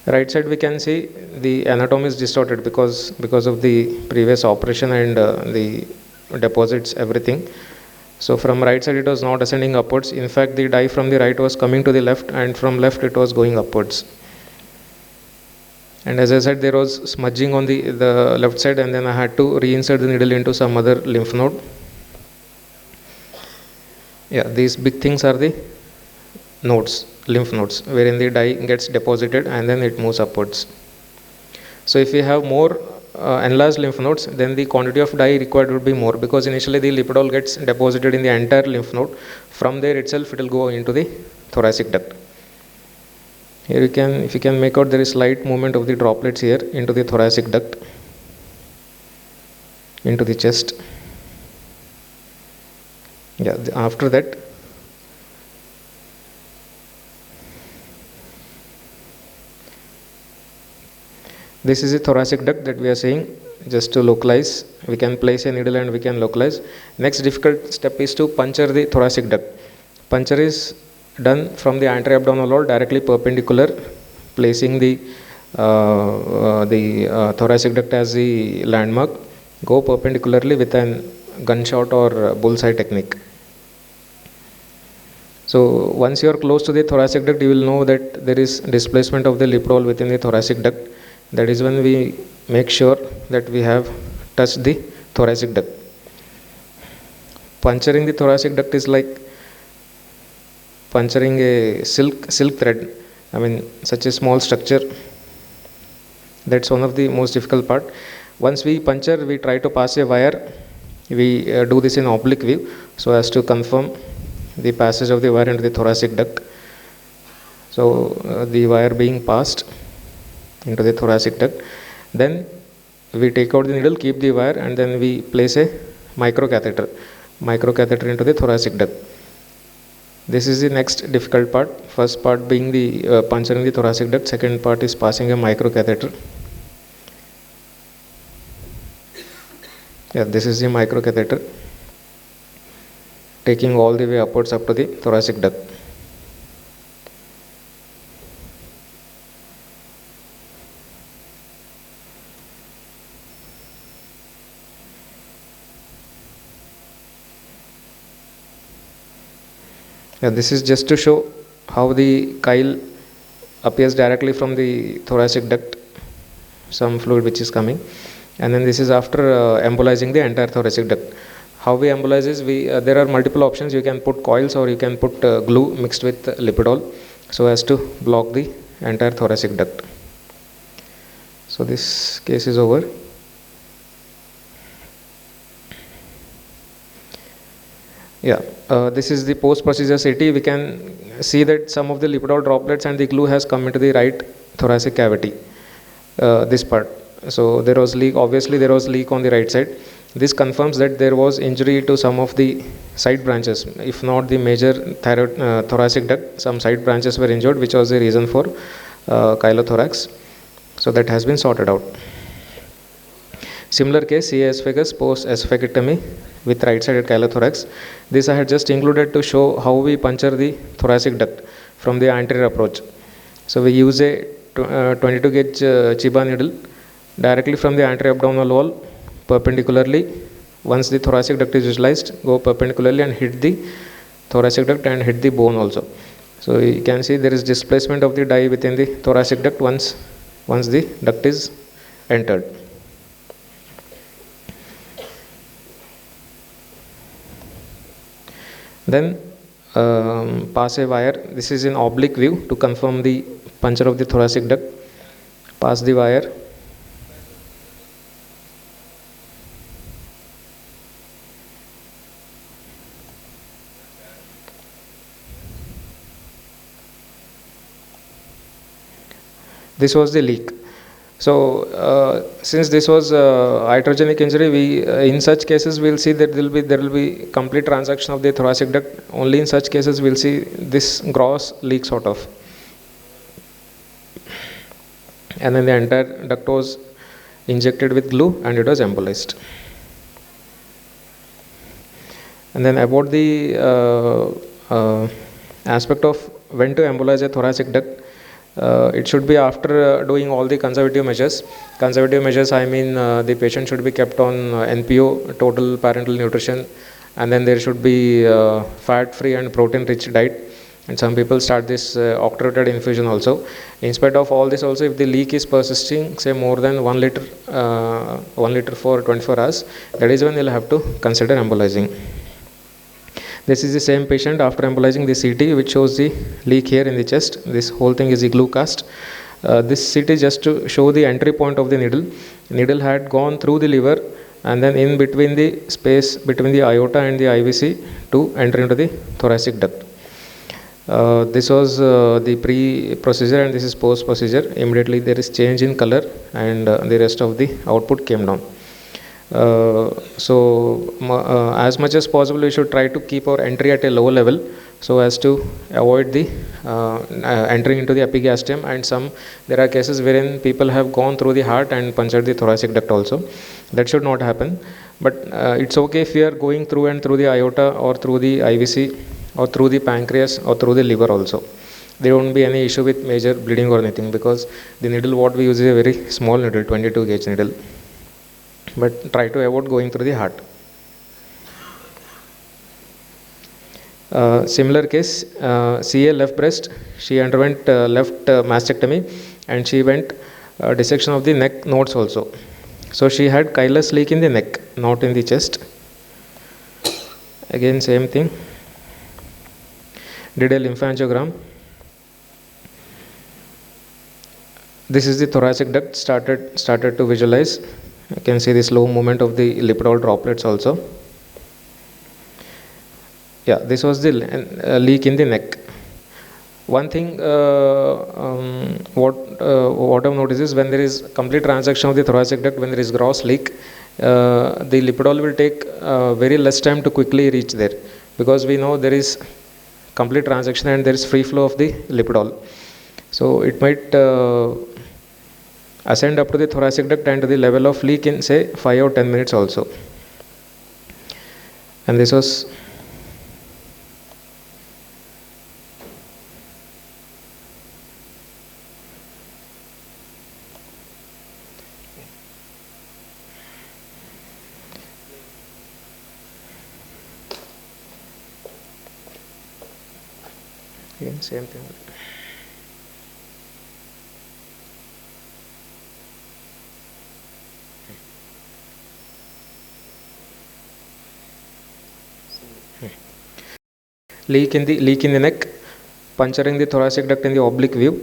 Right side we can see the anatomy is distorted because of the previous operation and the deposits, everything. So from right side it was not ascending upwards. In fact, the dye from the right was coming to the left, and from left it was going upwards. And as I said, there was smudging on the left side, and then I had to reinsert the needle into some other lymph node. Yeah, these big things are the nodes, lymph nodes, wherein the dye gets deposited and then it moves upwards. So if we have more enlarged lymph nodes, then the quantity of dye required would be more, because initially the lipidol gets deposited in the entire lymph node. From there itself it will go into the thoracic duct. Here if you can make out, there is slight movement of the droplets here into the thoracic duct, into the chest. Yeah, after that, this is a thoracic duct that we are saying. Just to localize, we can place a needle and we can localize. Next difficult step is to puncture the thoracic duct. Puncture is done from the anterior-abdominal wall directly perpendicular, placing the thoracic duct as the landmark. Go perpendicularly with an gunshot or bullseye technique. So once you are close to the thoracic duct, you will know that there is displacement of the lipidol within the thoracic duct. That is when we make sure that we have touched the thoracic duct. Puncturing the thoracic duct is like puncturing a silk thread. I mean, such a small structure. That's one of the most difficult part. Once we puncture, we try to pass a wire. We do this in oblique view so as to confirm the passage of the wire into the thoracic duct. So the wire being passed into the thoracic duct. Then we take out the needle, keep the wire, and then we place a microcatheter into the thoracic duct. This is the next difficult part. First part being the puncturing the thoracic duct. Second part is passing a microcatheter. Yeah, this is the microcatheter taking all the way upwards up to the thoracic duct. Yeah, this is just to show how the chyle appears directly from the thoracic duct, some fluid which is coming, and then this is after embolizing the entire thoracic duct. How we embolize is there are multiple options. You can put coils or you can put glue mixed with lipidol so as to block the entire thoracic duct. So this case is over. Yeah, this is the post-procedure CT. We can see that some of the lipidol droplets and the glue has come into the right thoracic cavity, this part. So there was leak, obviously there was leak on the right side. This confirms that there was injury to some of the side branches, if not the major thoracic duct, some side branches were injured, which was the reason for chylothorax. So that has been sorted out. Similar case, CA esophagus post-esophagectomy with right-sided chylothorax. This I had just included to show how we puncture the thoracic duct from the anterior approach. So we use a 22 gauge Chiba needle directly from the anterior abdominal wall perpendicularly. Once the thoracic duct is visualized, go perpendicularly and hit the thoracic duct and hit the bone also. So you can see there is displacement of the dye within the thoracic duct once the duct is entered. Then pass a wire. This is in oblique view to confirm the puncture of the thoracic duct. Pass the wire. This was the leak. So since this was iatrogenic injury, we in such cases we'll see that there will be complete transaction of the thoracic duct. Only in such cases we'll see this gross leak sort of, and then the entire duct was injected with glue and it was embolized. And then about the aspect of when to embolize a thoracic duct. It should be after doing all the conservative measures. Conservative measures, I mean the patient should be kept on NPO, total parenteral nutrition, and then there should be fat-free and protein-rich diet. And some people start this octarated infusion also. In spite of all this also, if the leak is persisting, say more than 1 liter, 1 liter for 24 hours, that is when you'll have to consider embolizing. This is the same patient after embolizing the CT, which shows the leak here in the chest. This whole thing is the glue cast. This CT just to show the entry point of the needle. Needle had gone through the liver and then in between the space between the aorta and the IVC to enter into the thoracic duct. This was the pre-procedure and this is post-procedure. Immediately there is change in color and the rest of the output came down. As much as possible we should try to keep our entry at a low level so as to avoid the entering into the epigastrium, and there are cases wherein people have gone through the heart and punctured the thoracic duct also. That should not happen, but it's okay if we are going through and through the aorta or through the IVC or through the pancreas or through the liver also. There won't be any issue with major bleeding or anything, because the needle what we use is a very small needle, 22 gauge needle. But try to avoid going through the heart. Similar case, CA left breast, she underwent left mastectomy and she went dissection of the neck nodes also. So she had chylous leak in the neck, not in the chest. Again same thing. Did a lymphangiogram. This is the thoracic duct, started to visualize. You can see the slow movement of the lipidol droplets also. Yeah, this was the leak in the neck. One thing what I've noticed is when there is complete transaction of the thoracic duct, when there is gross leak, the lipidol will take very less time to quickly reach there, because we know there is complete transaction and there is free flow of the lipidol. So it might ascend up to the thoracic duct and to the level of leak in say 5 or 10 minutes also. And this was again same thing. Leak in the neck, puncturing the thoracic duct in the oblique view.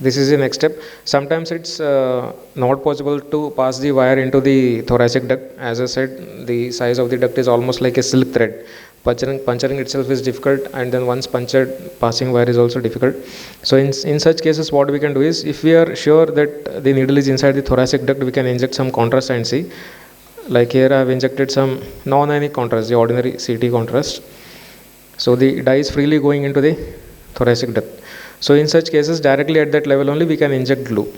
This is the next step. Sometimes it's not possible to pass the wire into the thoracic duct. As I said, the size of the duct is almost like a silk thread. Puncturing itself is difficult, and then once punctured, passing wire is also difficult. So in such cases, what we can do is, if we are sure that the needle is inside the thoracic duct, we can inject some contrast and see. Like here I have injected some non-ionic contrast, the ordinary CT contrast. So the dye is freely going into the thoracic duct. So in such cases, directly at that level only we can inject glue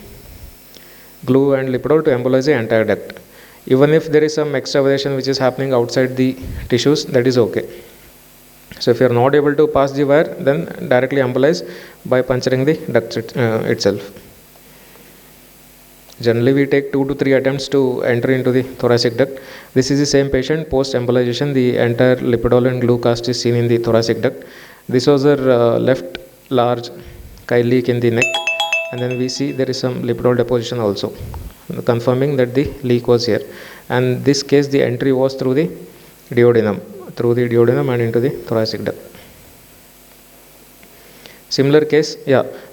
and lipidol to embolize the entire duct. Even if there is some extravasation which is happening outside the tissues, that is okay. So if you are not able to pass the wire, then directly embolize by puncturing the duct itself. Generally we take 2 to 3 attempts to enter into the thoracic duct. This is the same patient post embolization. The entire lipidol and glue cast is seen in the thoracic duct. This was her left large chyle leak in the neck, and then we see there is some lipidol deposition also, confirming that the leak was here. And this case, the entry was through the duodenum and into the thoracic duct. Similar case,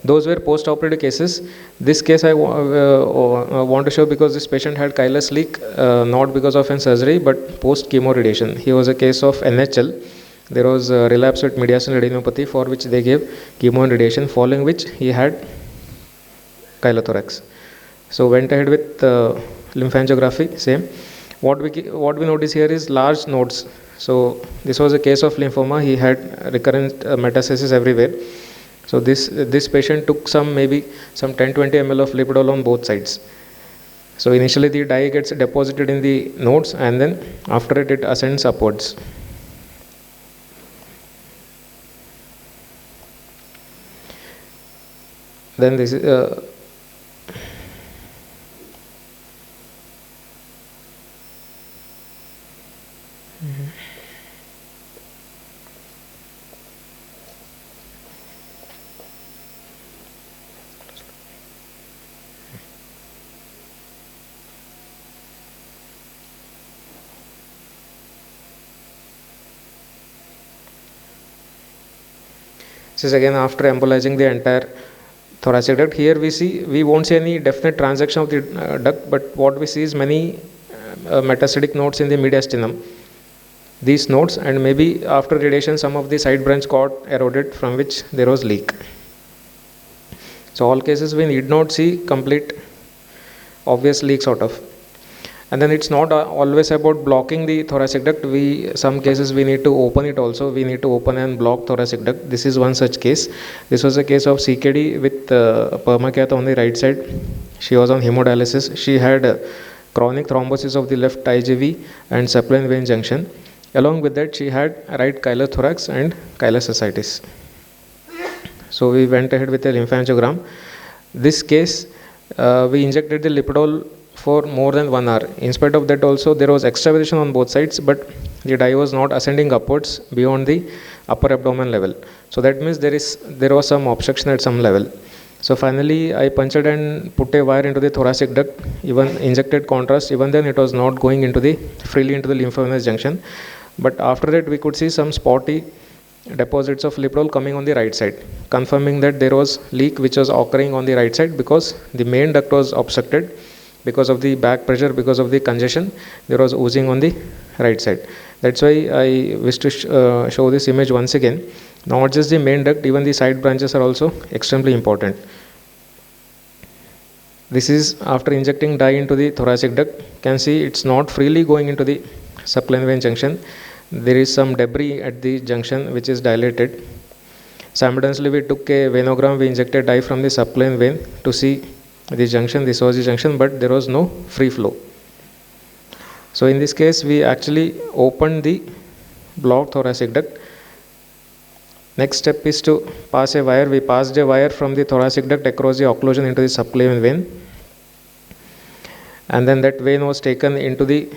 those were post-operative cases. This case I want to show because this patient had chylous leak, not because of an surgery, but post-chemo radiation. He was a case of NHL. There was a relapse with mediastinal adenopathy, for which they gave chemo and radiation, following which he had chylothorax. So went ahead with lymphangiography, same. What we notice here is large nodes. So this was a case of lymphoma. He had recurrent metastasis everywhere. So this patient took maybe some 10-20 ml of lipidol on both sides. So initially the dye gets deposited in the nodes, and then after it ascends upwards. Then this is this is again after embolizing the entire thoracic duct. Here we won't see any definite transaction of the duct, but what we see is many metastatic nodes in the mediastinum. These nodes, and maybe after radiation some of the side branch got eroded, from which there was leak. So all cases we need not see complete obvious leak sort of. And then it's not always about blocking the thoracic duct. Some cases we need to open it also. We need to open and block thoracic duct. This is one such case. This was a case of CKD with permacath on the right side. She was on hemodialysis. She had chronic thrombosis of the left IJV and subclavian vein junction. Along with that, she had right chylothorax and chylous ascites. So we went ahead with a lymphangiogram. This case, we injected the lipidol for more than 1 hour. In spite of that also, there was extravasation on both sides, but the dye was not ascending upwards beyond the upper abdomen level. So that means there was some obstruction at some level. So finally I punctured and put a wire into the thoracic duct, even injected contrast. Even then it was not going freely into the lymphovenous junction. But after that we could see some spotty deposits of lipidol coming on the right side, confirming that there was leak which was occurring on the right side, because the main duct was obstructed because of the back pressure, because of the congestion. There was oozing on the right side. That's why I wish to show this image once again. Not just the main duct, even the side branches are also extremely important. This is after injecting dye into the thoracic duct. Can see it's not freely going into the subclavian vein junction. There is some debris at the junction which is dilated. Simultaneously, we took a venogram, we injected dye from the subclavian vein to see the junction. This was the junction, but there was no free flow. So in this case, we actually opened the blocked thoracic duct. Next step is to pass a wire. We passed a wire from the thoracic duct across the occlusion into the subclavian vein. And then that vein was taken into the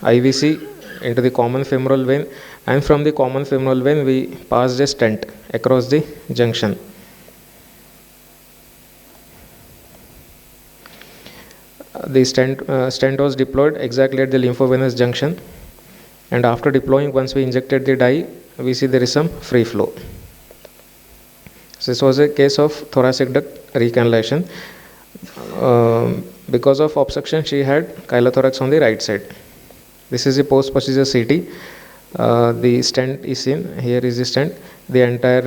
IVC, into the common femoral vein. And from the common femoral vein, we passed a stent across the junction. The stent was deployed exactly at the lymphovenous junction, and after deploying, once we injected the dye, we see there is some free flow. So this was a case of thoracic duct recannulation. Because of obstruction, she had chylothorax on the right side. This is a post-procedure CT. The stent is seen. Here is the stent, the entire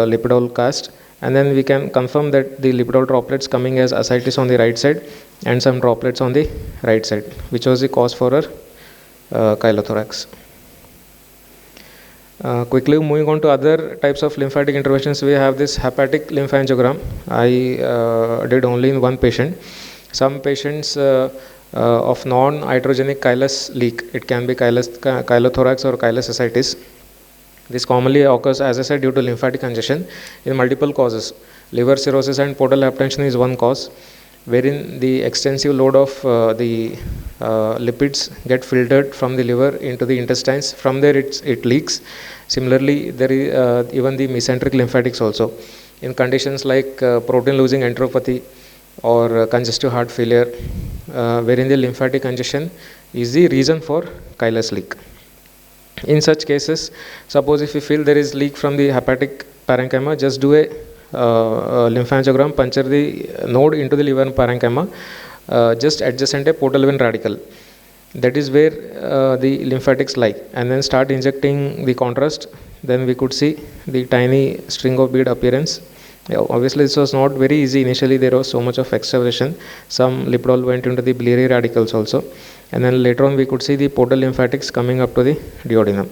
lipidol cast, and then we can confirm that the lipidol droplets coming as ascites on the right side and some droplets on the right side, which was the cause for her chylothorax. Quickly moving on to other types of lymphatic interventions, we have this hepatic lymphangiogram. I did only in one patient. Some patients of non-iatrogenic chylous leak, it can be chylothorax or chylous ascites. This commonly occurs, as I said, due to lymphatic congestion in multiple causes. Liver cirrhosis and portal hypertension is one cause, wherein the extensive load of the lipids get filtered from the liver into the intestines. From there it leaks. Similarly, there is even the mesenteric lymphatics also. In conditions like protein losing enteropathy or congestive heart failure, wherein the lymphatic congestion is the reason for chylous leak. In such cases, suppose if you feel there is leak from the hepatic parenchyma, just do a lymphangiogram, puncture the node into the liver parenchyma, just adjacent a portal vein radical. That is where the lymphatics lie, and then start injecting the contrast. Then we could see the tiny string of bead appearance. Obviously, this was not very easy. Initially, there was so much of extravasation. Some lipidol went into the biliary radicals also. And then later on, we could see the portal lymphatics coming up to the duodenum.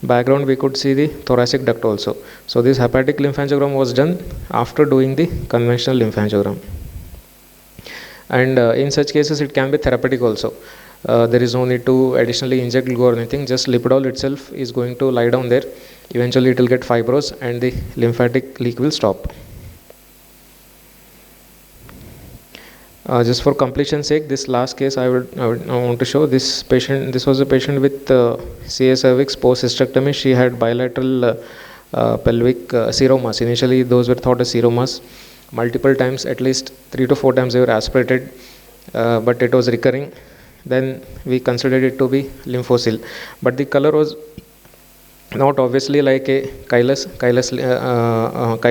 Background, we could see the thoracic duct also. So this hepatic lymphangiogram was done after doing the conventional lymphangiogram. And in such cases, it can be therapeutic also. There is no need to additionally inject glue or anything. Just lipidol itself is going to lie down there. Eventually, it will get fibrous and the lymphatic leak will stop. Just for completion's sake, this last case I want to show. This patient, this was a patient with CA cervix post hysterectomy. She had bilateral pelvic seromas. Initially, those were thought as seromas. Multiple times, at least 3 to 4 times, they were aspirated, but it was recurring. Then we considered it to be lymphocyl, but the color was not obviously like a chyle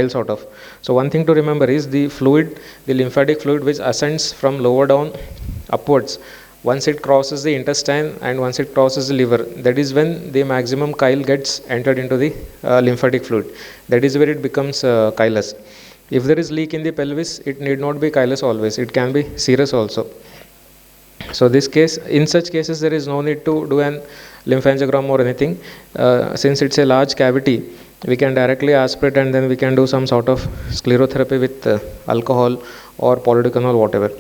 sort of. So one thing to remember is the fluid, the lymphatic fluid which ascends from lower down upwards, once it crosses the intestine and once it crosses the liver, that is when the maximum chyle gets entered into the lymphatic fluid. That is where it becomes chylous. If there is leak in the pelvis, it need not be chylous always, it can be serous also. So this case, in such cases, there is no need to do an lymphangiogram or anything. Since it's a large cavity, we can directly aspirate and then we can do some sort of sclerotherapy with alcohol or polydecanol, whatever.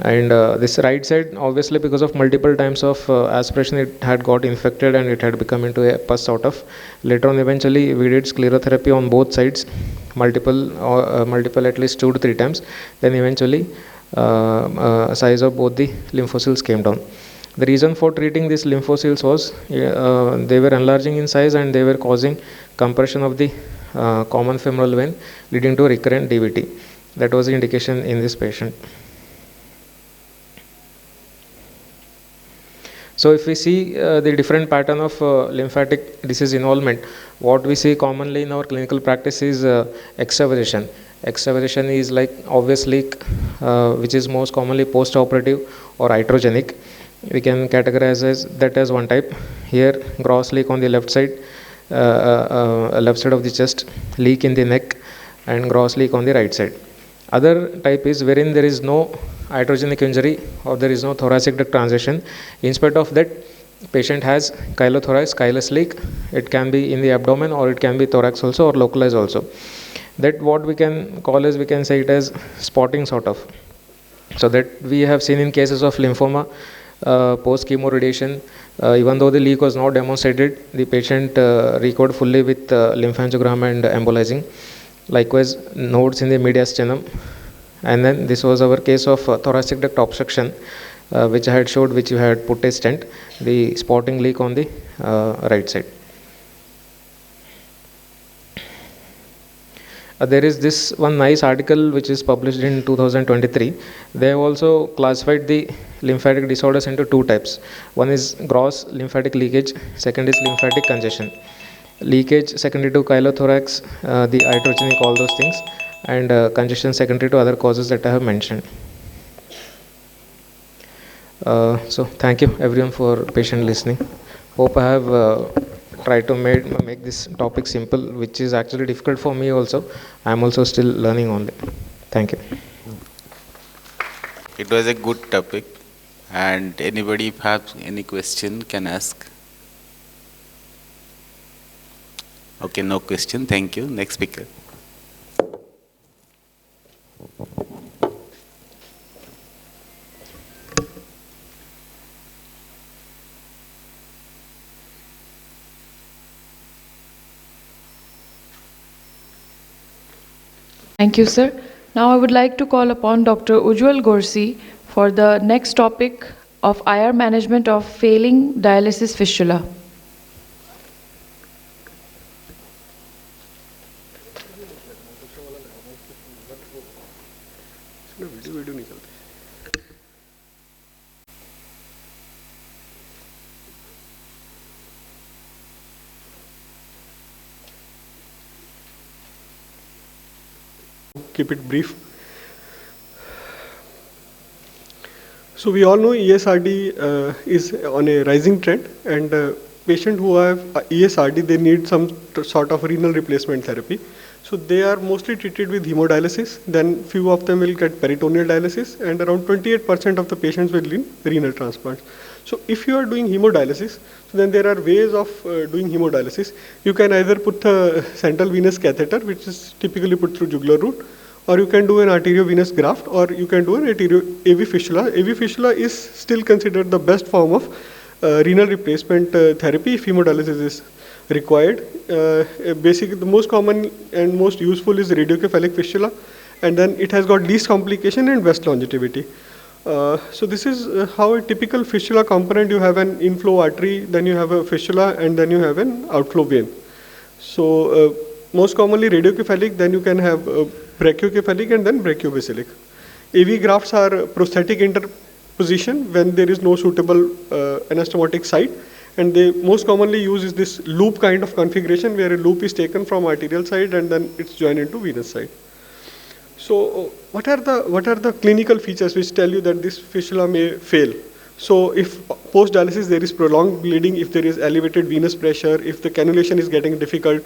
And this right side, obviously because of multiple times of aspiration, it had got infected and it had become into a pus sort of. Later on, eventually, we did sclerotherapy on both sides, multiple at least 2 to 3 times. Then eventually, size of both the lymphocytes came down. The reason for treating these lymphocytes was they were enlarging in size and they were causing compression of the common femoral vein, leading to recurrent DVT. That was the indication in this patient. So if we see the different pattern of lymphatic disease involvement, what we see commonly in our clinical practice is extravasation. Extravasation is like obvious leak, which is most commonly post-operative or iatrogenic. We can categorize that as one type. Here, gross leak on the left side of the chest, leak in the neck, and gross leak on the right side. Other type is wherein there is no iatrogenic injury or there is no thoracic duct transition. In spite of that, patient has chylothorax, chylus leak. It can be in the abdomen or it can be thorax also or localized also. That what we can call as, we can say it as spotting sort of. So that we have seen in cases of lymphoma, post chemo radiation, even though the leak was not demonstrated, the patient recovered fully with lymphangiogram and embolizing. Likewise, nodes in the mediastinum. And then this was our case of thoracic duct obstruction, which I had showed, which you had put a stent, the spotting leak on the right side. There is this one nice article which is published in 2023. They have also classified the lymphatic disorders into two types. One is gross lymphatic leakage, second is lymphatic congestion. Leakage secondary to chylothorax, the iatrogenic, all those things, and congestion secondary to other causes that I have mentioned. So thank you everyone for patient listening. Hope I have tried to make this topic simple, which is actually difficult for me also. I am also still learning on it. Thank you. It was a good topic, and anybody if has any question can ask. Okay, no question. Thank you. Next speaker. Thank you, sir. Now I would like to call upon Dr. Ujjwal Gorsi for the next topic of IR management of failing dialysis fistula. Keep it brief. So we all know ESRD is on a rising trend, and patients who have ESRD, they need some sort of renal replacement therapy. So they are mostly treated with hemodialysis, then few of them will get peritoneal dialysis, and around 28% of the patients will need renal transplants. So if you are doing hemodialysis, so then there are ways of doing hemodialysis. You can either put a central venous catheter, which is typically put through jugular route, or you can do an arteriovenous graft, or you can do an AV fistula. AV fistula is still considered the best form of renal replacement therapy if hemodialysis is required. Basically, the most common and most useful is radiocephalic fistula, and then it has got least complication and best longevity. So this is how a typical fistula component. You have an inflow artery, then you have a fistula, and then you have an outflow vein. So most commonly radiocephalic, then you can have brachiocephalic and then brachiobasilic. AV grafts are prosthetic interposition when there is no suitable anastomotic site, and they most commonly use is this loop kind of configuration where a loop is taken from arterial side and then it's joined into venous side. So what are the clinical features which tell you that this fistula may fail? So if post dialysis there is prolonged bleeding, if there is elevated venous pressure, if the cannulation is getting difficult,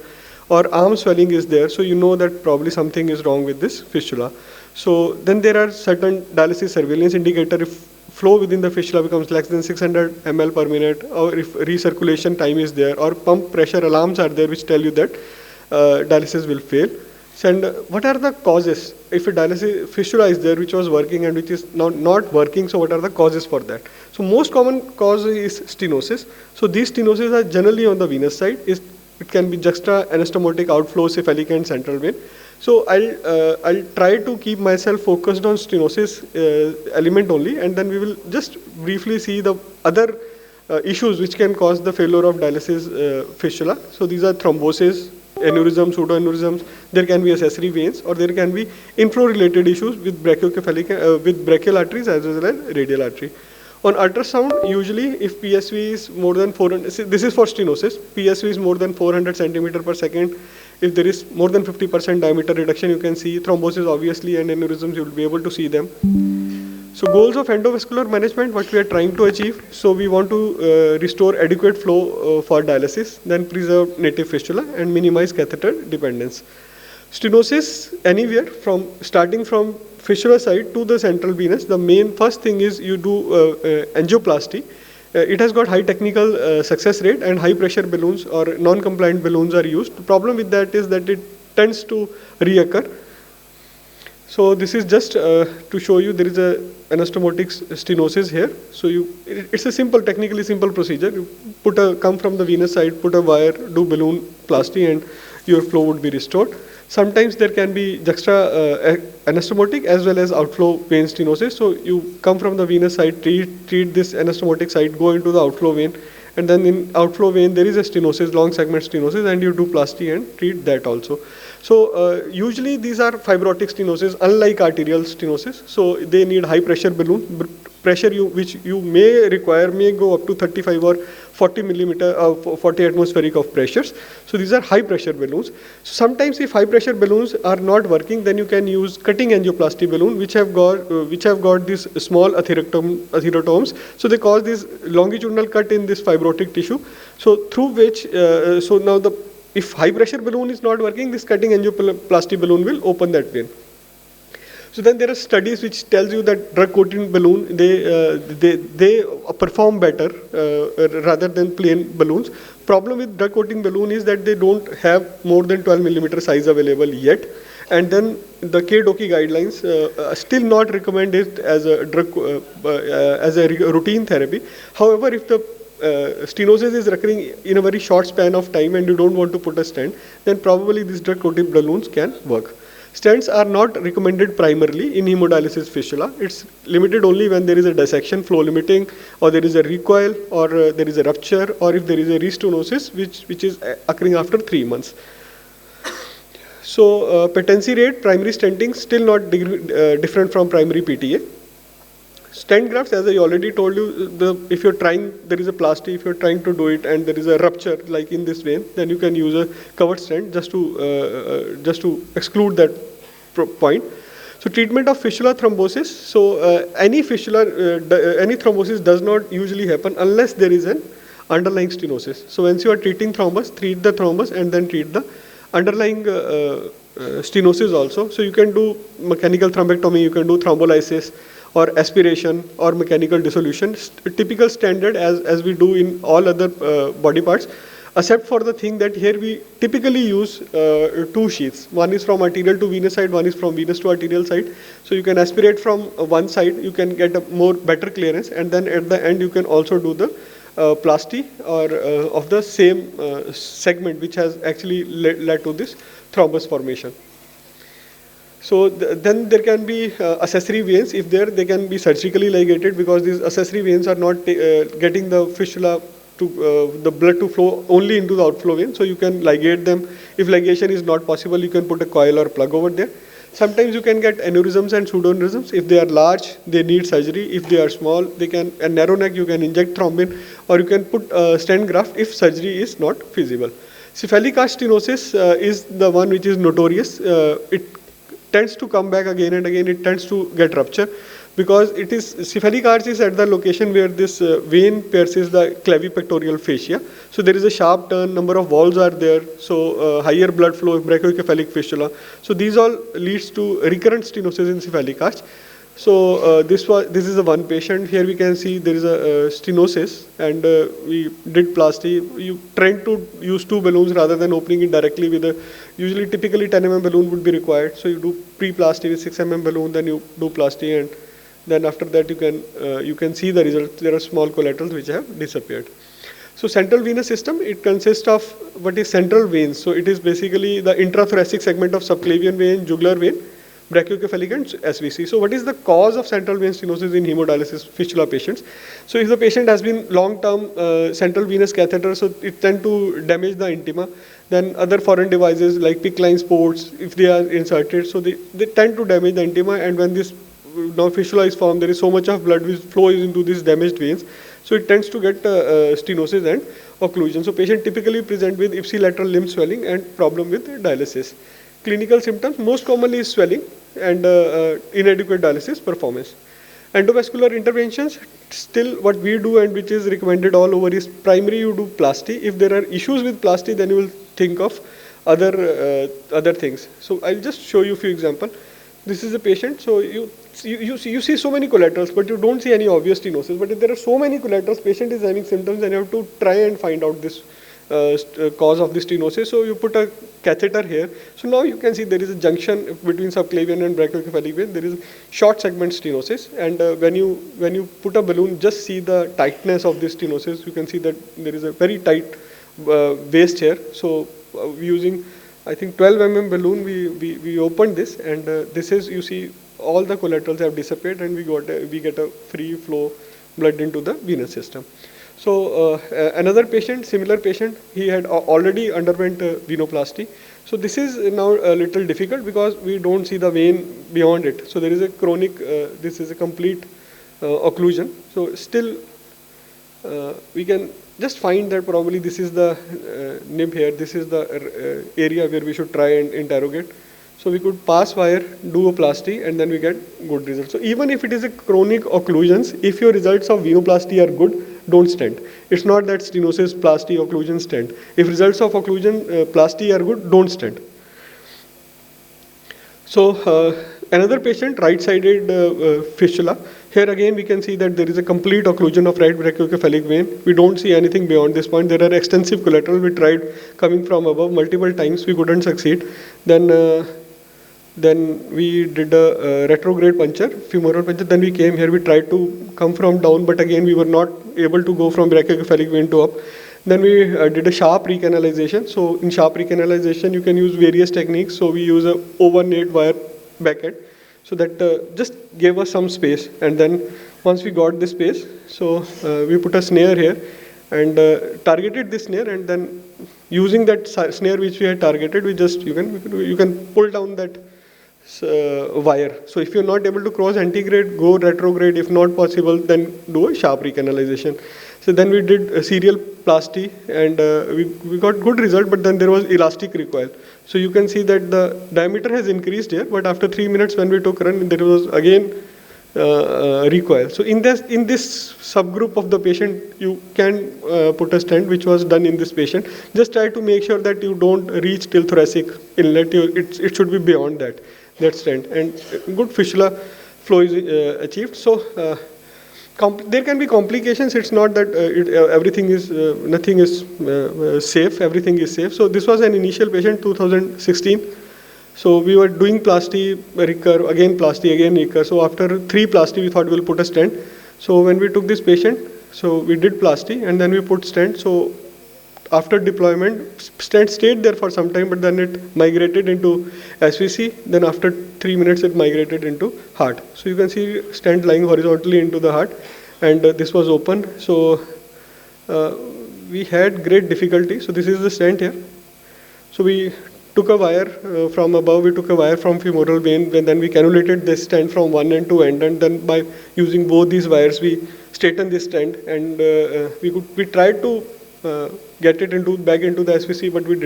or arm swelling is there, so you know that probably something is wrong with this fistula. So then there are certain dialysis surveillance indicator. If flow within the fistula becomes less than 600 ml per minute, or if recirculation time is there, or pump pressure alarms are there which tell you that dialysis will fail. And what are the causes? If a dialysis fistula is there which was working and which is not working, so what are the causes for that? So most common cause is stenosis. So these stenoses are generally on the venous side. It can be juxta anastomotic outflow, cephalic and central vein. So I'll try to keep myself focused on stenosis element only, and then we will just briefly see the other issues which can cause the failure of dialysis fistula. So these are thrombosis, aneurysms, pseudoaneurysms. There can be accessory veins, or there can be inflow related issues with brachiocephalic, with brachial arteries as well as radial artery. On ultrasound, usually if PSV is more than 400, this is for stenosis, PSV is more than 400 centimeter per second. If there is more than 50% diameter reduction, you can see thrombosis obviously, and aneurysms, you will be able to see them. So goals of endovascular management, what we are trying to achieve. So we want to restore adequate flow for dialysis, then preserve native fistula and minimize catheter dependence. Stenosis anywhere from starting from fissura side to the central venous. The main first thing is you do angioplasty. It has got high technical success rate, and high pressure balloons or non-compliant balloons are used. The problem with that is that it tends to reoccur. So this is just to show you there is a anastomotic stenosis here. So it's a simple, technically simple procedure. You come from the venous side, put a wire, do balloon plasty, and your flow would be restored. Sometimes there can be juxta anastomotic as well as outflow vein stenosis. So you come from the venous side, treat this anastomotic side, go into the outflow vein, and then in outflow vein there is a stenosis, long segment stenosis, and you do plasty and treat that also. So usually these are fibrotic stenosis, unlike arterial stenosis. So they need high pressure balloon. Pressure which you may require may go up to 35 or 40 millimeter, 40 atmospheric of pressures. So these are high pressure balloons. So sometimes if high pressure balloons are not working, then you can use cutting angioplasty balloon, which have got these small atherotomes. So they cause this longitudinal cut in this fibrotic tissue. So through which, so now if high pressure balloon is not working, this cutting angioplasty balloon will open that vein. So then there are studies which tells you that drug-coated balloon, they perform better rather than plain balloons. Problem with drug-coating balloon is that they don't have more than 12 millimeter size available yet. And then the KDOQI guidelines still not recommend it as a drug, as a routine therapy. However, if the stenosis is recurring in a very short span of time and you don't want to put a stent, then probably these drug-coated balloons can work. Stents are not recommended primarily in hemodialysis fistula. It's limited only when there is a dissection, flow limiting, or there is a recoil, or there is a rupture, or if there is a restenosis, which is occurring after 3 months. So patency rate, primary stenting, still not different from primary PTA. Stent grafts, as I already told you, if you're trying, there is a plasty, if you're trying to do it and there is a rupture like in this vein, then you can use a covered stent just to exclude that point. So treatment of fistula thrombosis. So any fistula, any thrombosis does not usually happen unless there is an underlying stenosis. So once you are treating thrombus, treat the thrombus and then treat the underlying stenosis also. So you can do mechanical thrombectomy, you can do thrombolysis, or aspiration, or mechanical dissolution, typical standard as we do in all other body parts, except for the thing that here we typically use 2 sheaths. One is from arterial to venous side, one is from venous to arterial side. So you can aspirate from one side, you can get a better clearance, and then at the end you can also do the plasty or of the same segment which has actually led to this thrombus formation. So then there can be accessory veins. If they can be surgically ligated, because these accessory veins are not getting the fistula to the blood to flow only into the outflow vein. So you can ligate them. If ligation is not possible, you can put a coil or plug over there. Sometimes you can get aneurysms and pseudoaneurysms. If they are large, they need surgery. If they are small, a narrow neck, you can inject thrombin, or you can put stent graft if surgery is not feasible. Cephalic arch stenosis is the one which is notorious. It tends to come back again and again. It tends to get rupture because it is cephalic arch is at the location where this vein pierces the clavipectoral fascia. So there is a sharp turn, number of valves are there. So higher blood flow, brachiocephalic fistula. So these all leads to recurrent stenosis in cephalic arch. So this is the one patient. Here we can see there is a stenosis, and we did plasty. You trying to use 2 balloons rather than opening it directly with usually typically 10 mm balloon would be required. So you do pre-plasty with 6 mm balloon, then you do plasty, and then after that you can see the result. There are small collaterals which have disappeared. So central venous system, it consists of what is central veins. So it is basically the intrathoracic segment of subclavian vein, jugular vein, brachiocephalic and SVC. So what is the cause of central vein stenosis in hemodialysis fistula patients? So if the patient has been long-term central venous catheter, so it tend to damage the intima. Then other foreign devices like PICC line sports, if they are inserted, so they tend to damage the intima, and when this now fistula is formed, there is so much of blood which flows into these damaged veins. So it tends to get stenosis and occlusion. So patient typically present with ipsilateral limb swelling and problem with dialysis. Clinical symptoms, most commonly is swelling and inadequate dialysis performance. Endovascular interventions, still what we do and which is recommended all over is primary you do plasty. If there are issues with plasty, then you will think of other things. So I'll just show you a few examples. This is a patient, so you see so many collaterals, but you don't see any obvious stenosis. But if there are so many collaterals, patient is having symptoms, and you have to try and find out this cause of the stenosis. So you put a catheter here. So now you can see there is a junction between subclavian and brachiocephalic vein. There is short segment stenosis, and when you put a balloon, just see the tightness of this stenosis. You can see that there is a very tight waist here. So using, I think, 12 balloon, we opened this, and this is, you see, all the collaterals have disappeared, and we get a free flow blood into the venous system. So another patient, similar patient, he had already underwent venoplasty. So this is now a little difficult because we don't see the vein beyond it. So there is a chronic, this is a complete occlusion. So still we can just find that probably this is the nib here. This is the area where we should try and interrogate. So we could pass wire, do a plasty, and then we get good results. So even if it is a chronic occlusions, if your results of venoplasty are good, don't stent. It's not that stenosis, plasty, occlusion, stent. If results of occlusion, plasty are good, don't stent. So another patient, right-sided fistula. Here again we can see that there is a complete occlusion of right brachiocephalic vein. We don't see anything beyond this point. There are extensive collateral. We tried coming from above multiple times. We couldn't succeed. Then we did a retrograde puncture, femoral puncture. Then we came here. We tried to come from down, but again we were not able to go from brachiocephalic vein to up. Then we did a sharp recanalization. So in sharp recanalization, you can use various techniques. So we use a overlaid wire backend. So that just gave us some space. And then once we got this space, so we put a snare here and targeted this snare, and then using that snare which we had targeted, we just, you can pull down that wire. So if you're not able to cross antegrade, go retrograde. If not possible, then do a sharp recanalization. So then we did a serial plasty, and we got good result, but then there was elastic recoil. So you can see that the diameter has increased here, but after 3 minutes when we took run, there was again recoil. So in this subgroup of the patient, you can put a stent, which was done in this patient. Just try to make sure that you don't reach till thoracic inlet. It should be beyond that stent, and good fistula flow is achieved. So there can be complications. It's not that everything is, nothing is safe, everything is safe. So this was an initial patient, 2016. So we were doing plasty, recur, again plasty, again recur. So after 3 plasty, we thought we'll put a stent. So when we took this patient, so we did plasty, and then we put stent. So after deployment, stent stayed there for some time, but then it migrated into SVC. Then after 3 minutes, it migrated into heart. So you can see stent lying horizontally into the heart, and this was open. So we had great difficulty. So this is the stent here. So we took a wire from above, we took a wire from femoral vein, and then we cannulated this stent from one end to end, and then by using both these wires, we straightened this stent, and we tried to get it back into the SVC, but we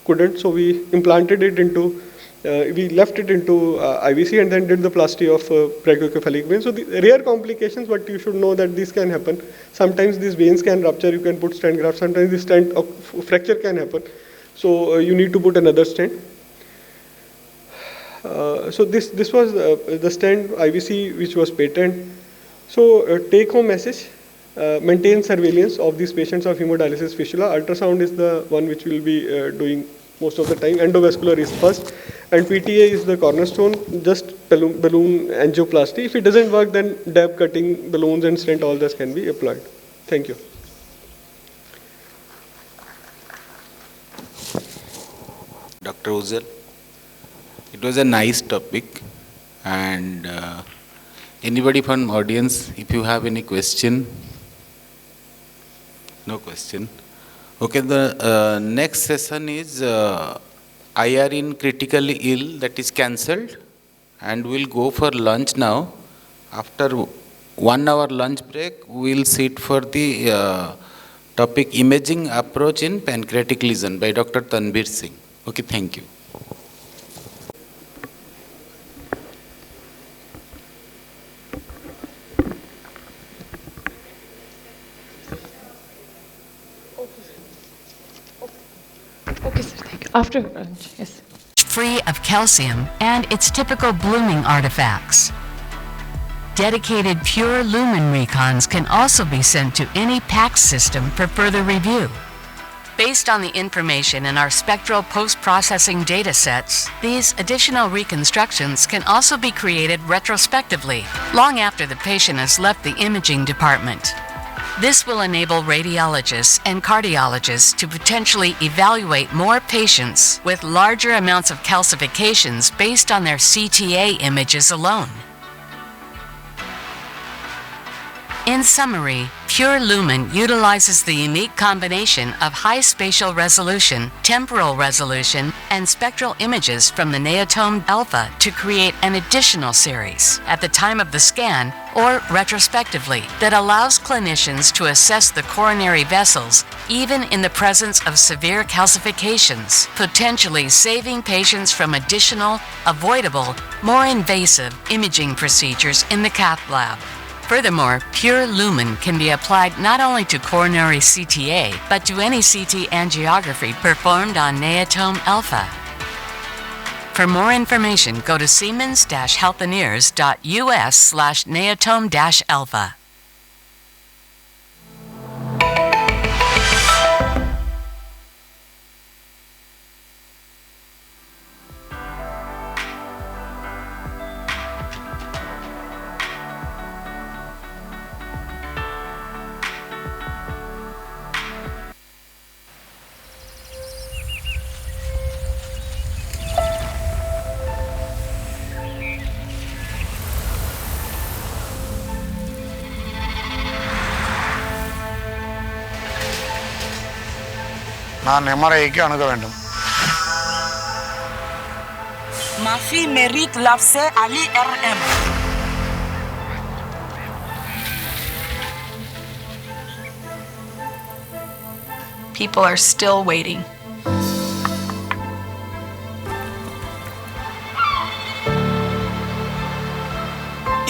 couldn't. So we implanted it into, we left it into IVC, and then did the plasty of brachiocephalic vein. So the rare complications, but you should know that this can happen. Sometimes these veins can rupture, you can put stent graft. Sometimes the stent fracture can happen. So you need to put another stent. So this was the stent IVC, which was patent. So take home message. Maintain surveillance of these patients of hemodialysis fistula. Ultrasound is the one which we will be doing most of the time. Endovascular is first, and PTA is the cornerstone. Just balloon angioplasty. If it doesn't work, then dab cutting, balloons and stent, all this can be applied. Thank you. Dr. Uzel, it was a nice topic, and anybody from audience, if you have any question? No question. Okay, the next session is IR in critically ill, that is cancelled, and we'll go for lunch now. After 1 hour lunch break, we'll sit for the topic imaging approach in pancreatic lesion by Dr. Tanvir Singh. Okay, thank you. Okay, sir, thank you. After lunch, yes. Free of calcium and its typical blooming artifacts. Dedicated pure lumen recons can also be sent to any PACS system for further review. Based on the information in our spectral post-processing data sets, these additional reconstructions can also be created retrospectively, long after the patient has left the imaging department. This will enable radiologists and cardiologists to potentially evaluate more patients with larger amounts of calcifications based on their CTA images alone. In summary, Pure Lumen utilizes the unique combination of high spatial resolution, temporal resolution, and spectral images from the neotome alpha to create an additional series at the time of the scan or retrospectively that allows clinicians to assess the coronary vessels even in the presence of severe calcifications, potentially saving patients from additional, avoidable, more invasive imaging procedures in the cath lab. Furthermore, Pure Lumen can be applied not only to coronary CTA, but to any CT angiography performed on neotome alpha. For more information, go to siemens-healthineers.us/neotome-alpha. நான் எம்ஆர்ஐக்கு அணுக வேண்டும். Ma fille mérite l'accès à l'IRM. People are still waiting.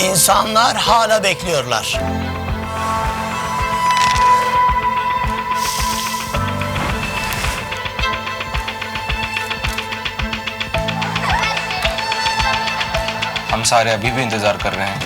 İnsanlar hala bekliyorlar. हम सारे अभी भी इंतजार कर रहे हैं.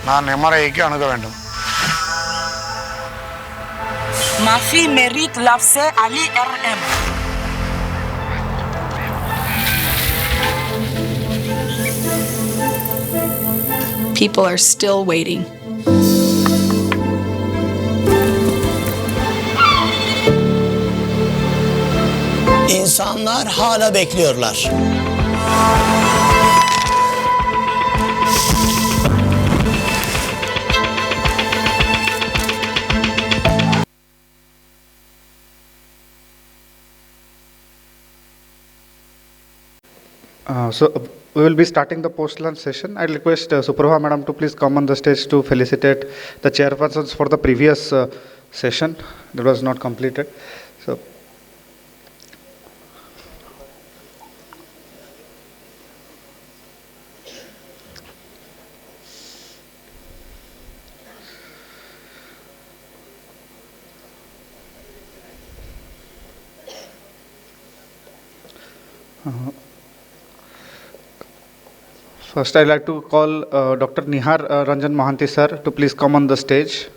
நான் எம்ஆர்ஐக்கு அணுக வேண்டும். Ma fille mérite l'accès à l'IRM. People are still waiting. İnsanlar hala bekliyorlar. We will be starting the post-lunch session. I request Suprabha Madam to please come on the stage to felicitate the chairpersons for the previous session that was not completed. So. First, I'd like to call Dr. Nihar Ranjan Mohanty sir to please come on the stage.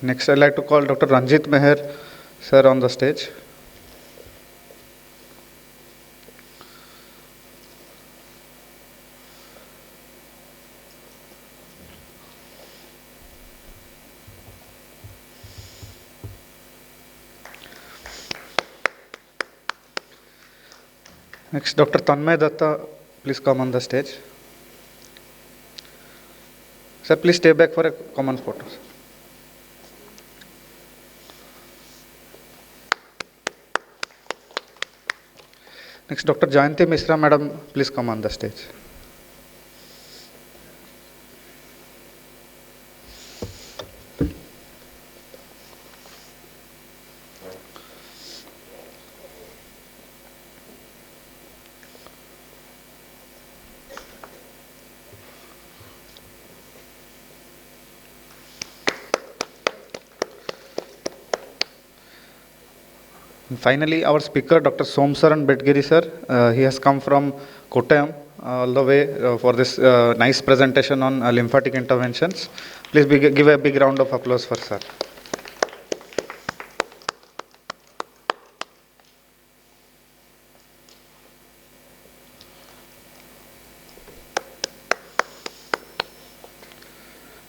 Next, I'd like to call Dr. Ranjit Meher sir on the stage. Next, Dr. Tanmay Datta, please come on the stage. Sir, please stay back for a common photo. Next, Dr. Jayanti Misra, madam, please come on the stage. And finally, our speaker, Dr. Somsaran Bedgiri sir, he has come from Kottayam all the way for this nice presentation on lymphatic interventions. Please give a big round of applause for sir.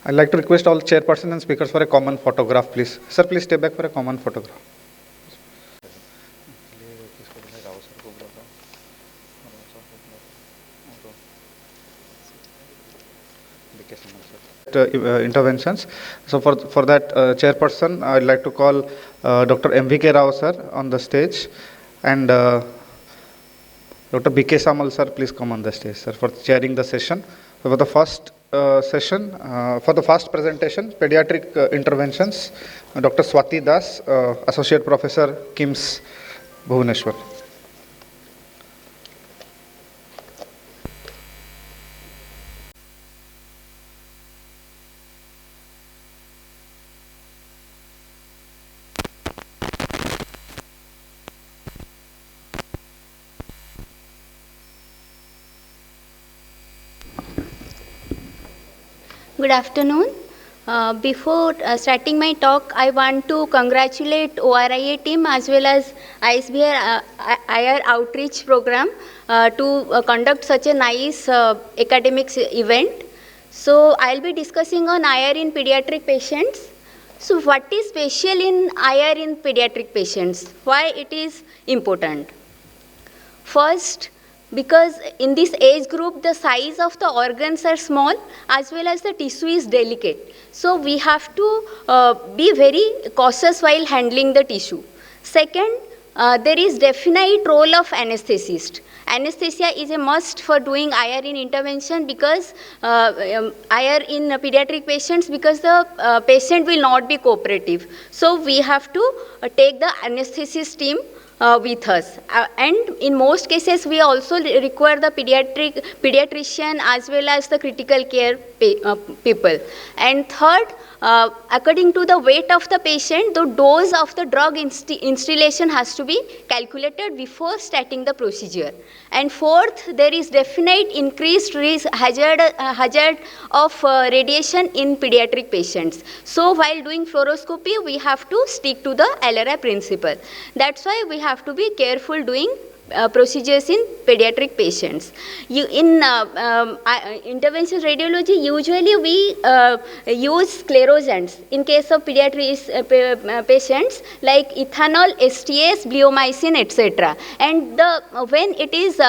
I'd like to request all chairperson and speakers for a common photograph, please. Sir, please stay back for a common photograph. Interventions. So for that chairperson, I'd like to call Dr. M.V.K. Rao sir on the stage, and Dr. B.K. Samal sir, please come on the stage, sir, for chairing the session. For the first session, for the first presentation, pediatric interventions, Dr. Swati Das, Associate Professor, KIMS, Bhubaneswar. Good afternoon. Before starting my talk, I want to congratulate ORIA team as well as ISBR IR outreach program to conduct such a nice academics event. So I'll be discussing on IR in pediatric patients. So what is special in IR in pediatric patients? Why it is important? First, because in this age group the size of the organs are small as well as the tissue is delicate. So we have to be very cautious while handling the tissue. Second, there is definite role of anesthetist. Anesthesia is a must for doing IR in intervention because IR in pediatric patients because the patient will not be cooperative. So we have to take the anesthetist team with us. And in most cases, we also require the pediatrician as well as the critical care people. And third, according to the weight of the patient, the dose of the drug instillation has to be calculated before starting the procedure. And fourth, there is definite increased risk hazard of radiation in pediatric patients. So while doing fluoroscopy, we have to stick to the LRI principle. That's why we have to be careful doing procedures in pediatric patients. In intervention radiology, usually we use sclerosants in case of pediatric patients like ethanol, STS, bleomycin, etc. And when it is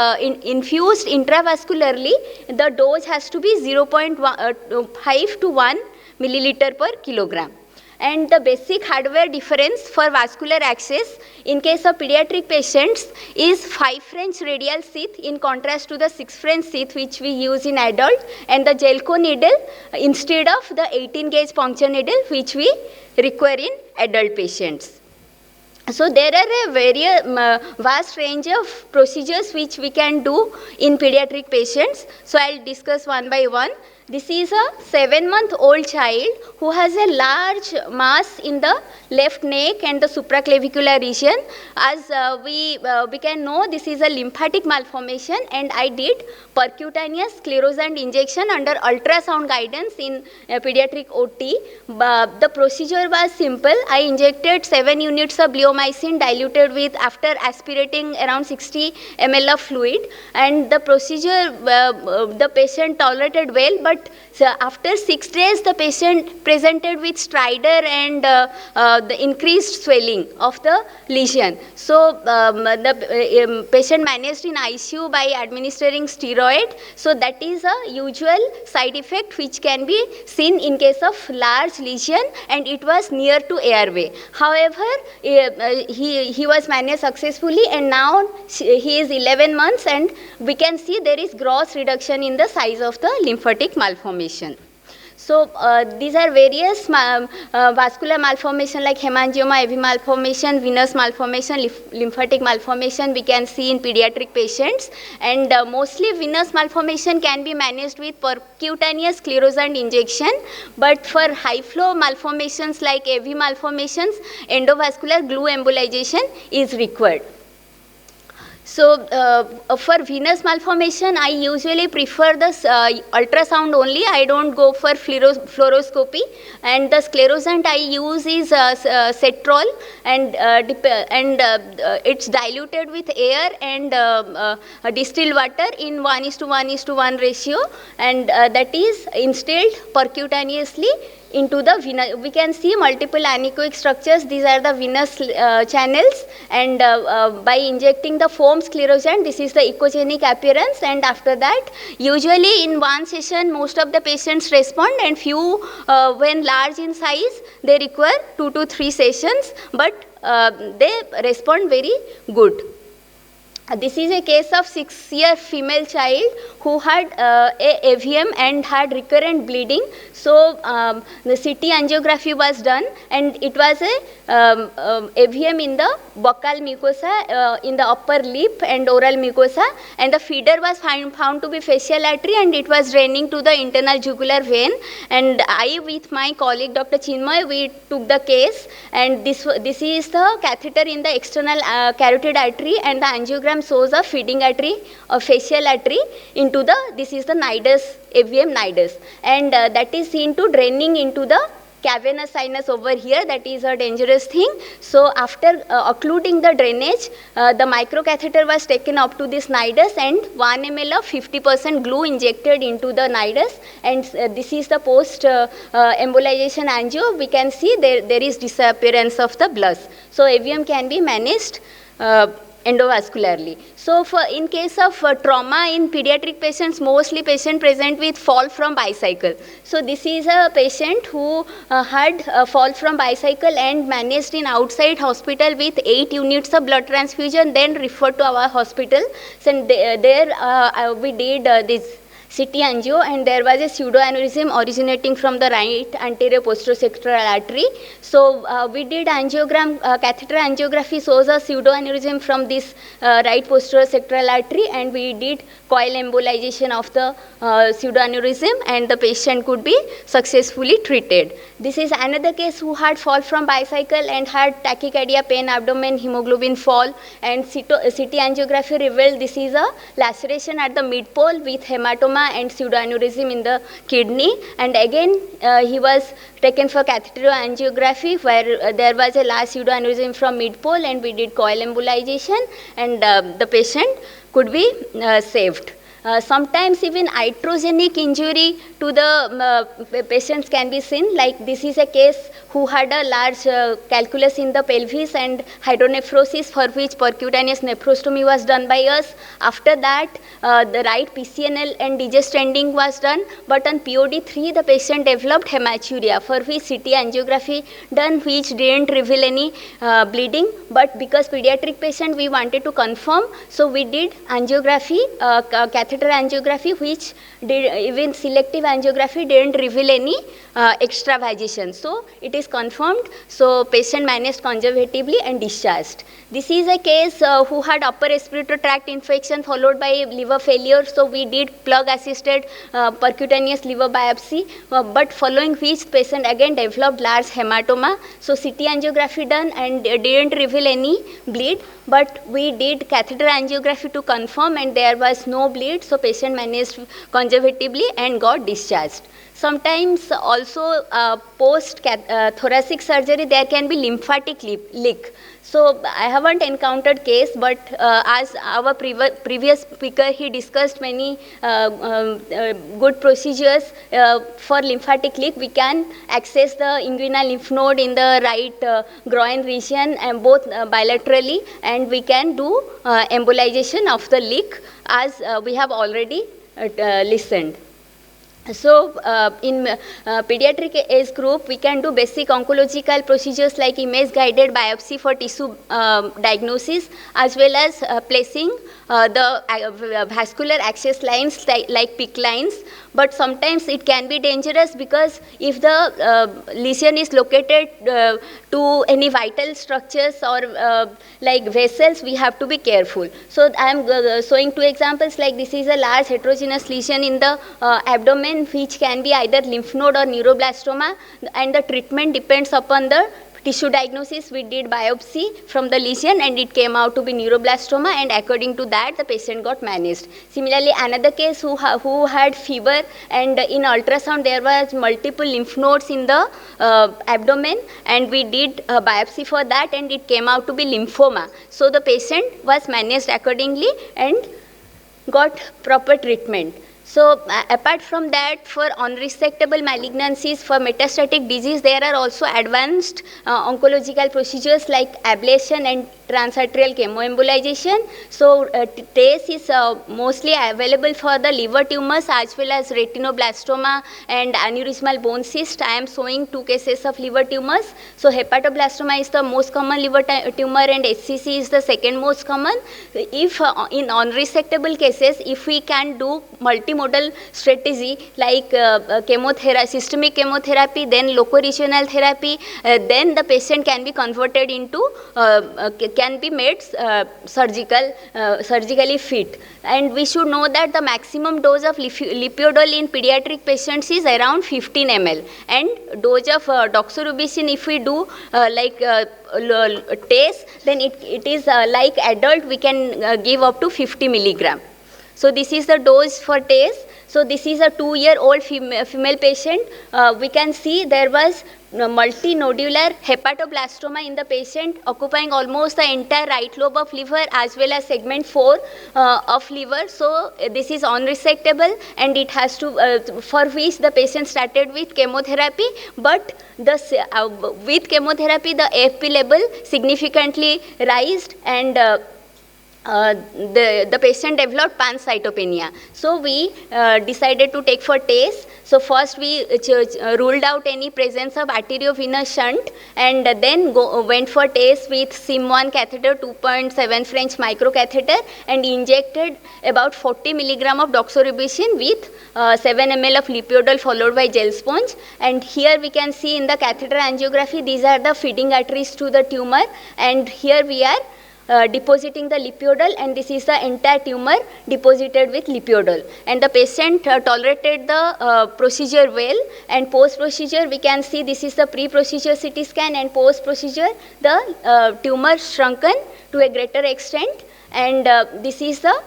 infused intravascularly, the dose has to be 0.5 to 1 milliliter per kilogram. And the basic hardware difference for vascular access in case of pediatric patients is 5 French radial sheath in contrast to the 6 French sheath which we use in adult, and the Gelco needle instead of the 18 gauge puncture needle which we require in adult patients. So there are a very vast range of procedures which we can do in pediatric patients. So I'll discuss one by one. This is a 7-month-old child who has a large mass in the left neck and the supraclavicular region. As we can know, this is a lymphatic malformation, and I did percutaneous sclerosant injection under ultrasound guidance in pediatric OT. The procedure was simple. I injected 7 units of bleomycin diluted with, after aspirating around 60 ml of fluid, and the procedure the patient tolerated well, but after 6 days the patient presented with stridor and the increased swelling of the lesion. So the patient managed in ICU by administering steroid. So that is a usual side effect which can be seen in case of large lesion, and it was near to airway. However, he was managed successfully, and now he is 11 months, and we can see there is gross reduction in the size of the lymphatic malformation. So these are various vascular malformation like hemangioma, AV malformation, venous malformation, lymphatic malformation we can see in pediatric patients, and mostly venous malformation can be managed with percutaneous sclerosant injection, but for high flow malformations like AV malformations, endovascular glue embolization is required. So for venous malformation, I usually prefer the ultrasound only. I don't go for fluoroscopy, and the sclerosant I use is cetrol, and it's diluted with air and distilled water in 1:1:1 ratio, and that is instilled percutaneously into the venous. We can see multiple anechoic structures. These are the venous channels, and by injecting the foam sclerosant, this is the echogenic appearance, and after that, usually in one session, most of the patients respond, and few, when large in size, they require 2 to 3 sessions, but they respond very good. This is a case of 6-year female child who had a AVM and had recurrent bleeding. So the CT angiography was done, and it was a AVM in the buccal mucosa, in the upper lip and oral mucosa, and the feeder was found to be facial artery, and it was draining to the internal jugular vein. And I, with my colleague Dr. Chinmay, we took the case, and this is the catheter in the external carotid artery, and the angiogram shows a feeding artery, a facial artery into the, this is the nidus, AVM nidus, and that is seen to draining into the cavernous sinus over here. That is a dangerous thing. So after occluding the drainage, the microcatheter was taken up to this nidus, and 1 ml of 50% glue injected into the nidus, and this is the post embolization angio. We can see there is disappearance of the blood. So AVM can be managed endovascularly. So for in case of trauma in pediatric patients, mostly patient present with fall from bicycle. So this is a patient who had a fall from bicycle and managed in outside hospital with 8 units of blood transfusion, then referred to our hospital. So there we did this CT angio, and there was a pseudoaneurysm originating from the right anterior posterior artery. So we did angiogram, catheter angiography shows a pseudoaneurysm from this right posterior sectoral artery, and we did coil embolization of the pseudoaneurysm, and the patient could be successfully treated. This is another case who had fall from bicycle and had tachycardia, pain, abdomen, hemoglobin fall, and CT angiography revealed this is a laceration at the midpole with hematoma and pseudoaneurysm in the kidney, and again he was taken for catheter angiography where there was a large pseudoaneurysm from midpole, and we did coil embolization, and the patient could be saved. Sometimes even iatrogenic injury to the patients can be seen, like this is a case who had a large calculus in the pelvis and hydronephrosis, for which percutaneous nephrostomy was done by us. After that, the right PCNL and digestending was done, but on POD3 the patient developed hematuria, for which CT angiography done, which didn't reveal any bleeding, but because pediatric patient we wanted to confirm, so we did angiography, catheter catheter angiography, which even selective angiography didn't reveal any extravasation. So it is confirmed. So patient managed conservatively and discharged. This is a case who had upper respiratory tract infection followed by liver failure. So we did plug assisted percutaneous liver biopsy, but following which patient again developed large hematoma. So CT angiography done and didn't reveal any bleed, but we did catheter angiography to confirm and there was no bleed. So patient managed conservatively and got discharged. Sometimes also post thoracic surgery there can be lymphatic leak. So I haven't encountered case, but as our previous speaker, he discussed many good procedures for lymphatic leak. We can access the inguinal lymph node in the right groin region and both bilaterally, and we can do embolization of the leak as we have already listened. So in pediatric age group, we can do basic oncological procedures like image guided biopsy for tissue diagnosis, as well as placing the vascular access lines like PICC lines. But sometimes it can be dangerous because if the lesion is located to any vital structures or like vessels, we have to be careful. So I am showing two examples. Like this is a large heterogeneous lesion in the abdomen, which can be either lymph node or neuroblastoma, and the treatment depends upon the tissue diagnosis. We did biopsy from the lesion and it came out to be neuroblastoma, and according to that the patient got managed. Similarly, another case who had fever, and in ultrasound there was multiple lymph nodes in the abdomen, and we did a biopsy for that and it came out to be lymphoma. So the patient was managed accordingly and got proper treatment. So apart from that, for unresectable malignancies, for metastatic disease, there are also advanced oncological procedures like ablation and transarterial chemoembolization. So TACE is mostly available for the liver tumors as well as retinoblastoma and aneurysmal bone cyst. I am showing two cases of liver tumors. So hepatoblastoma is the most common liver tumor and HCC is the second most common. If in unresectable cases, if we can do multimodal strategy like chemotherapy, systemic chemotherapy, then locoregional therapy, then the patient can be converted into, can be made surgically fit. And we should know that the maximum dose of lipiodol in pediatric patients is around 15 ml, and dose of doxorubicin, if we do like TACE, then it is like adult, we can give up to 50 milligram. So this is the dose for TACE. So this is a 2-year-old female patient. We can see there was multinodular hepatoblastoma in the patient, occupying almost the entire right lobe of liver as well as segment 4 of liver. So this is unresectable, and it has to, for which the patient started with chemotherapy, but with chemotherapy the AFP level significantly raised, and the patient developed pancytopenia. So we decided to take for TACE. So first we ruled out any presence of arteriovenous shunt, and then went for TACE with SIM1 catheter, 2.7 French microcatheter, and injected about 40 milligram of doxorubicin with 7 ml of lipiodol followed by gel sponge. And here we can see in the catheter angiography, these are the feeding arteries to the tumor, and here we are depositing the lipiodol, and this is the entire tumor deposited with lipiodol. And the patient tolerated the procedure well, and post-procedure we can see this is the pre-procedure CT scan, and post-procedure the tumor shrunken to a greater extent, and this is the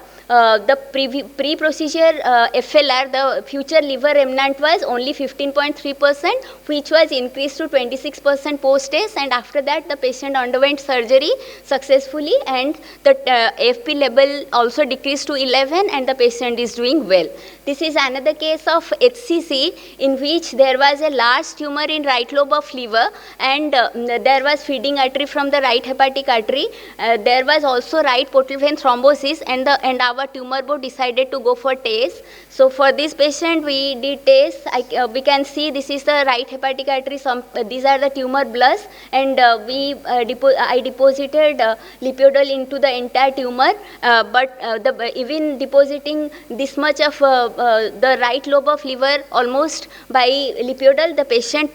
pre-procedure FLR, the future liver remnant, was only 15.3%, which was increased to 26% post-TACE, and after that the patient underwent surgery successfully, and the AFP level also decreased to 11, and the patient is doing well. This is another case of HCC in which there was a large tumor in right lobe of liver, and there was feeding artery from the right hepatic artery. There was also right portal vein thrombosis, and our our tumor board decided to go for TACE. So for this patient, we did TACE. We can see this is the right hepatic artery. These are the tumor blurs, and I deposited lipiodol into the entire tumor. But even depositing this much of the right lobe of liver almost by lipiodol, the patient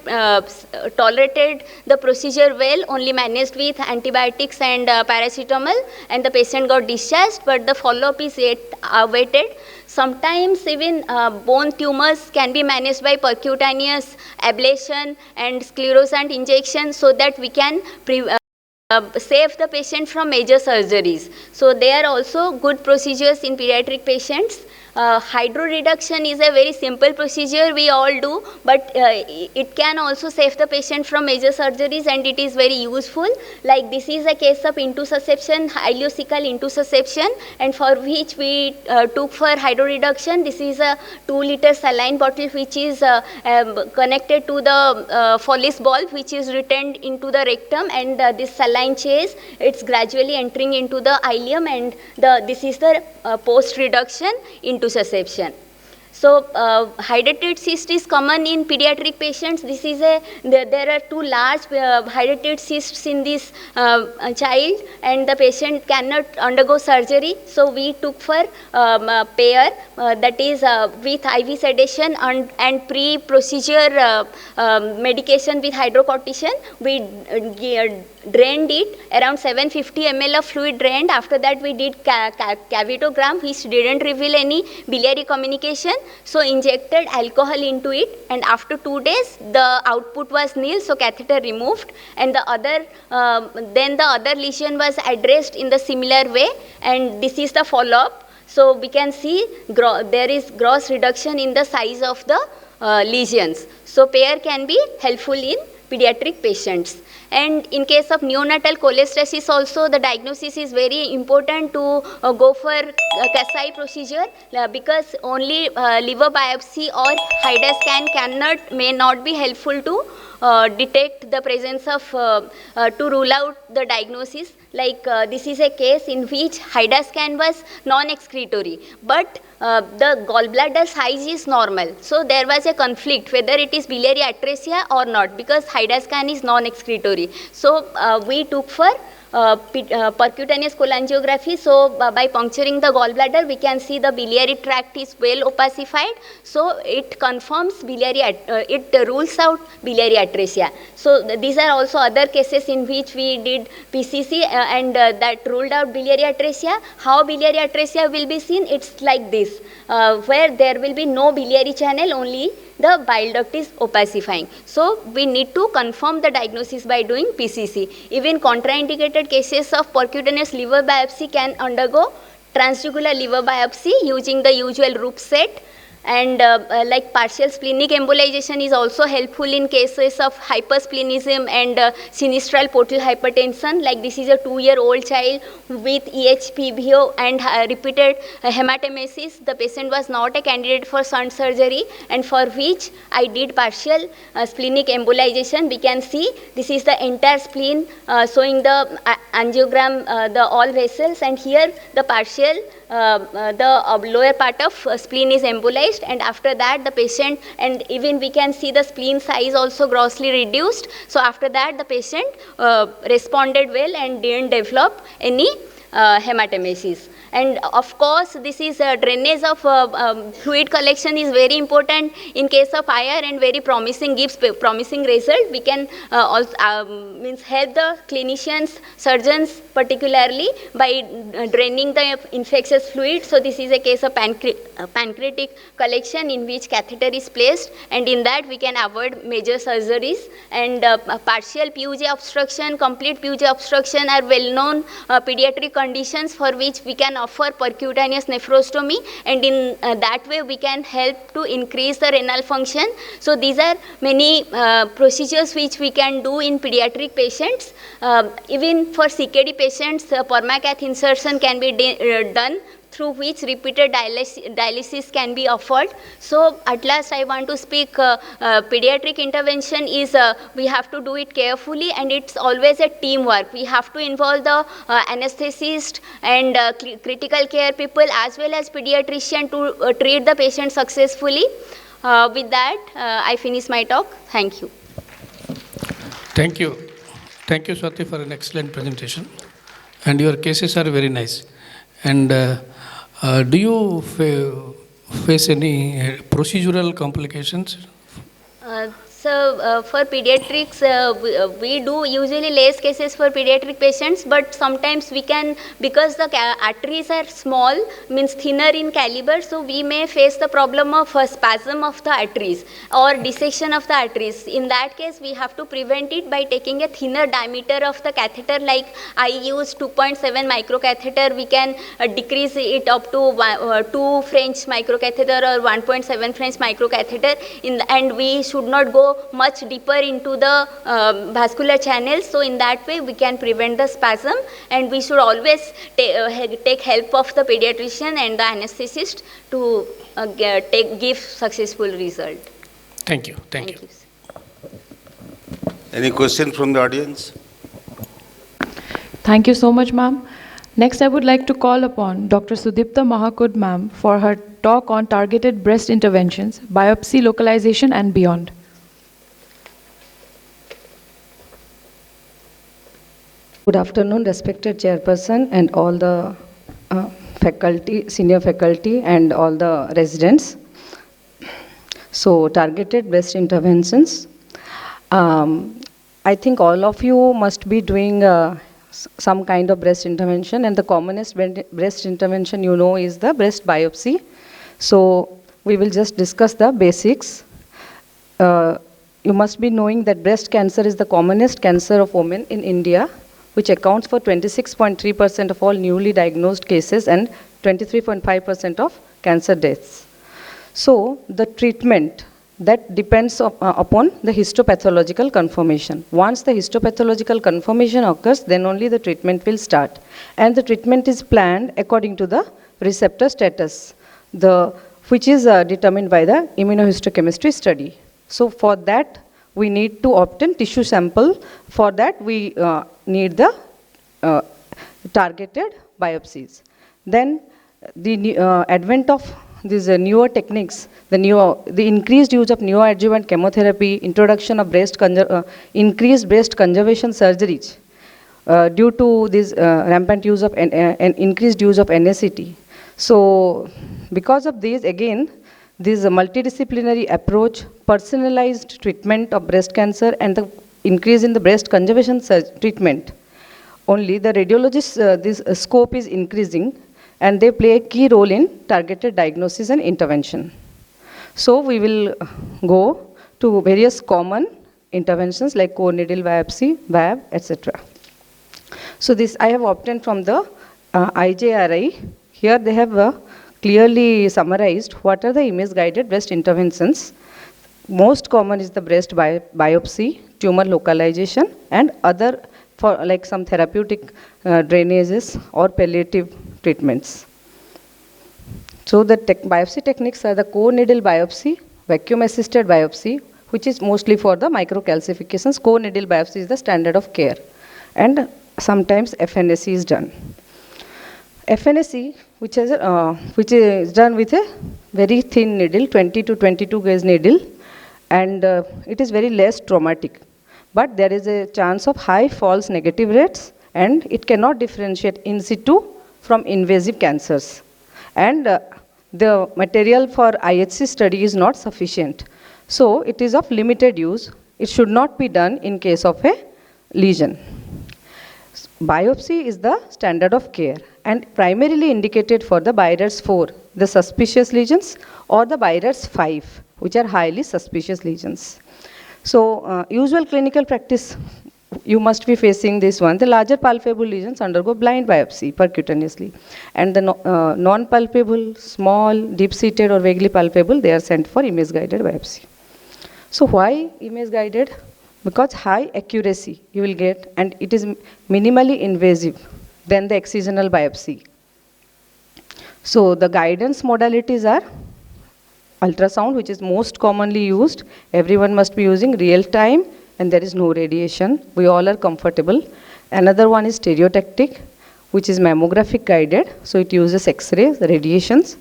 tolerated the procedure well, only managed with antibiotics and paracetamol, and the patient got discharged, but the follow-up is yet awaited. Sometimes even bone tumors can be managed by percutaneous ablation and sclerosant injection, so that we can save the patient from major surgeries. So there are also good procedures in pediatric patients. Hydroreduction is a very simple procedure we all do, but it can also save the patient from major surgeries, and it is very useful. Like this is a case of intussusception, ileocecal intussusception, and for which we took for hydroreduction. This is a 2-liter saline bottle which is connected to the Follis bulb, which is retained into the rectum, and this saline chase, it's gradually entering into the ileum, and this is the post-reduction intussusception. So hydatid cyst is common in pediatric patients. This is there are 2 large hydatid cysts in this child, and the patient cannot undergo surgery. So we took for pair, that is with IV sedation and pre-procedure medication with hydrocortisone. We drained it, around 750 ml of fluid drained. After that we did cavitogram, which didn't reveal any biliary communication. So injected alcohol into it, and after 2 days the output was nil, so catheter removed, and then the other lesion was addressed in the similar way, and this is the follow-up. So we can see there is gross reduction in the size of the lesions. So pair can be helpful in pediatric patients. And in case of neonatal cholestasis also, the diagnosis is very important to go for Kasai procedure, because only liver biopsy or HIDA scan may not be helpful to detect the presence of, to rule out the diagnosis. Like this is a case in which HIDA scan was non-excretory, but the gallbladder size is normal. So there was a conflict whether it is biliary atresia or not, because HIDA scan is non-excretory. So we took for percutaneous cholangiography. So by puncturing the gallbladder, we can see the biliary tract is well opacified. So it confirms it rules out biliary atresia. So these are also other cases in which we did PCC and that ruled out biliary atresia. How biliary atresia will be seen? It's like this, where there will be no biliary channel, only the bile duct is opacifying. So we need to confirm the diagnosis by doing PCC. Even contraindicated cases of percutaneous liver biopsy can undergo transjugular liver biopsy using the usual RUP set. And like partial splenic embolization is also helpful in cases of hypersplenism and sinistral portal hypertension. Like this is a 2-year-old child with EHPBO and repeated hematemesis. The patient was not a candidate for shunt surgery, and for which I did partial splenic embolization. We can see this is the entire spleen showing the angiogram, the all vessels, and here the partial the lower part of spleen is embolized, and after that the patient, and even we can see the spleen size also grossly reduced. So after that the patient responded well and didn't develop any hematemesis. And of course this is drainage of fluid collection is very important in case of IR, and very promising, gives promising result. We can also help the clinicians, surgeons particularly, by draining the infectious fluid. So this is a case of pancreatic collection in which catheter is placed, and in that we can avoid major surgeries. And partial PUJ obstruction, complete PUJ obstruction are well known pediatric conditions for which we can offer percutaneous nephrostomy, and in that way we can help to increase the renal function. So these are many procedures which we can do in pediatric patients. Even for CKD patients, permacath insertion can be done through which repeated dialysis can be offered. So at last I want to speak, pediatric intervention is, we have to do it carefully, and it's always a teamwork. We have to involve the anesthetist and critical care people as well as pediatrician to treat the patient successfully. With that, I finish my talk. Thank you. Thank you. Thank you, Swati, for an excellent presentation. And your cases are very nice. And do you face any procedural complications? So for pediatrics, we do usually less cases for pediatric patients, but sometimes we can, because the arteries are small, means thinner in caliber, so we may face the problem of spasm of the arteries or dissection of the arteries. In that case, we have to prevent it by taking a thinner diameter of the catheter. Like I use 2.7 microcatheter, we can decrease it up to 2 French microcatheter or 1.7 French microcatheter, and we should not go much deeper into the vascular channels. So in that way we can prevent the spasm, and we should always take help of the pediatrician and the anesthetist to give successful result. Thank you. Thank you. Any question from the audience? Thank you so much, ma'am. Next, I would like to call upon Dr. Sudipta Mahakud, ma'am, for her talk on targeted breast interventions, biopsy localization and beyond. Good afternoon, respected chairperson and all the faculty, senior faculty and all the residents. So targeted breast interventions. I think all of you must be doing some kind of breast intervention, and the commonest breast intervention you know is the breast biopsy. So we will just discuss the basics. You must be knowing that breast cancer is the commonest cancer of women in India, which accounts for 26.3% of all newly diagnosed cases and 23.5% of cancer deaths. So the treatment that depends upon the histopathological confirmation. Once the histopathological confirmation occurs, then only the treatment will start. And the treatment is planned according to the receptor status, which is determined by the immunohistochemistry study. So for that, we need to obtain tissue sample. For that, we need the targeted biopsies. Then the advent of these newer techniques, the increased use of neoadjuvant chemotherapy, introduction of increased breast conservation surgeries due to this rampant use of increased use of NSCT. So because of this, again, this multidisciplinary approach, personalized treatment of breast cancer, and the increase in the breast conservation treatment, only the radiologists, this scope is increasing, and they play a key role in targeted diagnosis and intervention. So we will go to various common interventions like core needle biopsy, VAB, etc. So this I have obtained from the IJRI. Here they have clearly summarized what are the image-guided breast interventions. Most common is the breast biopsy, tumor localization, and other for like some therapeutic drainages or palliative treatments. So the biopsy techniques are the core needle biopsy, vacuum-assisted biopsy, which is mostly for the microcalcifications. Core needle biopsy is the standard of care, and sometimes FNAC is done. FNAC, which is done with a very thin needle, 20 to 22 gauge needle, and it is very less traumatic. But there is a chance of high false negative rates, and it cannot differentiate in situ from invasive cancers. And the material for IHC study is not sufficient. So it is of limited use. It should not be done in case of a lesion. Biopsy is the standard of care and primarily indicated for the BIRADS 4, the suspicious lesions, or the BIRADS 5, which are highly suspicious lesions. So usual clinical practice, you must be facing this one. The larger palpable lesions undergo blind biopsy percutaneously, and the non-palpable, small, deep-seated or vaguely palpable, they are sent for image-guided biopsy. So why image-guided? Because high accuracy you will get, and it is minimally invasive than the excisional biopsy. So the guidance modalities are ultrasound, which is most commonly used. Everyone must be using real time and there is no radiation. We all are comfortable. Another one is stereotactic, which is mammographic guided. So it uses X-rays, radiations,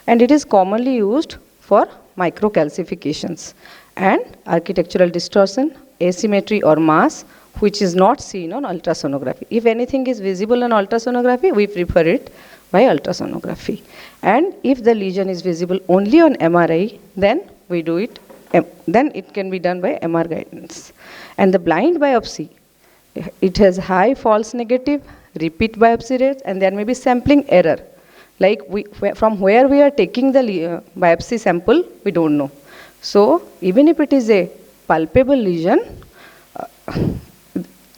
and it is commonly used for microcalcifications and architectural distortion, asymmetry or mass, which is not seen on ultrasonography. If anything is visible on ultrasonography, we prefer it by ultrasonography. And if the lesion is visible only on MRI, then we do it, then it can be done by MR guidance. And the blind biopsy, it has high false negative, repeat biopsy rates, and there may be sampling error. Like from where we are taking the biopsy sample, we don't know. So even if it is a palpable lesion,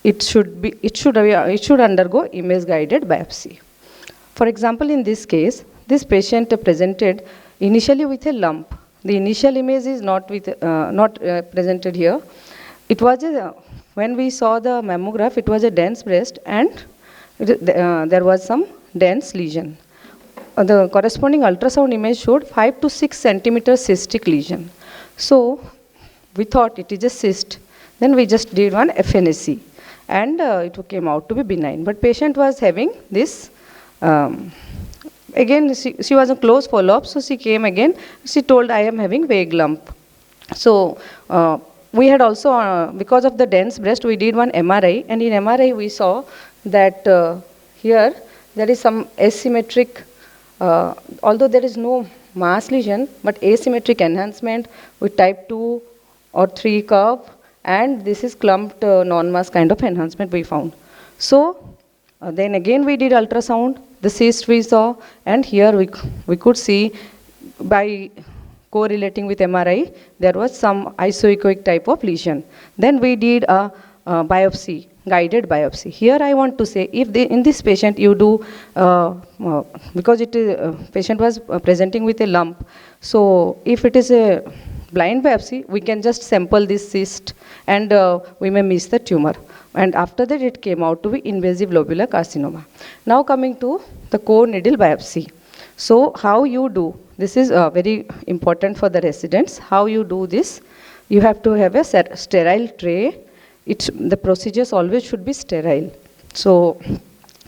it should undergo image guided biopsy. For example, in this case, this patient presented initially with a lump. The initial image is not presented here. It was when we saw the mammograph, it was a dense breast and there was some dense lesion. The corresponding ultrasound image showed 5 to 6 centimeter cystic lesion. So we thought it is a cyst. Then we just did one FNAC and it came out to be benign. But patient was having this, again she was a close follow-up, so she came again. She told, I am having vague lump. So we had also, because of the dense breast, we did one MRI, and in MRI we saw that here there is some asymmetric, although there is no mass lesion, but asymmetric enhancement with type 2 or 3 curve, and this is clumped non-mass kind of enhancement we found. So then again we did ultrasound, the cyst we saw, and here we could see by correlating with MRI, there was some isoechoic type of lesion. Then we did a biopsy, guided biopsy. Here I want to say, if in this patient you do, because patient was presenting with a lump, so if it is a blind biopsy, we can just sample this cyst and we may miss the tumor. And after that it came out to be invasive lobular carcinoma. Now coming to the core needle biopsy. So how you do, this is very important for the residents, how you do this. You have to have a sterile tray. The procedures always should be sterile. So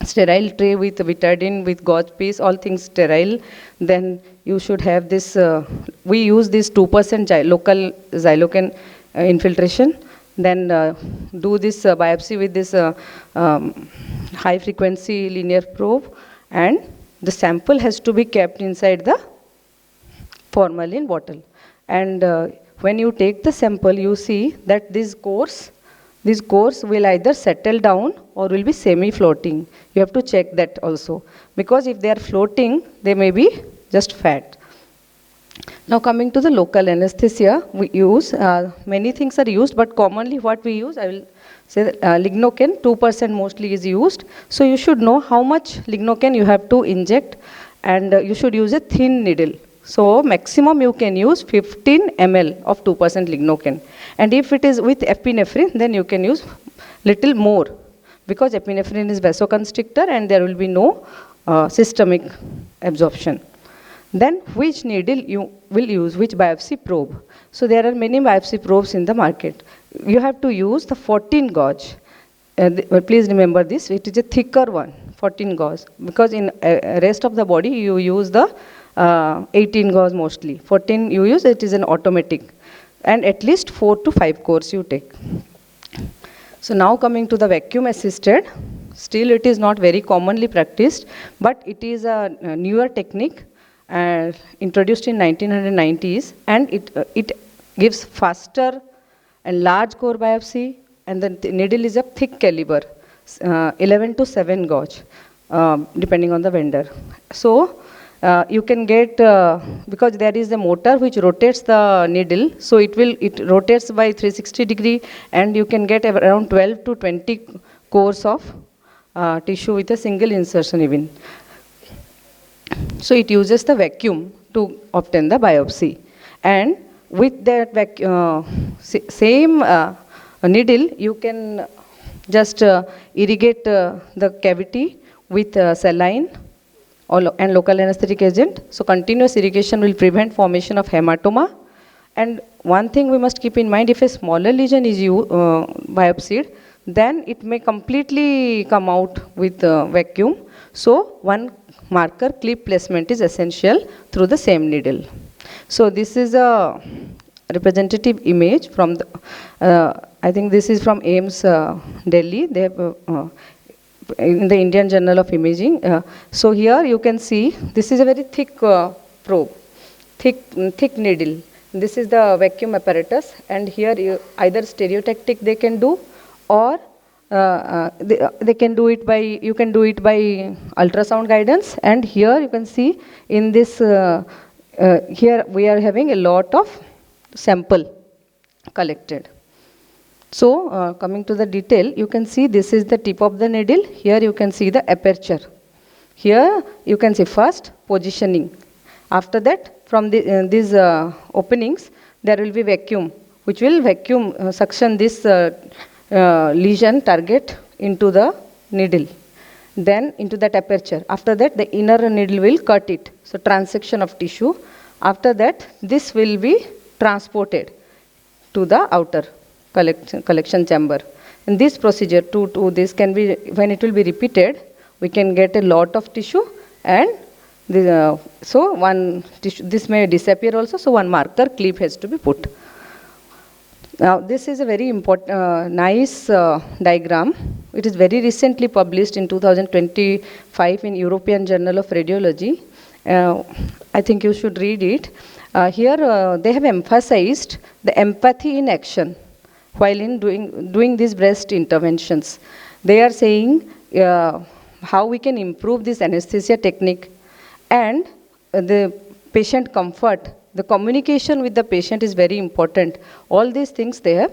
sterile tray with betadine, with gauze piece, all things sterile. Then you should have this, we use this 2% local xylocan infiltration. Then do this biopsy with this high frequency linear probe, and the sample has to be kept inside the formalin bottle. And when you take the sample, you see that these cores will either settle down or will be semi-floating. You have to check that also, because if they are floating, they may be just fat. Now coming to the local anesthesia, we use, many things are used, but commonly what we use, I will say that lignocaine, 2% mostly is used. So you should know how much lignocaine you have to inject, and you should use a thin needle. So maximum you can use 15 ml of 2% lignocaine. And if it is with epinephrine, then you can use little more, because epinephrine is vasoconstrictor and there will be no systemic absorption. Then which needle you will use, which biopsy probe. So there are many biopsy probes in the market. You have to use the 14 gauge. Please remember this, it is a thicker one, 14 gauge, because in rest of the body you use the 18 gauge mostly. 14 you use, it is an automatic. And at least 4 to 5 cores you take. So now coming to the vacuum assisted, still it is not very commonly practiced, but it is a newer technique introduced in 1990s, and it gives faster and large core biopsy, and the needle is a thick caliber, 11 to 7 gauge, depending on the vendor. So you can get, because there is a motor which rotates the needle, so it rotates by 360 degree, and you can get around 12 to 20 cores of tissue with a single insertion even. So it uses the vacuum to obtain the biopsy, and with that same needle you can just irrigate the cavity with saline and local anesthetic agent. So continuous irrigation will prevent formation of hematoma. And one thing we must keep in mind, if a smaller lesion is biopsied, then it may completely come out with vacuum. So one marker clip placement is essential through the same needle. So this is a representative image from the, I think this is from AIMS Delhi. They have in the Indian Journal of Imaging. So here you can see this is a very thick probe, thick needle. This is the vacuum apparatus, and here either stereotactic they can do, or they can do it by, you can do it by ultrasound guidance. And here you can see in this, here we are having a lot of sample collected. So coming to the detail, you can see this is the tip of the needle. Here you can see the aperture. Here you can see first positioning. After that, from these openings, there will be vacuum, which will vacuum suction this lesion target into the needle, then into that aperture. After that, the inner needle will cut it. So transection of tissue. After that, this will be transported to the outer collection chamber. And this procedure, this can be, when it will be repeated, we can get a lot of tissue, and so one tissue, this may disappear also, so one marker clip has to be put. Now this is a very important, nice diagram. It is very recently published in 2025 in European Journal of Radiology. I think you should read it. Here they have emphasized the empathy in action while in doing these breast interventions. They are saying how we can improve this anesthesia technique, and the patient comfort, the communication with the patient is very important. All these things they have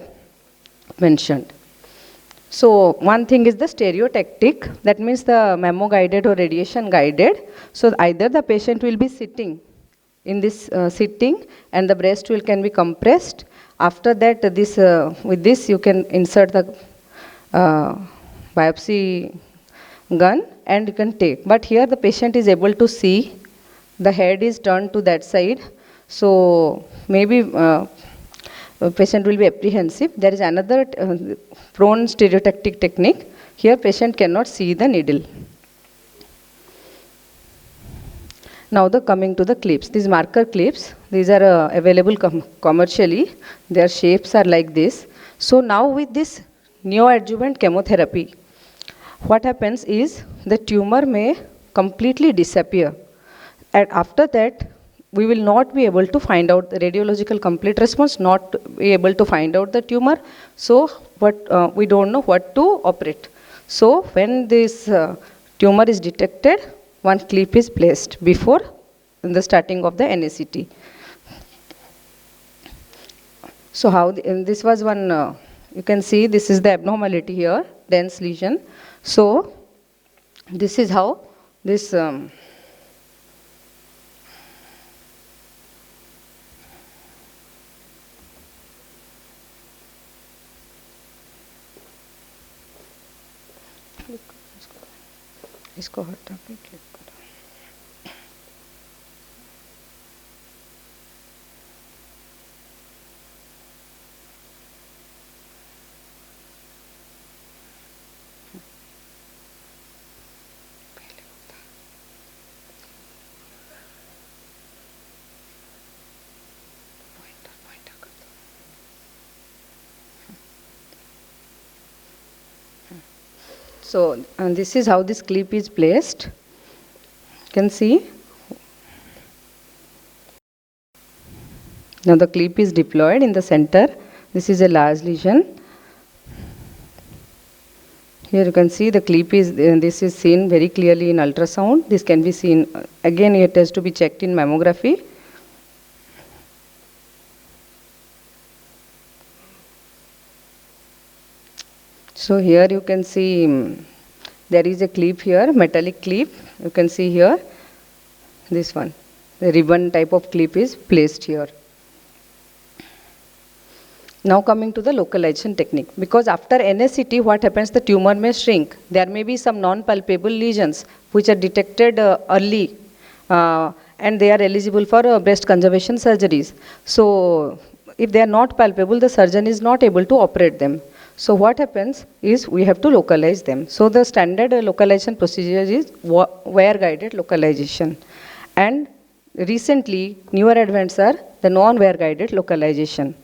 mentioned. So one thing is the stereotactic, that means the mammo guided or radiation guided. So either the patient will be sitting in this sitting, and the breast can be compressed. After that, this with this you can insert the biopsy gun and you can take. But here the patient is able to see, the head is turned to that side, so maybe patient will be apprehensive. There is another prone stereotactic technique. Here patient cannot see the needle. Now coming to the clips, these marker clips, these are available commercially. Their shapes are like this. So now with this neoadjuvant chemotherapy, what happens is the tumor may completely disappear. And after that, we will not be able to find out the radiological complete response, not be able to find out the tumor. So we don't know what to operate. So when this tumor is detected, one clip is placed before the starting of the NACT. So how this was one, you can see this is the abnormality here, dense lesion. So this is how this इसको हटा के click करो. So, and this is how this clip is placed. You can see. Now the clip is deployed in the center. This is a large lesion. Here you can see the clip is, this is seen very clearly in ultrasound. This can be seen, again it has to be checked in mammography. So here you can see there is a clip here, metallic clip. You can see here, this one, the ribbon type of clip is placed here. Now coming to the localization technique, because after NSCT, what happens, the tumor may shrink. There may be some non-palpable lesions which are detected early and they are eligible for breast conservation surgeries. So if they are not palpable, the surgeon is not able to operate them. So what happens is we have to localize them. So the standard localization procedure is wire-guided localization. And recently, newer advents are the non-wire-guided localization.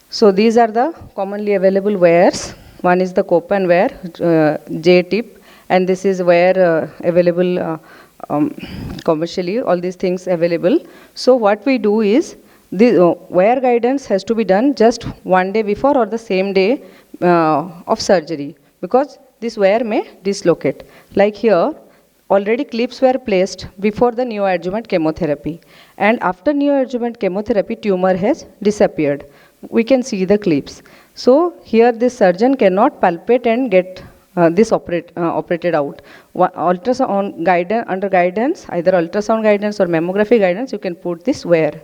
So these are the commonly available wires. One is the Copan wire, J-tip, and this is wire available commercially, all these things available. So what we do is, the wire guidance has to be done just one day before or the same day of surgery, because this wire may dislocate. Like here, already clips were placed before the neoadjuvant chemotherapy, and after neoadjuvant chemotherapy, tumor has disappeared. We can see the clips. So here this surgeon cannot palpate and get this operated out. Ultrasound guidance, under guidance, either ultrasound guidance or mammography guidance, you can put this wire.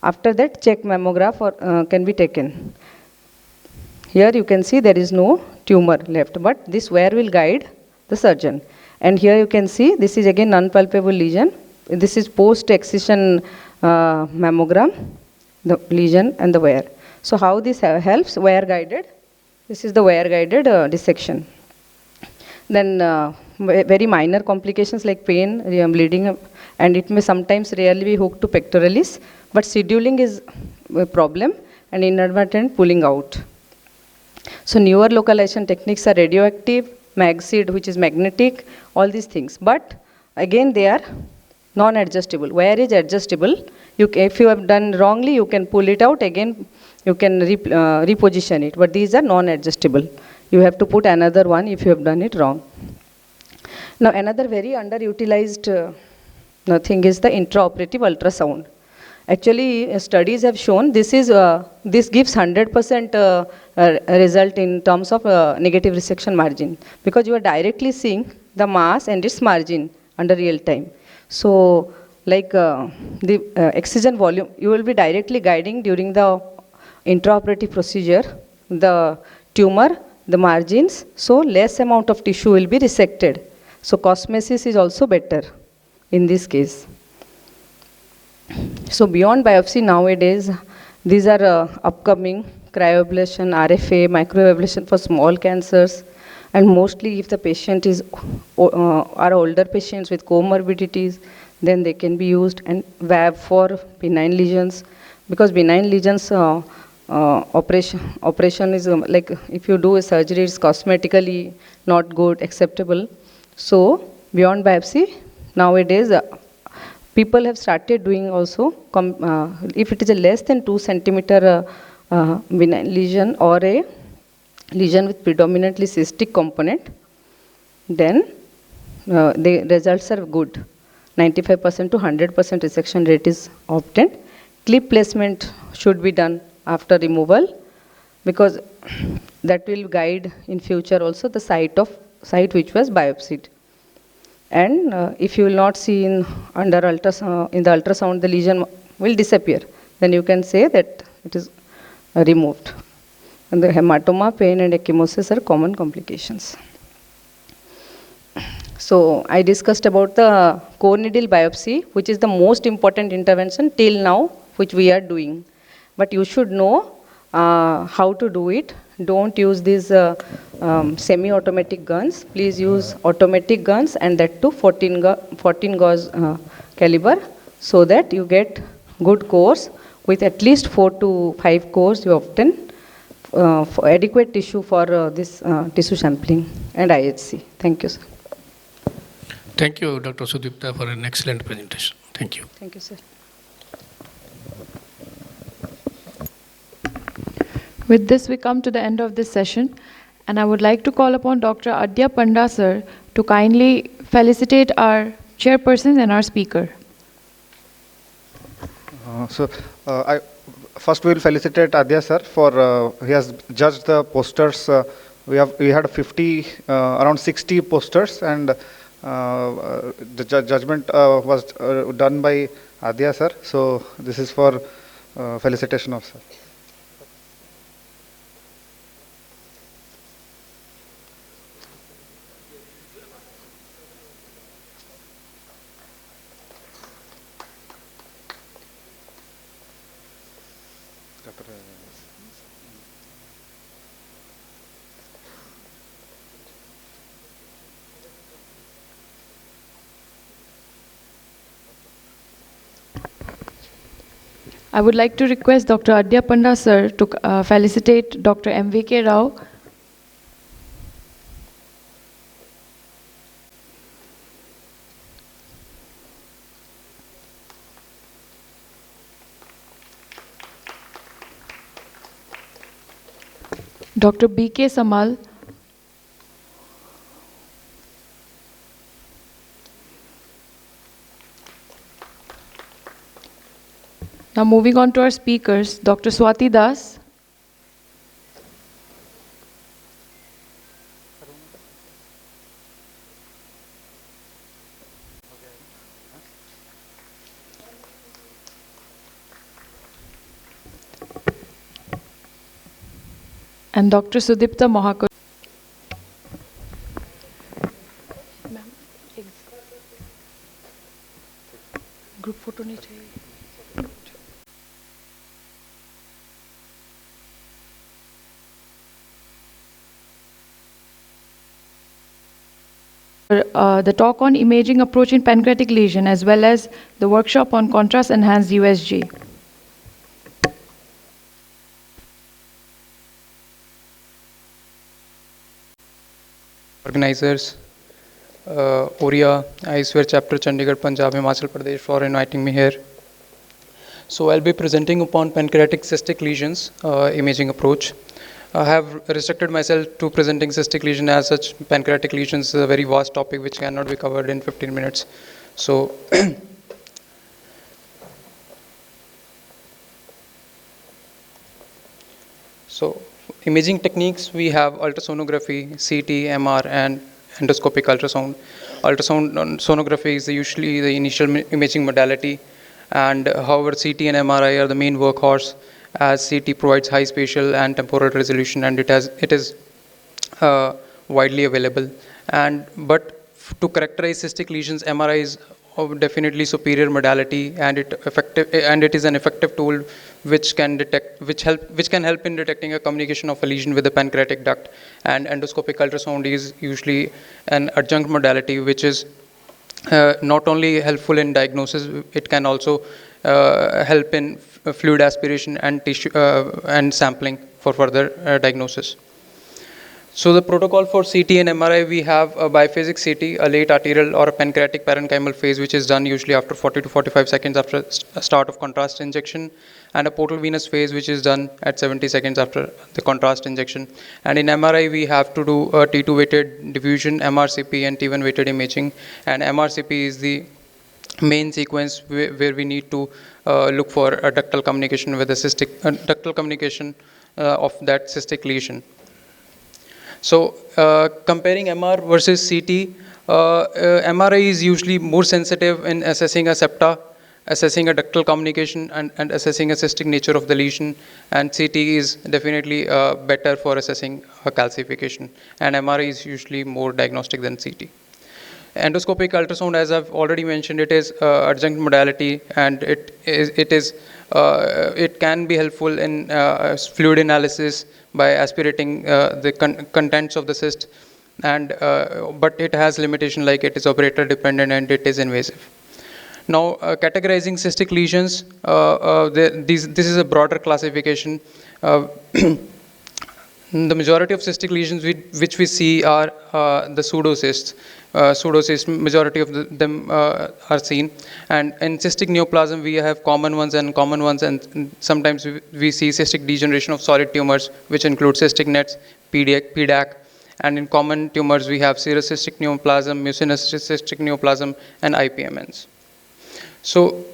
After that, check mammograph can be taken. Here you can see there is no tumor left, but this wire will guide the surgeon. And here you can see this is again non-palpable lesion. This is post-excision mammogram, the lesion and the wire. So how this helps? Wire guided. This is the wire guided dissection. Then very minor complications like pain, bleeding, and it may sometimes rarely be hooked to pectoralis, but scheduling is a problem and inadvertent pulling out. So newer localization techniques are radioactive, MagSeed, which is magnetic, all these things. But again, they are non-adjustable. Wire is adjustable. If you have done wrongly, you can pull it out again. You can reposition it, but these are non-adjustable. You have to put another one if you have done it wrong. Now another very underutilized thing is the intraoperative ultrasound. Actually, studies have shown this gives 100% result in terms of negative resection margin, because you are directly seeing the mass and its margin under real time. So like the excision volume, you will be directly guiding during the intraoperative procedure, the tumor, the margins, so less amount of tissue will be resected. So cosmesis is also better in this case. So beyond biopsy nowadays, these are upcoming cryoablation, RFA, microablation for small cancers, and mostly if the patient are older patients with comorbidities, then they can be used, and VAB for benign lesions, because benign lesions operation is like if you do a surgery, it's cosmetically not good, acceptable. So beyond biopsy, nowadays people have started doing also, if it is a less than 2 centimeter benign lesion or a lesion with predominantly cystic component, then the results are good. 95% to 100% resection rate is obtained. Clip placement should be done after removal, because that will guide in future also the site which was biopsied. And if you will not see in the ultrasound the lesion will disappear, then you can say that it is removed. And the hematoma, pain and ecchymosis are common complications. So I discussed about the core needle biopsy, which is the most important intervention till now, which we are doing. But you should know how to do it. Don't use these semi-automatic guns. Please use automatic guns, and that too 14 gauge caliber, so that you get good cores. With at least 4 to 5 cores, you obtain for adequate tissue for this tissue sampling and IHC. Thank you, sir. Thank you, Dr. Sudipta, for an excellent presentation. Thank you. Thank you, sir. With this, we come to the end of this session, and I would like to call upon Dr. Adya Panda, sir, to kindly felicitate our chairpersons and our speaker. I first will felicitate Adya sir for he has judged the posters. We had 50 around 60 posters, and the judgment was done by Adya sir. So this is for felicitation of sir. I would like to request Dr. Adya Panda sir to felicitate Dr. M.V.K. Rao. Dr. B.K. Samal. Now moving on to our speakers, Dr. Swati Das. And Dr. Sudipta Mohakar. Group photo नहीं चाहिए. The talk on imaging approach in pancreatic lesion, as well as the workshop on contrast enhanced USG. Organizers, ORIA, ISWare chapter Chandigarh, Punjab, Himachal Pradesh for inviting me here. So I'll be presenting upon pancreatic cystic lesions imaging approach. I have restricted myself to presenting cystic lesion. As such, pancreatic lesions is a very vast topic which cannot be covered in 15 minutes. So so imaging techniques, we have ultrasonography, CT, MR, and endoscopic ultrasound. Sonography is usually the initial imaging modality, and however CT and MRI are the main workhorse, as CT provides high spatial and temporal resolution, and it is widely available. But to characterize cystic lesions, MRI is definitely superior modality, and it is an effective tool which can help in detecting a communication of a lesion with the pancreatic duct. And endoscopic ultrasound is usually an adjunct modality which is not only helpful in diagnosis, it can also help in fluid aspiration and tissue and sampling for further diagnosis. So the protocol for CT and MRI, we have a biphasic CT, a late arterial or a pancreatic parenchymal phase, which is done usually after 40 to 45 seconds after start of contrast injection, and a portal venous phase, which is done at 70 seconds after the contrast injection. And in MRI, we have to do a T2 weighted diffusion, MRCP, and T1 weighted imaging. And MRCP is the main sequence where we need to look for a ductal communication with the ductal communication of that cystic lesion. So comparing MR versus CT, MRI is usually more sensitive in assessing a septa, assessing a ductal communication, and assessing a cystic nature of the lesion, and CT is definitely better for assessing a calcification, and MRI is usually more diagnostic than CT. Endoscopic ultrasound, as I've already mentioned, it is adjunct modality, and it can be helpful in fluid analysis by aspirating the contents of the cyst, but it has limitation, like it is operator dependent and it is invasive. Now, categorizing cystic lesions, this is a broader classification. The majority of cystic lesions which we see are the pseudocysts. Pseudocysts, majority of them are seen. And in cystic neoplasm, we have common ones, and sometimes we see cystic degeneration of solid tumors, which include cystic nets, PDAC. And in common tumors, we have serous cystic neoplasm, mucinous cystic neoplasm, and IPMNs. So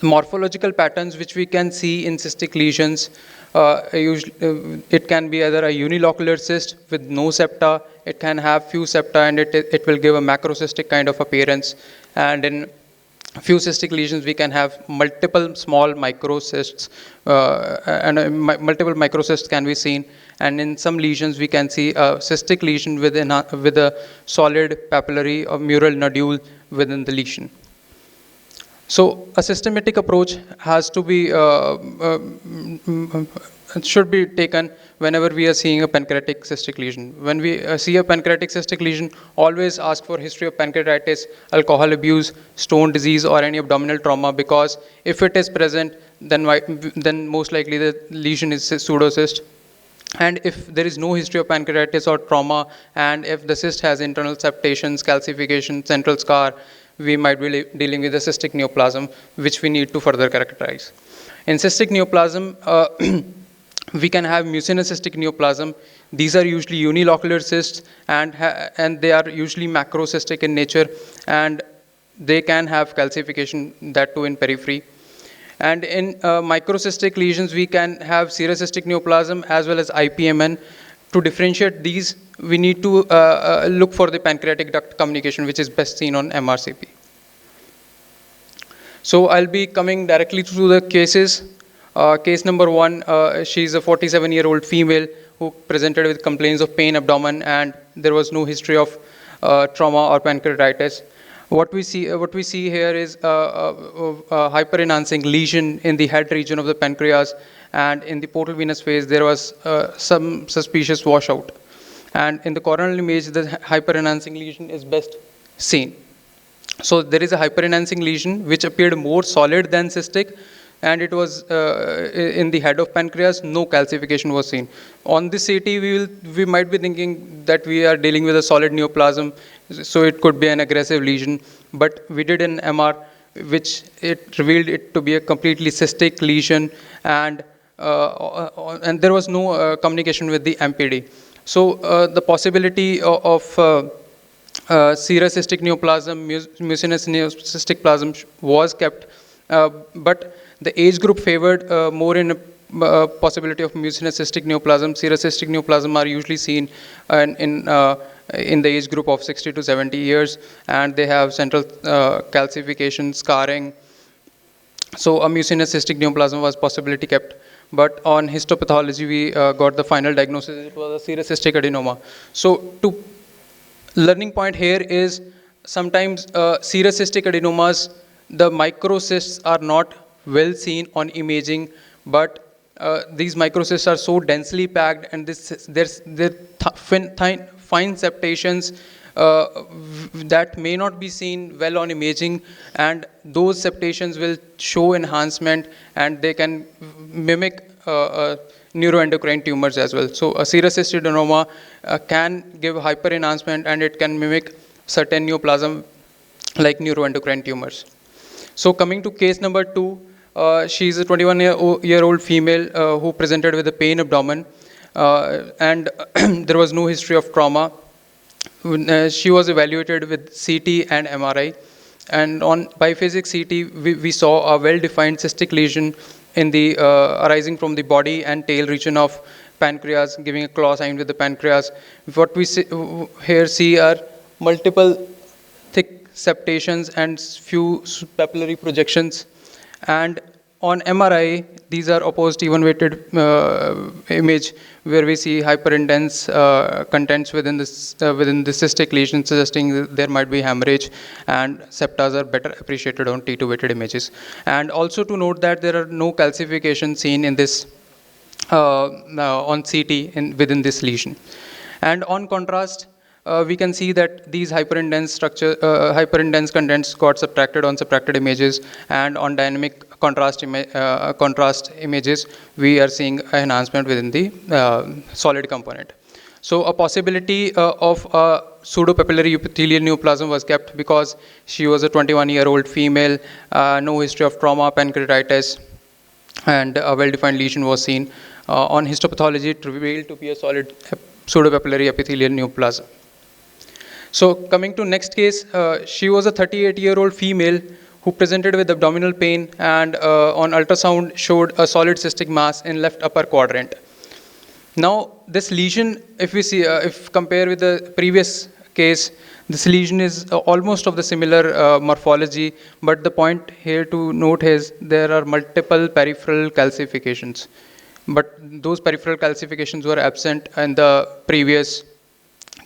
morphological patterns which we can see in cystic lesions, it can be either a unilocular cyst with no septa, it can have few septa, and it will give a macrocystic kind of appearance. And in few cystic lesions, we can have multiple small microcysts, and multiple microcysts can be seen. And in some lesions, we can see a cystic lesion with a solid papillary or mural nodule within the lesion. So a systematic approach has to be should be taken whenever we are seeing a pancreatic cystic lesion. When we see a pancreatic cystic lesion, always ask for history of pancreatitis, alcohol abuse, stone disease, or any abdominal trauma, because if it is present, then most likely the lesion is pseudocyst. And if there is no history of pancreatitis or trauma, and if the cyst has internal septations, calcification, central scar, we might be dealing with a cystic neoplasm, which we need to further characterize. In cystic neoplasm, we can have mucinous cystic neoplasm. These are usually unilocular cysts, and they are usually macrocystic in nature, and they can have calcification, that too in periphery. And in microcystic lesions, we can have serocystic neoplasm as well as IPMN. To differentiate these, we need to look for the pancreatic duct communication, which is best seen on MRCP. So I'll be coming directly to the cases. Case number 1, she's a 47-year-old female who presented with complaints of pain, abdomen, and there was no history of trauma or pancreatitis. What we see here is a hyperenhancing lesion in the head region of the pancreas, and in the portal venous phase there was some suspicious washout. And in the coronal image, the hyperenhancing lesion is best seen. So there is a hyperenhancing lesion which appeared more solid than cystic, and it was in the head of pancreas. No calcification was seen. On this CT, we might be thinking that we are dealing with a solid neoplasm, so it could be an aggressive lesion. But we did an MR, which it revealed it to be a completely cystic lesion, and there was no communication with the MPD. So the possibility of serocystic neoplasm, mucinous cystic plasm was kept, but the age group favored more in a possibility of mucinous cystic neoplasm. Serocystic neoplasm are usually seen in the age group of 60 to 70 years, and they have central calcification, scarring. So a mucinous cystic neoplasm was possibility kept. But on histopathology, we got the final diagnosis. It was a serocystic adenoma. So learning point here is sometimes serocystic adenomas, the microcysts are not well seen on imaging, but these microcysts are so densely packed, and there's fine septations that may not be seen well on imaging, and those septations will show enhancement, and they can mimic neuroendocrine tumors as well. So a serocystic adenoma can give hyperenhancement, and it can mimic certain neoplasm like neuroendocrine tumors. So coming to case number 2, she is a 21-year-old female who presented with a pain abdomen, and there was no history of trauma. She was evaluated with CT and MRI, and on biphasic CT we saw a well-defined cystic lesion in the arising from the body and tail region of pancreas, giving a claw sign with the pancreas. What we see are multiple thick septations and few papillary projections. And on MRI, these are opposed even weighted image, where we see hyperintense contents within the cystic lesion, suggesting that there might be hemorrhage, and septas are better appreciated on T2 weighted images. And also to note that there are no calcifications seen in this on CT within this lesion. And on contrast, we can see that these hyperindense contents got subtracted on subtracted images, and on dynamic contrast images, we are seeing enhancement within the solid component. So a possibility of a pseudopapillary epithelial neoplasm was kept because she was a 21-year-old female, no history of trauma, pancreatitis, and a well-defined lesion was seen. On histopathology, it revealed to be a solid pseudopapillary epithelial neoplasm. So coming to next case, she was a 38-year-old female who presented with abdominal pain, and on ultrasound showed a solid cystic mass in left upper quadrant. Now this lesion, if we see, if compare with the previous case, this lesion is almost of the similar morphology, but the point here to note is there are multiple peripheral calcifications, but those peripheral calcifications were absent in the previous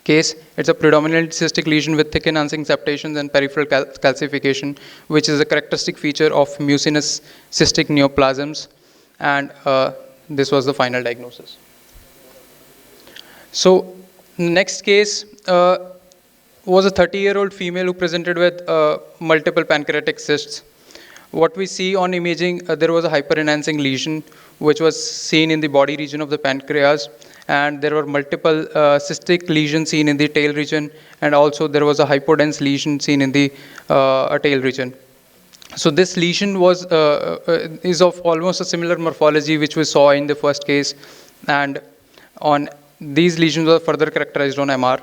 case, it's a predominant cystic lesion with thick enhancing septations and peripheral calcification, which is a characteristic feature of mucinous cystic neoplasms. And this was the final diagnosis. So, next case was a 30-year-old female who presented with multiple pancreatic cysts. What we see on imaging, there was a hyperenhancing lesion which was seen in the body region of the pancreas, and there were multiple cystic lesions seen in the tail region, and also there was a hypodense lesion seen in the tail region. So this lesion was is of almost a similar morphology which we saw in the first case, and on these lesions were further characterized on MR,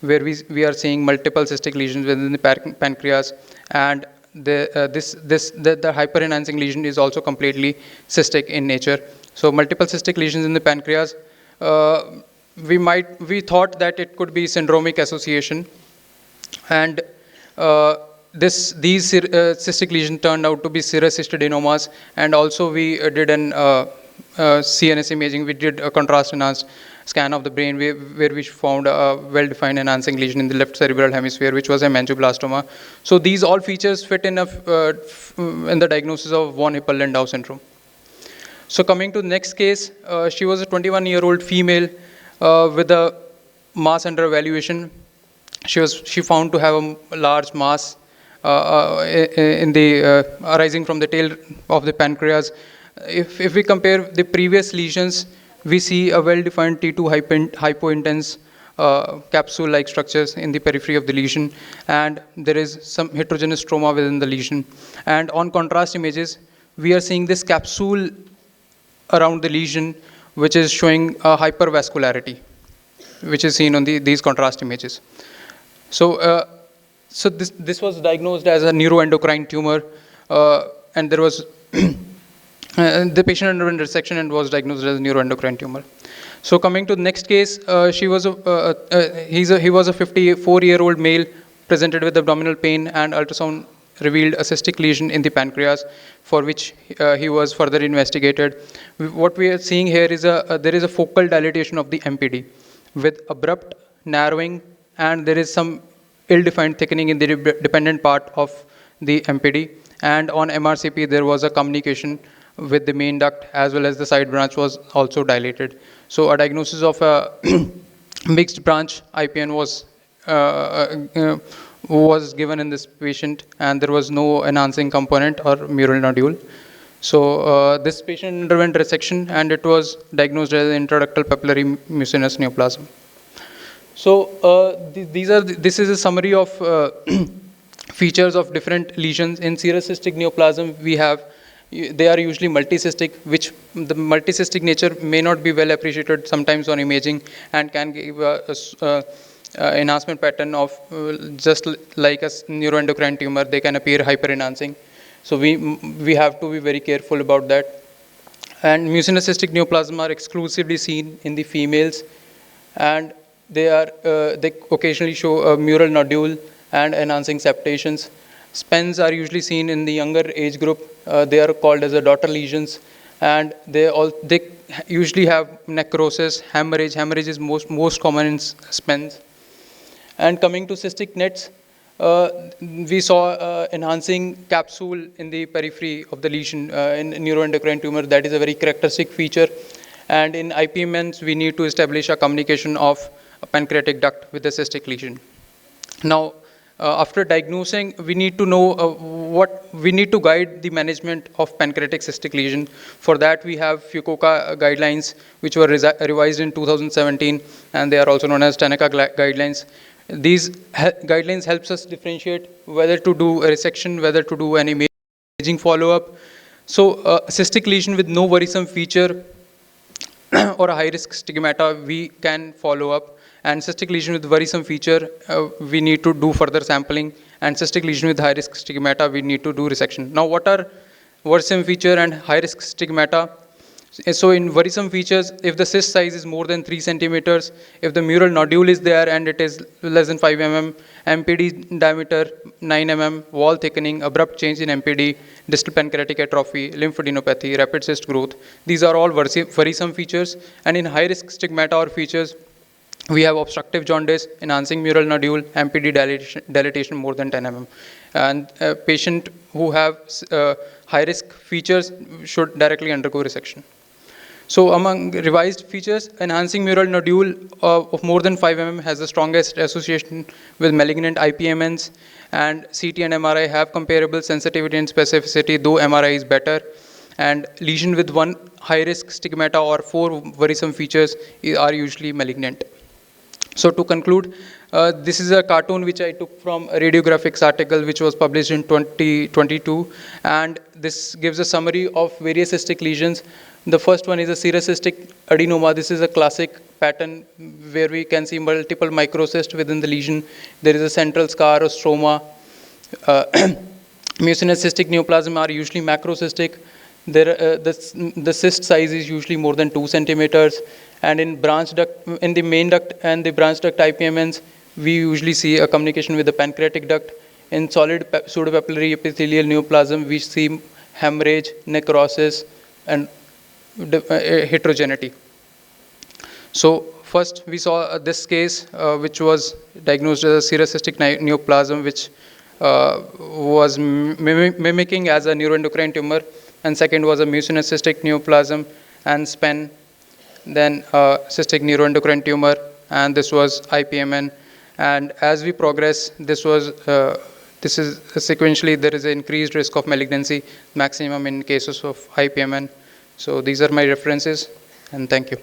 where we are seeing multiple cystic lesions within the pancreas, and the hyperenhancing lesion is also completely cystic in nature. So multiple cystic lesions in the pancreas. We thought that it could be syndromic association, and these cystic lesions turned out to be serous cystadenomas, and also we did an CNS imaging. We did a contrast enhanced scan of the brain where we found a well-defined enhancing lesion in the left cerebral hemisphere, which was a angioblastoma. So these all features fit in the diagnosis of von Hippel-Lindau syndrome. So coming to the next case, she was a 21-year-old female with a mass under evaluation. She found to have a large mass arising from the tail of the pancreas. If we compare the previous lesions, we see a well-defined T2 hypointense capsule-like structures in the periphery of the lesion, and there is some heterogeneous stroma within the lesion. And on contrast images, we are seeing this capsule around the lesion, which is showing hypervascularity, which is seen on these contrast images. So, this was diagnosed as a neuroendocrine tumor, and there was the patient underwent resection and was diagnosed as a neuroendocrine tumor. So coming to the next case, he was a 54-year-old male presented with abdominal pain, and ultrasound revealed a cystic lesion in the pancreas, for which he was further investigated. What we are seeing here is there is a focal dilatation of the MPD with abrupt narrowing, and there is some ill-defined thickening in the dependent part of the MPD. And on MRCP, there was a communication with the main duct as well as the side branch was also dilated. So a diagnosis of a mixed branch IPN was given in this patient, and there was no enhancing component or mural nodule. So this patient underwent resection, and it was diagnosed as intraductal papillary mucinous neoplasm. So this is a summary of features of different lesions. In serous cystic neoplasm, they are usually multicystic, which the multicystic nature may not be well appreciated sometimes on imaging, and can give enhancement pattern of just like a neuroendocrine tumor. They can appear hyperenhancing. So we have to be very careful about that. And mucinous cystic neoplasm are exclusively seen in the females, and they occasionally show a mural nodule and enhancing septations. Spens are usually seen in the younger age group. They are called as the daughter lesions, and they usually have necrosis, hemorrhage. Hemorrhage is most common in spens. And coming to cystic nets, we saw enhancing capsule in the periphery of the lesion in neuroendocrine tumor. That is a very characteristic feature. And in IPMNs, we need to establish a communication of a pancreatic duct with the cystic lesion. Now, after diagnosing, we need to know we need to guide the management of pancreatic cystic lesion. For that, we have Fukuoka guidelines, which were revised in 2017, and they are also known as Tanaka guidelines. These guidelines helps us differentiate whether to do a resection, whether to do an imaging follow-up. So, cystic lesion with no worrisome feature or a high-risk stigmata, we can follow up. And cystic lesion with worrisome feature, we need to do further sampling. And cystic lesion with high-risk stigmata, we need to do resection. Now, what are worrisome feature and high-risk stigmata? So in worrisome features, if the cyst size is more than 3 centimeters, if the mural nodule is there and it is less than 5 mm, MPD diameter 9 mm, wall thickening, abrupt change in MPD, distal pancreatic atrophy, lymphadenopathy, rapid cyst growth, these are all worrisome features. And in high-risk stigmata or features, We have obstructive jaundice, enhancing mural nodule, MPD dilatation more than 10 mm. And a patient who have high-risk features should directly undergo resection. So among revised features, enhancing mural nodule of more than 5 mm has the strongest association with malignant IPMNs, and CT and MRI have comparable sensitivity and specificity, though MRI is better. And lesion with one high-risk stigmata or 4 worrisome features are usually malignant. So to conclude, this is a cartoon which I took from a radiographics article which was published in 2022, and this gives a summary of various cystic lesions. The first one is a serous cystic adenoma. This is a classic pattern where we can see multiple microcysts within the lesion. There is a central scar or stroma. Mucinous cystic neoplasm are usually macrocystic. The cyst size is usually more than 2 centimeters. And in branch duct, in the main duct and the branch duct IPMNs, we usually see a communication with the pancreatic duct. In solid pseudopapillary epithelial neoplasm, we see hemorrhage, necrosis, and heterogeneity. So first, we saw this case, which was diagnosed as a serous cystic neoplasm, which was mimicking as a neuroendocrine tumor, and second was a mucinous cystic neoplasm and SPEN, then cystic neuroendocrine tumor, and this was IPMN. And as we progress, this is sequentially there is an increased risk of malignancy, maximum in cases of IPMN. So these are my references, and thank you.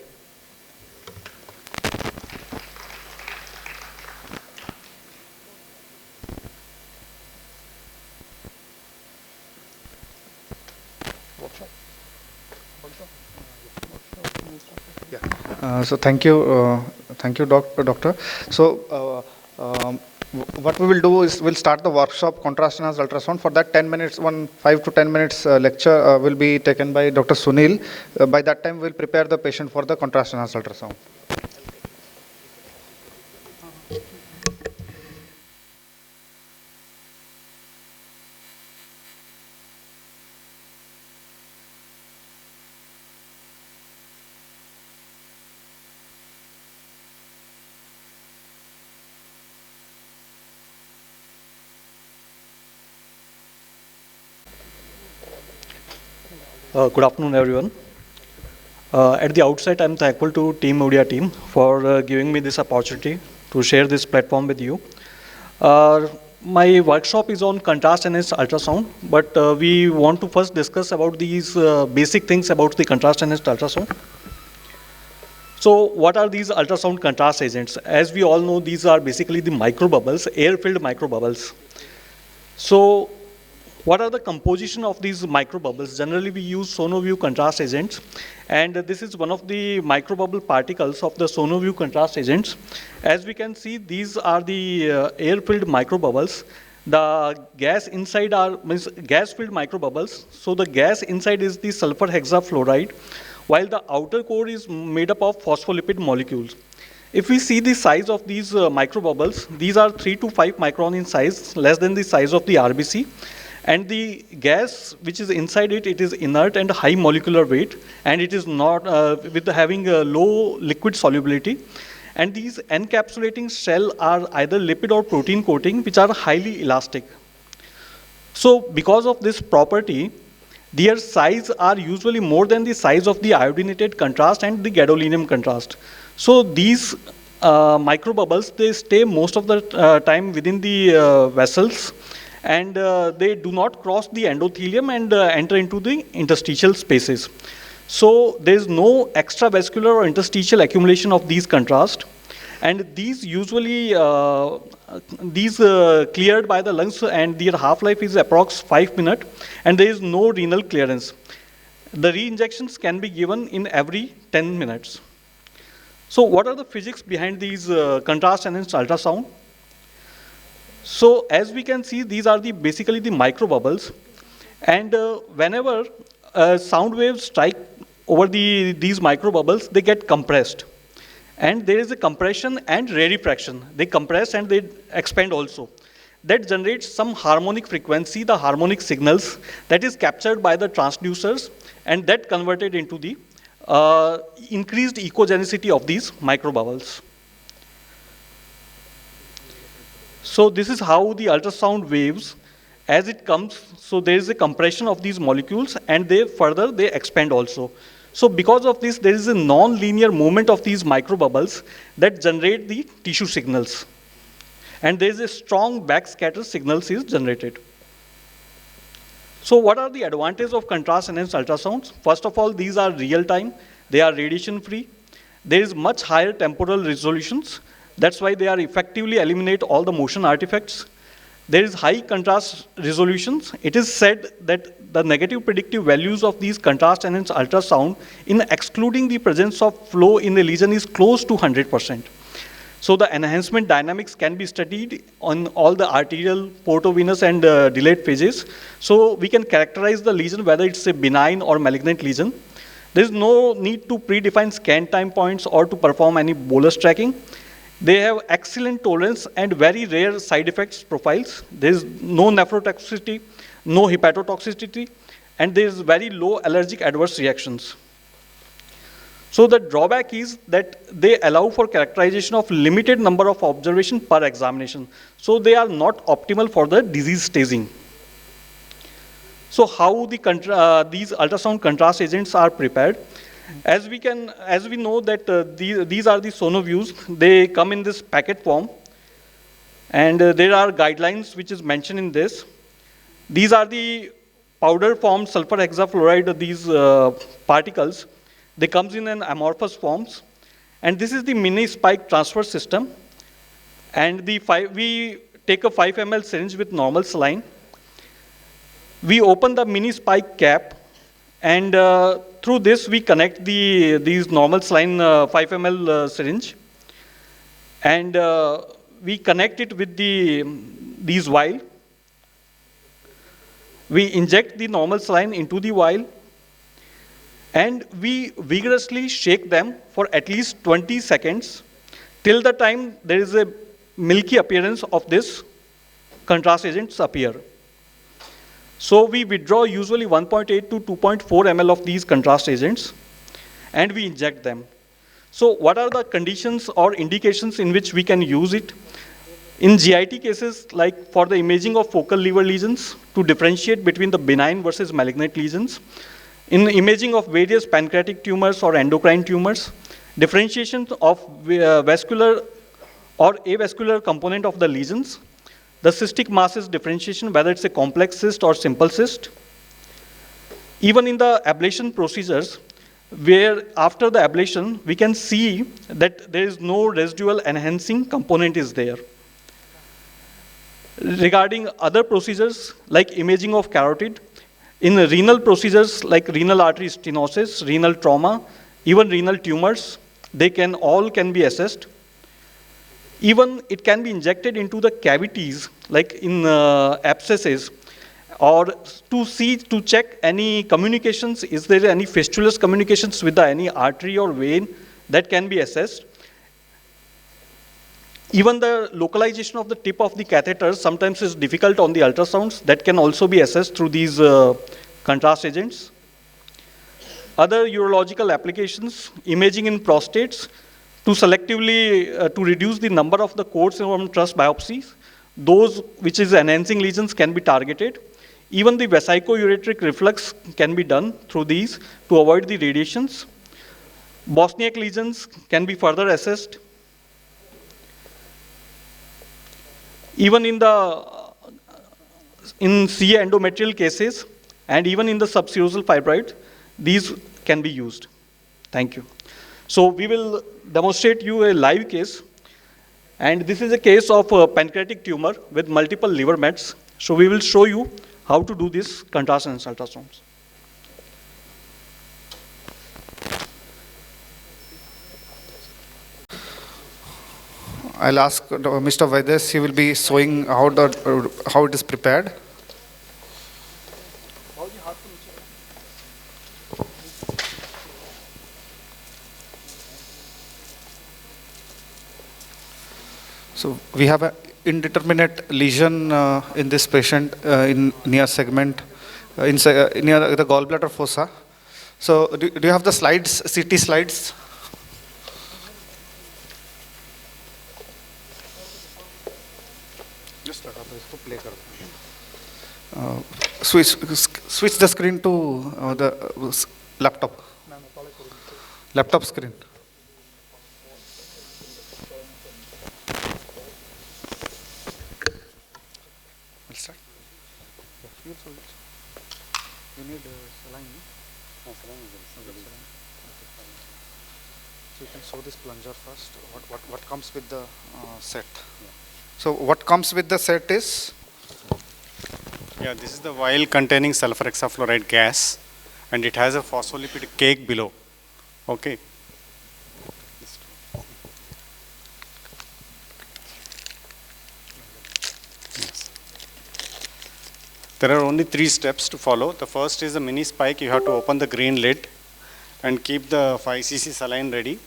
So thank you, doctor. So what we will do is we'll start the workshop contrast enhanced ultrasound. For that 10 minutes, 5 to 10 minutes lecture will be taken by Dr. Sunil. By that time, we'll prepare the patient for the contrast enhanced ultrasound. Good afternoon, everyone. At the outset, I'm thankful to Team ORIA team for giving me this opportunity to share this platform with you. My workshop is on contrast enhanced ultrasound, but we want to first discuss about these basic things about the contrast enhanced ultrasound. So what are these ultrasound contrast agents? As we all know, these are basically the microbubbles, air-filled microbubbles. So what are the composition of these microbubbles? Generally, we use SonoView contrast agents, and this is one of the microbubble particles of the SonoView contrast agents. As we can see, these are the air-filled microbubbles. The gas inside are gas-filled microbubbles. So the gas inside is the sulfur hexafluoride, while the outer core is made up of phospholipid molecules. If we see the size of these microbubbles, these are 3 to 5 micron in size, less than the size of the RBC. And the gas which is inside it, it is inert and high molecular weight, and it is not with having a low liquid solubility. And these encapsulating shell are either lipid or protein coating, which are highly elastic. So because of this property, their size are usually more than the size of the iodinated contrast and the gadolinium contrast. So these microbubbles, they stay most of the time within the vessels, and they do not cross the endothelium and enter into the interstitial spaces. So there is no extravascular or interstitial accumulation of these contrast, and these usually cleared by the lungs, and their half-life is approx 5 minutes, and there is no renal clearance. The re-injections can be given in every 10 minutes. So what are the physics behind these contrast enhanced ultrasound? So as we can see, these are basically the microbubbles, and whenever sound waves strike over these microbubbles, they get compressed. And there is a compression and rarefaction. They compress and they expand also. That generates some harmonic frequency, the harmonic signals that is captured by the transducers, and that converted into the increased echogenicity of these microbubbles. So this is how the ultrasound waves, as it comes, so there is a compression of these molecules and they expand also. So because of this, there is a non-linear movement of these microbubbles that generate the tissue signals. And there is a strong backscatter signals is generated. So what are the advantages of contrast-enhanced ultrasounds? First of all, these are real-time. They are radiation-free. There is much higher temporal resolutions. That's why they are effectively eliminate all the motion artifacts. There is high contrast resolutions. It is said that the negative predictive values of these contrast-enhanced ultrasound in excluding the presence of flow in the lesion is close to 100%. So the enhancement dynamics can be studied on all the arterial, portovenous, and delayed phases. So we can characterize the lesion whether it's a benign or malignant lesion. There is no need to predefine scan time points or to perform any bolus tracking. They have excellent tolerance and very rare side effects profiles. There is no nephrotoxicity, no hepatotoxicity, and there is very low allergic adverse reactions. So the drawback is that they allow for characterization of limited number of observations per examination. So they are not optimal for the disease staging. So how these ultrasound contrast agents are prepared? As we know that these are the sonoviews. They come in this packet form, and there are guidelines which is mentioned in this. These are the powder form sulfur hexafluoride, these particles. They comes in an amorphous forms, and this is the mini spike transfer system. And we take a 5 ml syringe with normal saline. We open the mini spike cap, and through this we connect these normal saline 5 ml syringe, and we connect it with these vial. We inject the normal saline into the vial, and we vigorously shake them for at least 20 seconds till the time there is a milky appearance of this contrast agents appear. So we withdraw usually 1.8 to 2.4 ml of these contrast agents, and we inject them. So what are the conditions or indications in which we can use it? In GIT cases, like for the imaging of focal liver lesions, to differentiate between the benign versus malignant lesions. In imaging of various pancreatic tumors or endocrine tumors, differentiation of vascular or avascular component of the lesions, the cystic masses differentiation, whether it's a complex cyst or simple cyst. Even in the ablation procedures, where after the ablation, we can see that there is no residual enhancing component is there. Regarding other procedures, like imaging of carotid, in renal procedures like renal artery stenosis, renal trauma, even renal tumors, they all can be assessed. Even it can be injected into the cavities, like in abscesses, or to check any communications, is there any fistulous communications with any artery or vein, that can be assessed. Even the localization of the tip of the catheter sometimes is difficult on the ultrasounds. That can also be assessed through these contrast agents. Other urological applications, imaging in prostates, to selectively to reduce the number of the coarse from trus biopsies. Those which is enhancing lesions can be targeted. Even the vesico-ureteric reflux can be done through these to avoid the radiations. Bosniak lesions can be further assessed. Even in CA endometrial cases, and even in the subserosal fibroid, these can be used. Thank you. So we will demonstrate you a live case, and this is a case of a pancreatic tumor with multiple liver mets. So we will show you how to do this contrast and ultrasounds. I'll ask Mr. Vaides. He will be showing how it is prepared. So we have an indeterminate lesion in this patient in near segment, near the gallbladder fossa. So do you have the slides, CT slides? Switch the screen to the laptop screen. Let's start. You need saline, no? So you can show this plunger first. What comes with the set? So what comes with the set is? Yeah, this is the vial containing sulfur hexafluoride gas, and it has a phospholipid cake below. Okay. Yes. There are only 3 steps to follow. The first is a mini spike. You have to open the green lid and keep the 5 cc saline ready.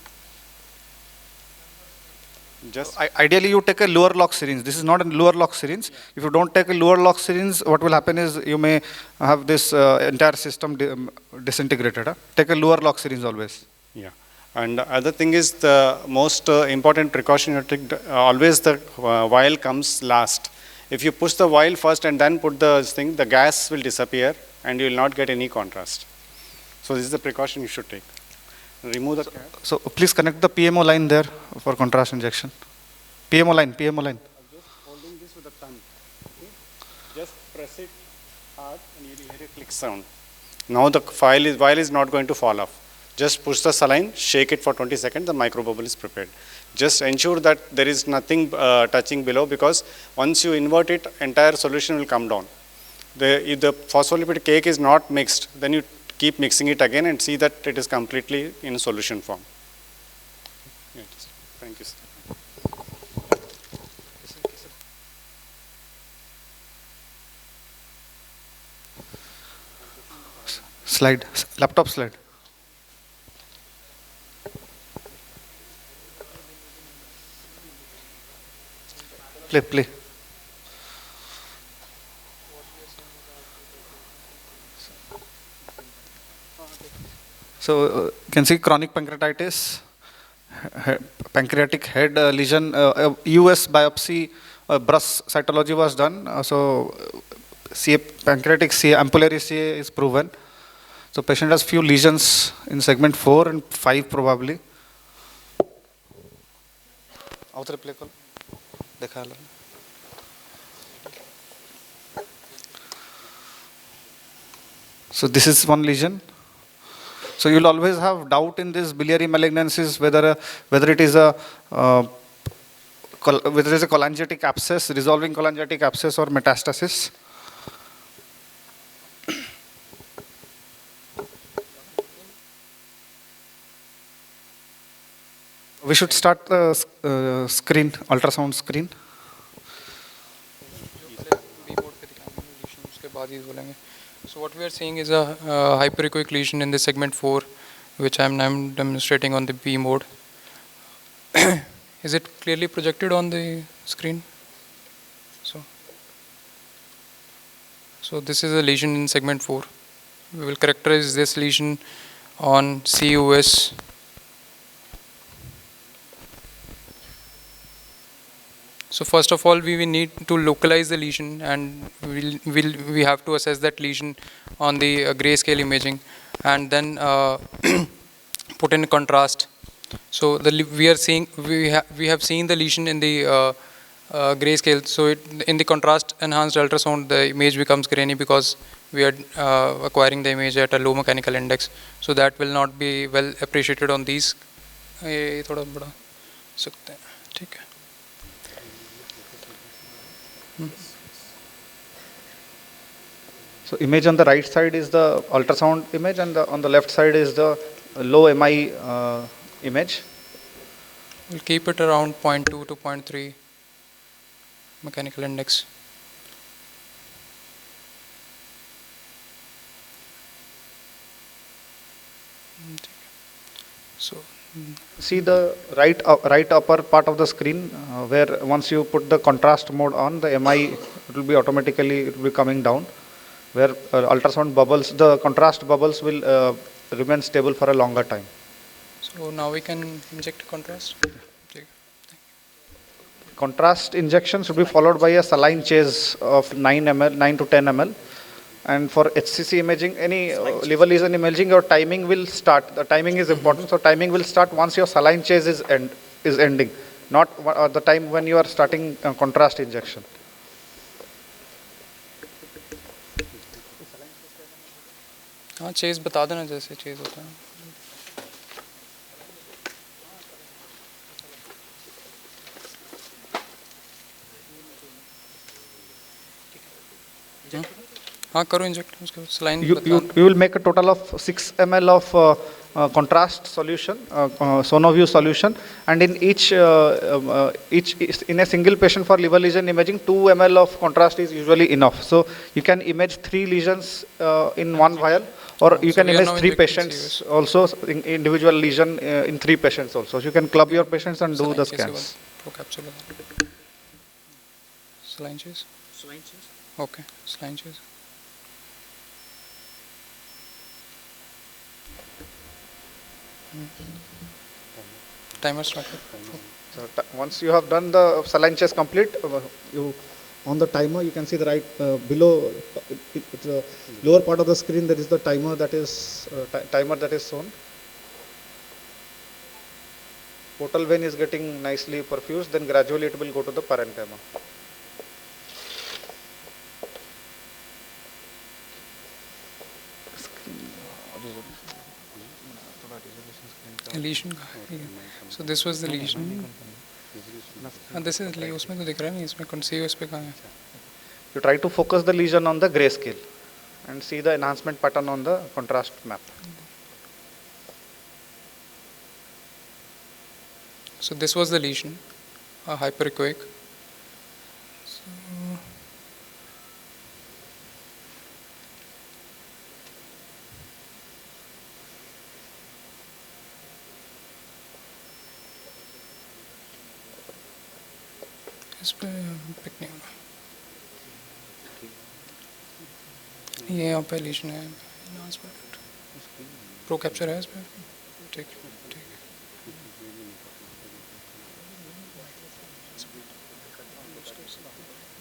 Just ideally you take a lower lock syringe. This is not a lower lock syringe. If you don't take a lower lock syringe, what will happen is you may have this entire system disintegrated. Take a lower lock syringe always. Yeah. And other thing is the most important precaution you take, always the vial comes last. If you push the vial first and then put the thing, the gas will disappear and you will not get any contrast. So this is the precaution you should take. Remove the cap. So please connect the PMO line there for contrast injection. PMO line. I'm just holding this with the thumb. Okay? Just press it hard and you will hear a click sound. Now the vial is not going to fall off. Just push the saline, shake it for 20 seconds, the microbubble is prepared. Just ensure that there is nothing touching below, because once you invert it, entire solution will come down. If the phospholipid cake is not mixed, then you keep mixing it again and see that it is completely in solution form. Yeah, thank you, sir. Slide, laptop slide. Play. So you can see chronic pancreatitis, pancreatic head lesion, US biopsy, breast cytology was done. Pancreatic ampullary CA is proven. So patient has few lesions in segment 4 and 5 probably. So this is one lesion. So you'll always have doubt in this biliary malignancies whether it is a cholangiotic abscess, resolving cholangiotic abscess, or metastasis. We should start the ultrasound screen. So what we are seeing is a hyperechoic lesion in the segment 4, which I am demonstrating on the B mode. Is it clearly projected on the screen? So this is a lesion in segment 4. We will characterize this lesion on CUS. So first of all, we will need to localize the lesion, and we have to assess that lesion on the grayscale imaging, and then put in contrast. So we have seen the lesion in the grayscale. So in the contrast enhanced ultrasound, the image becomes grainy because we are acquiring the image at a low mechanical index. So that will not be well appreciated on these. थोड़ा बड़ा सकते हैं, ठीक है. So image on the right side is the ultrasound image, and on the left side is the low MI image. We'll keep it around 0.2 to 0.3 mechanical index. So see the right upper part of the screen where once you put the contrast mode on, the MI it will be coming down, where ultrasound bubbles, the contrast bubbles will remain stable for a longer time. So now we can inject contrast. contrast injection should be followed by a saline chase of 9 ml, 9 to 10 ml. And for HCC imaging, any liver lesion imaging, your timing will start. The timing is important. So timing will start once your saline chase is ending, not the time when you are starting contrast injection. हाँ chase बता देना जैसे chase होता है हाँ करो inject उसके बाद saline You will make a total of 6 ml of contrast solution, SonoView solution, and in each in a single patient for liver lesion imaging, 2 ml of contrast is usually enough. So you can image 3 lesions in one vial, or you can image 3 patients also, individual lesion in 3 patients also. So you can club your patients and do the scans. Saline chase. Okay, saline chase. Timer started. So once you have done the saline chase complete, you on the timer you can see the right below the lower part of the screen, there is the timer that is shown. Portal vein is getting nicely perfused, then gradually it will go to the parenchyma. Lesion. So this was the lesion. And this is उसमें तो दिख रहा नहीं इसमें कौन सी है इसपे कहाँ है? You try to focus the lesion on the grayscale and see the enhancement pattern on the contrast map. So this was the lesion, a hyperechoic. So इस पे पिक नहीं होगा ये यहाँ पे लीशन है प्रो कैप्चर है इस पे ठीक ठीक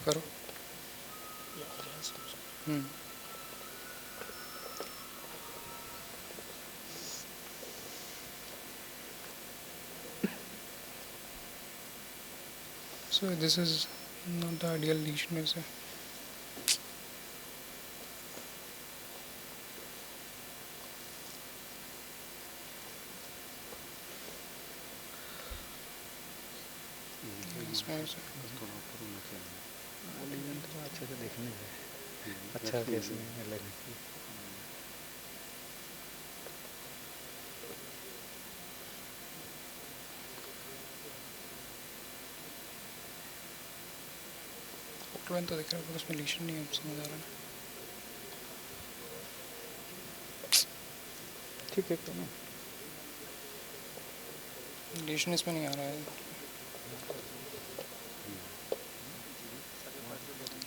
करो So this is not the ideal lesion, is it? अच्छे से देखने अच्छा कैसे लगने फोटो तो दिख रहा है उसमें लीशन नहीं है समझ आ रहा है ठीक है तो ना लीशन इसमें नहीं आ रहा है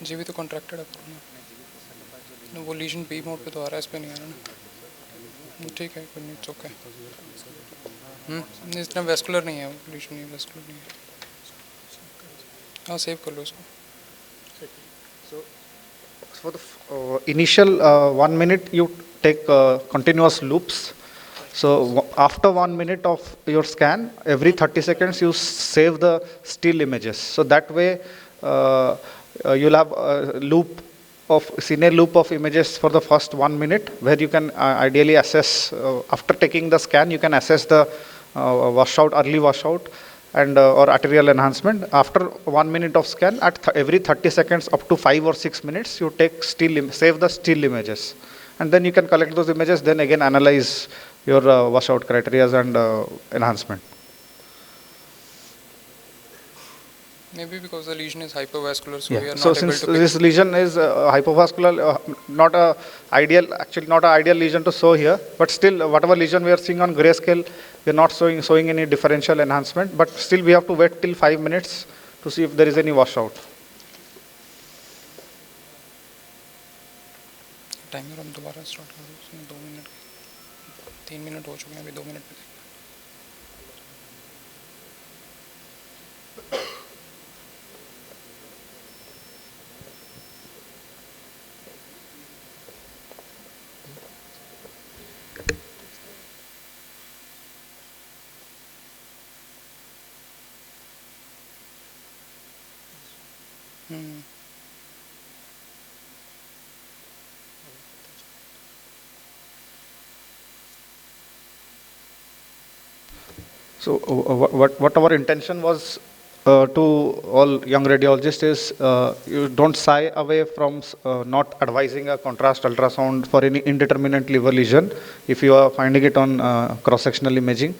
जी भी तो कॉन्ट्रैक्टेड है ना वो लीशन बी मोड पे तो आ रहा है इस पे नहीं आ रहा ना ठीक है कोई नहीं ओके इतना वेस्कुलर नहीं है लीशन नहीं वेस्कुलर नहीं है हाँ सेव कर लो उसको So for the initial 1 minute you take continuous loops. So after 1 minute of your scan, every 30 seconds you save the still images. So that way you'll have a cine loop of images for the first 1 minute, where you can ideally assess, after taking the scan, you can assess the washout, early washout, and or arterial enhancement. After 1 minute of scan, at every 30 seconds up to 5 or 6 minutes, you take save the still images, and then you can collect those images. Then again analyze your washout criteria and enhancement. Maybe because the lesion is hypervascular, so we are so not able since to pick this lesion is hypovascular, not a ideal, actually not an ideal lesion to show here, but still whatever lesion we are seeing on grayscale, we are not showing any differential enhancement, but still we have to wait till 5 minutes to see if there is any washout. Timer हम दोबारा start कर दो उसमें 2 minute 3 minute हो चुके हैं अभी 2 minute पे Hmm. So what our intention was to all young radiologists is you don't shy away from not advising a contrast ultrasound for any indeterminate liver lesion if you are finding it on cross-sectional imaging.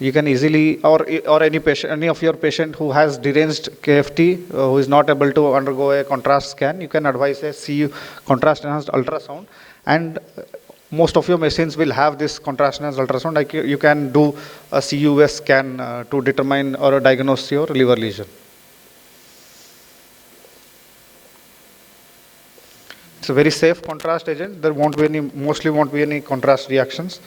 You can easily, or any patient, any of your patient who has deranged KFT, who is not able to undergo a contrast scan, you can advise a CU contrast enhanced ultrasound, and most of your machines will have this contrast enhanced ultrasound. Like you can do a CUS scan to determine or diagnose your liver lesion. It's a very safe contrast agent. There won't be any, mostly won't be any contrast reactions.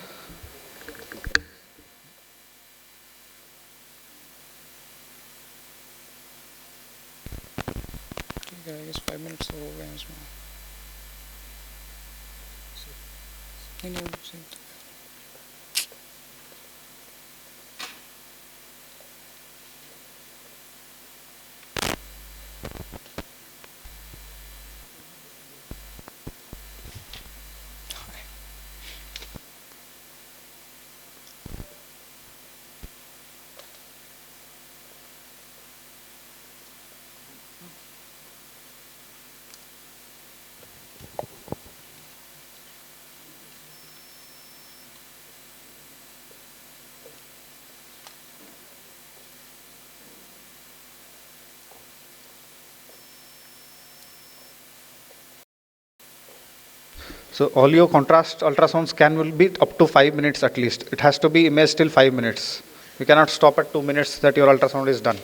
I guess 5 minutes हो गए हैं इसमें. नहीं. So all your contrast ultrasound scan will be up to 5 minutes at least. It has to be imaged till 5 minutes. You cannot stop at 2 minutes that your ultrasound is done.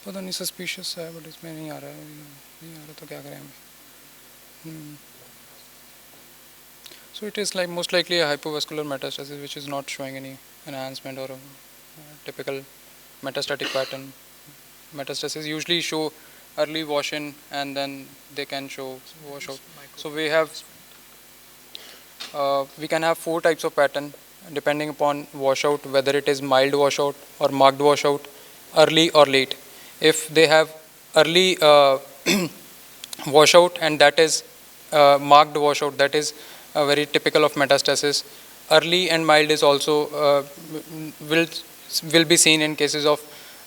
पता नहीं suspicious है but इसमें नहीं आ रहा है. नहीं आ रहा तो क्या करें हम. So it is like most likely a hypovascular metastasis which is not showing any enhancement or a typical metastatic pattern. Metastasis usually show early wash-in and then they can show washout. So we can have 4 types of pattern depending upon washout, whether it is mild washout or marked washout, early or late. If they have early washout and that is marked washout, that is very typical of metastasis. Early and mild is also will be seen in cases of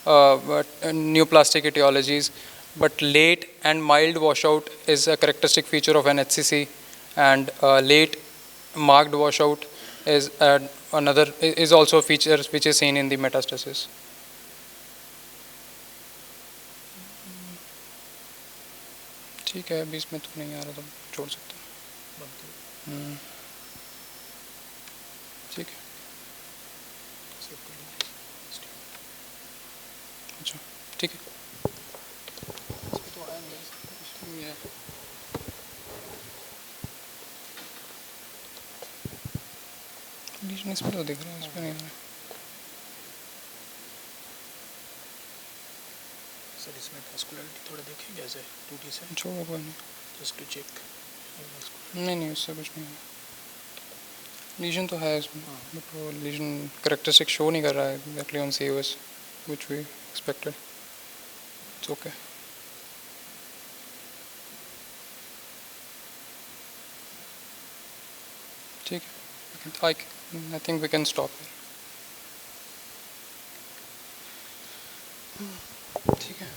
neoplastic etiologies, but late and mild washout is a characteristic feature of an HCC, and late marked washout is is also a feature which is seen in the metastasis. ठीक है, अभी इसमें तो नहीं आ रहा तो छोड़ सकते हैं. ठीक है. अच्छा ठीक है. लीजन इसमें तो दिख रहा है, इसमें नहीं आ रहा है. सर इसमें वास्कुलरिटी थोड़ा देखिए जैसे 2D से. छोड़ो कोई नहीं. Just to check. नहीं उससे कुछ नहीं है. लीजन तो है इसमें, बट वो लीजन करेक्टरिस्टिक शो नहीं कर रहा है actually on CUS, which we expected. It's okay. ठीक है. I think we can stop here. ठीक है.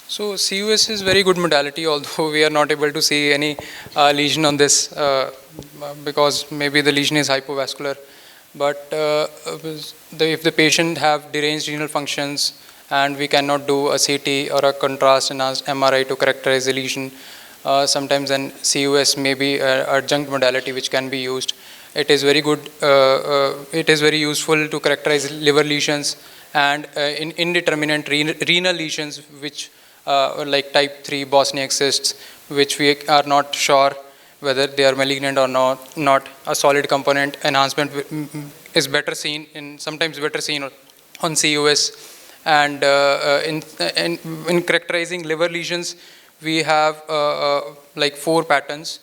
So CUS is very good modality, although we are not able to see any lesion on this because maybe the lesion is hypovascular. But if the patient have deranged renal functions and we cannot do a CT or a contrast enhanced MRI to characterize the lesion, sometimes then CUS may be an adjunct modality which can be used. It is very good. It is very useful to characterize liver lesions and in indeterminate renal lesions, which like type 3 Bosniak cysts, which we are not sure whether they are malignant or not. A solid component enhancement is better seen sometimes better seen on CUS. And in characterizing liver lesions, we have like 4 patterns.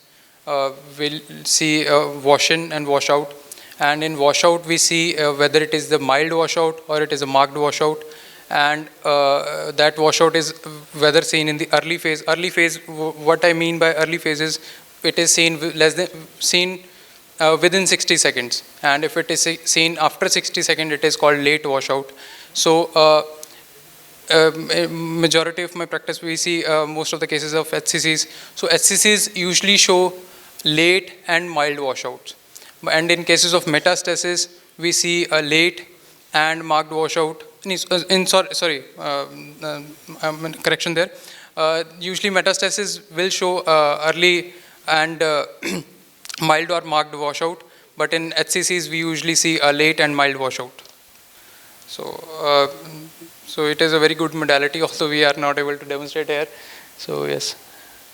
We'll see wash in and wash out. And in washout, we see whether it is the mild washout or it is a marked washout. And that washout is whether seen in the early phase. Early phase, what I mean by early phase is it is seen within 60 seconds. And if it is seen after 60 seconds, it is called late washout. So majority of my practice, we see most of the cases of HCCs. So HCCs usually show late and mild washouts. And in cases of metastasis, we see a late and marked washout. Correction there. Usually metastasis will show early and mild or marked washout, but in HCCs we usually see a late and mild washout. So, so it is a very good modality, although we are not able to demonstrate here. So yes,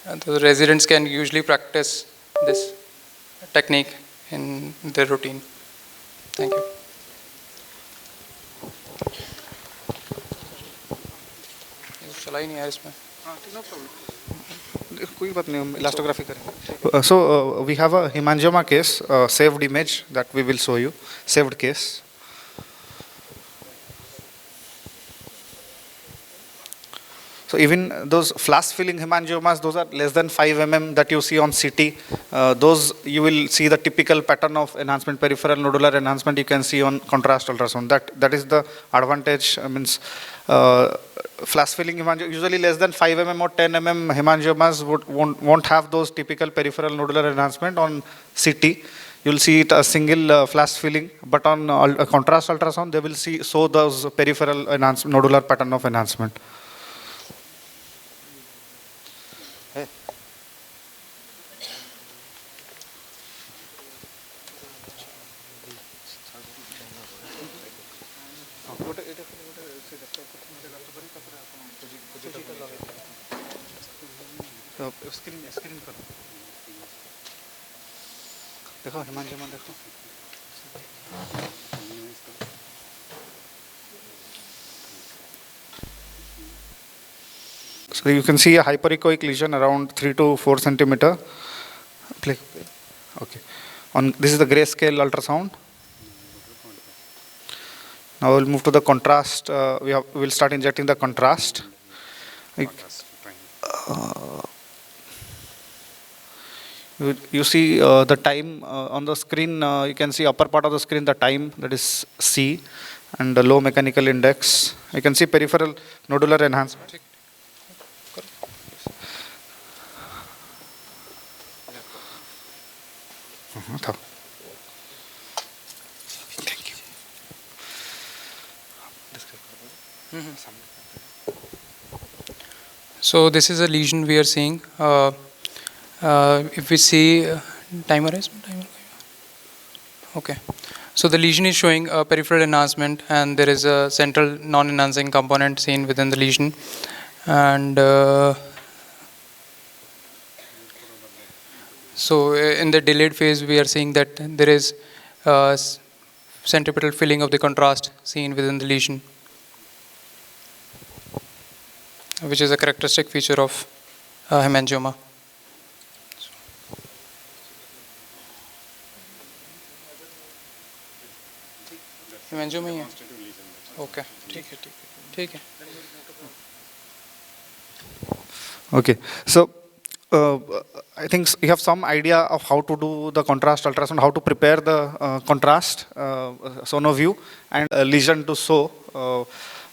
the residents can usually practice this technique in their routine. Thank you. चला ही नहीं यार इसमें. कोई बात नहीं, हम elastography करेंगे. So we have a hemangioma case, saved image that we will show you, saved case. So even those flash filling hemangiomas, those are less than 5 mm that you see on CT. Those you will see the typical pattern of enhancement, peripheral nodular enhancement you can see on contrast ultrasound. That is the advantage. Flash filling hemangioma, usually less than 5 mm or 10 mm hemangiomas won't have those typical peripheral nodular enhancement on CT. You'll see it a single flash filling, but on contrast ultrasound they will show those peripheral nodular pattern of enhancement. Screen करो, देखो हेमांजिमा देखो. So you can see a hyperechoic lesion around 3 to 4 centimeter. Okay. This is the grayscale ultrasound. Now we'll move to the contrast. We'll start injecting the contrast. You see the time on the screen. You can see upper part of the screen, the time, that is C, and the low mechanical index. You can see peripheral nodular enhancement. Thank you. So this is a lesion we are seeing. If we see timer is okay. So the lesion is showing a peripheral enhancement, and there is a central non-enhancing component seen within the lesion. And so in the delayed phase, we are seeing that there is centripetal filling of the contrast seen within the lesion, which is a characteristic feature of hemangioma. Haemangioma ही है. Okay, ठीक है. Okay, so I think you have some idea of how to do the contrast ultrasound, how to prepare the contrast sonoview and lesion to show.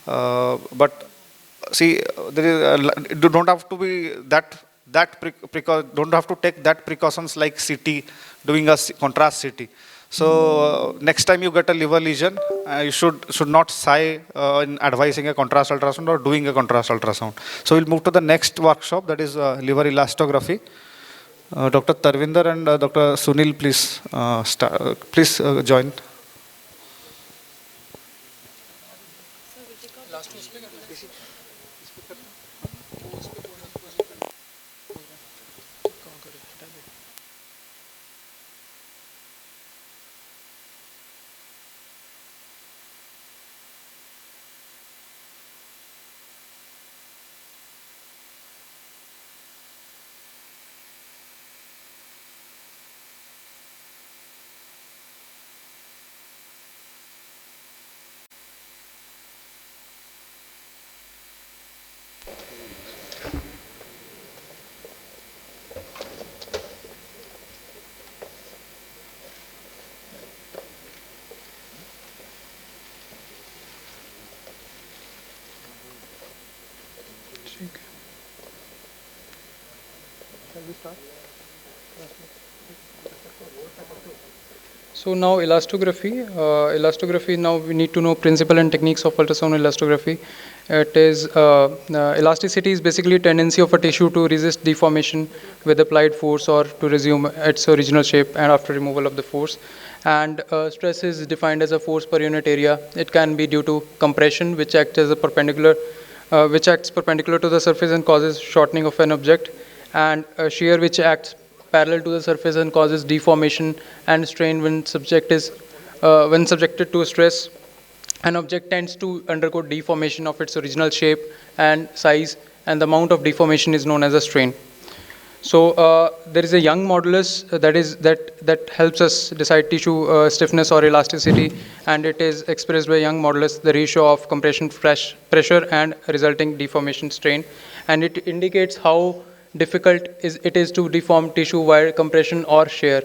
But see, there is don't have to be don't have to take that precautions like CT, doing a contrast CT. So next time you get a liver lesion, you should not shy in advising a contrast ultrasound or doing a contrast ultrasound. So we'll move to the next workshop, that is liver elastography. Dr. Tarvinder and Dr. Sunil, please please join. So now elastography, now we need to know principle and techniques of ultrasound elastography. It is, elasticity is basically a tendency of a tissue to resist deformation with applied force or to resume its original shape and after removal of the force. And stress is defined as a force per unit area. It can be due to compression, which acts as a perpendicular, which acts perpendicular to the surface and causes shortening of an object, and shear, which acts parallel to the surface and causes deformation and strain when when subjected to stress. An object tends to undergo deformation of its original shape and size, and the amount of deformation is known as a strain. So there is a Young modulus that helps us decide tissue stiffness or elasticity, and it is expressed by Young modulus, the ratio of compression pressure and resulting deformation strain, and it indicates how difficult it is to deform tissue via compression or shear.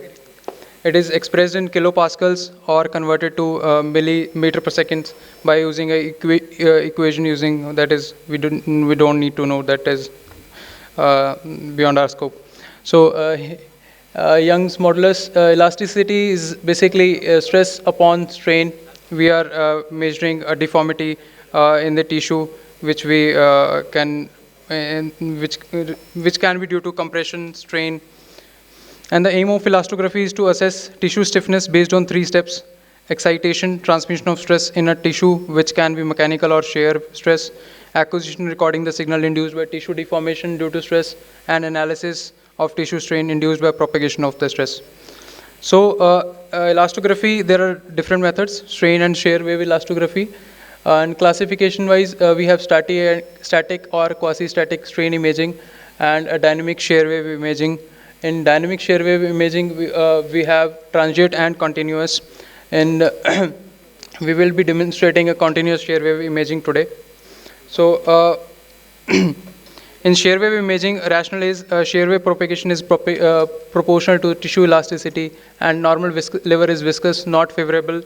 It is expressed in kilopascals or converted to millimeter per second by using a equation using, that is, we don't need to know, that is beyond our scope. So Young's modulus elasticity is basically stress upon strain. We are measuring a deformity in the tissue, which we which can be due to compression, strain. And the aim of elastography is to assess tissue stiffness based on 3 steps: excitation, transmission of stress in a tissue, which can be mechanical or shear stress; acquisition, recording the signal induced by tissue deformation due to stress; and analysis of tissue strain induced by propagation of the stress. So elastography, there are different methods: strain and shear wave elastography. And classification wise, we have static or quasi-static strain imaging and a dynamic shear wave imaging. In dynamic shear wave imaging, we have transient and continuous, and we will be demonstrating a continuous shear wave imaging today. So in shear wave imaging, rationale is shear wave propagation is proportional to tissue elasticity, and normal liver is viscous, not favorable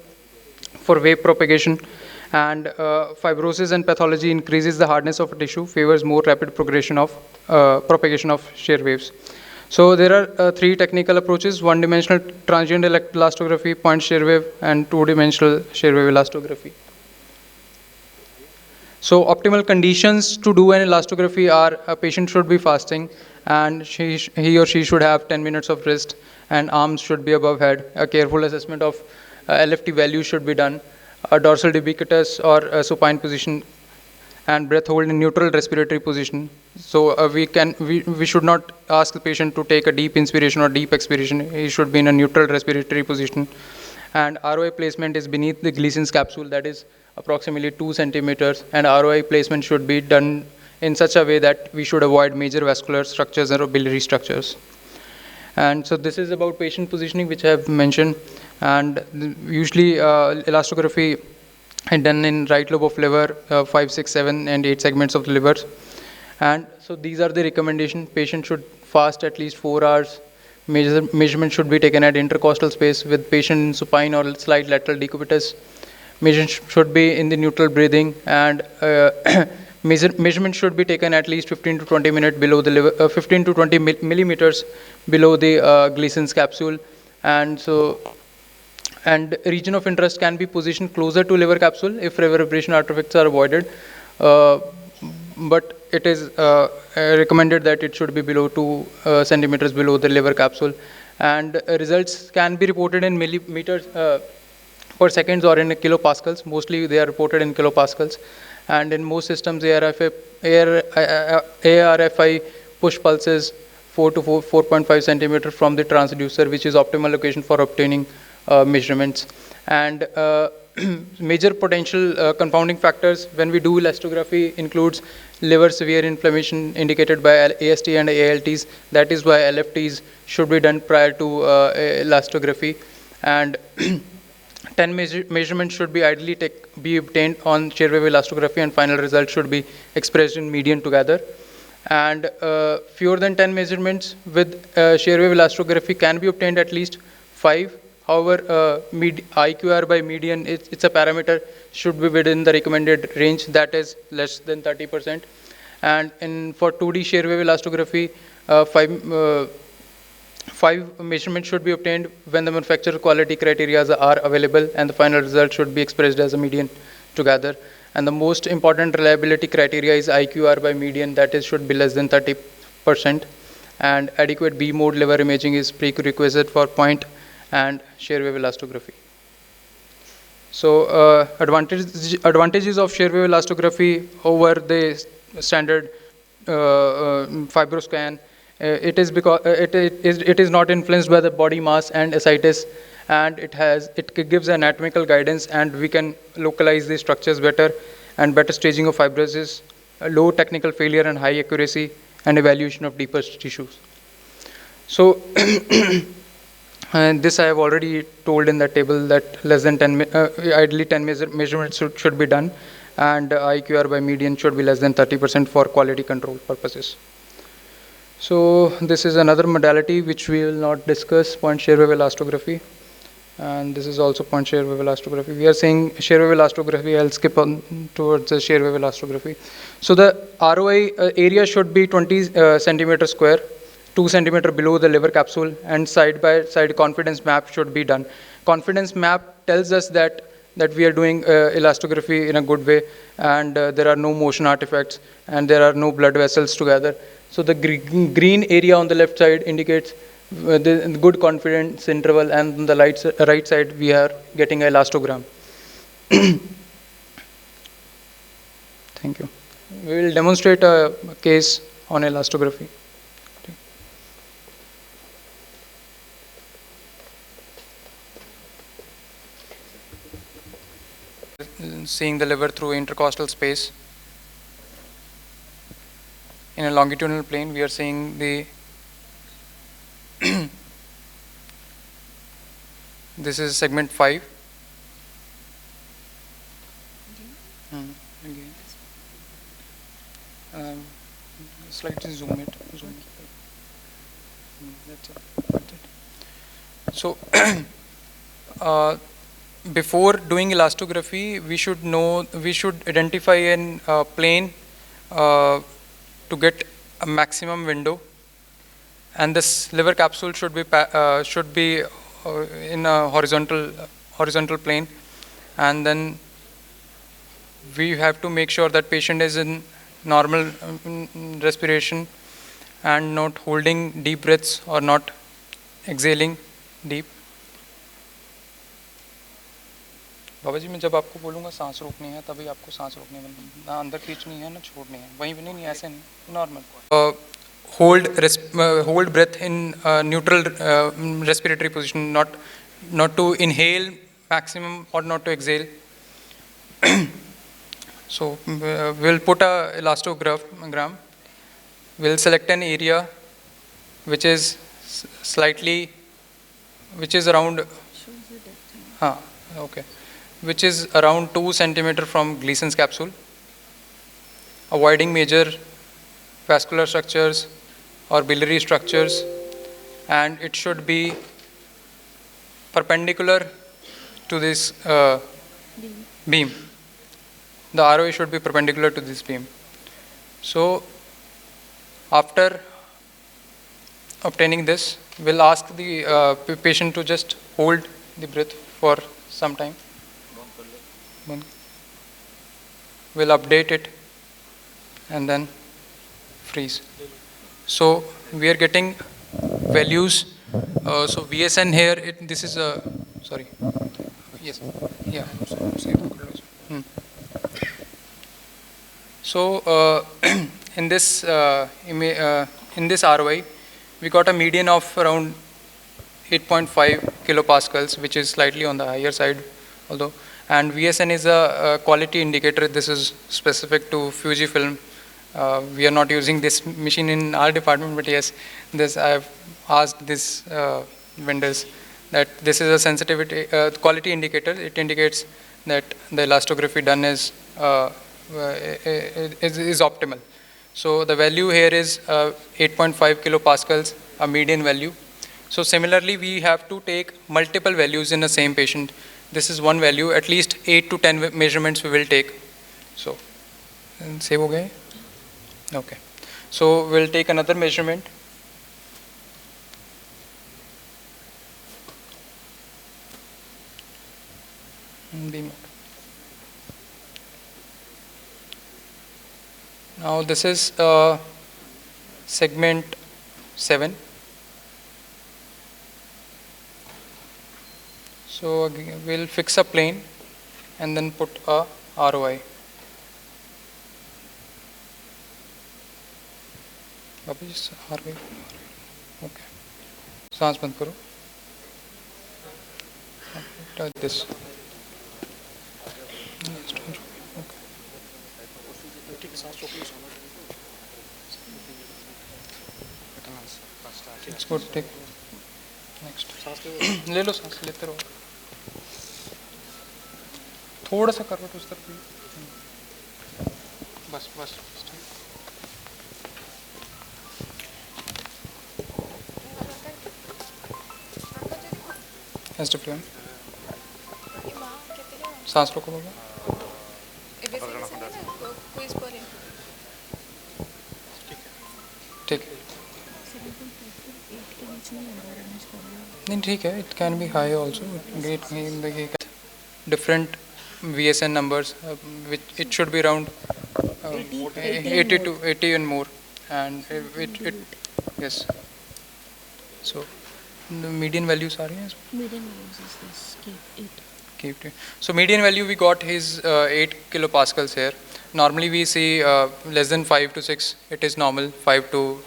for wave propagation. And fibrosis and pathology increases the hardness of a tissue, favors more rapid progression of propagation of shear waves. So there are 3 technical approaches: one-dimensional transient elastography, point shear wave, and 2-dimensional shear wave elastography. So optimal conditions to do an elastography are: a patient should be fasting, and he or she should have 10 minutes of rest, and arms should be above head. A careful assessment of LFT value should be done. A dorsal debicutus or a supine position, and breath hold in neutral respiratory position. So we should not ask the patient to take a deep inspiration or deep expiration. He should be in a neutral respiratory position. And ROI placement is beneath the Gleason's capsule, that is approximately 2 centimeters. And ROI placement should be done in such a way that we should avoid major vascular structures or biliary structures. And so this is about patient positioning, which I have mentioned. And usually elastography is done in right lobe of liver, 5, 6, 7, and 8 segments of the liver. And so these are the recommendations. Patient should fast at least 4 hours. Measurement should be taken at intercostal space with patient in supine or slight lateral decubitus. Measurement should be in the neutral breathing, and measurement should be taken at least 15 to 20 minutes below the liver, 15 to 20 millimeters below the Gleason's capsule. And region of interest can be positioned closer to liver capsule if reverberation artifacts are avoided. But it is recommended that it should be below 2 centimeters below the liver capsule. And results can be reported in millimeters per seconds or in kilopascals. Mostly they are reported in kilopascals. And in most systems, ARFI push pulses 4 to 4.5 centimeters from the transducer, which is optimal location for obtaining measurements. And major potential confounding factors when we do elastography includes liver severe inflammation indicated by AST and ALTs. That is why LFTs should be done prior to elastography. And 10 measurements should be ideally be obtained on shear wave elastography, and final result should be expressed in median together. And fewer than 10 measurements with shear wave elastography can be obtained at least 5. However, IQR by median, it's a parameter, should be within the recommended range, that is less than 30%. And for 2D shear wave elastography, five measurements should be obtained when the manufacturer quality criteria are available, and the final result should be expressed as a median together. And the most important reliability criteria is IQR by median, that is should be less than 30%, and adequate B mode liver imaging is prerequisite for point and shear wave elastography. So advantages of shear wave elastography over the standard fibroscan. It is because it is not influenced by the body mass and ascites, and it gives anatomical guidance, and we can localize the structures better, and better staging of fibrosis, low technical failure and high accuracy, and evaluation of deeper tissues. So and this I have already told in the table that less than 10 ideally 10 measurements should be done, and IQR by median should be less than 30% for quality control purposes. So this is another modality which we will not discuss, point shear wave elastography, and this is also point shear wave elastography. We are saying shear wave elastography. I'll skip on towards the shear wave elastography. So the ROI area should be 20 centimeter square, 2 centimeter below the liver capsule, and side by side confidence map should be done. Confidence map tells us that we are doing elastography in a good way, and there are no motion artifacts, and there are no blood vessels together. So the green area on the left side indicates the good confidence interval, and on the right side we are getting an elastogram. Thank you. We will demonstrate a case on elastography. Seeing the liver through intercostal space. In a longitudinal plane, we are seeing the this is segment 5. Slightly zoom it. That's it. So before doing elastography, we should identify an plane to get a maximum window, and this liver capsule should be in a horizontal plane, and then we have to make sure that patient is in normal respiration and not holding deep breaths or not exhaling deep. बाबा जी मैं जब आपको बोलूँगा सांस रोकनी है तभी आपको सांस रोकनी है, ना अंदर खींचनी है ना छोड़नी है, वहीं भी नहीं ऐसे नहीं, normal. Hold breath in neutral respiratory position, not to inhale maximum or not to exhale. So we'll put a elastogram. We'll select an area which is around. Okay. Which is around 2 centimeter from Gleason's capsule, avoiding major vascular structures or biliary structures, and it should be perpendicular to this beam. The ROA should be perpendicular to this beam. So after obtaining this, we'll ask the patient to just hold the breath for some time. We'll update it and then freeze. So we are getting values. So VSN here, this is a, sorry. Yes, yeah. So in this ROI, we got a median of around 8.5 kilopascals, which is slightly on the higher side, although. And VSN is a quality indicator. This is specific to Fujifilm. We are not using this machine in our department, but yes, this I have asked this vendors that this is a sensitivity quality indicator. It indicates that the elastography done is optimal. So the value here is 8.5 kilopascals, a median value. So similarly, we have to take multiple values in the same patient. This is one value, at least 8 to 10 measurements we will take. So, save ho gaye? Okay. So we'll take another measurement Beam. Now this is segment 7. So again, we'll fix a plane and then put a ROI. ROI. Okay. सांस बंद करो. Touch this. It's good. Take next. ले लो सांस लेते रहो. थोड़ा सा करवट उस तरफ. बस बस. SWM. सांस रोको बाबा. ठीक है. नहीं ठीक है. It can be high also. Different VSN numbers, which it should be around 80 to 80 and more, and it yes. So the median values are here. Median values is this. Keep it. So median value we got is 8 kilopascals here. Normally we see less than 5 to 6 it is normal, 5 to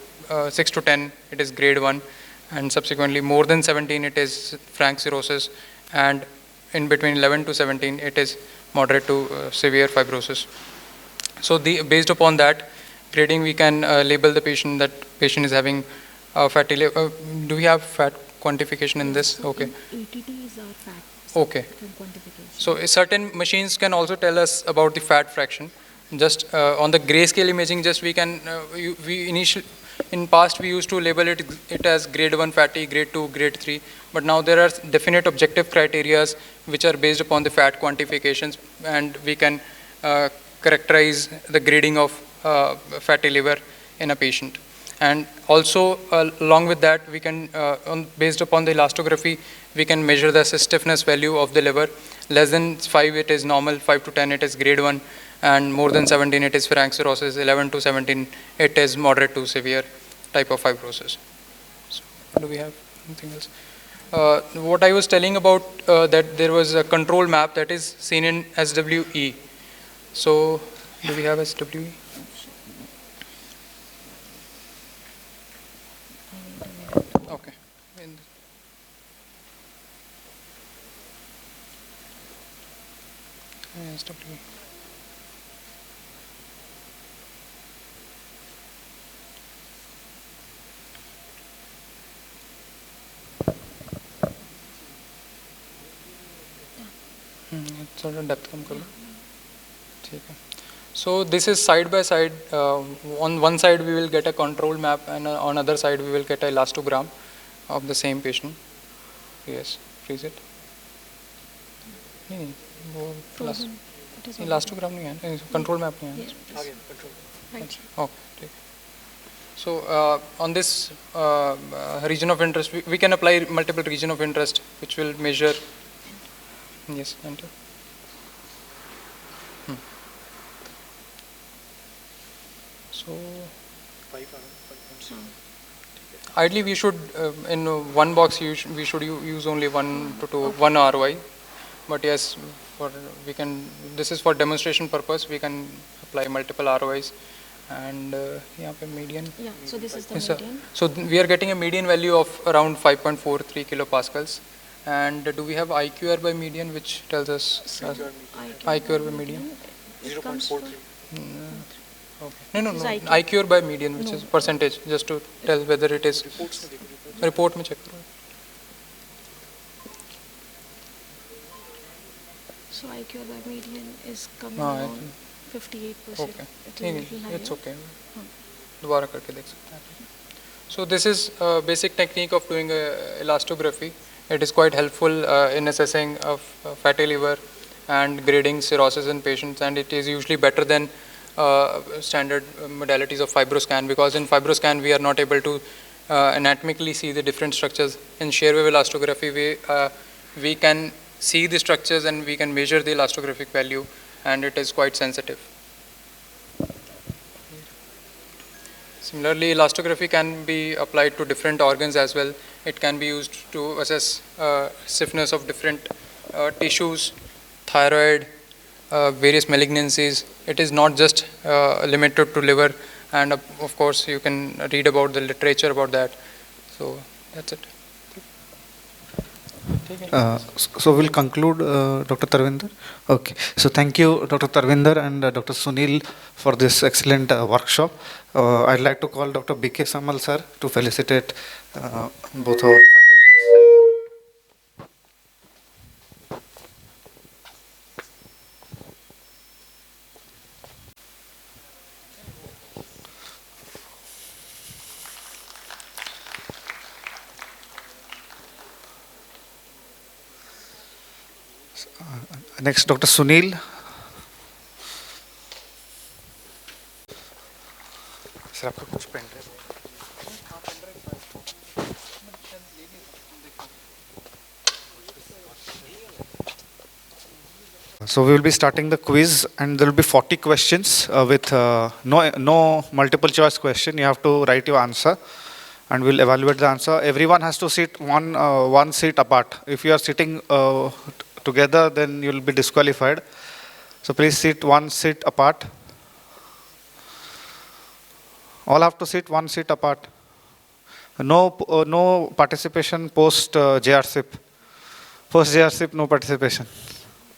6 to 10 it is grade 1, and subsequently more than 17 it is frank cirrhosis, and in between 11 to 17 it is moderate to severe fibrosis. So based upon that grading we can label the patient that patient is having fatty liver. Do we have fat quantification in this? Okay. ATT is our fat. Okay. So certain machines can also tell us about the fat fraction. Just on the grayscale imaging, just we can in past we used to label it as grade 1 fatty, grade 2, grade 3, but now there are definite objective criteria which are based upon the fat quantifications, and we can characterize the grading of fatty liver in a patient. And also along with that we can based upon the elastography we can measure the stiffness value of the liver. Less than 5 it is normal, 5 to 10 it is grade 1, and more than 17 it is frank cirrhosis, 11 to 17 it is moderate to severe type of fibrosis. So do we have anything else? What I was telling about that there was a control map that is seen in SWE. So do we have SWE? Okay. SWE. थोड़ा depth कम कर लो. ठीक है. So this is side by side. On one side we will get a control map, and on other side we will get a elastogram of the same patient. Yes, freeze it. नहीं वो elastogram नहीं है, control map नहीं है. Okay, ठीक. So on this region of interest, we can apply multiple region of interest which will measure. Yes, enter. So ideally we should in one box we should use only 1 to 2 one ROI, but yes, we can, this is for demonstration purpose, we can apply multiple ROIs. And यहाँ पे median. Yeah, so this is the median. So we are getting a median value of around 5.43 kilopascals. And do we have IQR by median, which tells us IQR by median? 0.43. Okay. No. IQR by median, which is percentage, just to tell whether it is. Report में check करो. So IQR by median is coming around 58%. Okay. It's okay. हाँ. दोबारा करके देख सकते हैं. So this is a basic technique of doing elastography. It is quite helpful in assessing of fatty liver and grading cirrhosis in patients, and it is usually better than standard modalities of fibroscan, because in fibroscan we are not able to anatomically see the different structures. In shear wave elastography we can see the structures and we can measure the elastographic value, and it is quite sensitive. Similarly, elastography can be applied to different organs as well. It can be used to assess stiffness of different tissues, thyroid, various malignancies. It is not just limited to liver, and of course you can read about the literature about that. So that's it. So we'll conclude, Dr. Tarvinder. Okay. So thank you, Dr. Tarvinder and Dr. Sunil for this excellent workshop. I'd like to call Dr. B.K. Samal sir to felicitate both our faculties. Next, Dr. Sunil. Sir, आपका कुछ pen drive? So we will be starting the quiz, and there will be 40 questions with no multiple choice question. You have to write your answer, and we'll evaluate the answer. Everyone has to sit one seat apart. If you are sitting together, then you will be disqualified. So please sit one seat apart. All have to sit one seat apart. No participation post JRSIP. Post JRSIP, no participation.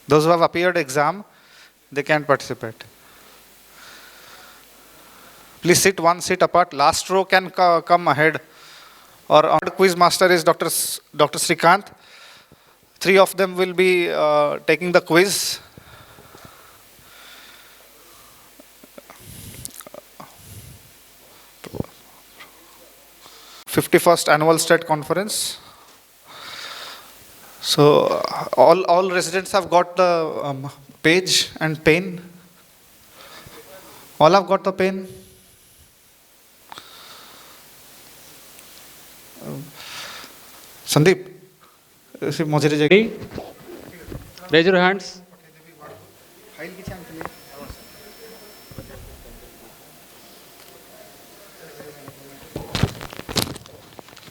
Those who have appeared exam, they can't participate. Please sit one seat apart. Last row can come ahead. Our quiz master is Dr. Srikanth. 3 of them will be taking the quiz. '51st Annual State Conference. So all residents have got the page and pen. All have got the pen. Sandeep, raise your hands.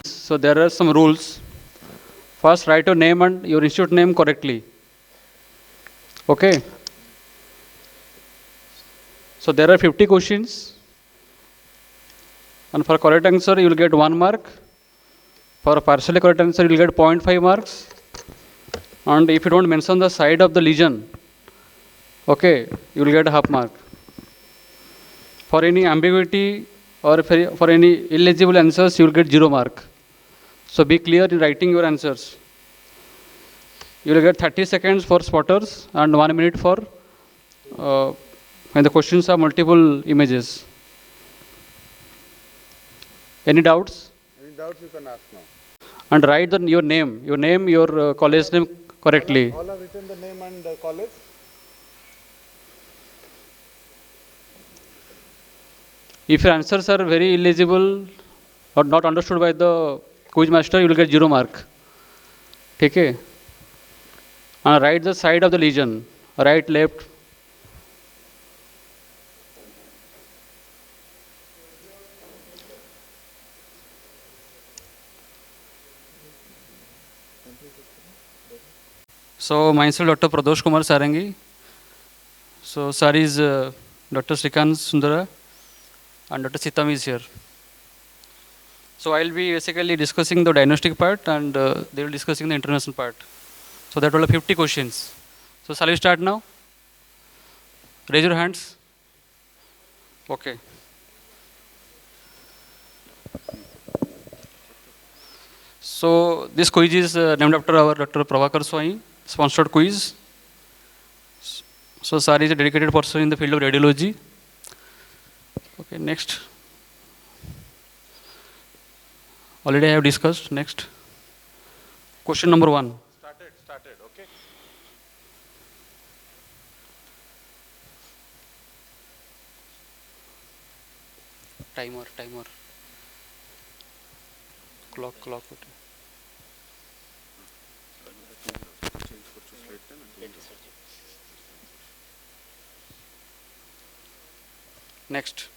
So there are some rules. First, write your name and your institute name correctly. Okay. So there are 50 questions. And for correct answer, you will get 1 mark. For a partially correct answer, you will get 0.5 marks. And if you don't mention the side of the lesion, okay, you will get half mark. For any ambiguity or for any illegible answers, you will get 0 mark. So be clear in writing your answers. You will get 30 seconds for spotters and 1 minute for when the questions are multiple images. Any doubts? Any doubts you can ask now. And write your name, your college name correctly. All have written the name and college? If your answers are very illegible or not understood by the quiz master, you will get 0 mark. Okay? And write the side of the lesion, right, left. So myself, Dr. Pradosh Kumar Sarangi. So sir is Dr. Srikanth Sundara and Dr. Sitam is here. So I will be basically discussing the diagnostic part and they will be discussing the international part. So that will have 50 questions. So shall we start now? Raise your hands. Okay. So this quiz is named after our Dr. Prabhakar Swami, sponsored quiz. So sir is a dedicated person in the field of radiology. Okay, next. Already I have discussed. Next. Question number 1. Started, okay. Timer. Clock. Next.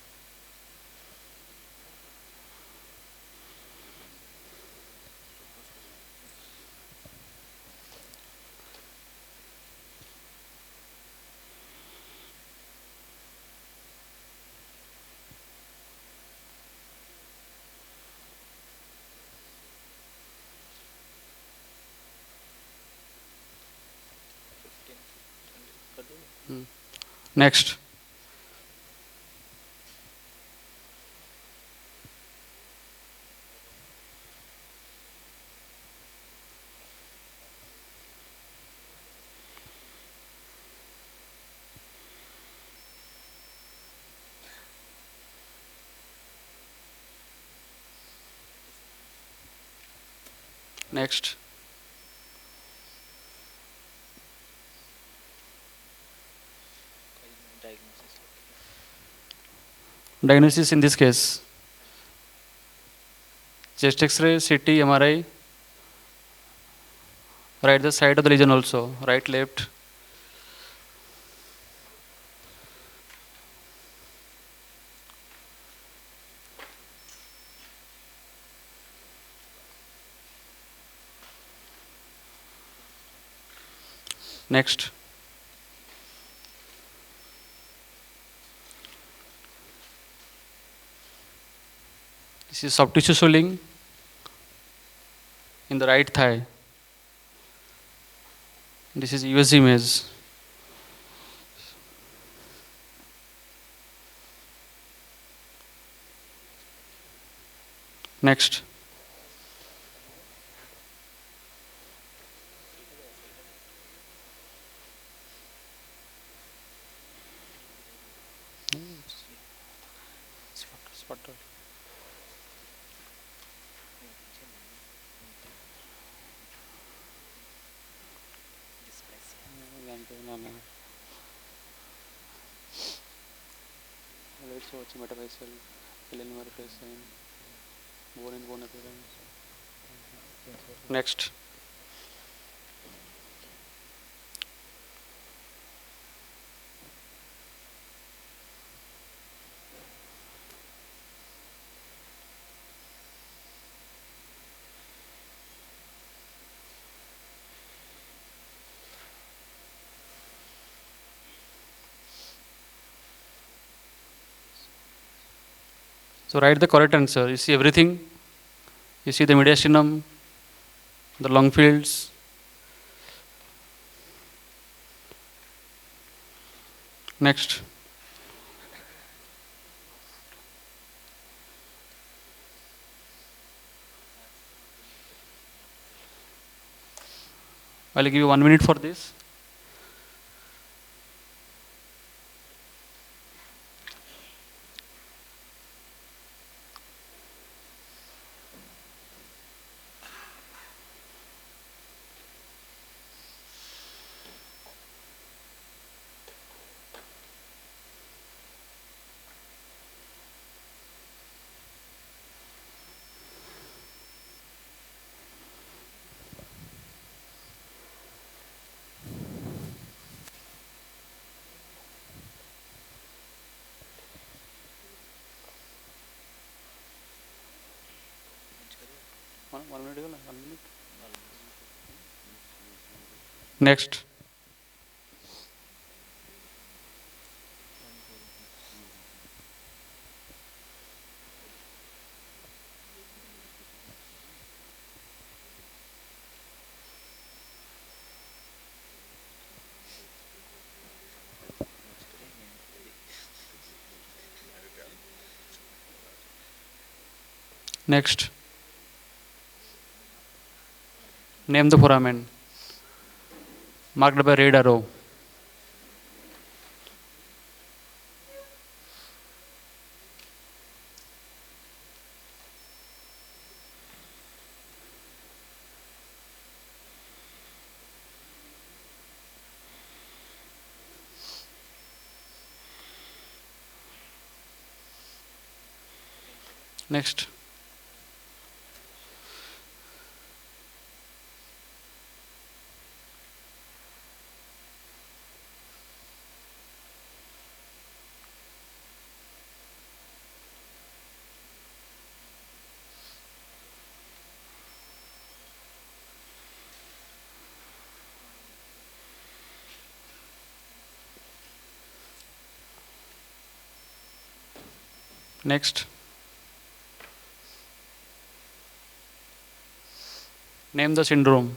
Next. Next. Diagnosis in this case, chest X-ray, CT, MRI, right the side of the lesion also, right, left. Next. This is soft tissue swelling in the right thigh. This is USG image. Next. Metaphyseal, bone in bone appearance. Next. So write the correct answer. You see everything. You see the mediastinum, the lung fields. Next. I'll give you 1 minute for this. One minute. 1 minute. Next. Next. Name the foramen. Marked by red arrow. Next. Next. Name the syndrome.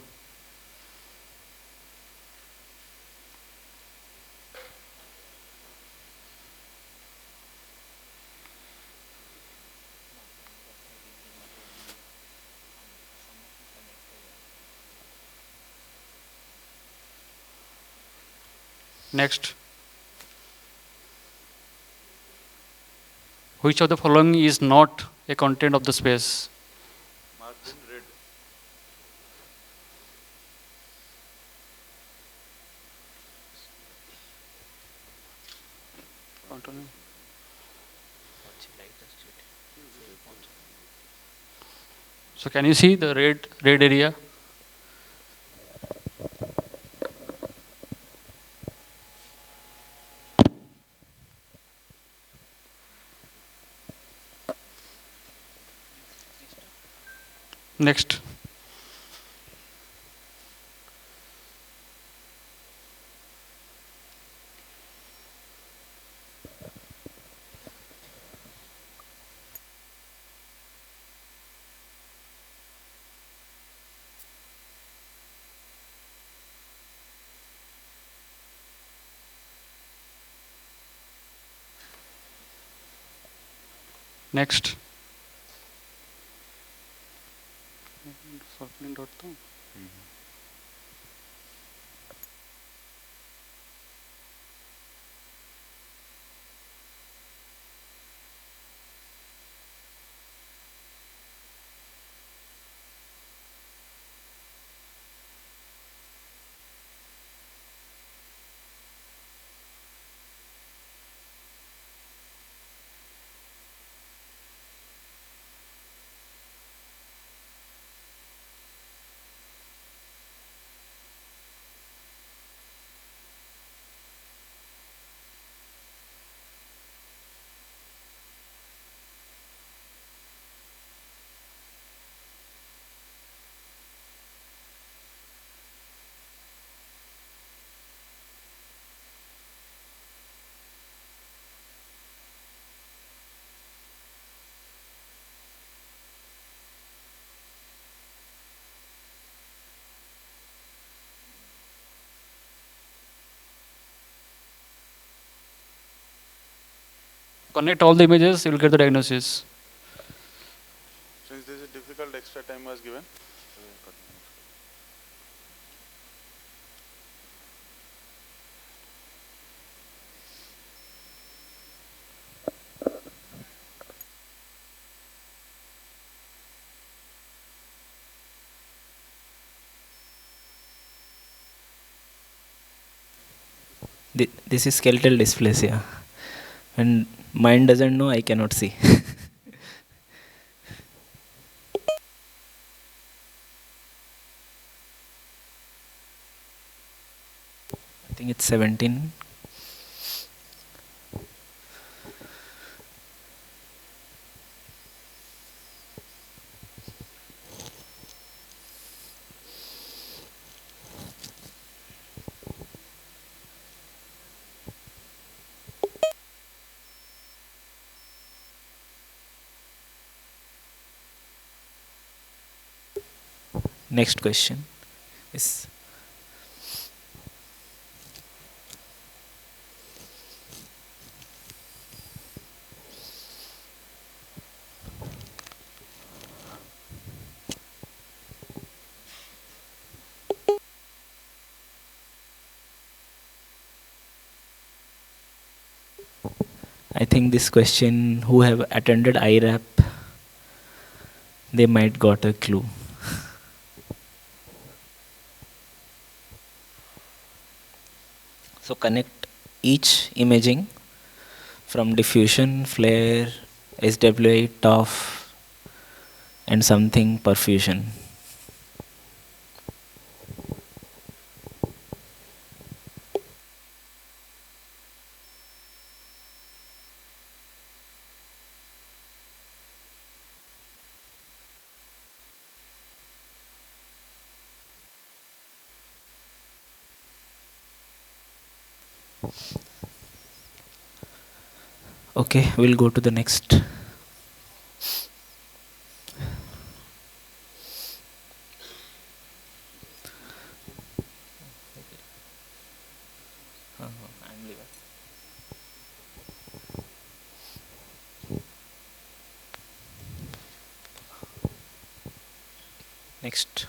Next. Which of the following is not a content of the space? Marked in red. So can you see the red area? Next. Next. Connect all the images, you will get the diagnosis. Since this is difficult, extra time was given. This is skeletal dysplasia. When mind doesn't know, I cannot see. I think it's 17. Next question is I think this question, who have attended IRAP, they might got a clue. So connect each imaging from diffusion, flare, SWI, TOF, and something perfusion. Okay, we'll go to the next. Next.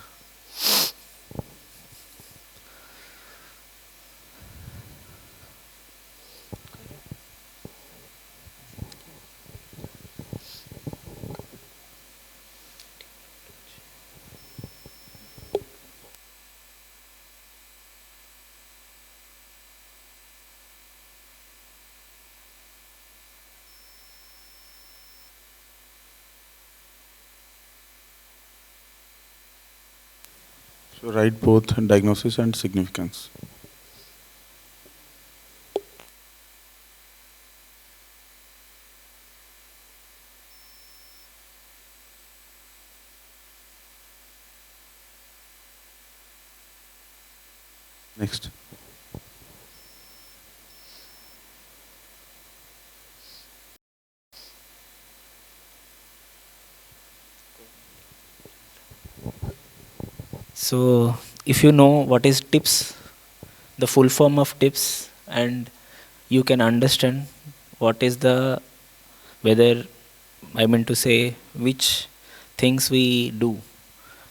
So write both diagnosis and significance. Next. So if you know what is TIPS, the full form of TIPS, and you can understand what is the, whether, I mean to say, which things we do,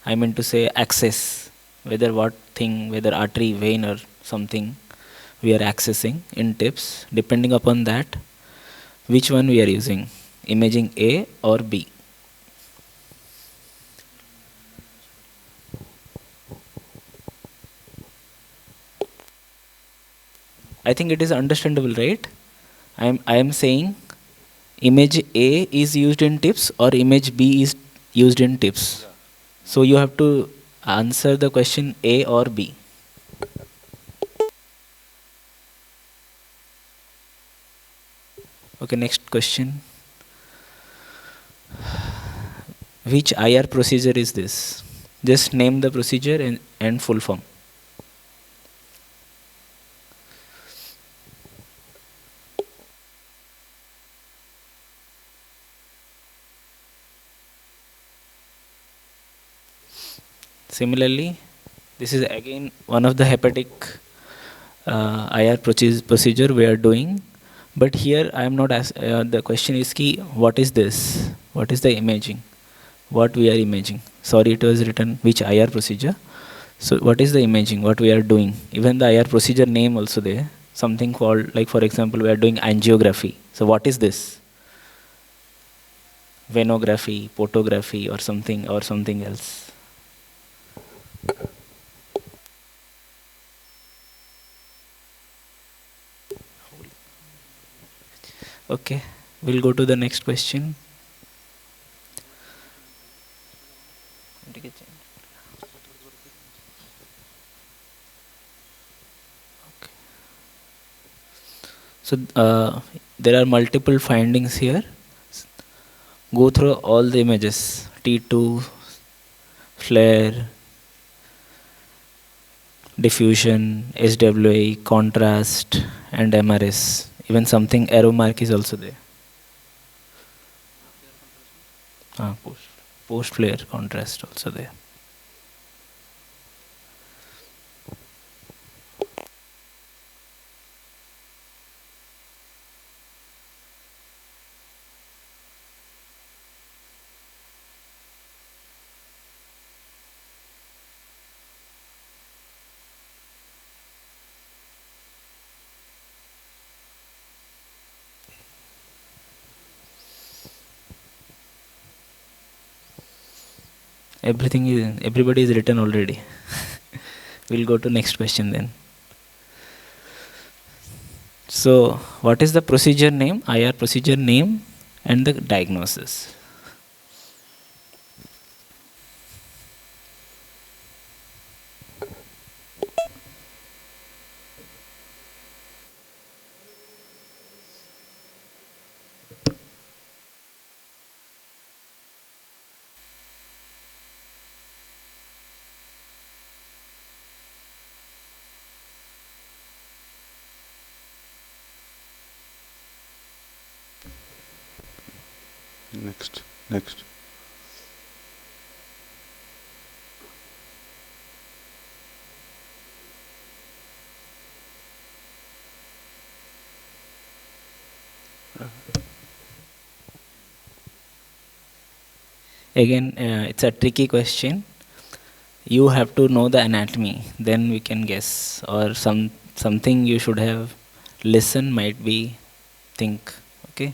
I mean to say access, whether what thing, whether artery, vein or something we are accessing in TIPS, depending upon that, which one we are using, imaging A or B. I think it is understandable, right? I am saying image A is used in TIPS or image B is used in TIPS. So you have to answer the question A or B. Okay, next question. Which IR procedure is this? Just name the procedure and full form. Similarly, this is again one of the hepatic IR procedure we are doing, but here I am not the question is key, what is this? What is the imaging? What we are imaging? Sorry, it was written which IR procedure. So what is the imaging? What we are doing? Even the IR procedure name also there. Something called, like for example, we are doing angiography. So what is this? Venography, photography, or something else. Okay, we'll go to the next question. So there are multiple findings here. Go through all the images, T2, flare, diffusion, SWA, contrast, and MRS. Even something arrow mark is also there. Post flare contrast also there. Everybody is written already. We'll go to next question then. So what is the procedure name, IR procedure name, and the diagnosis? Next. Again, it's a tricky question. You have to know the anatomy, then we can guess. Or something you should have listen, might be think. Okay.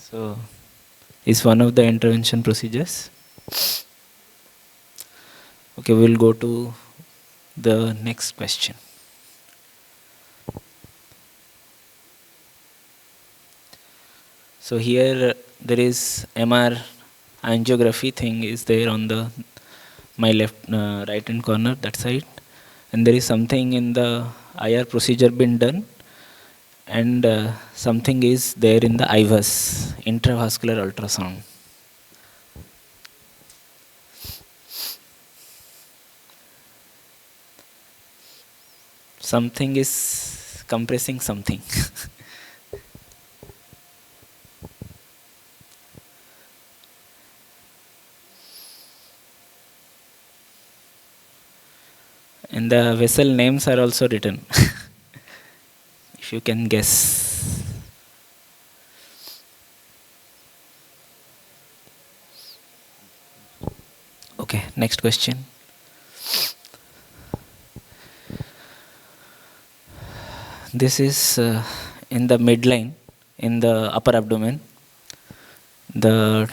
So, is one of the intervention procedures. Okay, we'll go to the next question. So here there is MR angiography thing is there on the my left right hand corner that side, and there is something in the IR procedure been done, and something is there in the IVUS, intravascular ultrasound. Something is compressing something. And the vessel names are also written. If you can guess. Okay, next question. This is in the midline, in the upper abdomen, the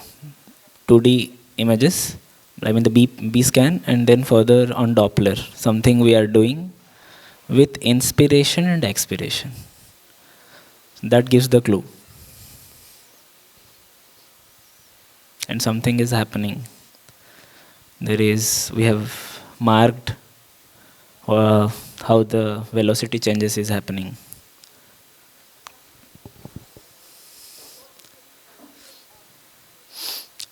2D images, I mean the B scan, and then further on Doppler, something we are doing with inspiration and expiration. That gives the clue. And something is happening. We have marked how the velocity changes is happening.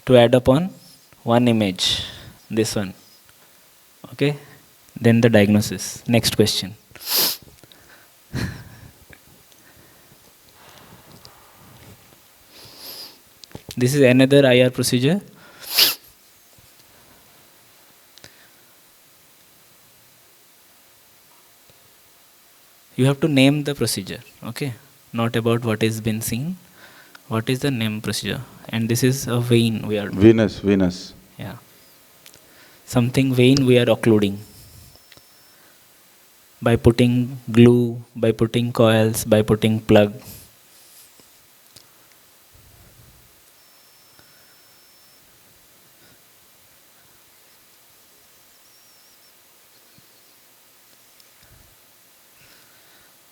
To add upon one image, this one. Okay, then the diagnosis. Next question. This is another IR procedure. You have to name the procedure, okay? Not about what is been seen. What is the name procedure? And this is a vein we are doing. Venous. Yeah. Something vein we are occluding. By putting glue, by putting coils, by putting plug.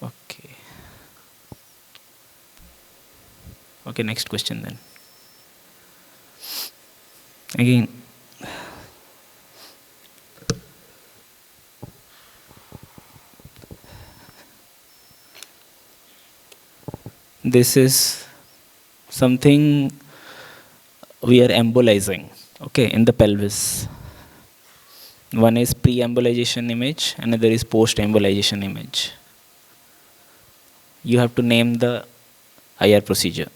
Okay. Okay, next question then. Again, this is something we are embolizing, okay, in the pelvis. One is pre-embolization image, another is post-embolization image. You have to name the IR procedure.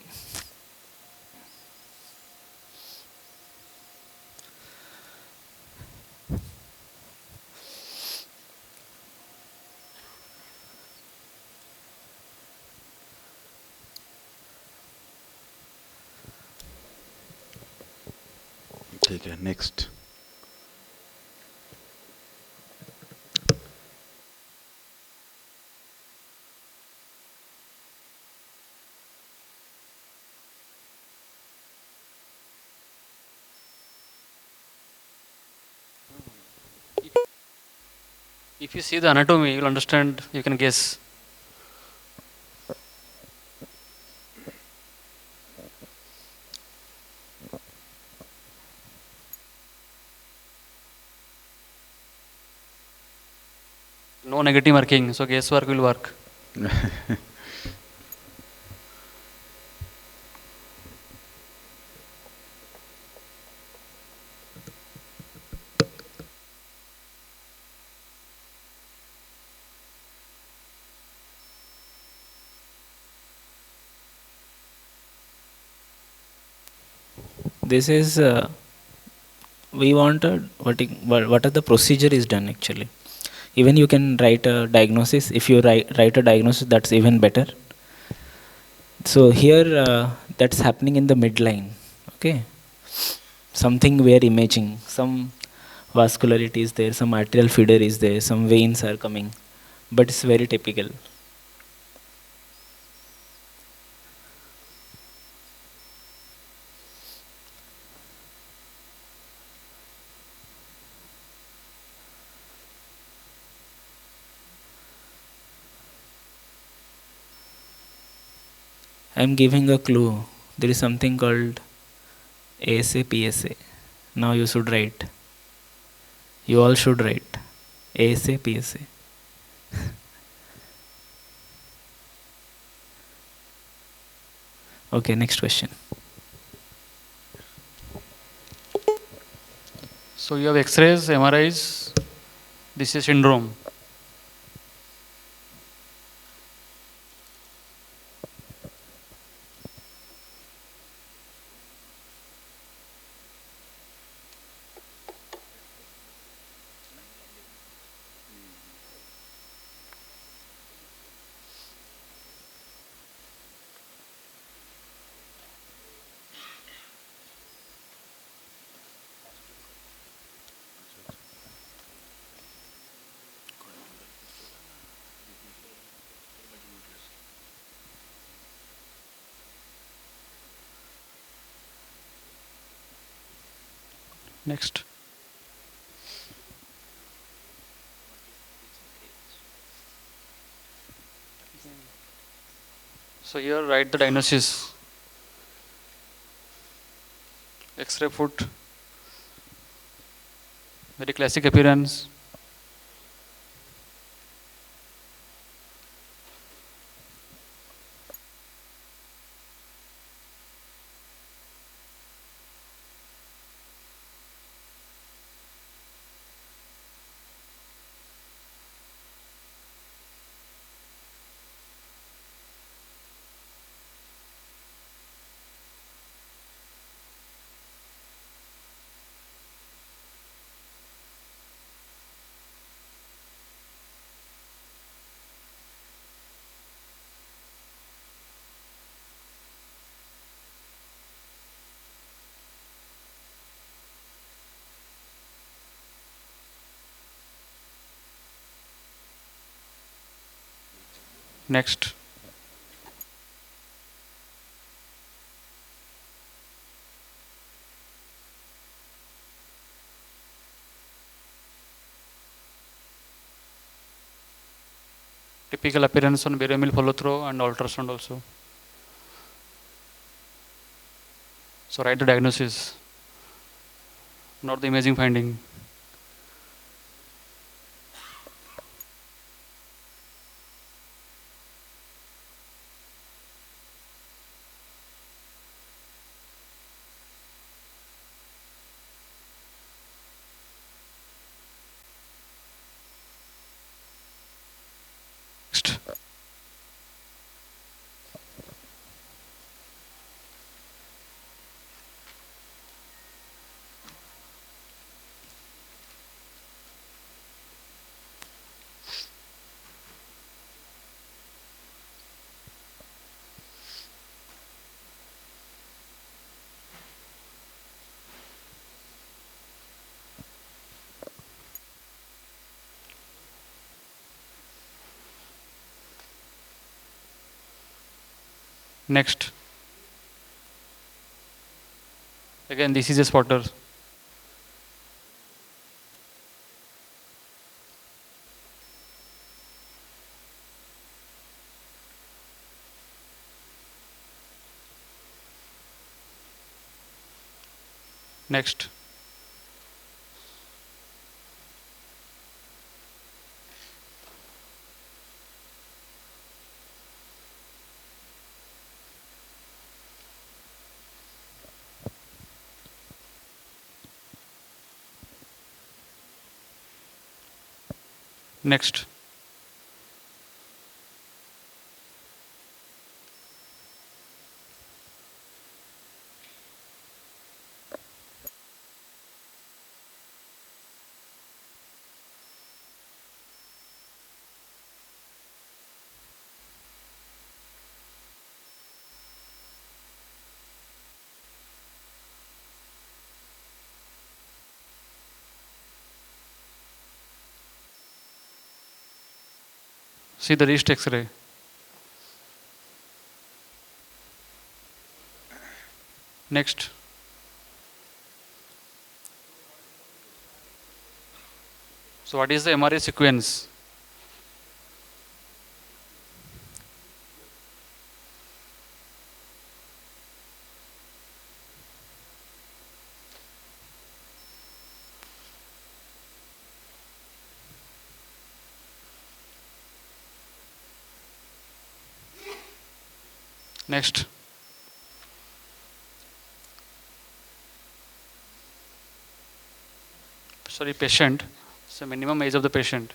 Okay, next. If you see the anatomy, you will understand, you can guess. No negative marking, so guesswork will work. This is we want what are the procedure is done actually. Even you can write a diagnosis. If you write a diagnosis, that's even better. So here that's happening in the midline. Okay, something we are imaging. Some vascularity is there, some arterial feeder is there, some veins are coming, but it's very typical. I am giving a clue. There is something called ASA PSA. Now you should write. You all should write ASA PSA. Okay, next question. So you have X-rays, MRIs. This is syndrome. Next. So here write the diagnosis. X-ray foot. Very classic appearance. Next. Typical appearance on barium follow through and ultrasound also. So write the diagnosis, not the imaging finding. Next. Next. Again, this is a spotter. Next. Next. See the wrist X-ray. Next. So what is the MRI sequence? Next. Sorry, patient. So minimum age of the patient.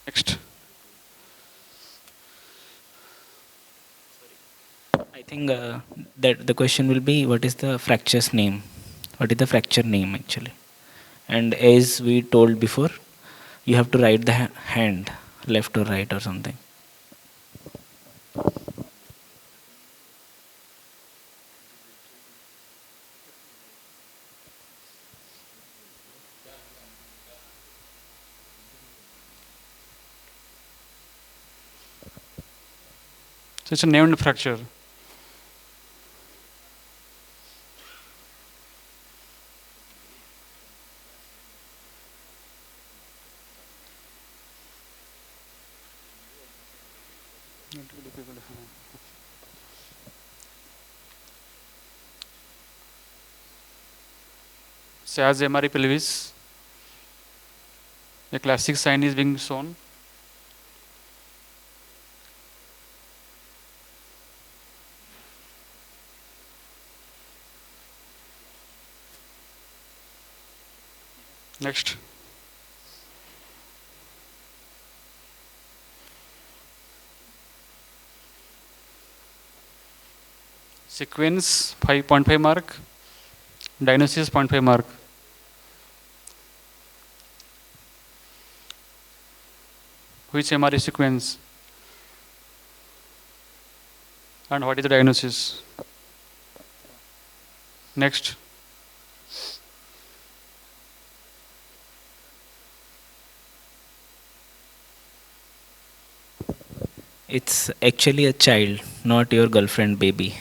Next. I think that the question will be, what is the fracture's name? What is the fracture name actually? And as we told before, you have to write the hand, left or right or something. So it's a named fracture. So as MRI pelvis, a classic sign is being shown. Next. Sequence 5.5 mark, diagnosis 0.5 mark. Which MRI sequence? And what is the diagnosis? Next. It's actually a child, not your girlfriend baby.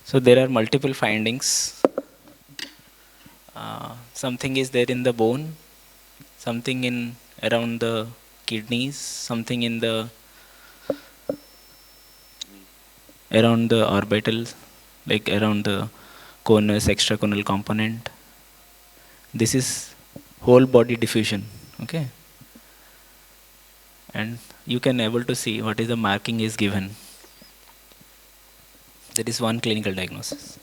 So there are multiple findings. Something is there in the bone, something in around the kidneys, something in the around the orbital, like around the conus, extraconal component. This is whole body diffusion, okay? And you can able to see what is the marking is given. That is one clinical diagnosis.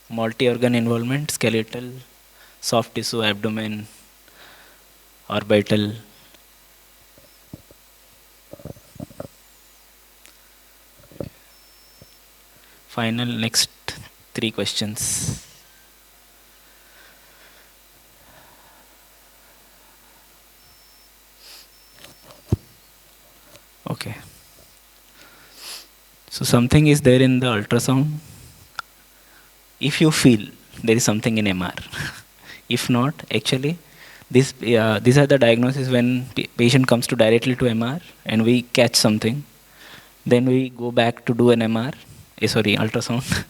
Multi-organ involvement, skeletal, soft tissue, abdomen, orbital. Final next 3 questions. Okay. So something is there in the ultrasound. If you feel there is something in MR. If not, actually, these are the diagnoses when patient comes to directly to MR and we catch something. Then we go back to do an MR, ultrasound.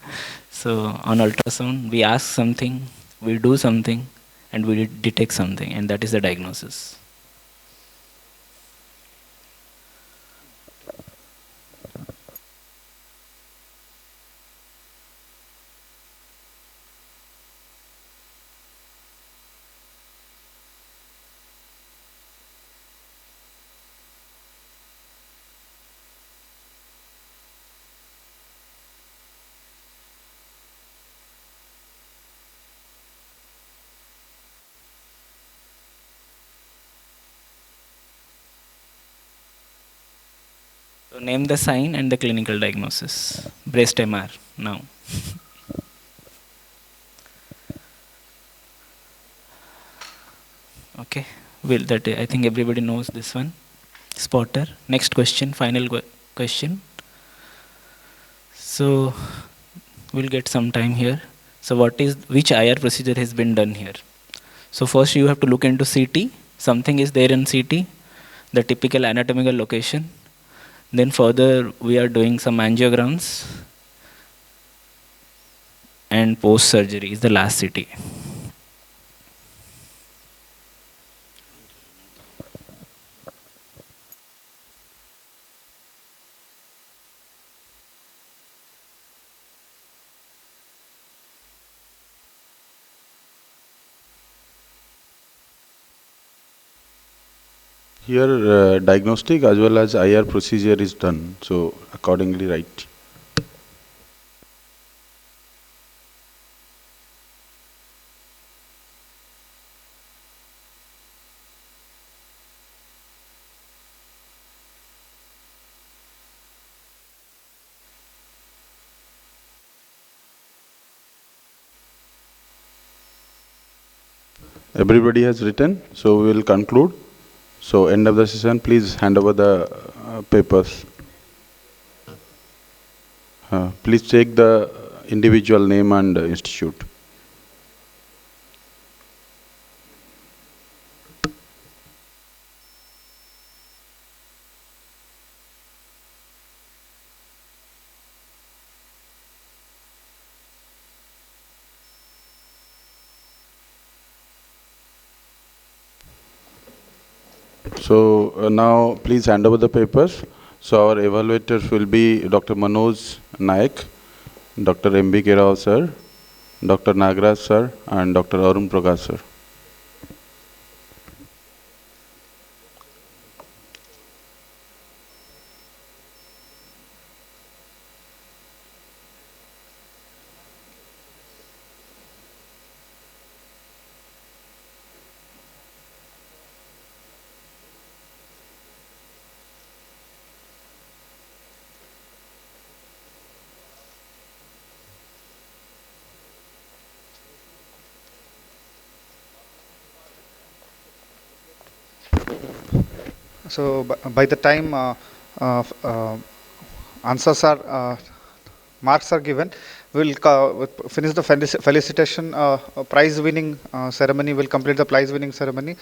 So on ultrasound, we ask something, we do something, and we detect something, and that is the diagnosis. So name the sign and the clinical diagnosis. Breast MR now. Okay, well that I think everybody knows this one. Spotter. Next question, final question. So we'll get some time here. So which IR procedure has been done here? So first you have to look into CT. Something is there in CT, the typical anatomical location. Then further we are doing some angiograms and post surgery is the last CT. Here, diagnostic as well as IR procedure is done, so accordingly, right. Everybody has written, so we will conclude. So end of the session, please hand over the papers. Please take the individual name and institute. So now please hand over the papers. So our evaluators will be Dr. Manoj Naik, Dr. M.B.K. Rao sir, Dr. Nagraj sir and Dr. Arun Prakash sir. So by the time answers are marks are given, we'll finish the felicitation prize winning ceremony. We'll complete the prize winning ceremony.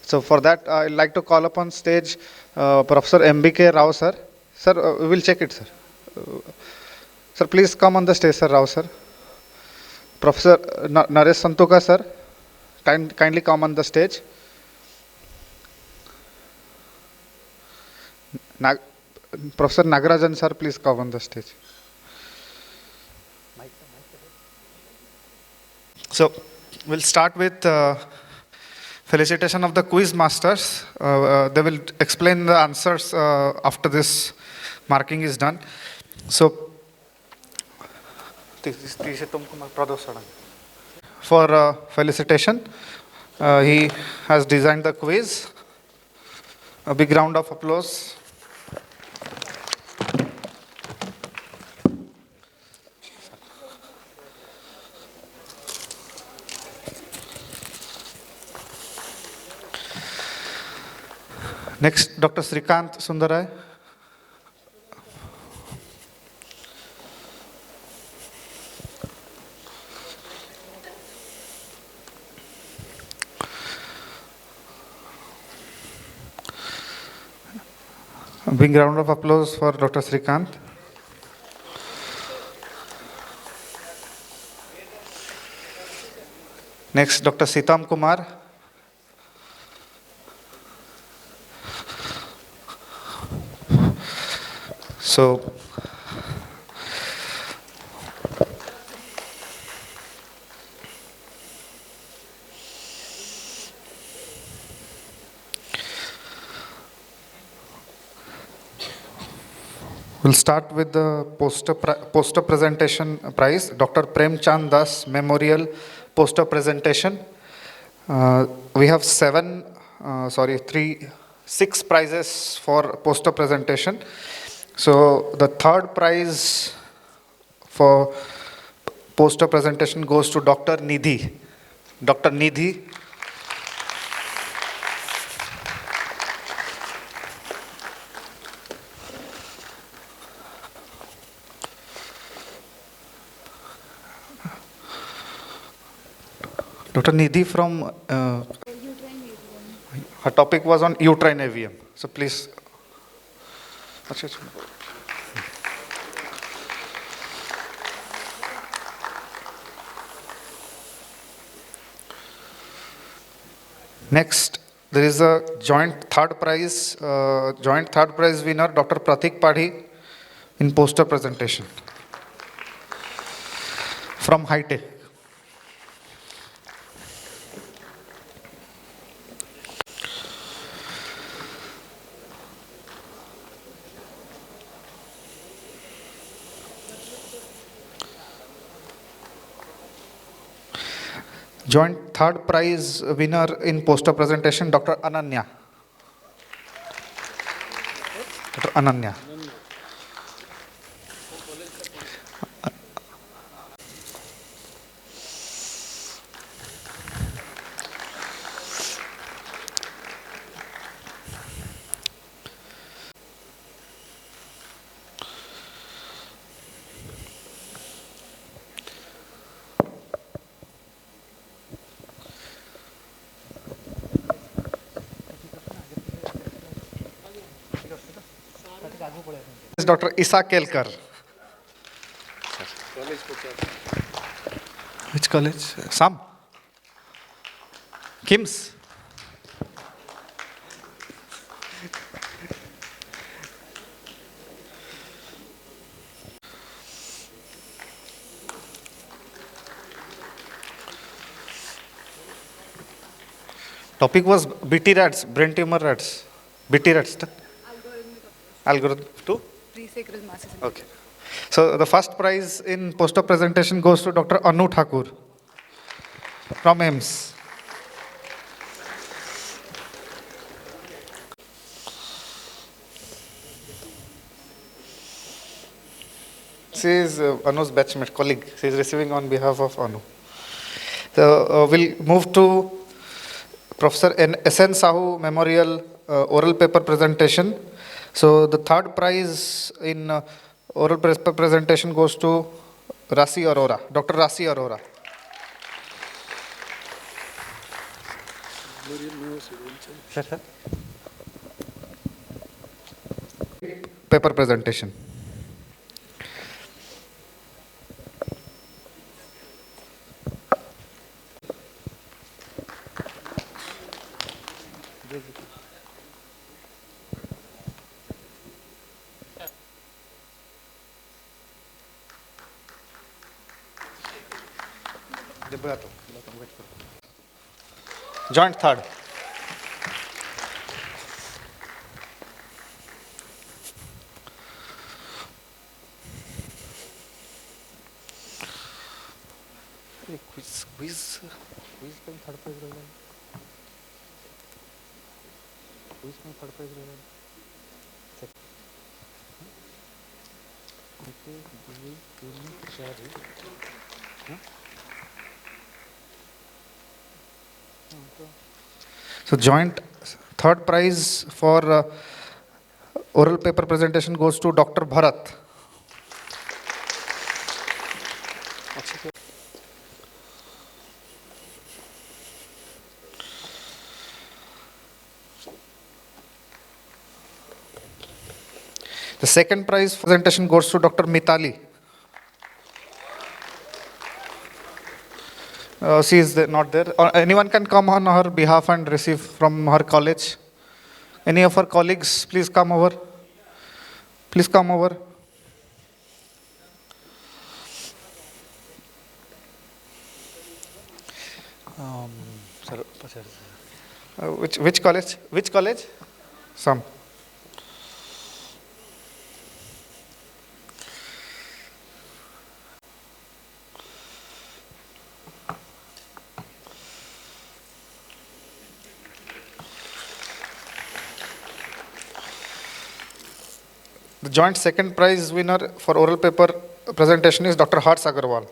So for that, I'd like to call upon stage Professor M.B.K. Rao sir. Sir, we will check it, sir. Sir, please come on the stage, sir. Rao sir. Professor Naresh Santuka sir, kindly come on the stage. Professor Nagarajan sir, please come on the stage. So we'll start with felicitation of the quiz masters. They will explain the answers after this marking is done. So for felicitation, he has designed the quiz. A big round of applause. Next, Dr. Srikant Sundarai. A big round of applause for Dr. Srikant. Next, Dr. Sitam Kumar. So, we'll start with the poster presentation prize, Dr. Prem Chand Das Memorial Poster Presentation. We have 6 prizes for poster presentation. So the third prize for poster presentation goes to Dr. Nidhi. Dr. Nidhi. Dr. Nidhi from, her topic was on uterine AVM. So please. Next, there is a joint third prize winner, Dr. Pratik Padhi, in poster presentation from High Tech. Joint third prize winner in poster presentation, Dr. Ananya. Dr. Ananya. Dr. Isa Kelkar. Which college? Sam? Kim's? Topic was BT rats, brain tumor rats. BT rats. Algorithm 2? Presacral masses. Okay. So the first prize in poster presentation goes to Dr. Anu Thakur from AIMS. She is Anu's batchmate, colleague. She is receiving on behalf of Anu. So we'll move to Professor S.N. Sahu Memorial Oral Paper Presentation. So the third prize in oral paper presentation goes to Rasi Arora, Dr. Rasi Arora. Paper presentation. Joint third. Quiz में third prize रहेगा. Quiz में third prize रहेगा. So joint third prize for oral paper presentation goes to Dr. Bharat. The second prize presentation goes to Dr. Mitali. She is not there. Anyone can come on her behalf and receive from her college. Any of her colleagues, please come over. Please come over. Which college? Which college? Some. The joint second prize winner for oral paper presentation is Dr. Harsh Agarwal.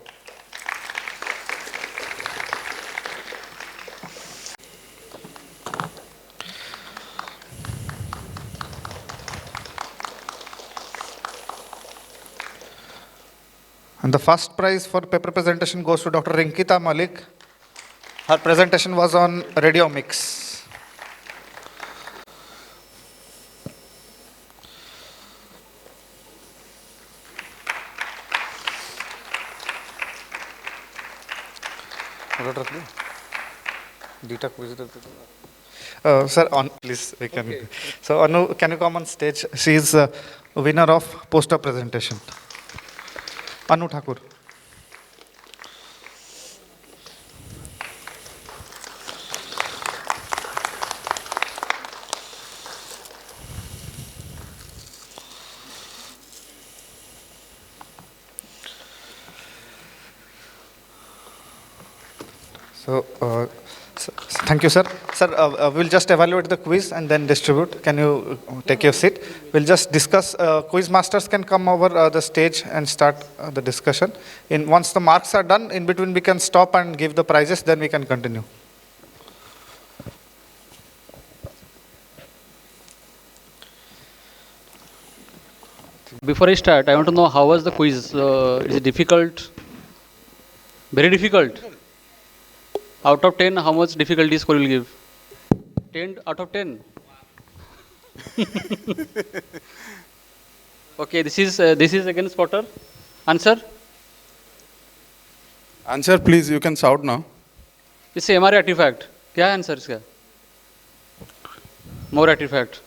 And the first prize for paper presentation goes to Dr. Rinkita Malik. Her presentation was on radio mix. Sir, please, we can. Okay. So, Anu, can you come on stage? She is a winner of poster presentation. Anu Thakur. Thank you, sir. Sir, we'll just evaluate the quiz and then distribute. Can you take your seat? We'll just discuss. Quiz masters can come over the stage and start the discussion. Once the marks are done, in between we can stop and give the prizes, then we can continue. Before I start, I want to know how was the quiz? Is it difficult? Very difficult? Out of 10, how much difficulty score will give? 10 out of 10? Okay, this is again spotter. Answer? Answer, please. You can shout now. This is MR artifact. क्या answer इसका? More artifact.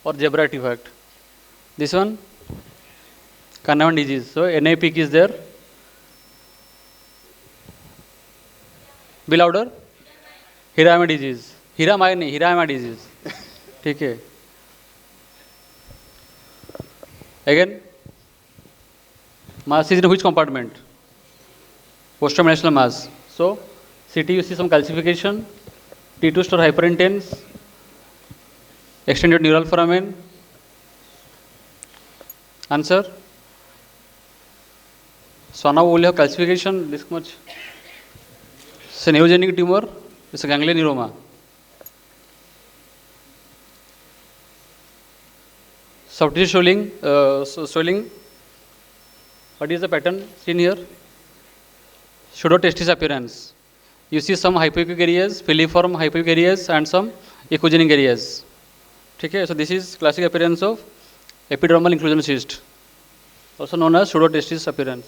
Or zebra artifact. This one? Carnarvon disease. So NA peak is there. Be louder. Hirayama disease. Hirayama disease. ठीक है. Again. Mass is in which compartment? Postterminational mass. So CT you see some calcification. T2 store hyperintense. Extended neural foramen. Answer. So now we will have calcification this much. It's a neurogenic tumor. It's a ganglion neuroma. Soft tissue swelling. What is the pattern seen here? Pseudotestis appearance. You see some hypoechoic areas, filiform hypoechoic areas, and some echogenic areas. Okay, so this is classic appearance of epidermal inclusion cyst, also known as pseudotestis appearance.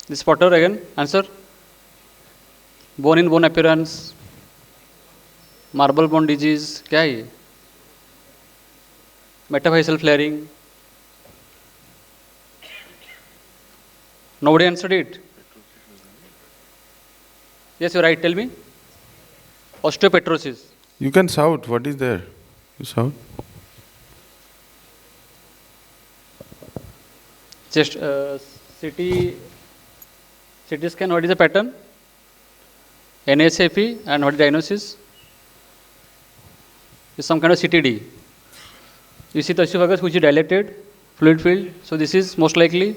This spotter again, answer. Bone in bone appearance, marble bone disease, क्या है ये? Metaphyseal flaring. Nobody answered it. Yes, you're right. Tell me. Osteopetrosis. You can shout. What is there? You shout. Just CT scan. What is the pattern? NSAP and what is diagnosis? Is some kind of CTD. You see the esophagus which is dilated, fluid filled. So this is most likely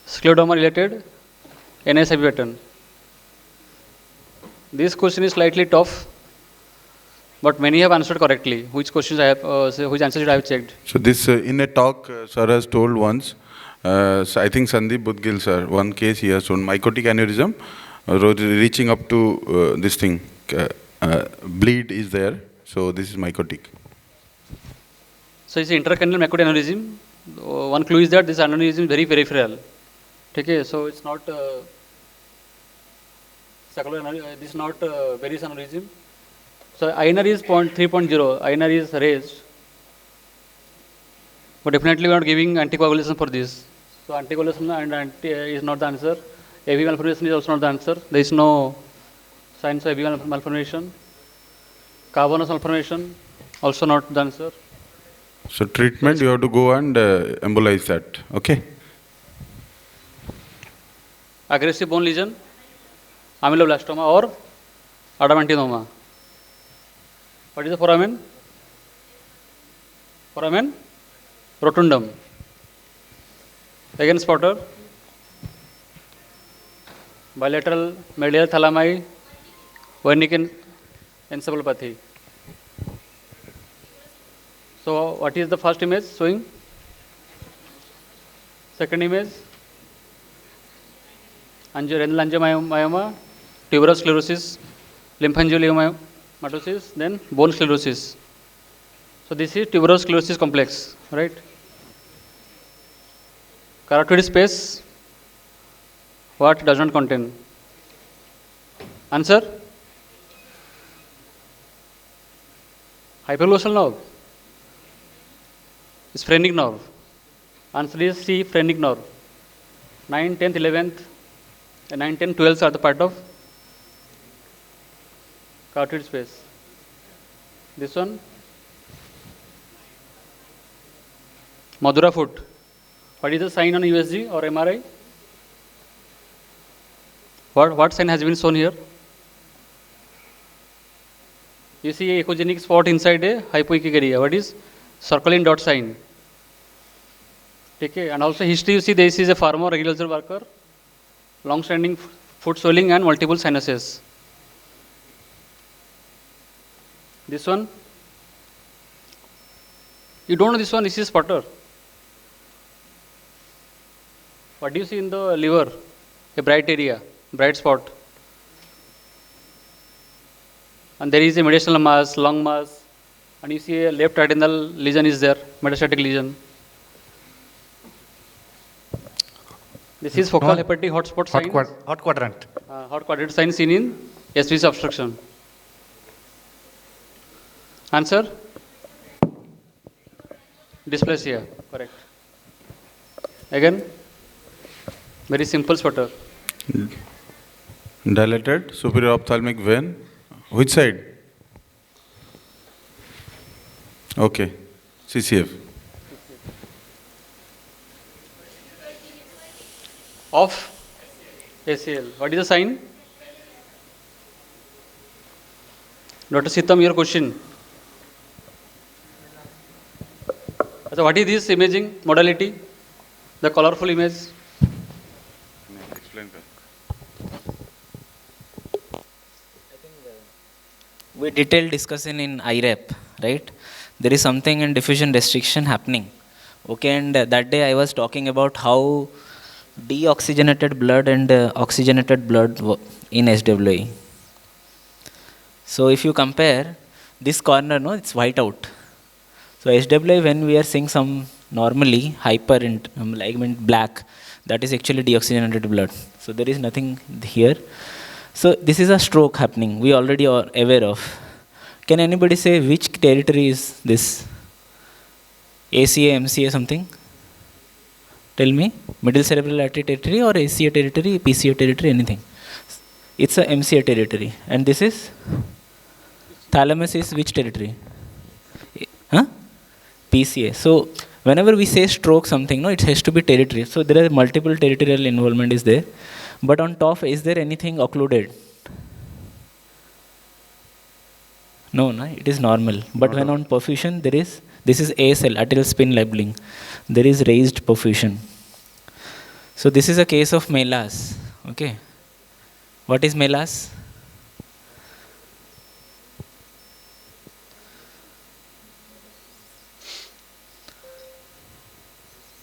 scleroderma related NSAP pattern. This question is slightly tough, but many have answered correctly. Which questions I have, which answers I have checked. So this in a talk, sir has told once. So I think Sandeep Budgil sir, one case he has shown mycotic aneurysm, reaching up to this thing. Bleed is there. So this is mycotic. So it's intracranial mycotic aneurysm. One clue is that this aneurysm is very peripheral. Okay, so it's not this is not varus aneurysm. So INR is 3.0. INR is raised, but definitely we are not giving anticoagulation for this. So anticoagulation and is not the answer. AV malformation is also not the answer. There is no signs of AV malformation. Cavernous malformation also not the answer. So treatment, you have to go and embolize that. Okay. Aggressive bone lesion, ameloblastoma or adamantinoma. What is the foramen? Foramen rotundum. Again spotter. Bilateral medial thalami, Wernicke encephalopathy. So what is the first image showing? Second image, renal angiomyoma, tuberous sclerosis, lymphangiomatosis, then bone sclerosis. So this is tuberous sclerosis complex, right? Carotid space, what does not contain? Answer? Hypoglossal nerve. Phrenic nerve. Answer is C, phrenic nerve. 9, 10th, 11th, 9, 10, 12 are the part of carotid space. This one, Madhura foot. What is the sign on USG or MRI? What sign has been shown here? You see a echogenic spot inside a hypoechic area. What is circling dot sign? Okay, and also history, you see this is a farmer regular worker, long-standing foot swelling and multiple sinuses. This one, you don't know this one, this is sputter. What do you see in the liver? A bright area, bright spot. And there is a mediastinal mass, lung mass, and you see a left adenal lesion is there, metastatic lesion. This is focal hepatic hotspot sign. Hot quadrant. Hot quadrant sign seen in SVC obstruction. Answer? Dysplasia. Correct. Again, very simple sputter. Dilated superior ophthalmic vein. Which side? Okay. CCF. Of ACL. What is the sign? Dr. Sitam, your question. So what is this imaging modality? The colorful image. Explain that. We detailed discussion in IREP, right? There is something in diffusion restriction happening. Okay, and that day I was talking about how deoxygenated blood and oxygenated blood in SWE. So if you compare this corner, no, it's white out. So SWE, when we are seeing some normally hyper ligament black, that is actually deoxygenated blood. So there is nothing here. So this is a stroke happening. We already are aware of. Can anybody say which territory is this? ACA, MCA, something? Tell me, middle cerebral artery territory or ACA territory, PCA territory, anything. It's a MCA territory. And this is? Thalamus is which territory? Huh? PCA. So whenever we say stroke something, no, it has to be territory. So there are multiple territorial involvement is there. But on top, is there anything occluded? No, no, it is normal. But when on perfusion, there is, this is ASL, arterial spin labeling. There is raised perfusion. So this is a case of MELAS. Okay. What is MELAS?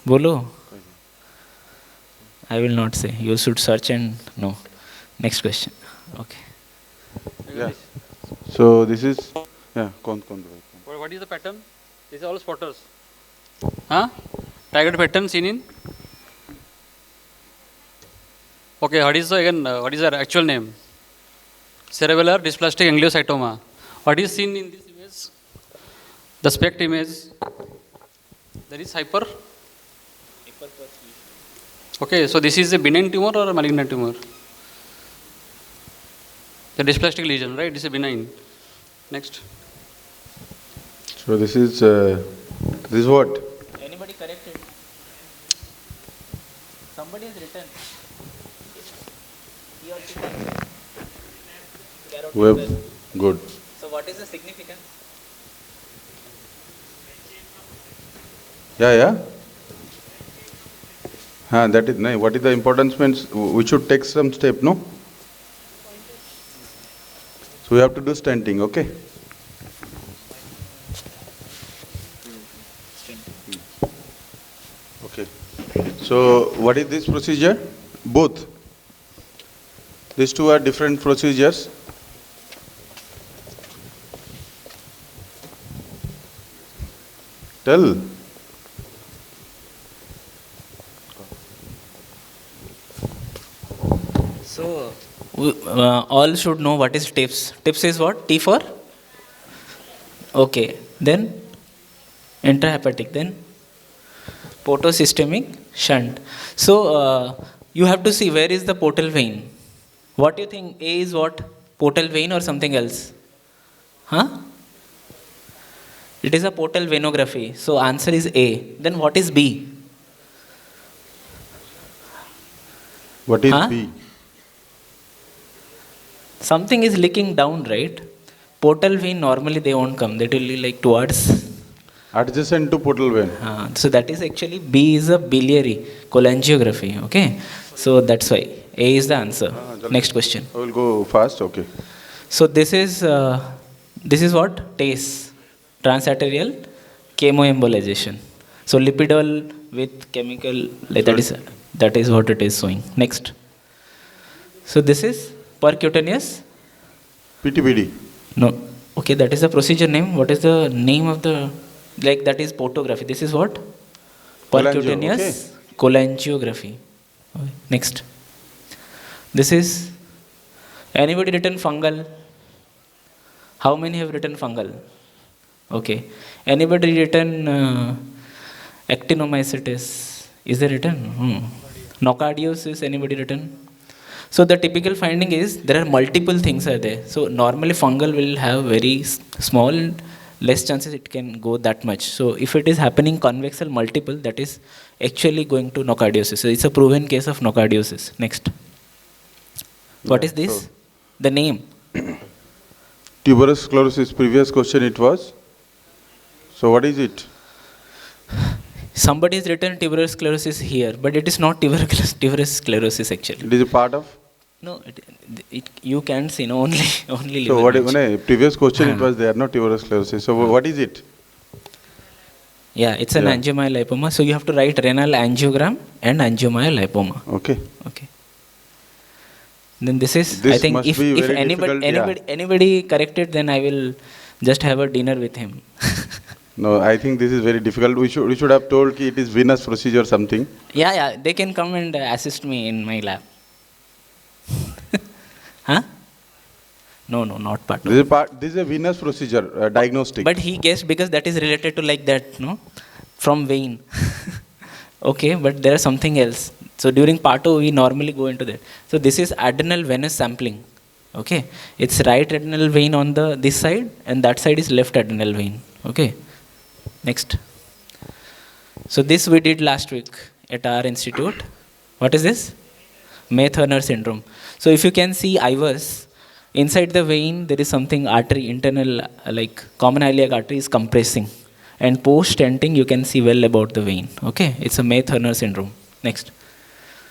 Bolo. I will not say. You should search and know. Next question. Okay. Yeah. So this is, yeah, What is the pattern? These are all spotters. Huh? Target pattern seen in? Okay, what is the, again, what is the actual name? Cerebellar dysplastic angiocytoma. What is seen in this image? The SPECT image. There is hyper. Okay, so this is a benign tumor or a malignant tumor? The dysplastic lesion, right? This is benign. Next. So this is what? Anybody corrected? Somebody has written. Web. Good. So what is the significance? Yeah, yeah. That is no. What is the importance means we should take some step, no? So we have to do stenting, okay? Okay. So what is this procedure? Both. These two are different procedures. Tell. So, we, all should know what is TIPS. TIPS is what? T for? Okay. Then intrahepatic. Then portosystemic shunt. So, you have to see where is the portal vein. What do you think? A is what? Portal vein or something else? Huh? It is a portal venography. So, answer is A. Then what is B? What is Huh? B? Something is leaking down, right? Portal vein normally they won't come. They will be like towards. Adjacent to portal vein. So that is actually B is a biliary cholangiography. Okay. So that's why A is the answer. Next question. I will go fast. Okay. So this is what? TACE, transarterial chemoembolization. So lipidol with chemical, like that is what it is showing. Next. So this is percutaneous. PTBD. No. Okay, that is the procedure name. What is the name of the, like that is photography. This is what? Percutaneous cholangiography. Okay. Next. This is, anybody written fungal? How many have written fungal? Okay. Anybody written actinomycetes? Is there written? Nocardiosis, anybody written? So the typical finding is there are multiple things are there. So normally fungal will have very small, less chances it can go that much. So if it is happening convexal multiple, that is actually going to nocardiosis. So it's a proven case of nocardiosis. Next. What is this? So the name. Tuberous sclerosis, previous question it was. So what is it? Somebody has written tuberous sclerosis here, but it is not tuberous sclerosis actually. It is a part of? No, you can't see, no, only So what liver previous question it was there, not tuberous sclerosis. So what is it? Yeah, it's an angiomyolipoma. So you have to write renal angiogram and angiomyolipoma. Okay. Okay. Then this is, I think if anybody corrected, then I will just have a dinner with him. No, I think this is very difficult. We should have told ki it is venous procedure or something. Yeah, they can come and assist me in my lab. Huh? No, not part. This is a venous procedure, diagnostic. But he guessed because that is related to like that, no? From vein. Okay, but there is something else. So during part 2, we normally go into that. So this is adrenal venous sampling. Okay, it's right adrenal vein on this side, and that side is left adrenal vein. Okay, next. So this we did last week at our institute. What is this? May-Thurner syndrome. So if you can see IVUS, inside the vein there is something artery, internal, like common iliac artery is compressing. And post-stenting you can see well about the vein. Okay, it's a May-Thurner syndrome. Next.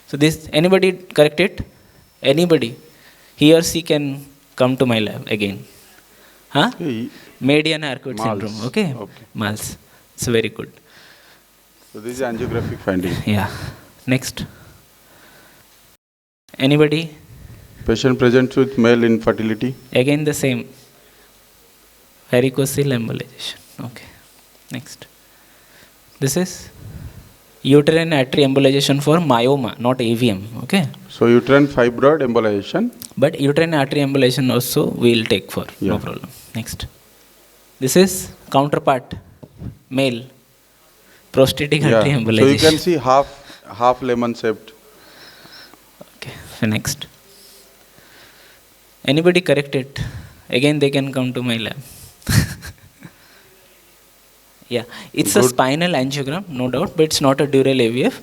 So this, anybody correct it? Anybody? He or she can come to my lab again. Huh? Median Arcuate syndrome. Okay. Mals. It's very good. So this is angiographic finding. Yeah. Next. Anybody? Patient presents with male infertility. Again the same. Varicocele embolization. Okay. Next. This is uterine artery embolization for myoma, not AVM. Okay. So uterine fibroid embolization. But uterine artery embolization also we will take for, no problem. Next. This is counterpart, male, prostatic artery embolization. So you can see half lemon shaped. Okay. So next. Anybody correct it? Again they can come to my lab. Yeah, it's a spinal angiogram, no doubt, but it's not a dural AVF.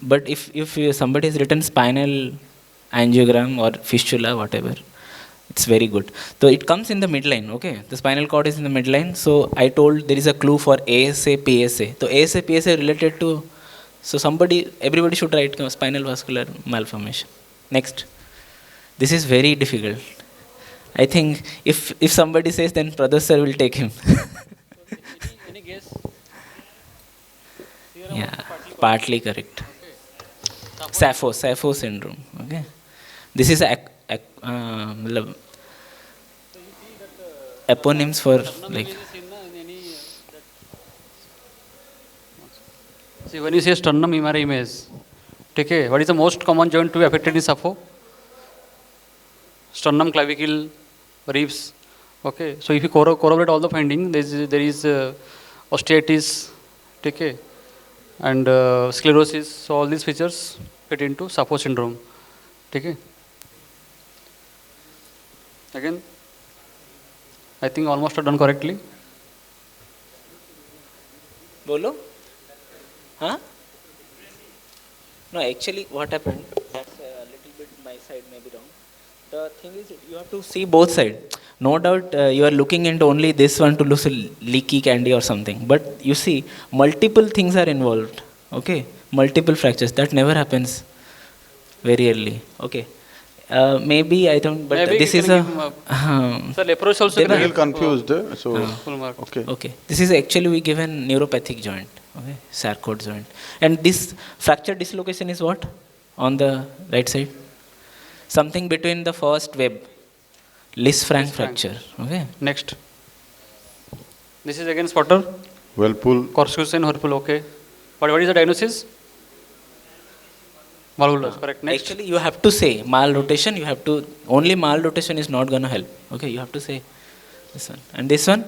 But if somebody has written spinal angiogram or fistula, whatever, It's very good. So it comes in the midline, okay? The spinal cord is in the midline. So I told there is a clue for ASA, PSA. So ASA, PSA related to, so everybody should write spinal vascular malformation. Next. This is very difficult. I think if somebody says, then Pradosh sir will take him. Any guess? Yeah, partly correct. Sappho syndrome. Okay. This is eponyms for like. See, when you say sternum MRI image, okay, what is the most common joint to be affected in Sappho? Sternum, clavicle, ribs. Okay, so if you corroborate all the findings, there is osteitis, okay, and sclerosis. So all these features fit into Sappho syndrome. Okay. Again, I think almost are done correctly. Bolo? Huh? No, actually, what happened? That's a little bit my side may be wrong. The thing is, you have to see both sides. No doubt, you are looking into only this one to lose a leaky candy or something. But you see, multiple things are involved. Okay, multiple fractures. That never happens very early. Okay. Maybe I don't, but Maybe this you is can a. give him Sir, approach also. A little confused, so full mark. okay. Okay. This is actually we given neuropathic joint. Okay, sarcode joint. And this fracture dislocation is what? On the right side? Something between the first web. Lisfranc fracture. Okay. Next. This is again spotter. Whirlpool. Coruscant Whirlpool, okay. But what is the diagnosis? Malvolus, correct. Next. Actually, you have to say malrotation. You have to, only malrotation is not going to help. Okay, you have to say this one. And this one?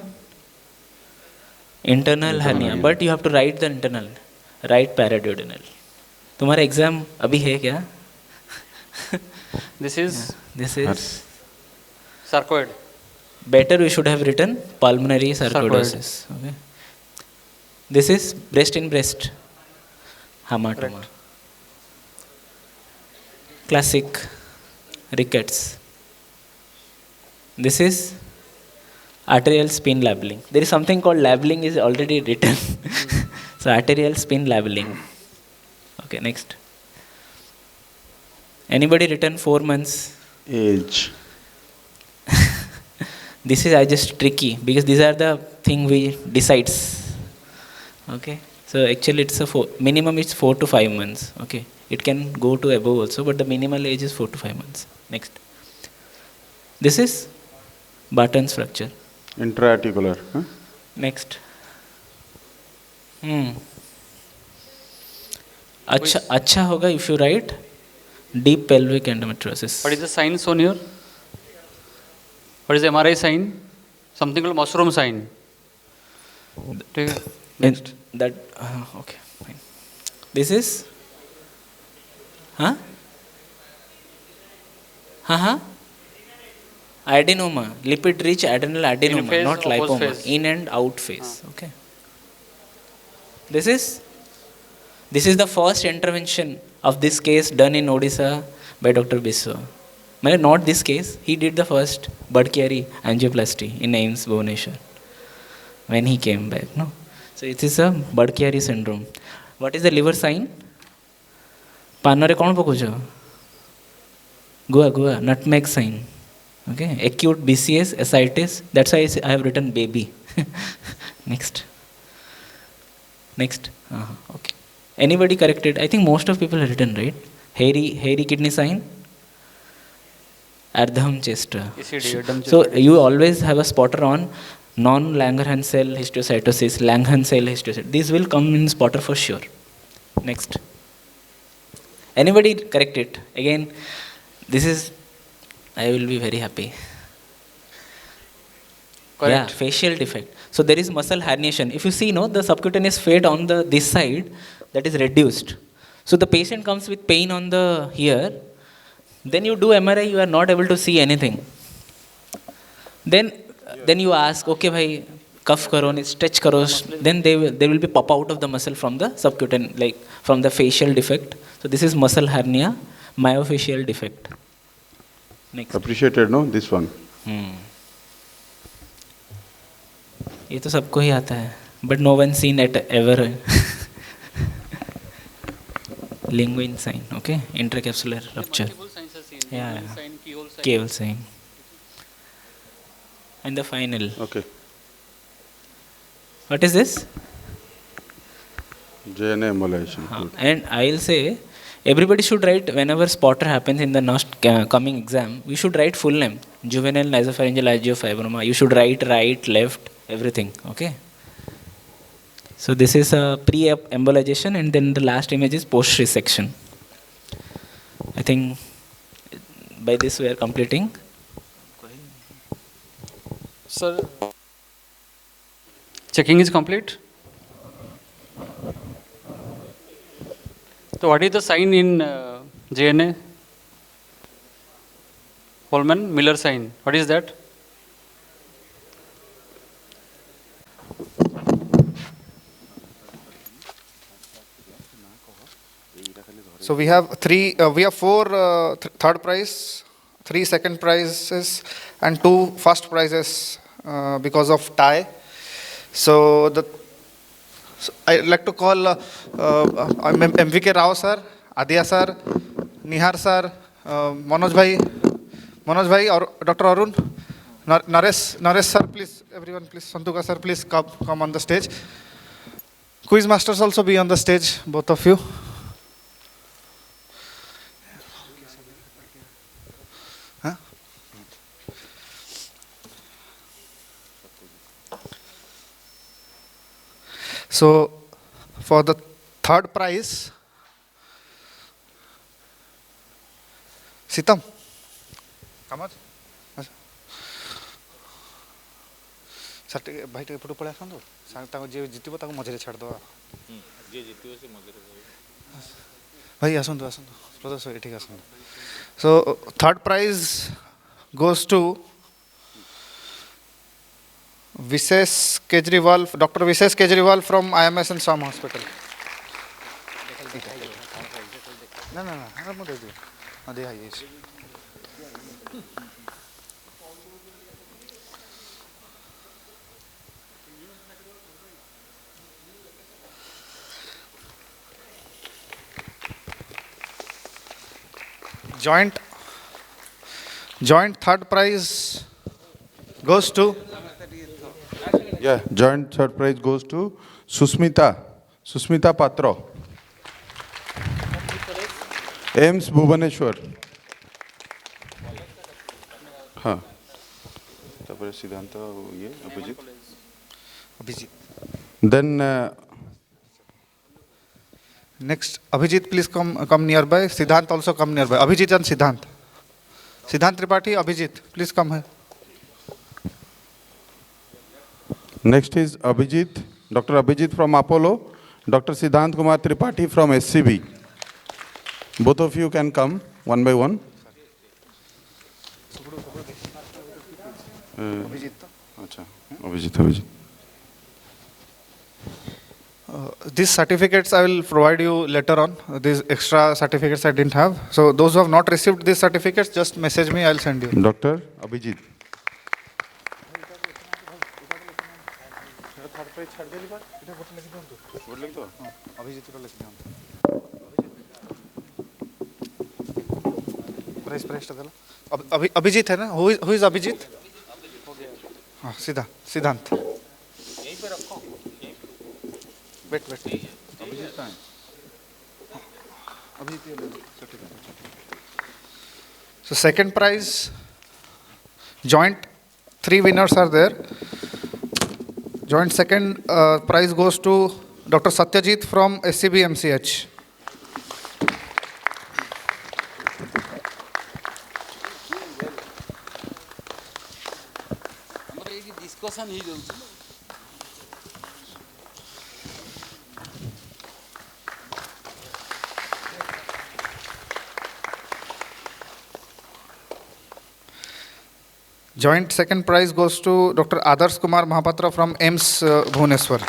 Internal hernia. But you have to write the internal. Write paraduodenal. तुम्हारा exam अभी है क्या? This is? Yeah, this is? Sarcoid. Better we should have written pulmonary sarcoidosis. Okay. This is breast in breast. Hamartoma. Correct. Classic rickets. This is arterial spin labeling. There is something called labeling is already written. So arterial spin labeling. Okay, next. Anybody written 4 months? Age. This is just tricky because these are the thing we decides. Okay. So actually it's a minimum is 4 to 5 months. Okay. It can go to above also, but the minimal age is 4 to 5 months. Next. This is Barton's fracture. Intraarticular. Huh? Next. अच्छा होगा if you write deep pelvic endometriosis. What is the sign shown here? What is the MRI sign? Something called mushroom sign. Next. That okay, fine. This is adenoma, lipid rich adrenal adenoma, phase, not lipoma. phase. In and out phase. Okay. This is the first intervention of this case done in Odisha by Dr. Biswa. Not this case, he did the first Budkyari angioplasty in AIIMS Bhubaneswar when he came back. No? So it is a Budkyari syndrome. What is the liver sign? Panore kon pokucho? Gua, nutmeg sign. Okay, acute BCS, ascites. That's why I have written baby. Next. Okay. Anybody corrected? I think most of people have written, right? Hairy kidney sign. Ardham chester. So you always have a spotter on non-Langerhans cell histiocytosis, Langerhans cell histiocytosis. These will come in spotter for sure. Next. Anybody correct it? Again, this is, I will be very happy. Correct. Yeah, facial defect. So there is muscle herniation. If you see, the subcutaneous fat on this side, that is reduced. So the patient comes with pain on the here. Then you do MRI, you are not able to see anything. Then you ask, okay, bhai, cuff karo, stretch karo. Then they will be pop out of the muscle from the subcutaneous, like from the facial defect. So this is muscle hernia, myofascial defect. Next. Appreciated, no? This one. ये तो सबको ही आता है, but no one seen it ever. Linguine sign, okay? Intercapsular rupture. Yeah, keyhole sign. And the final. Okay. What is this? JNA embolization. And I'll say, everybody should write whenever spotter happens in the next coming exam. We should write full name: juvenile nasopharyngeal angiofibroma. You should write right, left, everything. Okay. So this is a pre-embolization, and then the last image is post-resection. I think by this we are completing. Sir, checking is complete. So what is the sign in JNA? Holman Miller sign. What is that? So we have four third prize, 3 second prizes, and 2 first prizes because of tie. So I'd like to call MVK Rao sir, Adya sir, Nihar sir, Manoj bhai, or Dr. Arun, Naresh sir, please, everyone, please, Santuka sir, please come on the stage. Quiz masters also be on the stage, both of you. So, for the third prize, Sitam, come on. भाई टे एपटू पळे आसंतु ताको जे जितिबो ताको मझरे छाड़ दवा जे जितिबो से मझरे भाई आसंतु प्रदर्श एठी आसंतु so third prize goes to Dr. Vishesh Kejriwal from IMS and SAM Hospital. Joint third prize goes to Joint third prize goes to Susmita Patro, AIMS Bhubaneswar. हाँ तापर सिद्धांत ये Abhijit then next Abhijit, please come nearby. Siddhant also come nearby. Abhijit and Siddhant Tripathi, Abhijit, please come here. Next is Abhijit, Dr. Abhijit from Apollo, Dr. Siddhant Kumar Tripathi from SCB. Both of you can come one by one. Abhijit. These certificates I will provide you later on. These extra certificates I didn't have. So those who have not received these certificates, just message me, I'll send you. Dr. Abhijit. Abhijit है ना? Who is Abhijit? हाँ सिद्धांत. Wait. So second prize, joint 3 winners are there. Joint second prize goes to Dr. Satyajit from SCB MCH. Joint second prize goes to Dr. Adarsh Kumar Mahapatra from AIMS Bhubaneswar.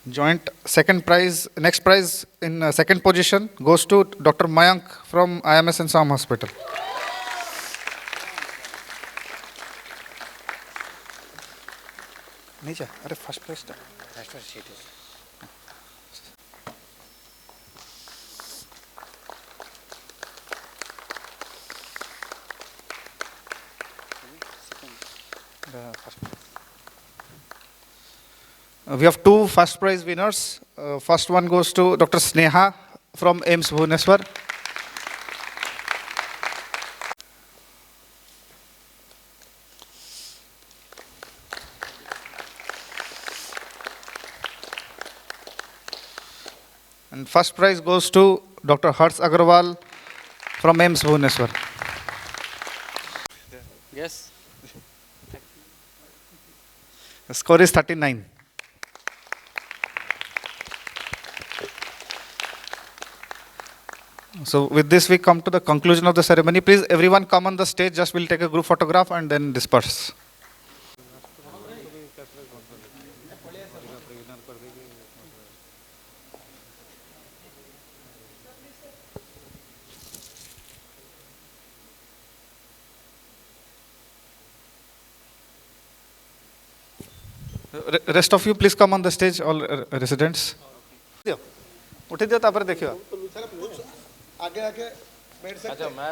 Joint second prize, next prize in second position goes to Dr. Mayank from IMS and Sam Hospital. नीचे अरे first prize we have two first prize winners. First one goes to Dr. Sneha from AIMS Bhubaneswar. And first prize goes to Dr. Harsh Agarwal from AIMS Bhubaneswar. Yes. The score is 39. So with this we come to the conclusion of the ceremony. Please everyone come on the stage, just we'll take a group photograph and then disperse. Rest of you please come on the stage, all residents. उठी दियो तापर देखियो आगे आगे बैठ सकते अच्छा मैं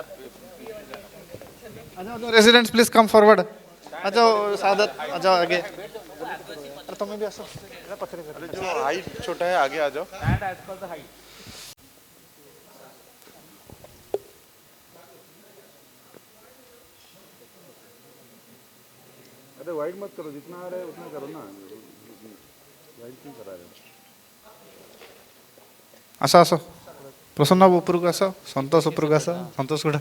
अच्छा residents please come forward अच्छा सादत अच्छा आगे अरे तुम्हें भी आसो अरे जो हाइट छोटा है आगे आ जाओ stand as per the height अरे वाइड मत करो जितना आ रहा है उतना करो ना वाइड क्यों करा रहे हो आसा आसो प्रसन्न बाबू ऊपर को आसो संतोष ऊपर को आसो संतोष गुड़ा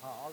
हाँ